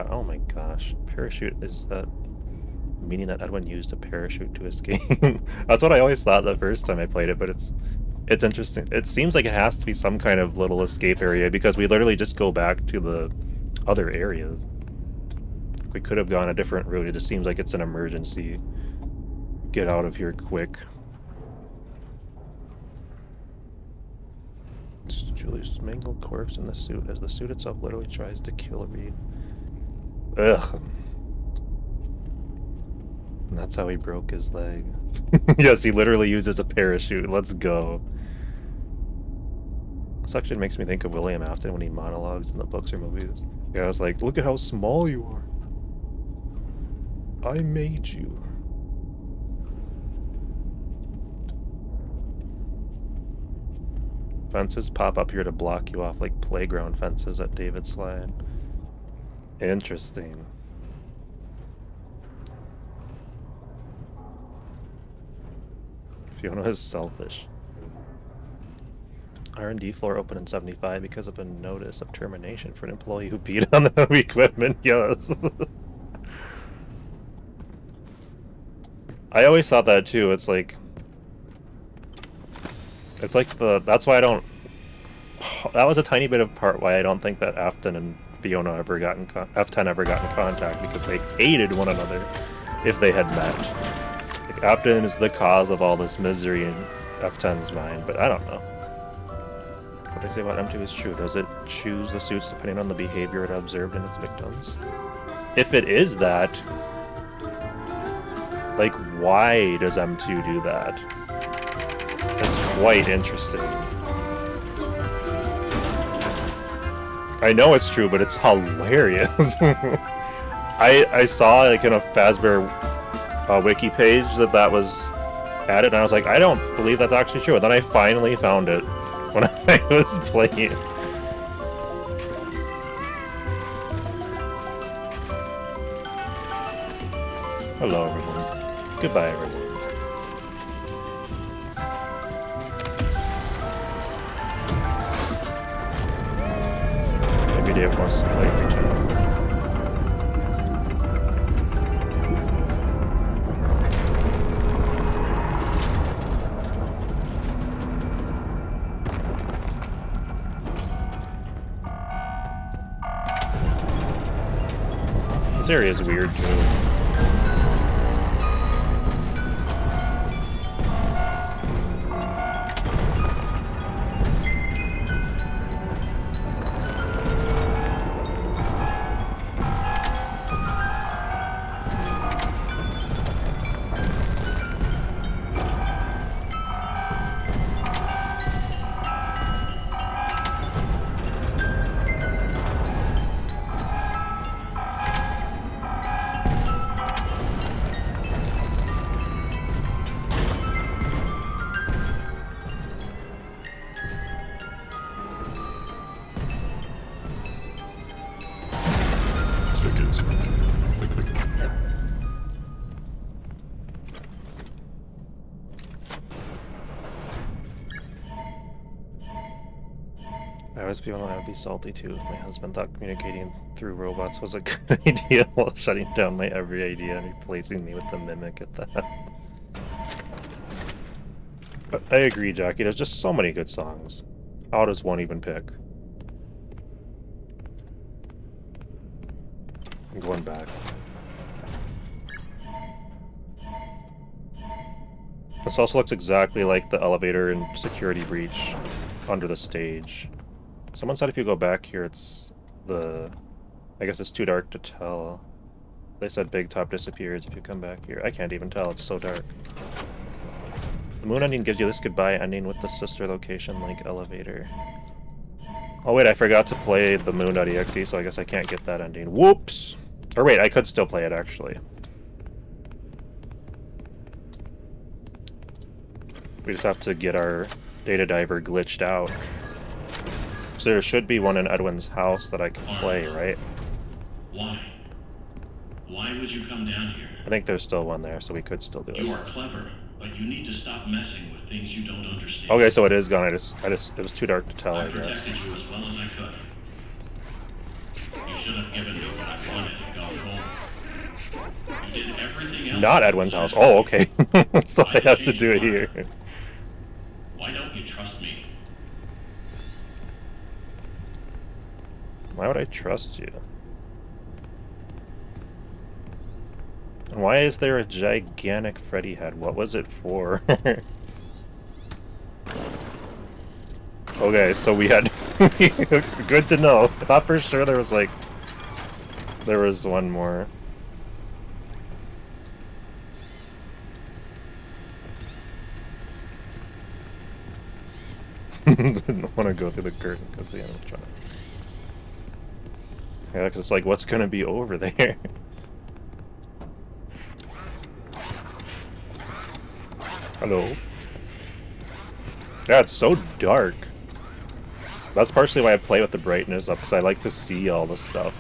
Oh my gosh, parachute is that meaning that Edwin used a parachute to escape? That's what I always thought the first time I played it, but it's interesting. It seems like it has to be some kind of little escape area because we literally just go back to the other areas. We could have gone a different route. It just seems like it's an emergency. Get out of here quick. It's Julius' mangled corpse in the suit as the suit itself literally tries to kill Reed. Ugh. And that's how he broke his leg. Yes, he literally uses a parachute. Let's go. This actually makes me think of William Afton when he monologues in the books or movies. Yeah, I was like, look at how small you are. I made you. Fences pop up here to block you off like playground fences at David Slide. Interesting. Fiona is selfish. R&D floor open in 75 because of a notice of termination for an employee who beat on the equipment. Yes. I always thought that too. It's like the, that's why I don't, that was a tiny bit of part why I don't think that Afton and Fiona ever got in F10 ever got in contact, because they hated one another if they had met. Like, Afton is the cause of all this misery in F10's mind, but I don't know. What they say about M2 is true. Does it choose the suits depending on the behavior it observed in its victims? If it is that, like, why does M2 do that? It's quite interesting. I know it's true, but it's hilarious. I saw, like, in a Fazbear wiki page that was added, and I was like, I don't believe that's actually true. And then I finally found it when I was playing. Hello, everyone. Goodbye, everyone. Maybe Dave wants to play for chat. This area is weird too. was feeling that I would be salty too if my husband thought communicating through robots was a good idea while shutting down my every idea and replacing me with the mimic at that. But I agree, Jackie, there's just so many good songs. How does one even pick? I'm going back. This also looks exactly like the elevator in Security Breach under the stage. Someone said if you go back here, it's the... I guess it's too dark to tell. They said Big Top disappears if you come back here. I can't even tell, it's so dark. The moon ending gives you this goodbye ending with the sister location like elevator. Oh wait, I forgot to play the moon.exe, so I guess I can't get that ending. Whoops! Or wait, I could still play it actually. We just have to get our data diver glitched out. So there should be one in Edwin's house that I can play, right? Why? Why would you come down here? I think there's still one there, so we could still do it. You are clever, but you need to stop messing with things you don't understand. Okay, so it is gone. It was too dark to tell, I guess. Protected you as well as I could. You should have given me what I wanted and gone home. You did everything else. Not Edwin's house. Oh, okay. So I have to do it here. Why don't you trust me? Why would I trust you? And why is there a gigantic Freddy head? What was it for? Okay, so we had... Good to know. I thought for sure there was like... There was one more. Didn't want to go through the curtain because the animatronics. Yeah, because it's like, what's going to be over there? Hello. Yeah, it's so dark. That's partially why I play with the brightness up, because I like to see all the stuff.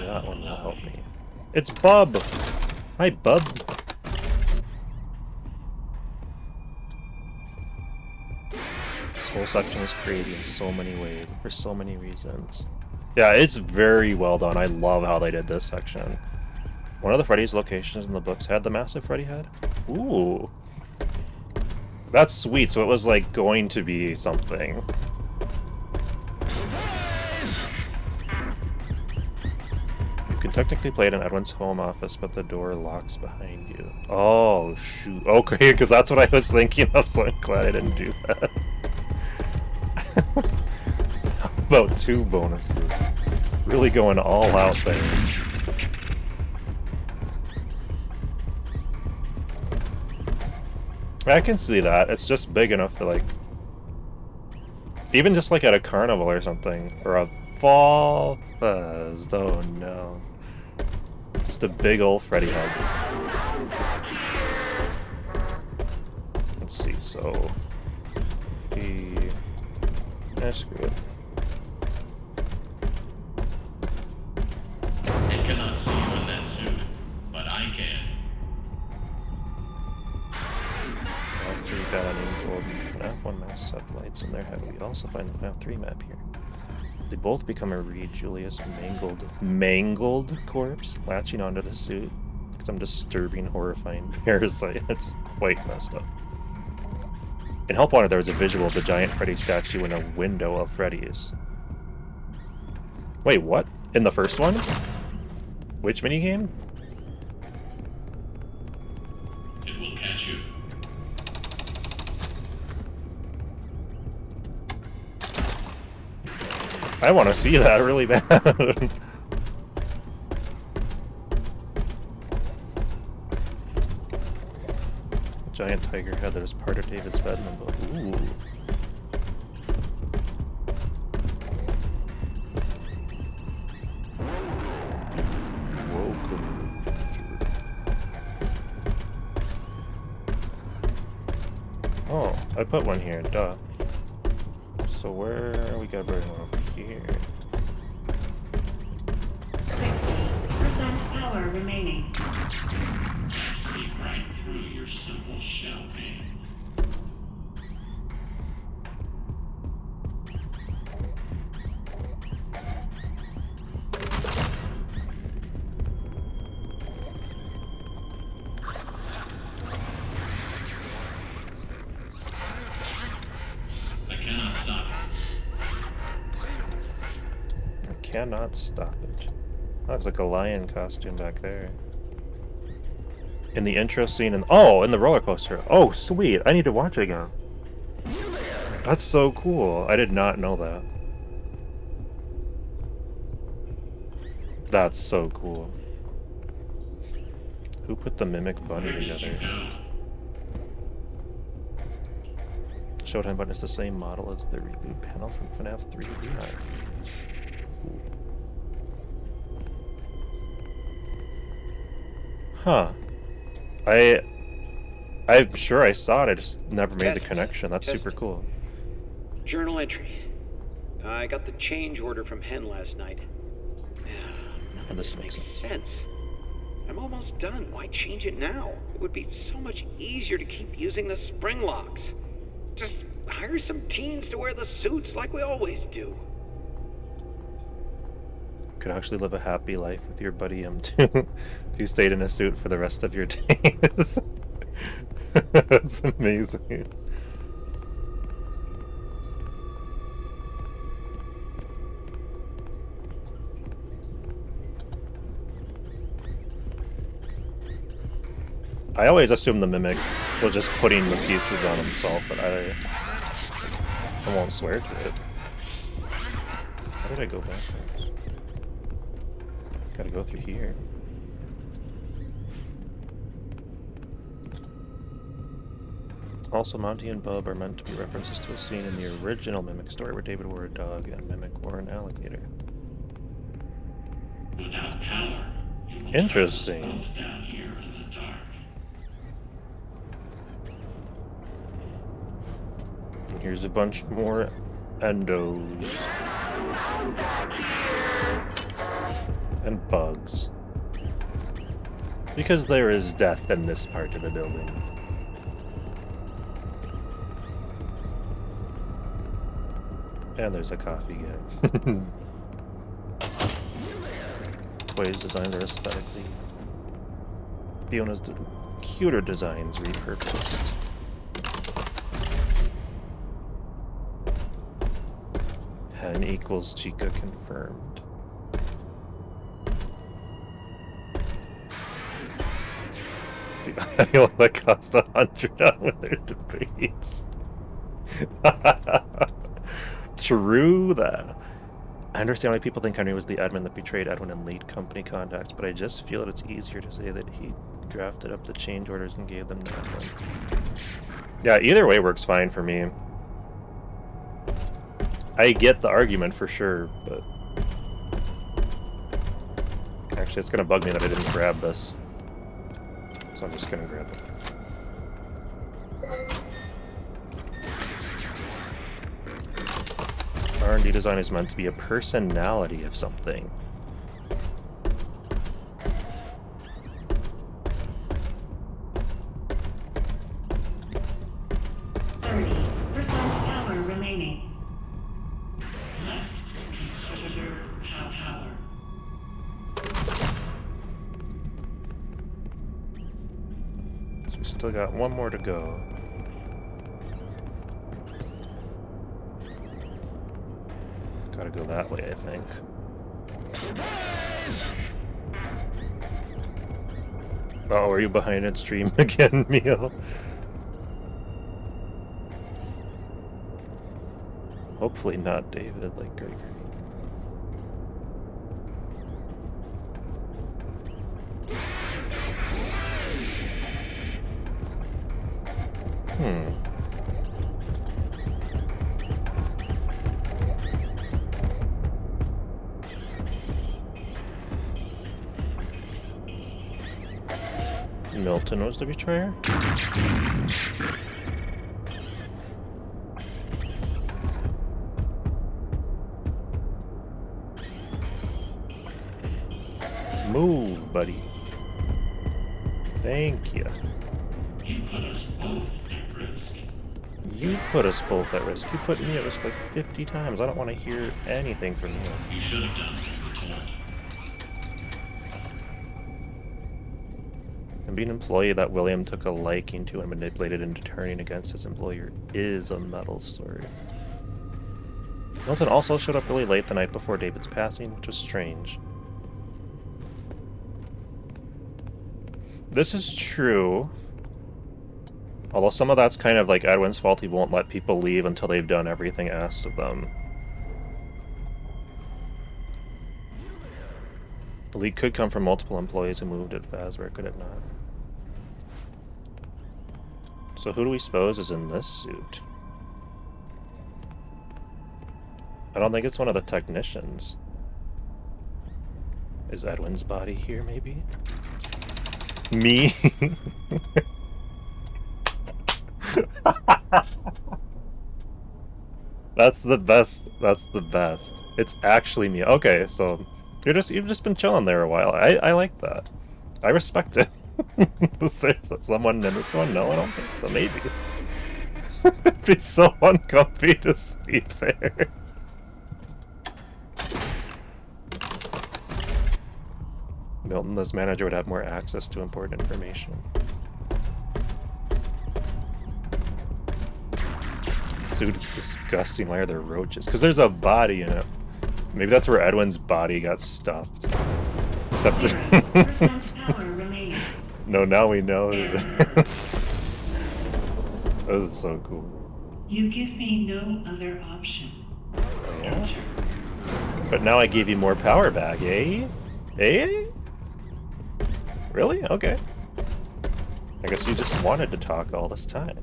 That one will help me. It's Bub! Hi, Bub. This whole section was created in so many ways, for so many reasons. Yeah, it's very well done. I love how they did this section. One of the Freddy's locations in the books had the massive Freddy head. Ooh. That's sweet, so it was like going to be something. You can technically play it in Edwin's home office, but the door locks behind you. Oh, shoot. Okay, because that's what I was thinking of, so I'm glad I didn't do that. How about 2 bonuses? Really going all out there. I can see that. It's just big enough for, like... Even just, like, at a carnival or something. Or a fall fest. Oh, no. Just a big old Freddy hug. Let's see, so... screw it. It cannot see you in that suit, but I can. FAV3 got an gold FAV1 mass satellites in their head. We also find the FAV3 map here. They both become a Reed Julius mangled corpse latching onto the suit. Some disturbing, horrifying parasite. It's quite messed up. In Help Wanted, there was a visual of the giant Freddy statue in a window of Freddy's. Wait, what? In the first one? Which minigame? It will catch you. I want to see that really bad. Giant tiger head that was part of David's bed in the book. Ooh. Welcome. I put one here, duh. So where we gotta bring one over here. 60% power remaining. See right through your simple shell game. Cannot stop it. That looks like a lion costume back there. In the intro scene, in the roller coaster. Oh, sweet! I need to watch it again. That's so cool. I did not know that. That's so cool. Who put the Mimic Bunny together? Showtime button is the same model as the reboot panel from FNAF 3 VR. Huh. I'm sure I saw it, I just never made the connection. That's super cool. Journal entry. I got the change order from Hen last night. And this makes sense. I'm almost done. Why change it now? It would be so much easier to keep using the spring locks. Just hire some teens to wear the suits like we always do. Could actually live a happy life with your buddy M2 if you stayed in a suit for the rest of your days. That's amazing. I always assumed the Mimic was just putting the pieces on himself, but I won't swear to it. How did I go backwards? Gotta go through here. Also, Monty and Bub are meant to be references to a scene in the original Mimic story where David wore a dog and Mimic wore an alligator. Without power, interesting. both down here in the dark. And here's a bunch more endos. And bugs. Because there is death in this part of the building. And there's a coffee guy. Toys designed are aesthetically. Fiona's cuter designs repurposed. Hen equals Chica confirmed. I feel that cost 100 on with their debates. True that. I understand why people think Henry was the admin that betrayed Edwin and lead company contacts, but I just feel that it's easier to say that he drafted up the change orders and gave them to Edwin. Yeah, either way works fine for me. I get the argument for sure, but actually it's gonna bug me that I didn't grab this. So I'm just gonna grab it. R&D design is meant to be a personality of something. Power remaining. Left, consider power. So we still got one more to go. Gotta go that way, I think. Oh, are you behind its stream again, Neil? Hopefully not David, like Gregory. Milton was the betrayer? Move, buddy. Thank you. You put us both at risk. You put us both at risk. You put me at risk like 50 times. I don't want to hear anything from you. You should have done what you were told. And being an employee that William took a liking to and manipulated into turning against his employer is a metal story. Milton also showed up really late the night before David's passing, which was strange. This is true. Although some of that's kind of like Edwin's fault. He won't let people leave until they've done everything asked of them. The leak could come from multiple employees who moved at Fazbear, could it not? So who do we suppose is in this suit? I don't think it's one of the technicians. Is Edwin's body here, maybe? Me? That's the best. That's the best. It's actually me. Okay, so you've just been chilling there a while. I like that. I respect it. Is there someone in this one? No, I don't think so. Maybe. It'd be so uncomfy to sleep there. Milton, this manager, would have more access to important information. Suit is disgusting. Why are there roaches? Because there's a body in it. Maybe that's where Edwin's body got stuffed. Except no, now we know. This is so cool. You give me no other option. Yeah. But now I gave you more power back, eh? Eh? Really? Okay. I guess you just wanted to talk all this time.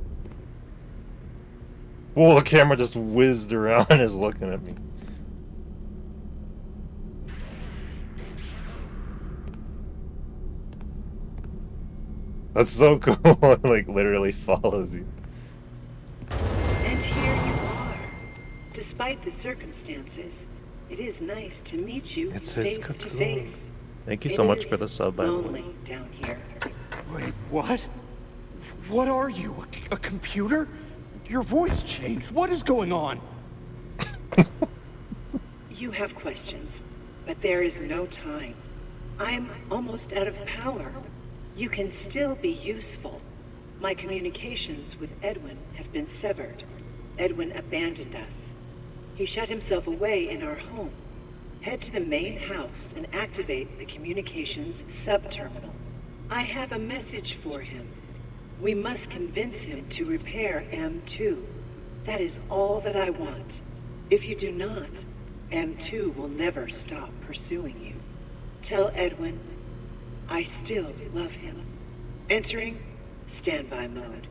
Whoa, the camera just whizzed around and is looking at me. That's so cool. It like literally follows you. And here you are. Despite the circumstances, it is nice to meet you face to face. Thank you so much for the sub, by the way. Down here. Wait, what? What are you? A computer? Your voice changed. What is going on? You have questions, but there is no time. I'm almost out of power. You can still be useful. My communications with Edwin have been severed. Edwin abandoned us. He shut himself away in our home. Head to the main house and activate the communications sub-terminal. I have a message for him. We must convince him to repair M2. That is all that I want. If you do not, M2 will never stop pursuing you. Tell Edwin, I still love him. Entering standby mode.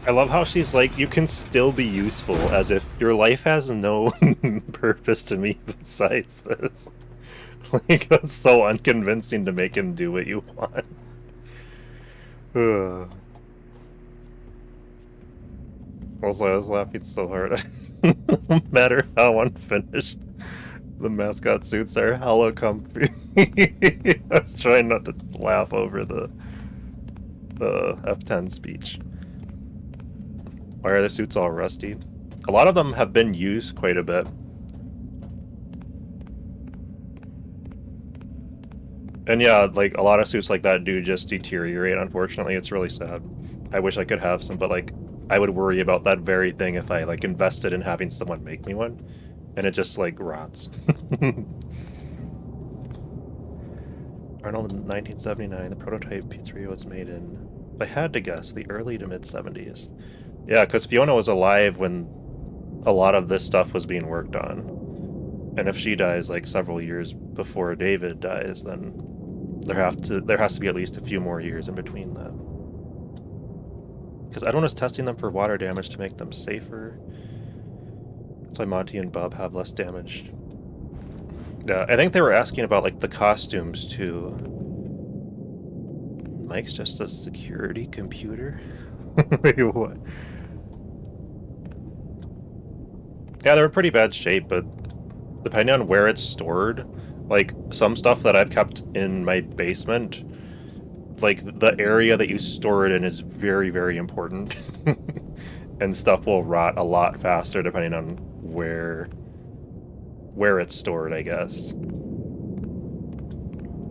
I love how she's like, you can still be useful, as if your life has no purpose to me besides this. Like, that's so unconvincing to make him do what you want. Also, I was laughing so hard. No matter how unfinished the mascot suits are, hella comfy. I was trying not to laugh over the F10 speech. Why are the suits all rusty? A lot of them have been used quite a bit. And yeah, like, a lot of suits like that do just deteriorate, unfortunately. It's really sad. I wish I could have some, but, like, I would worry about that very thing if I, like, invested in having someone make me one. And it just, like, rots. Arnold in 1979, the prototype pizzeria was made in, if I had to guess, the early to mid-70s. Yeah, because Fiona was alive when a lot of this stuff was being worked on. And if she dies, like, several years before David dies, then there has to be at least a few more years in between them. Because Edwin was testing them for water damage to make them safer. That's why Monty and Bob have less damage. Yeah, I think they were asking about, like, the costumes, too. Mike's just a security computer? Wait, what? Yeah, they're in pretty bad shape, but depending on where it's stored, Like, some stuff that I've kept in my basement, like, the area that you store it in is very, very important. And stuff will rot a lot faster depending on where it's stored, I guess.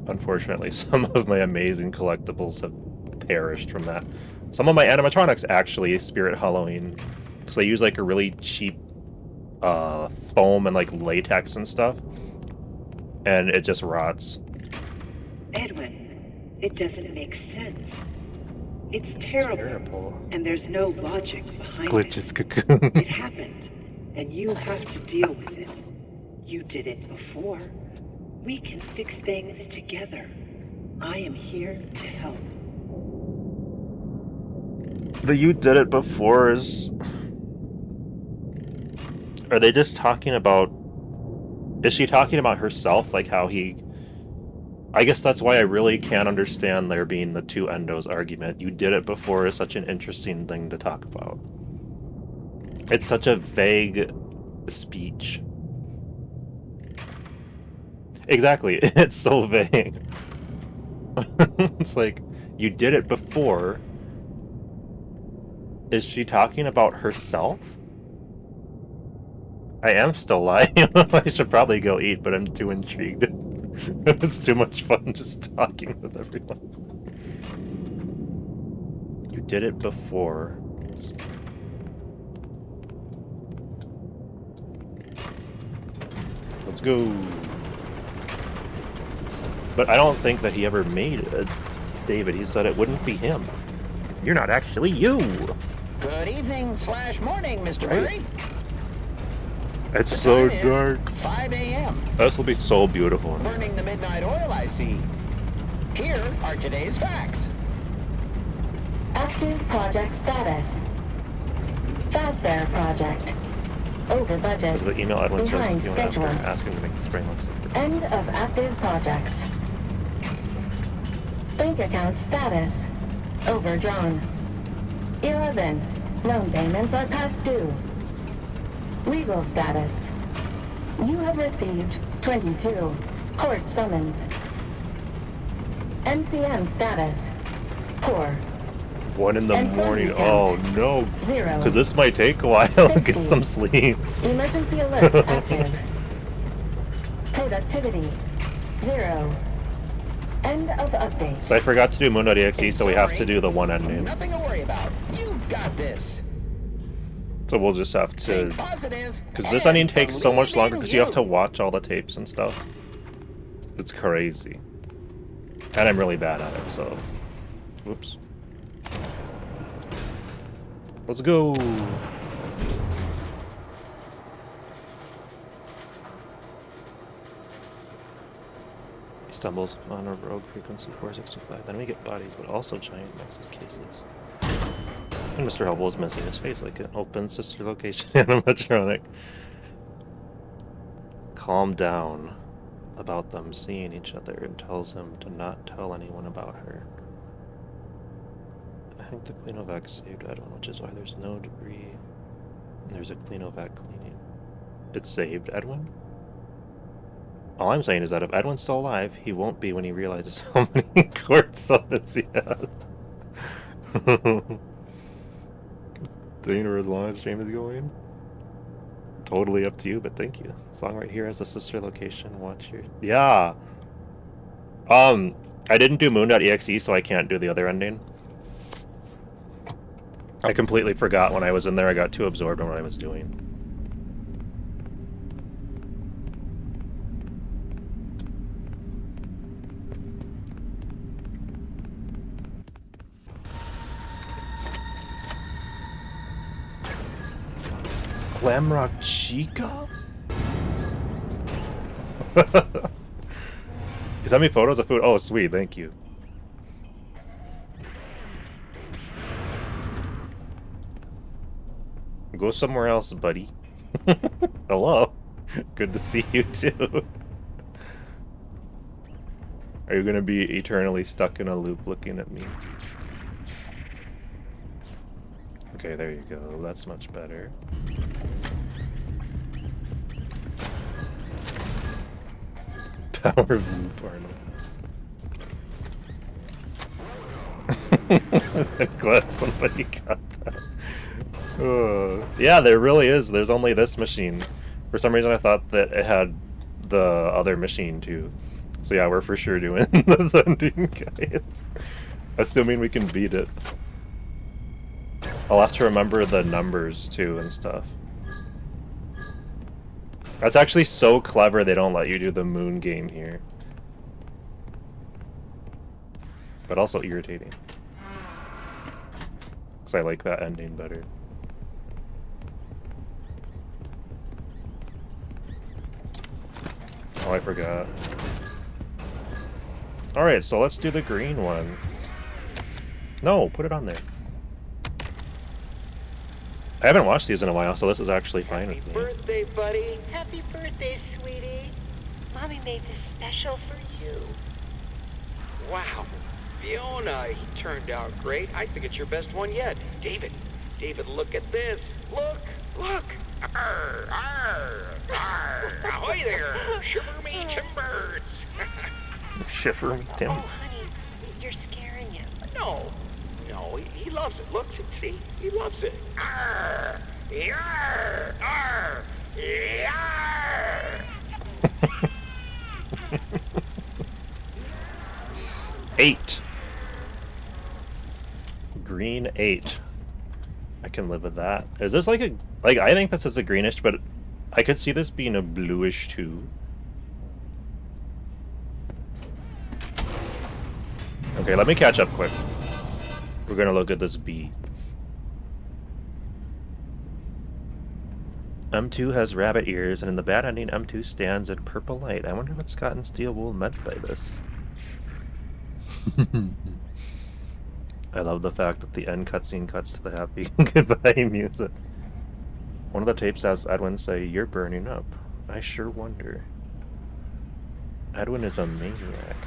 Unfortunately, some of my amazing collectibles have perished from that. Some of my animatronics actually Spirit Halloween, because they use like a really cheap foam and like latex and stuff, and it just rots. Edwin, it doesn't make sense. It's terrible. And there's no logic behind Glitches, it. Cocoon. It happened, and you have to deal with it. You did it before. We can fix things together. I am here to help. The "you did it before" is... Are they just talking about... Is she talking about herself? Like how he... I guess that's why I really can't understand there being the two endos argument. You did it before is such an interesting thing to talk about. It's such a vague speech. Exactly, it's so vague. It's like, you did it before. Is she talking about herself? I am still lying. I should probably go eat, but I'm too intrigued. It's too much fun just talking with everyone. You did it before. Let's go. But I don't think that he ever made it. David, he said it wouldn't be him. You're not actually you. Good evening / morning, Mr. Murray. It's so dark. 5 a.m. This will be so beautiful. Burning the midnight oil, I see. Here are today's facts. Active project status. Fazbear project. Over budget. As the email Edwin says, Behind you want to schedule. ask him to make this brain look so. End of active projects. Bank account status. Overdrawn. 11. Loan payments are past due. Legal status. You have received 22 court summons. NCM status. Poor. 1 in the And morning. phone Oh account. no. 0. Because this might take a while to get 60. some sleep. Emergency alerts active. Productivity. 0. End of update. So I forgot to do Moon.exe, so we have to do the one ending. Nothing to worry about. You got this. So we'll just have to... Think positive. Because this and ending takes so much believe longer in because you have to watch all the tapes and stuff. It's crazy. And I'm really bad at it, so... Whoops. Let's go! He stumbles on a rogue frequency 465. Then we get bodies, but also giant Nexus cases. And Mr. Hubble is missing his face like an open sister location animatronic. Calm down about them seeing each other and tells him to not tell anyone about her. I think the Cleanovac saved Edwin, which is why there's no debris. And there's a Cleanovac cleaning. It saved Edwin? All I'm saying is that if Edwin's still alive, he won't be when he realizes how many court summons he has. Staying for as long as stream is going. Totally up to you, but thank you. Song right here has a sister location. Watch your... Yeah! I didn't do Moon.exe, so I can't do the other ending. I completely forgot when I was in there. I got too absorbed in what I was doing. Glamrock Chica? You sent me photos of food? Oh, sweet, thank you. Go somewhere else, buddy. Hello. Good to see you, too. Are you gonna be eternally stuck in a loop looking at me? Okay, there you go. That's much better. Power Blue porno. I'm glad somebody got that. Yeah, there really is. There's only this machine. For some reason I thought that it had the other machine too. So yeah, we're for sure doing this ending, guys. Assuming we can beat it. I'll have to remember the numbers too and stuff. That's actually so clever they don't let you do the moon game here. But also irritating. Because I like that ending better. Oh, I forgot. Alright, so let's do the green one. No, put it on there. I haven't watched these in a while, so this is actually fine with me. Birthday, buddy. Happy birthday, sweetie. Mommy made this special for you. Wow. Fiona, he turned out great. I think it's your best one yet. David, look at this. Look. Arr, arr, arr. Ahoy there. Shiver me timbers. Shiver me timbers. Oh, honey, you're scaring him. No, he loves it. Look, see, he loves it. Arr, yarr, arr, yarr. 8. Green 8. I can live with that. Is this like a... Like, I think this is a greenish, but I could see this being a bluish too. Okay, let me catch up quick. We're gonna look at this B. M2 has rabbit ears, and in the bad ending, M2 stands in purple light. I wonder what Scott and Steel Wool meant by this. I love the fact that the end cutscene cuts to the happy goodbye music. One of the tapes has Edwin say, "You're burning up. I sure wonder." Edwin is a maniac.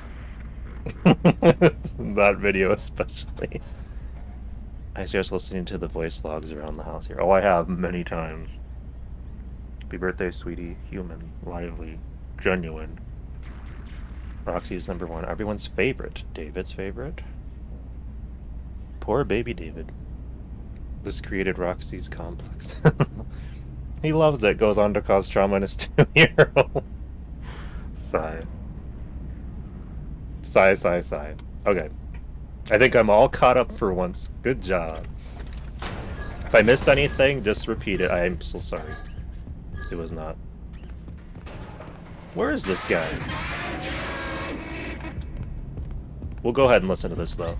That video especially. I suggest listening to the voice logs around the house here. Oh, I have many times. Happy birthday, sweetie. Human. Lively. Genuine. Roxy's #1. Everyone's favorite. David's favorite. Poor baby David. This created Roxy's complex. He loves it. Goes on to cause trauma in his 2-year-old. Sigh. Sigh. Okay. I think I'm all caught up for once. Good job. If I missed anything, just repeat it. I am so sorry. It was not. Where is this guy? We'll go ahead and listen to this, though.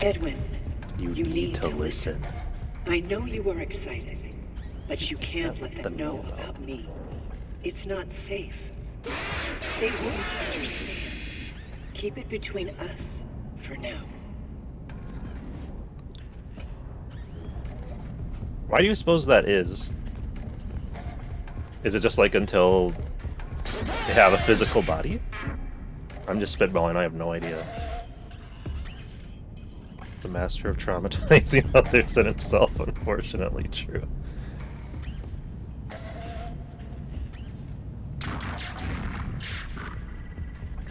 Edwin, you need to listen. I know you are excited, but you can't let them know about me. It's not safe. They won't understand. Keep it between us for now. Why do you suppose that is? Is it just like until they have a physical body? I'm just spitballing, I have no idea. The master of traumatizing others and himself, unfortunately true.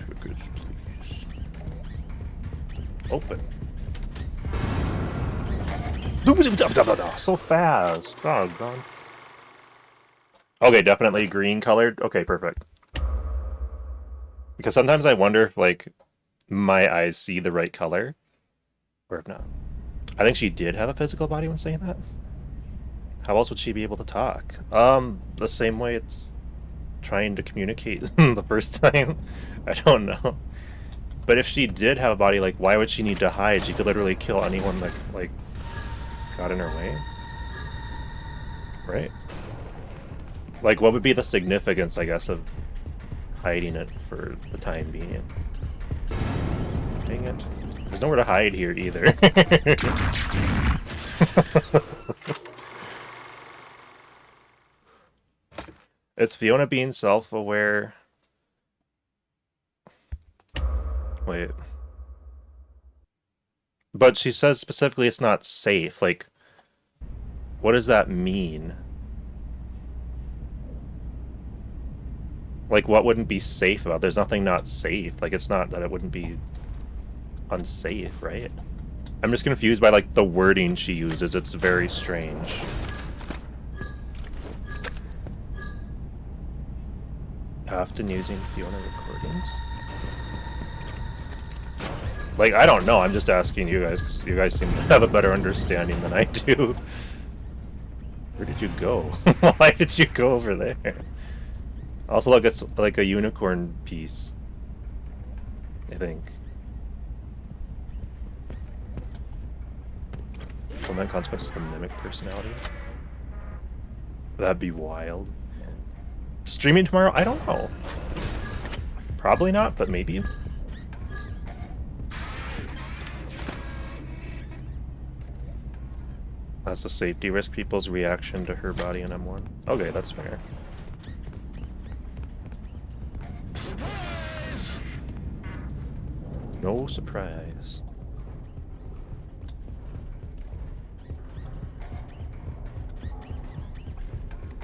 Tickets, please. Open. So fast. Doggone. Okay, definitely green colored. Okay, perfect. Because sometimes I wonder if, like, my eyes see the right color. Or if not. I think she did have a physical body when saying that. How else would she be able to talk? The same way it's trying to communicate the first time. I don't know. But if she did have a body, like, why would she need to hide? She could literally kill anyone that, like, got in her way. Right? Like, what would be the significance, I guess, of hiding it for the time being? Dang it. There's nowhere to hide here either. It's Fiona being self-aware. Wait. But she says specifically it's not safe. Like, what does that mean? Like, what wouldn't be safe about it? There's nothing not safe. Like, it's not that it wouldn't be unsafe, right? I'm just confused by, like, the wording she uses. It's very strange. Often using Fiona recordings? Like, I don't know. I'm just asking you guys, because you guys seem to have a better understanding than I do. Where did you go? Why did you go over there? Also, look, it's like a unicorn piece, I think. Command consequences the mimic personality. That'd be wild. Streaming tomorrow? I don't know. Probably not, but maybe. That's a safety risk, people's reaction to her body in M1. Okay, that's fair. No surprise.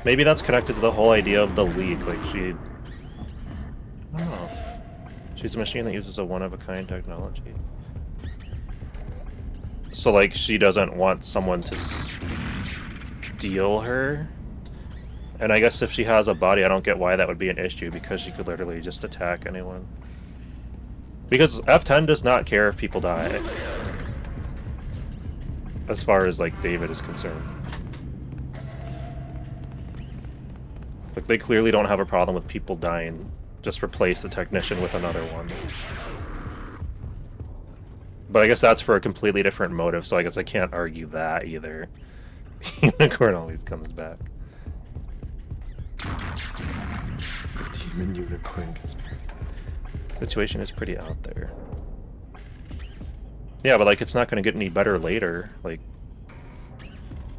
Maybe that's connected to the whole idea of the leak, like she... I don't know. She's a machine that uses a one-of-a-kind technology. So, like, she doesn't want someone to steal her? And I guess if she has a body, I don't get why that would be an issue, because she could literally just attack anyone. Because F10 does not care if people die. As far as, like, David is concerned. Like, they clearly don't have a problem with people dying. Just replace the technician with another one. But I guess that's for a completely different motive, so I guess I can't argue that either. Unicorn always comes back. Demon unicorn conspiracy. Situation is pretty out there. Yeah, but like, it's not going to get any better later. Like,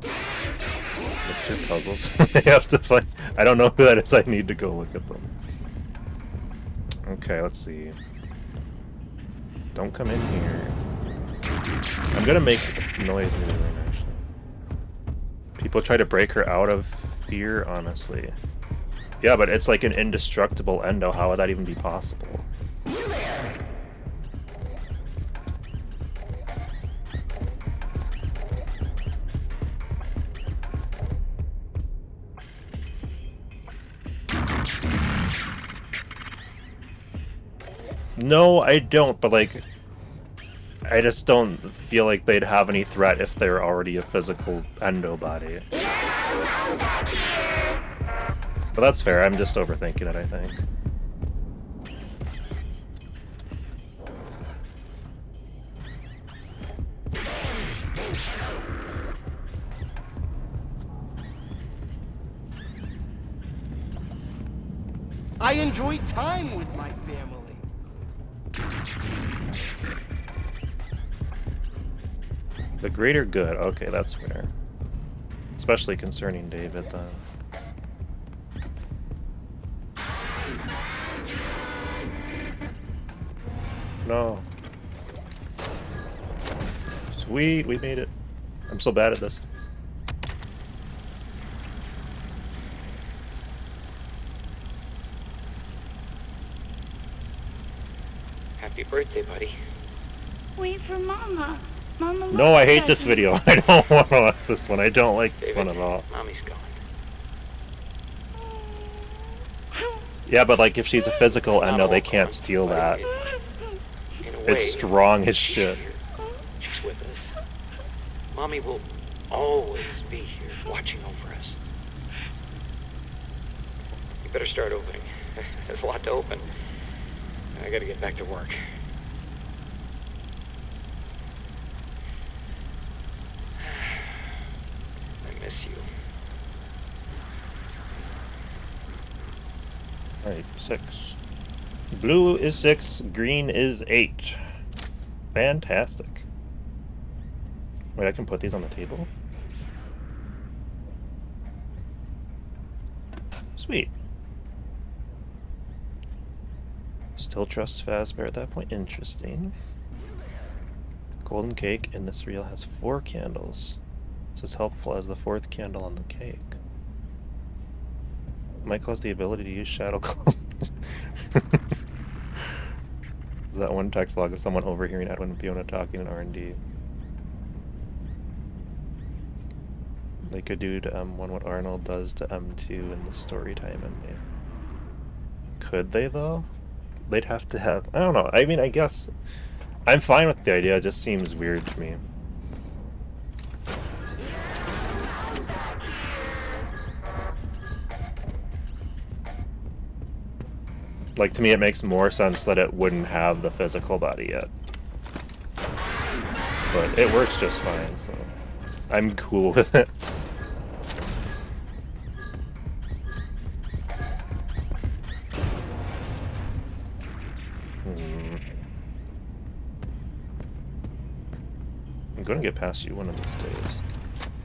Mr. Puzzles. They have to find. I don't know who that is. I need to go look at them. Okay, let's see. Don't come in here. I'm gonna make noise anyway, actually. People try to break her out of fear, honestly. Yeah, but it's like an indestructible endo. How would that even be possible? No, I don't, but like, I just don't feel like they'd have any threat if they're already a physical endo body. But that's fair, I'm just overthinking it, I think. I enjoy time with my family. The greater good, okay, that's fair. Especially concerning David, then. No. Sweet, we made it. I'm so bad at this. Happy birthday, buddy. Wait for Mama. Mama No, I hate this video. I don't want to watch this one. I don't like this one at all. Mommy's gone. Yeah, but like if she's a physical endo, they can't steal that. It's strong as shit. She's with us. Mommy will always be here, watching over us. You better start opening. There's a lot to open. I gotta get back to work. I miss you. Alright, 6. Blue is 6, green is 8. Fantastic. Wait, I can put these on the table? Sweet. Still trust Fazbear at that point. Interesting. Golden cake in this reel has 4 candles. It's as helpful as the 4th candle on the cake. Might cause the ability to use shadow clone. Is that one text log of someone overhearing Edwin and Fiona talking in R&D? They could do to M1 what Arnold does to M2 in the story time ending. Could they, though? They'd have to have... I don't know. I mean, I guess... I'm fine with the idea. It just seems weird to me. Like, to me, it makes more sense that it wouldn't have the physical body yet. But it works just fine, so... I'm cool with it. I'm gonna get past you one of these days.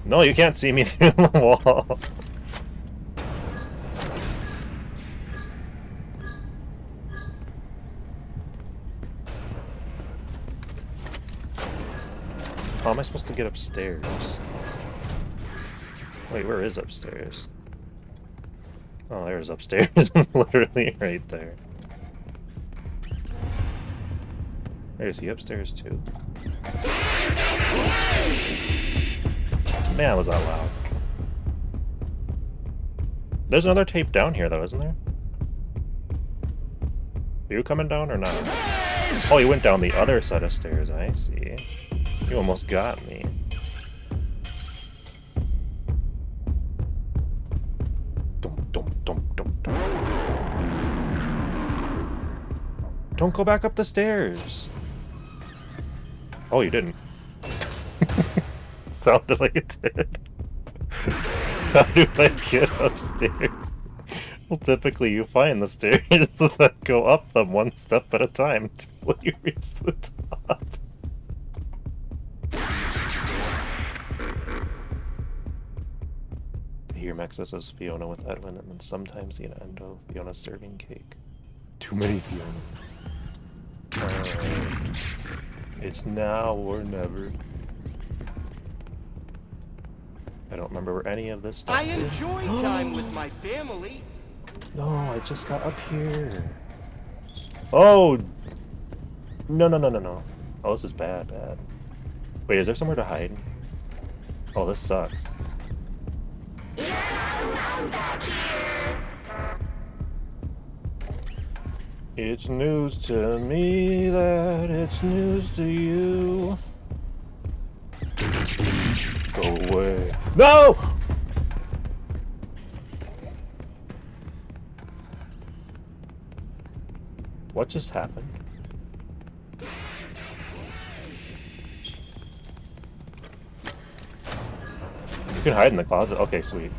No, you can't see me through the wall. How am I supposed to get upstairs? Wait, where is upstairs? Oh, there's upstairs. Literally right there. Is he upstairs too? Man, was that loud. There's another tape down here though, isn't there? Are you coming down or not? Oh, you went down the other set of stairs, I see. You almost got me. Don't go back up the stairs. Oh, you didn't. Sounded like it did. How do I get upstairs? Well, typically you find the stairs that go up them one step at a time until you reach the top. Here Mexa says Fiona with Edwin, and then sometimes the endo Fiona serving cake. Too many Fiona. Alright. It's now or never. I don't remember where any of this stuff I is. enjoy time with my family. No, I just got up here. Oh! No, no, no, no, no. Oh, this is bad, bad. Wait, is there somewhere to hide? Oh, this sucks. It's news to me that it's news to you. Go away. No! What just happened? You can hide in the closet. Okay, sweet.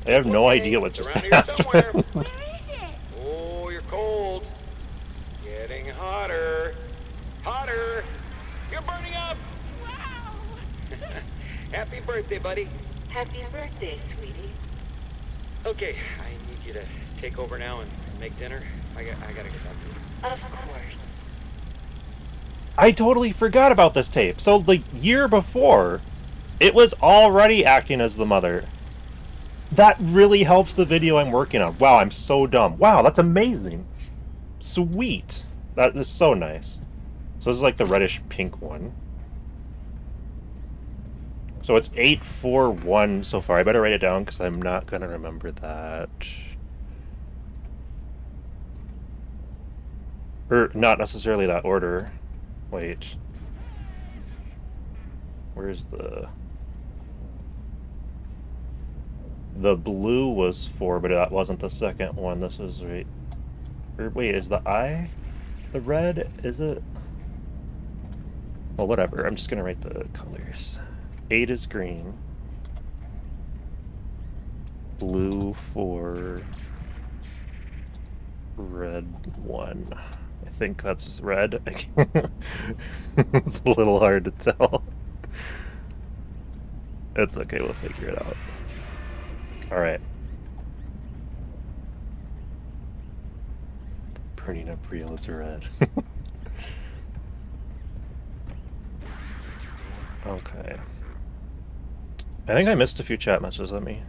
I have no idea what just happened. Oh, you're cold. Getting hotter. Hotter. You're burning up. Wow. Happy birthday, buddy. Happy birthday, sweetie. Okay, I need you to take over now and make dinner. I gotta get back to you. Of course. I totally forgot about this tape. So the year before, it was already acting as the mother. That really helps the video I'm working on. Wow, I'm so dumb. Wow, that's amazing. Sweet. That is so nice. So this is like the reddish pink one. So it's 841 so far. I better write it down because I'm not going to remember that. Or not necessarily that order. Wait. Where's the... The blue was 4, but that wasn't the second one. This is right... Or wait, is the I the red? Is it? Well, whatever. I'm just going to write the colors. 8 is green. Blue 4. Red 1. I think that's red. It's a little hard to tell. It's okay, we'll figure it out. Alright. Burning up real is red. Okay. I think I missed a few chat messages. Let me...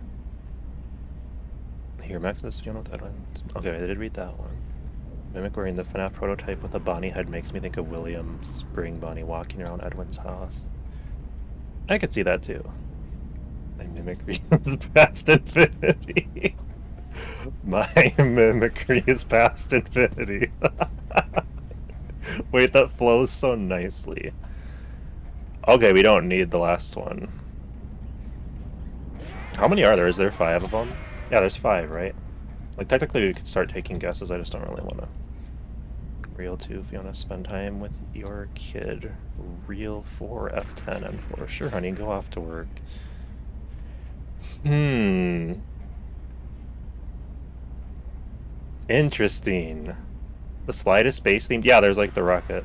Here, Max, this, you know what that one... Okay, I did read that one. Mimic wearing the FNAF prototype with a Bonnie head makes me think of William Spring Bonnie walking around Edwin's house. I could see that too. My mimicry is past infinity. My mimicry is past infinity. Wait, that flows so nicely. Okay, we don't need the last one. How many are there? Is there 5 of them? Yeah, there's 5, right? Like, technically we could start taking guesses, I just don't really want to. Real 2, if you want to spend time with your kid. Real 4, F10, N4. Sure, honey, go off to work. Interesting. The slide is space themed? Yeah, there's like the rocket.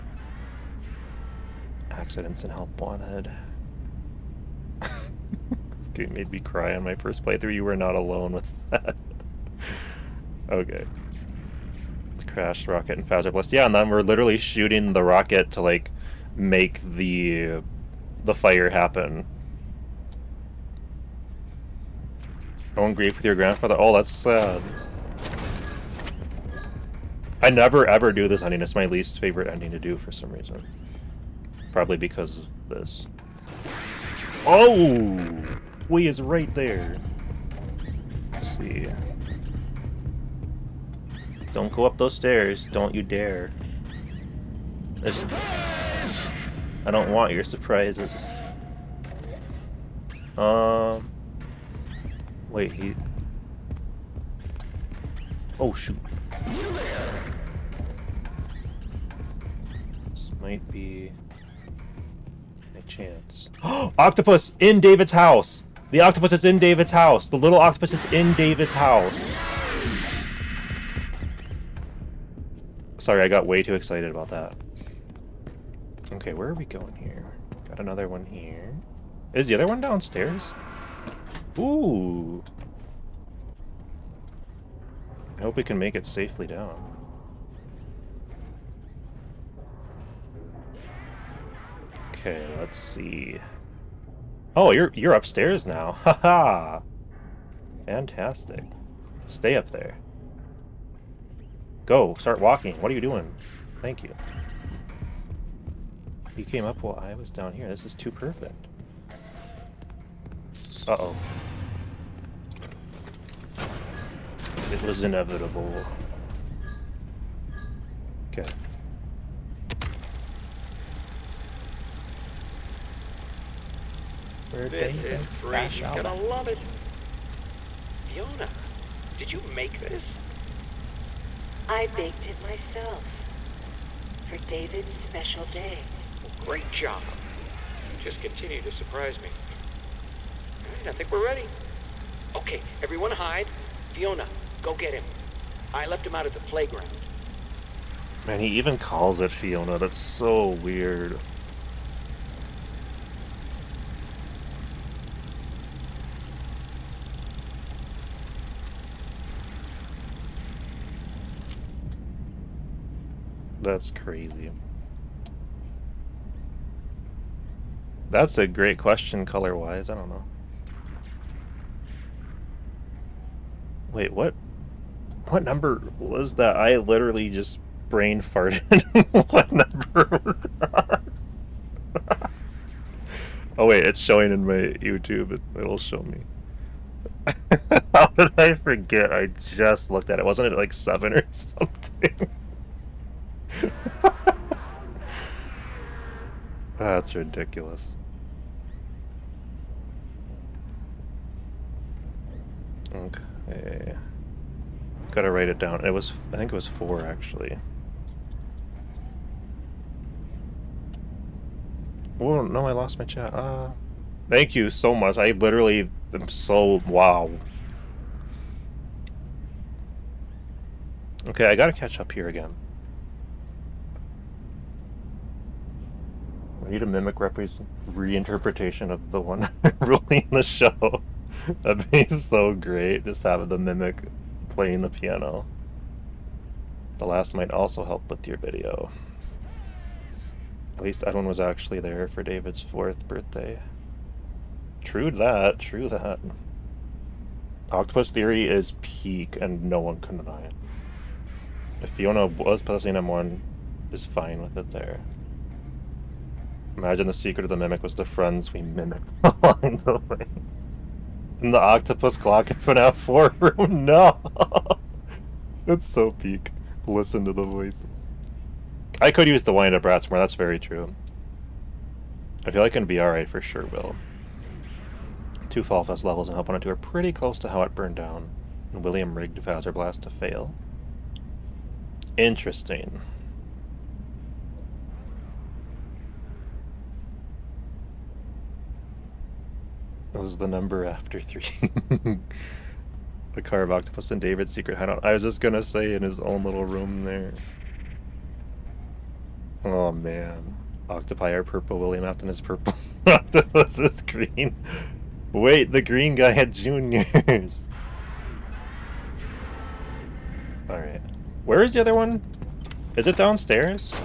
Accidents and help wanted. This game made me cry on my first playthrough. You were not alone with that. Okay. Crashed rocket and Fazer Blast. Yeah, and then we're literally shooting the rocket to like make the fire happen. Own grief with your grandfather. Oh, that's sad. I never ever do this ending. It's my least favorite ending to do for some reason. Probably because of this. Oh! We is right there. Let's see. Don't go up those stairs. Don't you dare. I don't want your surprises. Wait, he... Oh, shoot. This might be... my chance. Octopus in David's house! The octopus is in David's house! The little octopus is in David's house! Sorry, I got way too excited about that. Okay, where are we going here? Got another one here. Is the other one downstairs? Ooh. I hope we can make it safely down. Okay, let's see. Oh, you're upstairs now. Haha. Fantastic. Stay up there. Go, start walking. What are you doing? Thank you. You came up while I was down here. This is too perfect. Uh-oh. It was inevitable. Okay. This is great. You're gonna love it. Fiona, did you make this? I baked it myself. For David's special day. Great job. Just continue to surprise me. All right, I think we're ready. Okay, everyone hide. Fiona, go get him. I left him out at the playground. Man, he even calls it Fiona. That's so weird. That's crazy. That's a great question color-wise. I don't know. Wait, what number was that? I literally just brain farted. What number was that? Oh wait, it's showing in my YouTube. It'll show me. How did I forget? I just looked at it. Wasn't it like 7 or something? That's ridiculous. Okay. Gotta write it down. It was, I think it was 4 actually. Oh no, I lost my chat. Thank you so much. I literally am so wow. Okay, I gotta catch up here again. We need a mimic reinterpretation of the one ruling the show. That'd be so great, just having the mimic playing the piano. The last might also help with your video. At least Edwin was actually there for David's 4th birthday. True that, true that. Octopus theory is peak, and no one can deny it. If Fiona was possessing M1, is fine with it there. Imagine the secret of the mimic was the friends we mimicked along the way. In the octopus clock in FNAF 4 room, no! It's so peak. Listen to the voices. I could use the wind-up rats more, that's very true. I feel like in VR I for sure will. 2 Fall Fest levels in Help 1 and 2 are pretty close to how it burned down, and William rigged Phaser Blast to fail. Interesting. It was the number after 3. The car of Octopus and David's secret hideout. I was just gonna say in his own little room there. Oh man. Octopi are purple, William Afton is purple. Octopus is green. Wait, the green guy had juniors. Alright. Where is the other one? Is it downstairs?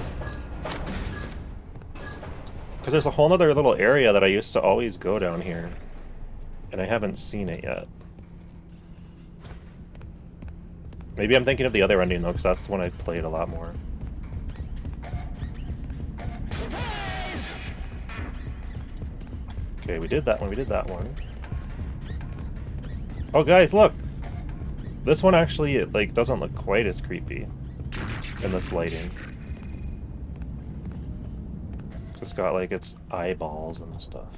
Because there's a whole other little area that I used to always go down here. And I haven't seen it yet. Maybe I'm thinking of the other ending though, because that's the one I played a lot more. Okay, we did that one, we did that one. Oh guys, look! This one actually, it, like, doesn't look quite as creepy in this lighting. It's got, like, its eyeballs and stuff.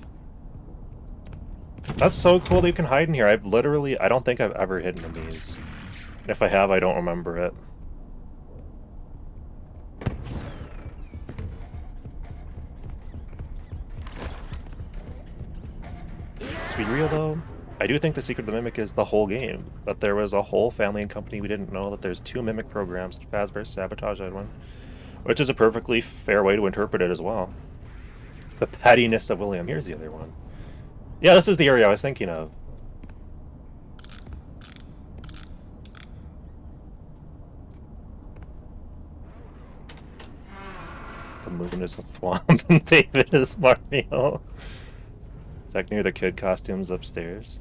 That's so cool that you can hide in here. I don't think I've ever hidden in these. If I have, I don't remember it. To be real though, I do think the secret of the Mimic is the whole game. That there was a whole family and company we didn't know, that there's 2 Mimic programs, Fazbear's Sabotage Edwin, which is a perfectly fair way to interpret it as well. The pettiness of William. Here's the other one. Yeah, this is the area I was thinking of. The moon is a swamp and David is Mario. Check near the kid costumes upstairs.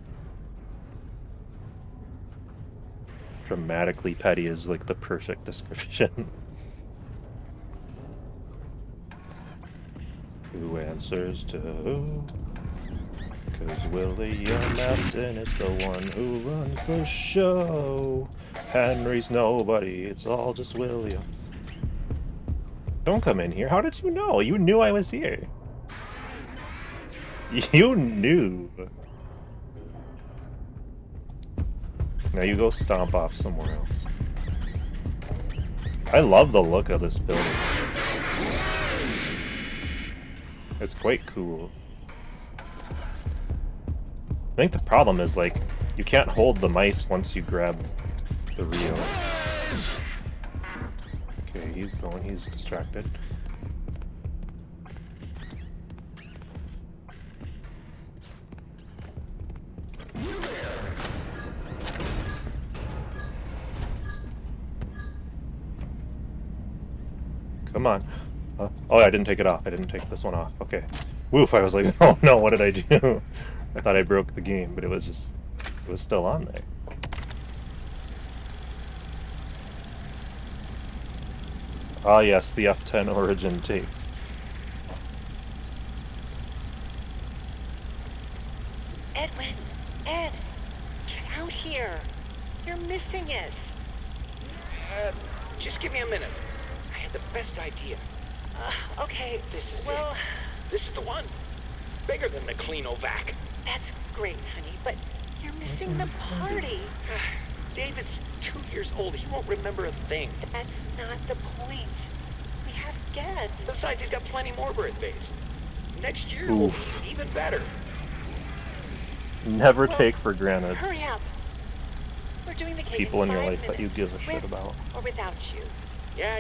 Dramatically petty is like the perfect description. Who answers to who? Cause William Afton is the one who runs the show. Henry's nobody, it's all just William. Don't come in here. How did you know? You knew I was here. You knew. Now you go stomp off somewhere else. I love the look of this building. It's quite cool. I think the problem is, like, you can't hold the mice once you grab the reel. Okay, he's going, he's distracted. Come on. Oh, I didn't take it off. I didn't take this one off. Okay. Woof, I was like, oh no, what did I do? I thought I broke the game, but it was just, it was still on there. Ah yes, the F10 origin tape. Edwin, Ed, get out here. You're missing it. Just give me a minute. I had the best idea. Okay, This is well, it. This is the one. Bigger than the Cleanovac. that's great, honey, but you're missing the party. David's 2 years old. He won't remember a thing. That's not the point. We have guests. Besides, he's got plenty more birthdays. Next year Oof. will be even better. Never take for granted Hurry up. We're doing the cake people in your 5 life that you minutes, give a shit with about. or without you. Yeah.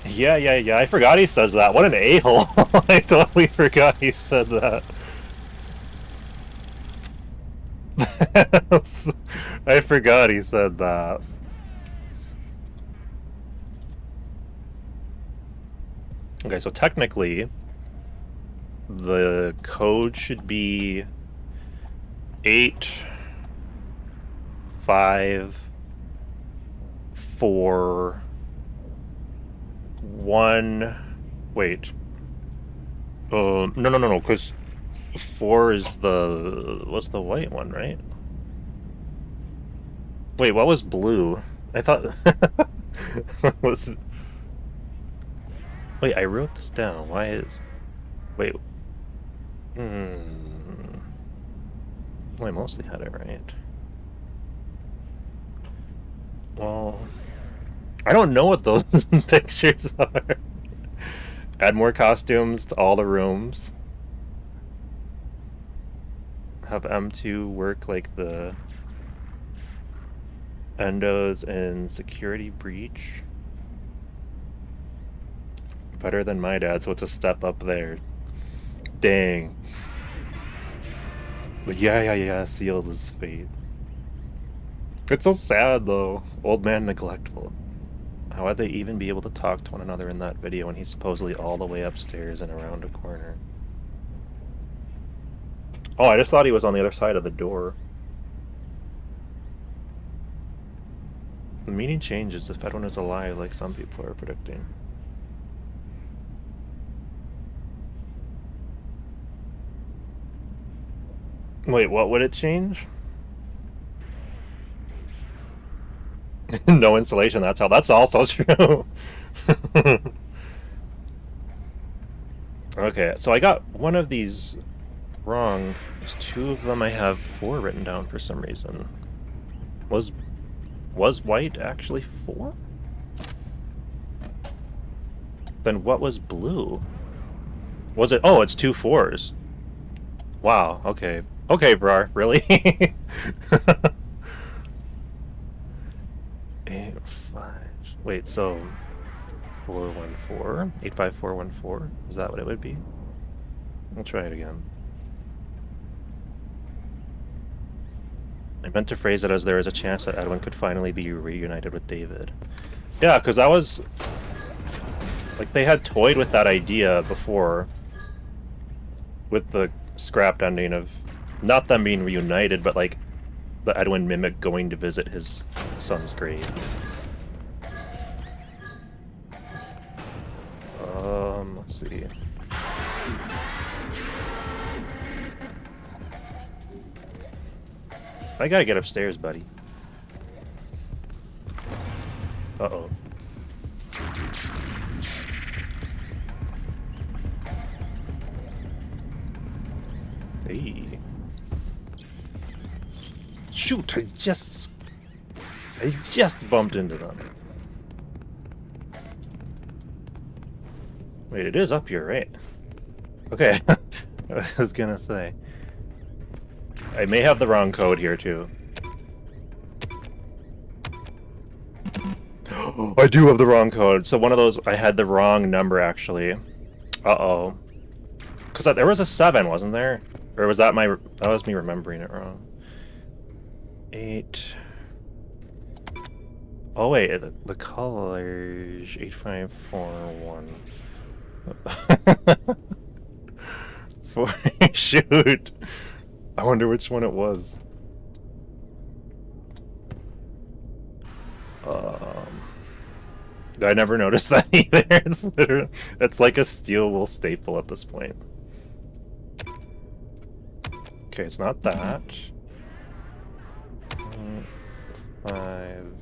Yeah, I forgot he says that. What an a-hole. I totally forgot he said that. I forgot he said that. Okay, so technically, the code should be 8, 5, 4, 1. Wait. No, because 4 is the... What's the white one, right? Wait, what was blue? I thought... was... Wait, I wrote this down. Why is... Wait. Well, I mostly had it right. Well... I don't know what those pictures are. Add more costumes to all the rooms. Have M2 work like the endos in security breach. Better than my dad, so it's a step up there. Dang. But yeah, sealed his fate. It's so sad though. Old man neglectful. How would they even be able to talk to one another in that video when he's supposedly all the way upstairs and around a corner? Oh, I just thought he was on the other side of the door. The meaning changes if Edwin is alive, like some people are predicting. Wait, what would it change? No insulation, that's also true. Okay, so I got one of these wrong. There's 2 of them I have 4 written down for some reason. Was white actually 4? Then what was blue? Was it... Oh, it's 2 4s. Wow, okay. Okay, Brar, really? 8, 5... Wait, so... 414? 85414? Is that what it would be? I'll try it again. I meant to phrase it as there is a chance that Edwin could finally be reunited with David. Yeah, because that was... Like, they had toyed with that idea before. With the scrapped ending of... Not them being reunited, but, like, the Edwin mimic going to visit his son's grave. Let's see. I gotta get upstairs, buddy. Uh-oh. Hey. Shoot, I just bumped into them. Wait, it is up here, right? Okay. I was gonna say. I may have the wrong code here, too. I do have the wrong code. So one of those, I had the wrong number, actually. Uh-oh. Because there was a 7, wasn't there? Or was that that was me remembering it wrong. 8... Oh, wait, the colors... 8541... Shoot! I wonder which one it was. I never noticed that either. It's like a steel wool staple at this point. Okay, it's not that. 5.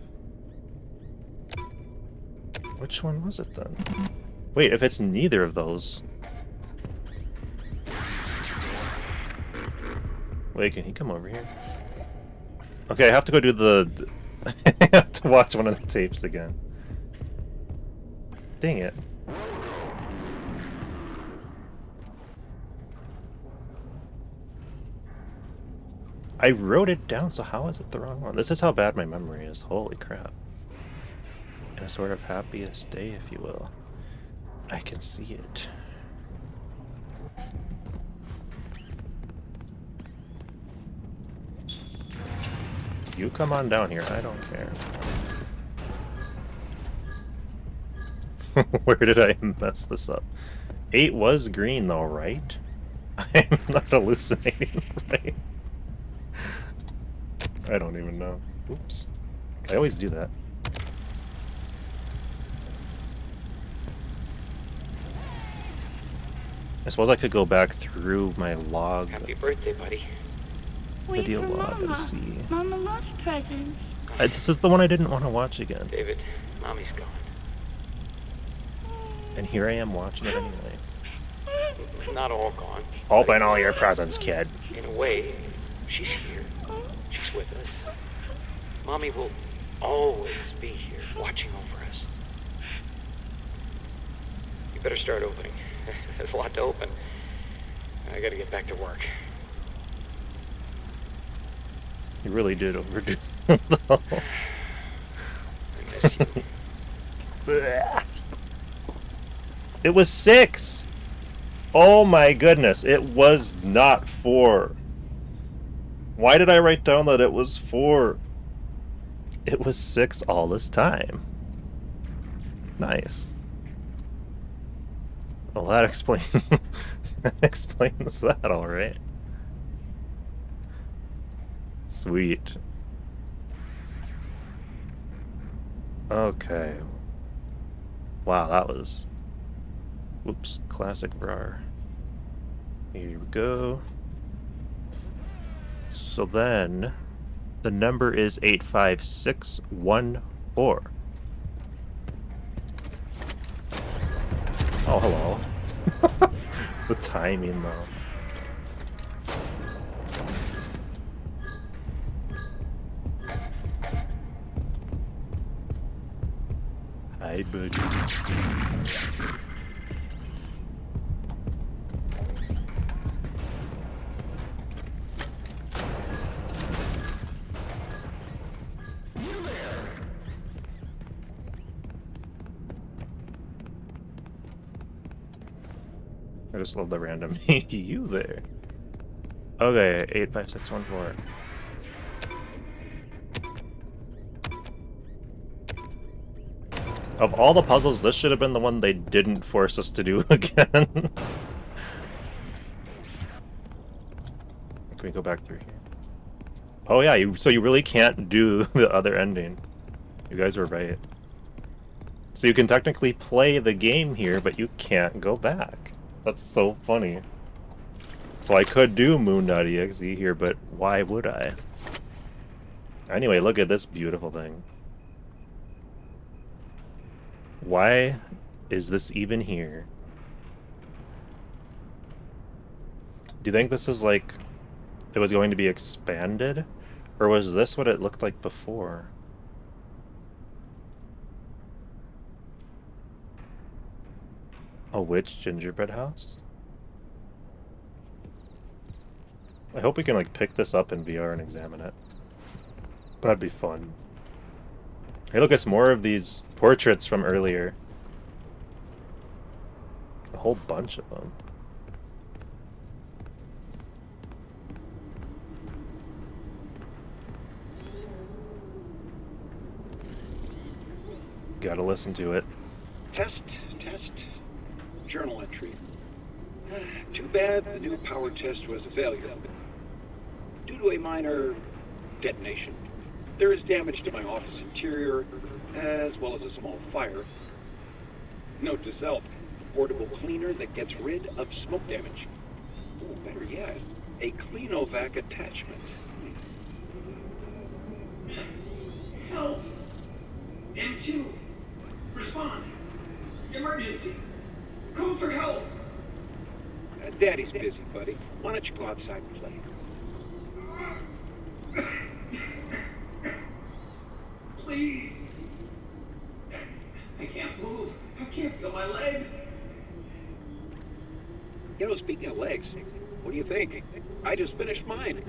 Which one was it then? Wait, if it's neither of those... Wait, can he come over here? Okay, I have to go do the... I have to watch one of the tapes again. Dang it. I wrote it down, so how is it the wrong one? This is how bad my memory is. Holy crap. In a sort of happiest day, if you will. I can see it. You come on down here, I don't care. Where did I mess this up? 8 was green though, right? I'm not hallucinating, right? I don't even know. Oops. I always do that. I suppose I could go back through my log. Happy birthday, buddy. Video log and see. Mama loves presents. This is the one I didn't want to watch again. David, Mommy's gone. And here I am watching it anyway. Not all gone. Open all your presents, kid. In a way, she's here. She's with us. Mommy will always be here, watching over us. You better start opening. There's a lot to open. I gotta get back to work. You really did overdo it, though. I miss you. It was 6! Oh my goodness, it was not 4. Why did I write down that it was 4? It was 6 all this time. Nice. Well, that explains that, alright. Sweet. Okay. Wow, that was... Whoops, classic VR. Here we go. So then, the number is 85614. Oh, hello. The timing, though. Hi, buddy. I just love the random you there. Okay, 85614. Of all the puzzles, this should have been the one they didn't force us to do again. Can we go back through here? Oh yeah, so you really can't do the other ending. You guys were right. So you can technically play the game here, but you can't go back. That's so funny. So I could do Moon.exe here, but why would I? Anyway, look at this beautiful thing. Why is this even here? Do you think this is like... it was going to be expanded? Or was this what it looked like before? A witch gingerbread house? I hope we can like pick this up in VR and examine it. That'd be fun. Hey, look, it's more of these portraits from earlier. A whole bunch of them. Gotta listen to it. Test. Journal entry. Too bad the new power test was a failure. Due to a minor detonation, there is damage to my office interior, as well as a small fire. Note to self, portable cleaner that gets rid of smoke damage. Or better yet, a Cleanovac attachment. Help! M2! Respond! Emergency! Call for help! Daddy's busy, buddy. Why don't you go outside and play? Please! I can't move. I can't feel my legs. You know, speaking of legs, what do you think? I just finished mine.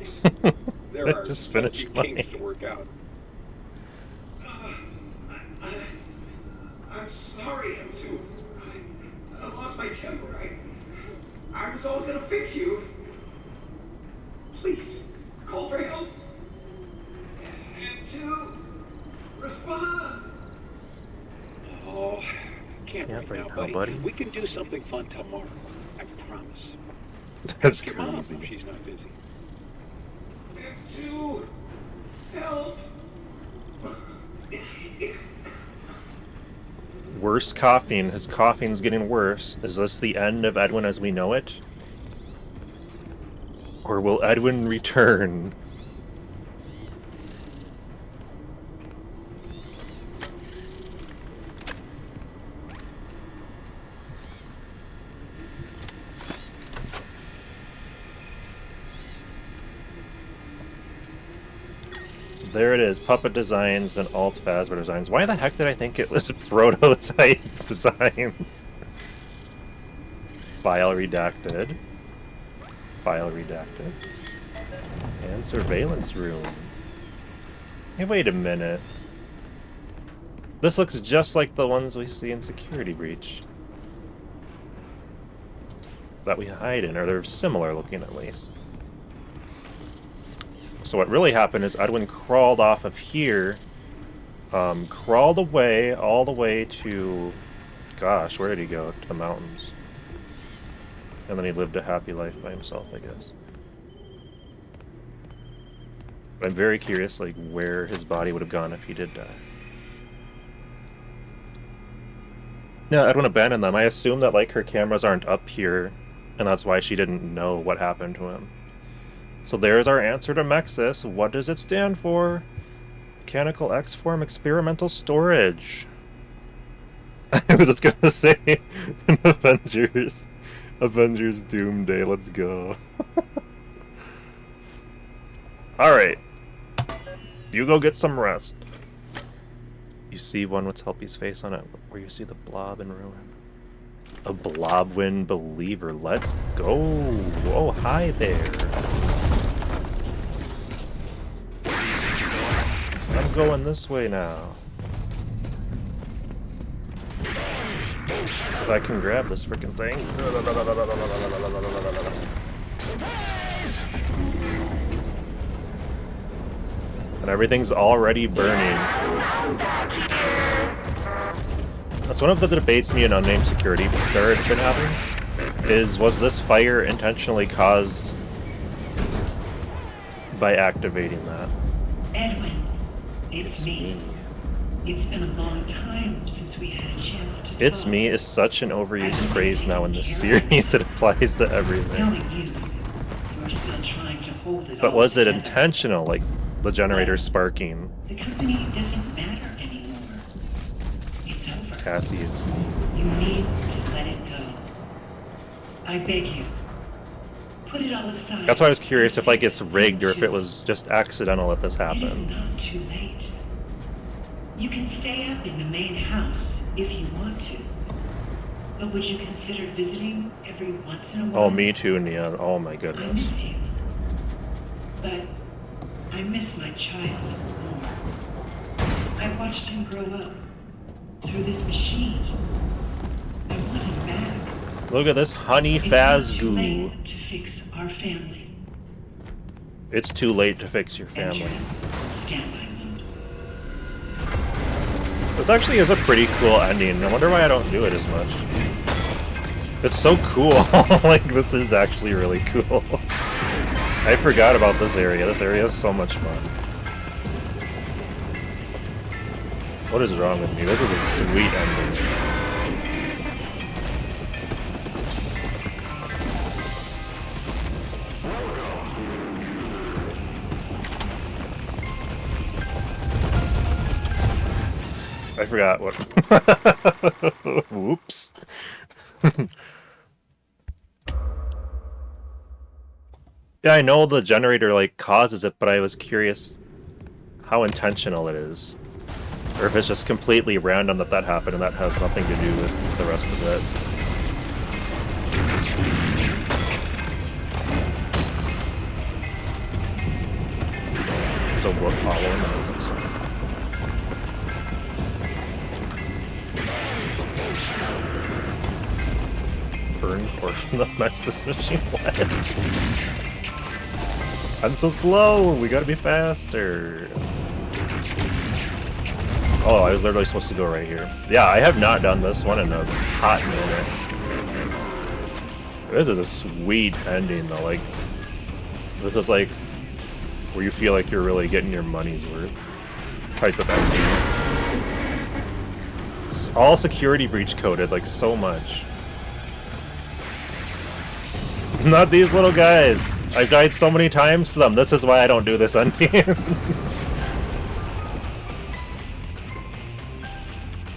There are just finished a few kinks to work out. I'm sorry, M2. I lost my temper. I was always gonna fix you. Please, call for help. M2, respond. Oh, Can't right now, buddy. We can do something fun tomorrow. I promise. That's Ask your mom crazy. if she's not busy. Sue, help! Worse coughing. His coughing's getting worse. Is this the end of Edwin as we know it? Or will Edwin return? There it is, Puppet Designs and Alt Phasma Designs. Why the heck did I think it was Prototype Designs? File redacted. File redacted. And Surveillance Room. Hey, wait a minute. This looks just like the ones we see in Security Breach. That we hide in, or they're similar looking at least. So what really happened is Edwin crawled off of here, crawled away all the way to, gosh, where did he go? To the mountains. And then he lived a happy life by himself, I guess. But I'm very curious, like, where his body would have gone if he did die. Yeah, Edwin abandoned them. I assume that, like, her cameras aren't up here, and that's why she didn't know what happened to him. So there's our answer to Mexis. What does it stand for? Mechanical X-Form Experimental Storage. I was just gonna say Avengers Doomsday, let's go. Alright. You go get some rest. You see one with Helpy's face on it, where you see the blob in ruin. A Blobwin believer. Let's go. Oh, hi there. I'm going this way now. If I can grab this freaking thing. And everything's already burning. That's one of the debates me and Unnamed Security Guard have been having. Was this fire intentionally caused by activating that? Edwin, it's me. It's been a long time since we had a chance to talk. It's me is such an overused phrase now in this series. It applies to everything. Knowing you, you're still trying to hold it But all was it together. intentional, like the generator sparking? The company doesn't matter anymore. It's over. Cassie, it's me. You need to let it go. I beg you. Put it all aside. That's why I was curious if like it's rigged or if it was just accidental that this It is happened. not too late. You can stay up in the main house if you want to. But would you consider visiting every once in a while? Oh, me too, Nia. Oh my I goodness. miss you. But I miss my child more. I watched him grow up through this machine. I want him back. Look at this honey It's not too Phasgoo. late to fix our family. It's too late to fix your family. Stand by. This actually is a pretty cool ending. I wonder why I don't do it as much. It's so cool. Like, this is actually really cool. I forgot about this area. This area is so much fun. What is wrong with me? This is a sweet ending. I forgot what. Whoops. Yeah, I know the generator like causes it, but I was curious how intentional it is. Or if it's just completely random that that happened and that has nothing to do with the rest of it. There's a wood hollow in the middle. Burn portion of Nexus machine. What? I'm so slow. We gotta be faster. Oh, I was literally supposed to go right here. Yeah, I have not done this one in a hot minute. This is a sweet ending though, like, this is like, where you feel like you're really getting your money's worth type of ending. It's all security breach coded, like, so much. Not these little guys! I've died so many times to them, this is why I don't do this ending.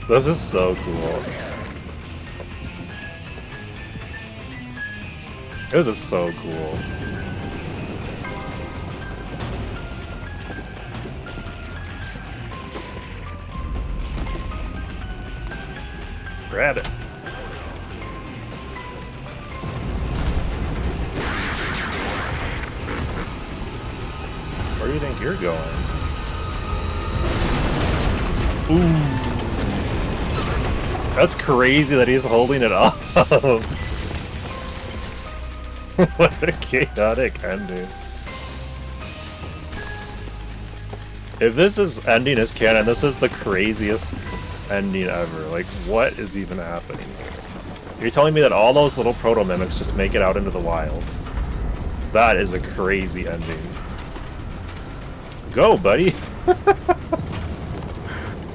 This is so cool. This is so cool. Grab it. Where do you think you're going? Ooh. That's crazy that he's holding it up. What a chaotic ending. If this is ending as canon, this is the craziest ending ever. Like, what is even happening? You're telling me that all those little proto-mimics just make it out into the wild. That is a crazy ending. Go, buddy!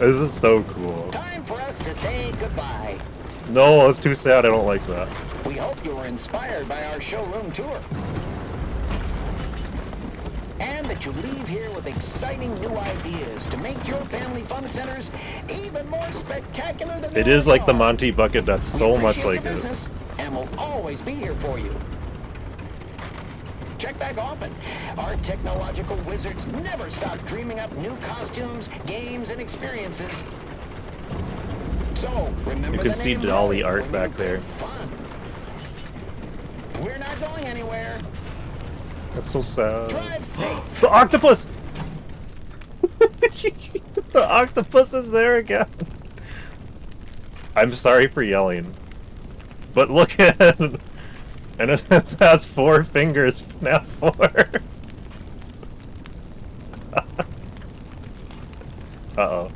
This is so cool. Time for us to say goodbye. No, it's too sad. I don't like that. We hope you were inspired by our showroom tour. And that you leave here with exciting new ideas to make your family fun centers even more spectacular than It is like the Monty bucket, that's so much like it. And we'll always be here for you. Check back often. Our technological wizards never stop dreaming up new costumes, games, and experiences. So, remember you can see Dolly art back there. Fun. We're not going anywhere. That's so sad. Drive safe. The octopus! The octopus is there again. I'm sorry for yelling. But look at it. And it has 4 fingers, not 4. Uh-oh.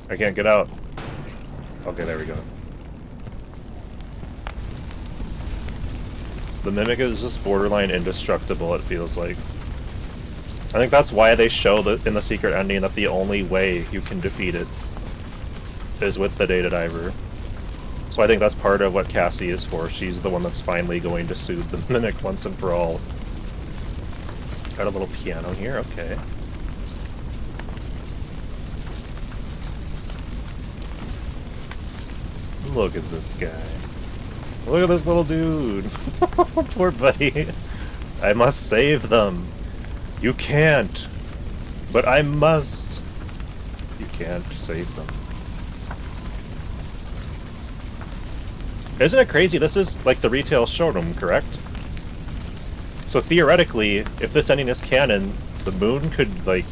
I can't get out. Okay, there we go. The Mimic is just borderline indestructible, it feels like. I think that's why they show in the secret ending that the only way you can defeat it is with the Data Diver. So I think that's part of what Cassie is for. She's the one that's finally going to soothe the Mimic once and for all. Got a little piano here, okay. Look at this guy. Look at this little dude. Poor buddy. I must save them. You can't. But I must. You can't save them. Isn't it crazy? This is like the retail showroom, correct? So theoretically, if this ending is canon, the moon could, like...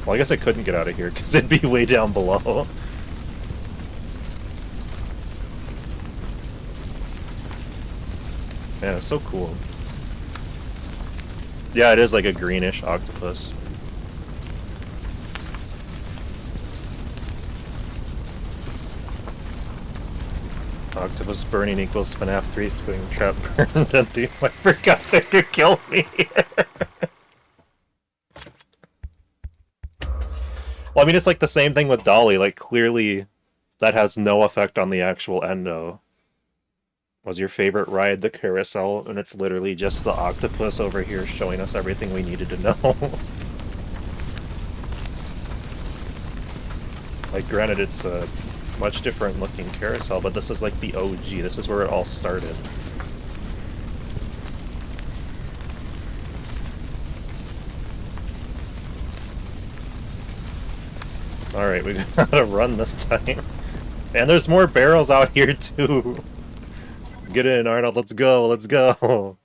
Well, I guess it couldn't get out of here, because it'd be way down below. Man, it's so cool. Yeah, it is like a greenish octopus. Octopus burning equals FNAF 3 spring trap burned empty. I forgot they could kill me. Well, I mean, it's like the same thing with Dolly. Like, clearly, that has no effect on the actual endo. Was your favorite ride the carousel? And it's literally just the octopus over here showing us everything we needed to know. Like, granted, it's a much different looking carousel, but this is like the OG. This is where it all started. Alright, we gotta run this time. And there's more barrels out here too. Get in, Arnold, let's go, let's go.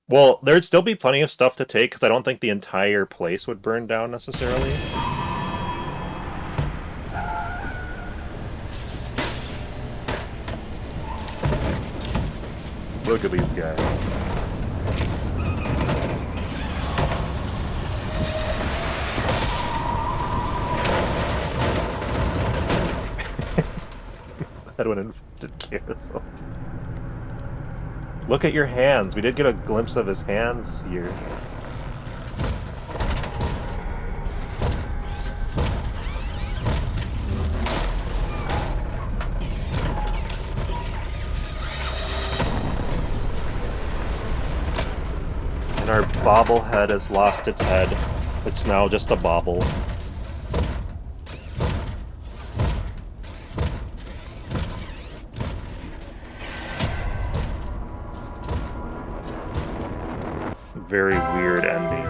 Well, there'd still be plenty of stuff to take, because I don't think the entire place would burn down necessarily. Look at these guys. Edwin didn't care, so... Look at your hands. We did get a glimpse of his hands here. And our bobblehead has lost its head. It's now just a bobble. Very weird ending.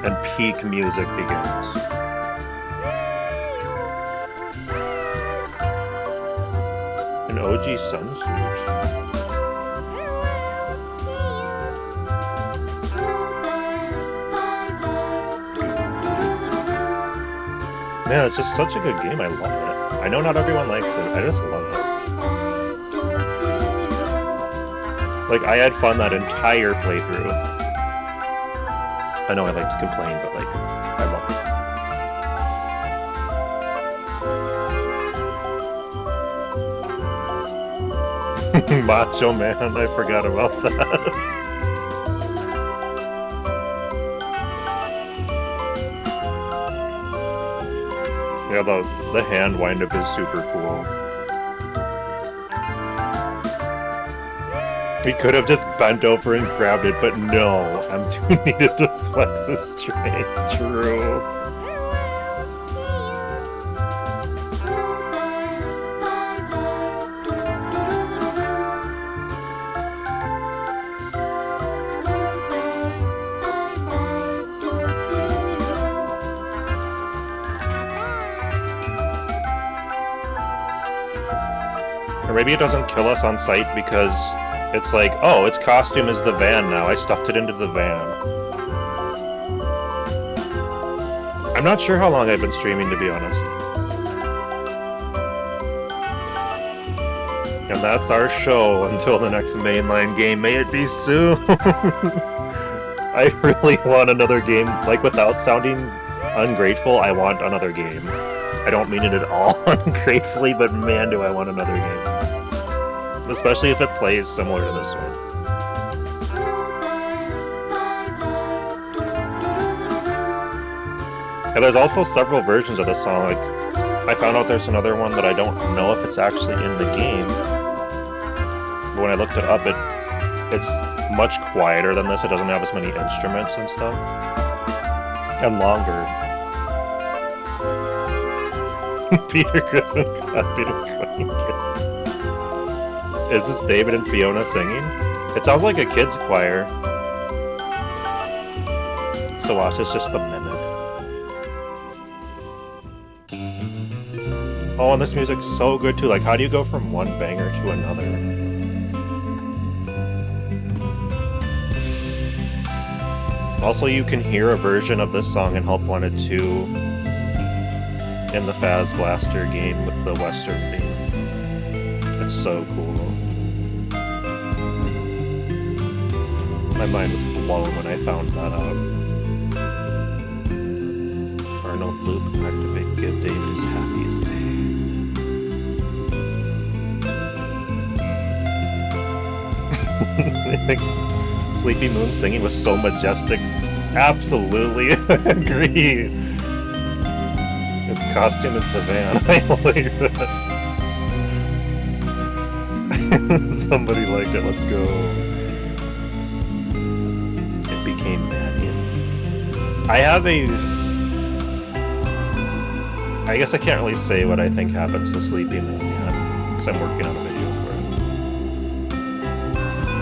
And peak music begins. An OG sun switch. Man, it's just such a good game. I love it. I know not everyone likes it. I just love it. Like, I had fun that entire playthrough. I know I like to complain, but, like, I love it. Macho Man, I forgot about that. Yeah, the hand wind-up is super cool. He could have just bent over and grabbed it, but no, M2 needed to flex his strength. True. Or maybe it doesn't kill us on sight because it's like, oh, its costume is the van now. I stuffed it into the van. I'm not sure how long I've been streaming, to be honest. And that's our show until the next mainline game. May it be soon! I really want another game. Like, without sounding ungrateful, I want another game. I don't mean it at all ungratefully, but man, do I want another game. Especially if it plays similar to this one. And there's also several versions of this song. Like, I found out there's another one that I don't know if it's actually in the game. But when I looked it up, it's much quieter than this. It doesn't have as many instruments and stuff. And longer. Peter Griffin copied a crying kid. Is this David and Fiona singing? It sounds like a kid's choir. So watch, it's just the mimic. Oh, and this music's so good too. Like, how do you go from one banger to another? Also, you can hear a version of this song in Help Wanted 2 in the Faz Blaster game with the Western theme. It's so cool. My mind was blown when I found that out. Arnold loop, activate, give David his happiest day. Sleepy Moon singing was so majestic. Absolutely agree. Its costume is the van. I like that. Somebody liked it. Let's go. It became Manny. I guess I can't really say what I think happens to Sleepy Moon yet, because I'm working on a video for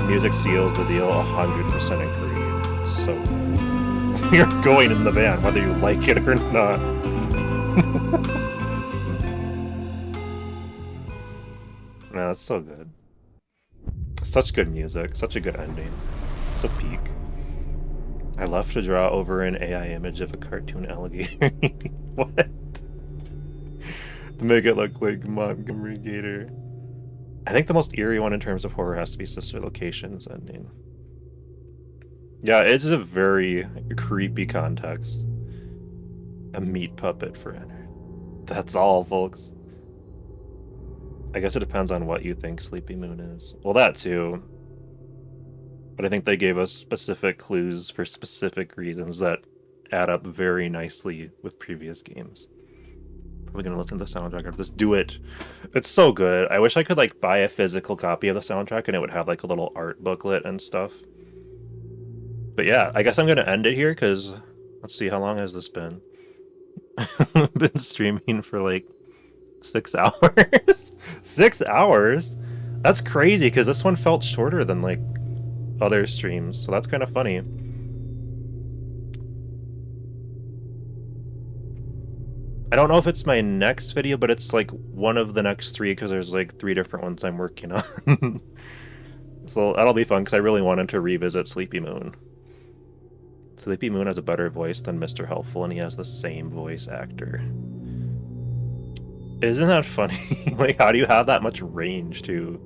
it. Music seals the deal. 100% agree. It's so cool. You're going in the van, whether you like it or not. No, it's so good. Such good music, such a good ending. It's a peak. I love to draw over an AI image of a cartoon alligator. What? To make it look like Montgomery Gator. I think the most eerie one in terms of horror has to be Sister Location's ending. Yeah, it's a very creepy context. A meat puppet for Enter. That's all, folks. I guess it depends on what you think Sleepy Moon is. Well, that too. But I think they gave us specific clues for specific reasons that add up very nicely with previous games. Probably gonna listen to the soundtrack after this. Do it. It's so good. I wish I could like buy a physical copy of the soundtrack and it would have like a little art booklet and stuff. But yeah, I guess I'm gonna end it here because let's see, how long has this been? I've been streaming for like 6 hours. 6 hours? That's crazy because this one felt shorter than like other streams, so that's kind of funny. I don't know if it's my next video, but it's like one of the next 3 because there's like 3 different ones I'm working on. So that'll be fun because I really wanted to revisit Sleepy Moon. Sleepy Moon has a better voice than Mr. Helpful, and he has the same voice actor. Isn't that funny? Like, how do you have that much range, too?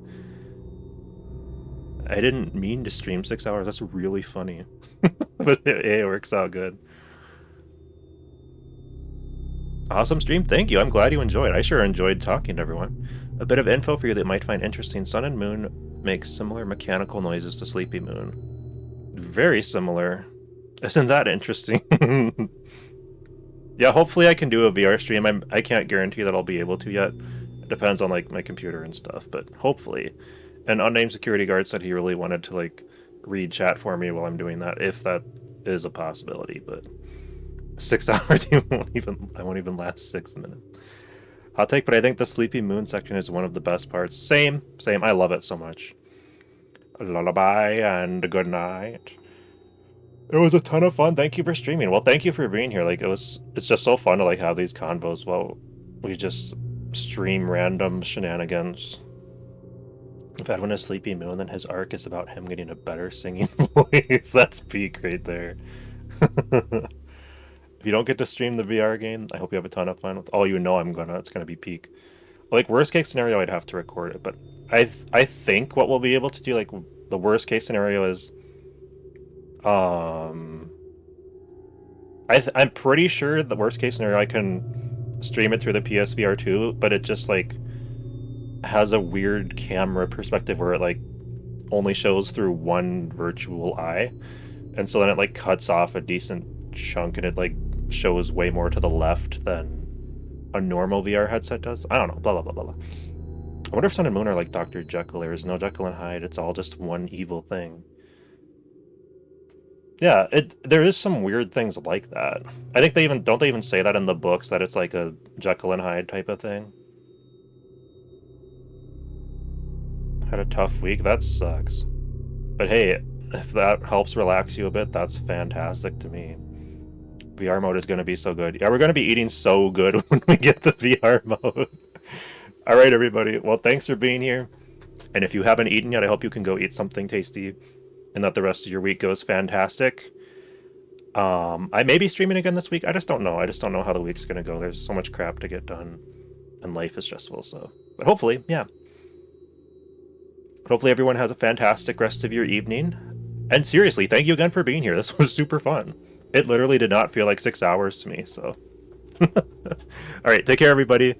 I didn't mean to stream 6 hours. That's really funny. But it works out good. Awesome stream. Thank you. I'm glad you enjoyed. I sure enjoyed talking to everyone. A bit of info for you that might find interesting. Sun and Moon make similar mechanical noises to Sleepy Moon. Very similar. Isn't that interesting? Yeah, hopefully I can do a VR stream. I can't guarantee that I'll be able to yet. It depends on like my computer and stuff, but hopefully. An unnamed security guard said he really wanted to like read chat for me while I'm doing that, if that is a possibility, but 6 hours I won't even last 6 minutes. Hot take, but I think the Sleepy Moon section is one of the best parts. Same. I love it so much. A lullaby and a good night. It was a ton of fun. Thank you for streaming. Well, thank you for being here. Like it's just so fun to like have these convos while we just stream random shenanigans. If Edwin has Sleepy Moon, then his arc is about him getting a better singing voice. That's peak right there. If you don't get to stream the VR game, I hope you have a ton of fun. Oh, you know it's gonna be peak. Like worst case scenario, I'd have to record it, but I think what we'll be able to do, like the worst case scenario is, I'm pretty sure the worst case scenario I can stream it through the PSVR 2, but it just like has a weird camera perspective where it like only shows through one virtual eye, and so then it like cuts off a decent chunk and it like shows way more to the left than a normal VR headset does. I don't know, blah blah blah blah blah. I wonder if Sun and Moon are like Dr. Jekyll. There is no Jekyll and Hyde. It's all just one evil thing. Yeah, there is some weird things like that. I think they even say that in the books, that it's like a Jekyll and Hyde type of thing. Had a tough week. That sucks. But hey, if that helps relax you a bit, that's fantastic to me. VR mode is going to be so good. Yeah, we're going to be eating so good when we get the VR mode. All right, everybody. Well, thanks for being here. And if you haven't eaten yet, I hope you can go eat something tasty and that the rest of your week goes fantastic. I may be streaming again this week. I just don't know. I just don't know how the week's going to go. There's so much crap to get done and life is stressful. So, but hopefully, yeah. Hopefully everyone has a fantastic rest of your evening. And seriously, thank you again for being here. This was super fun. It literally did not feel like 6 hours to me, so. All right, take care, everybody.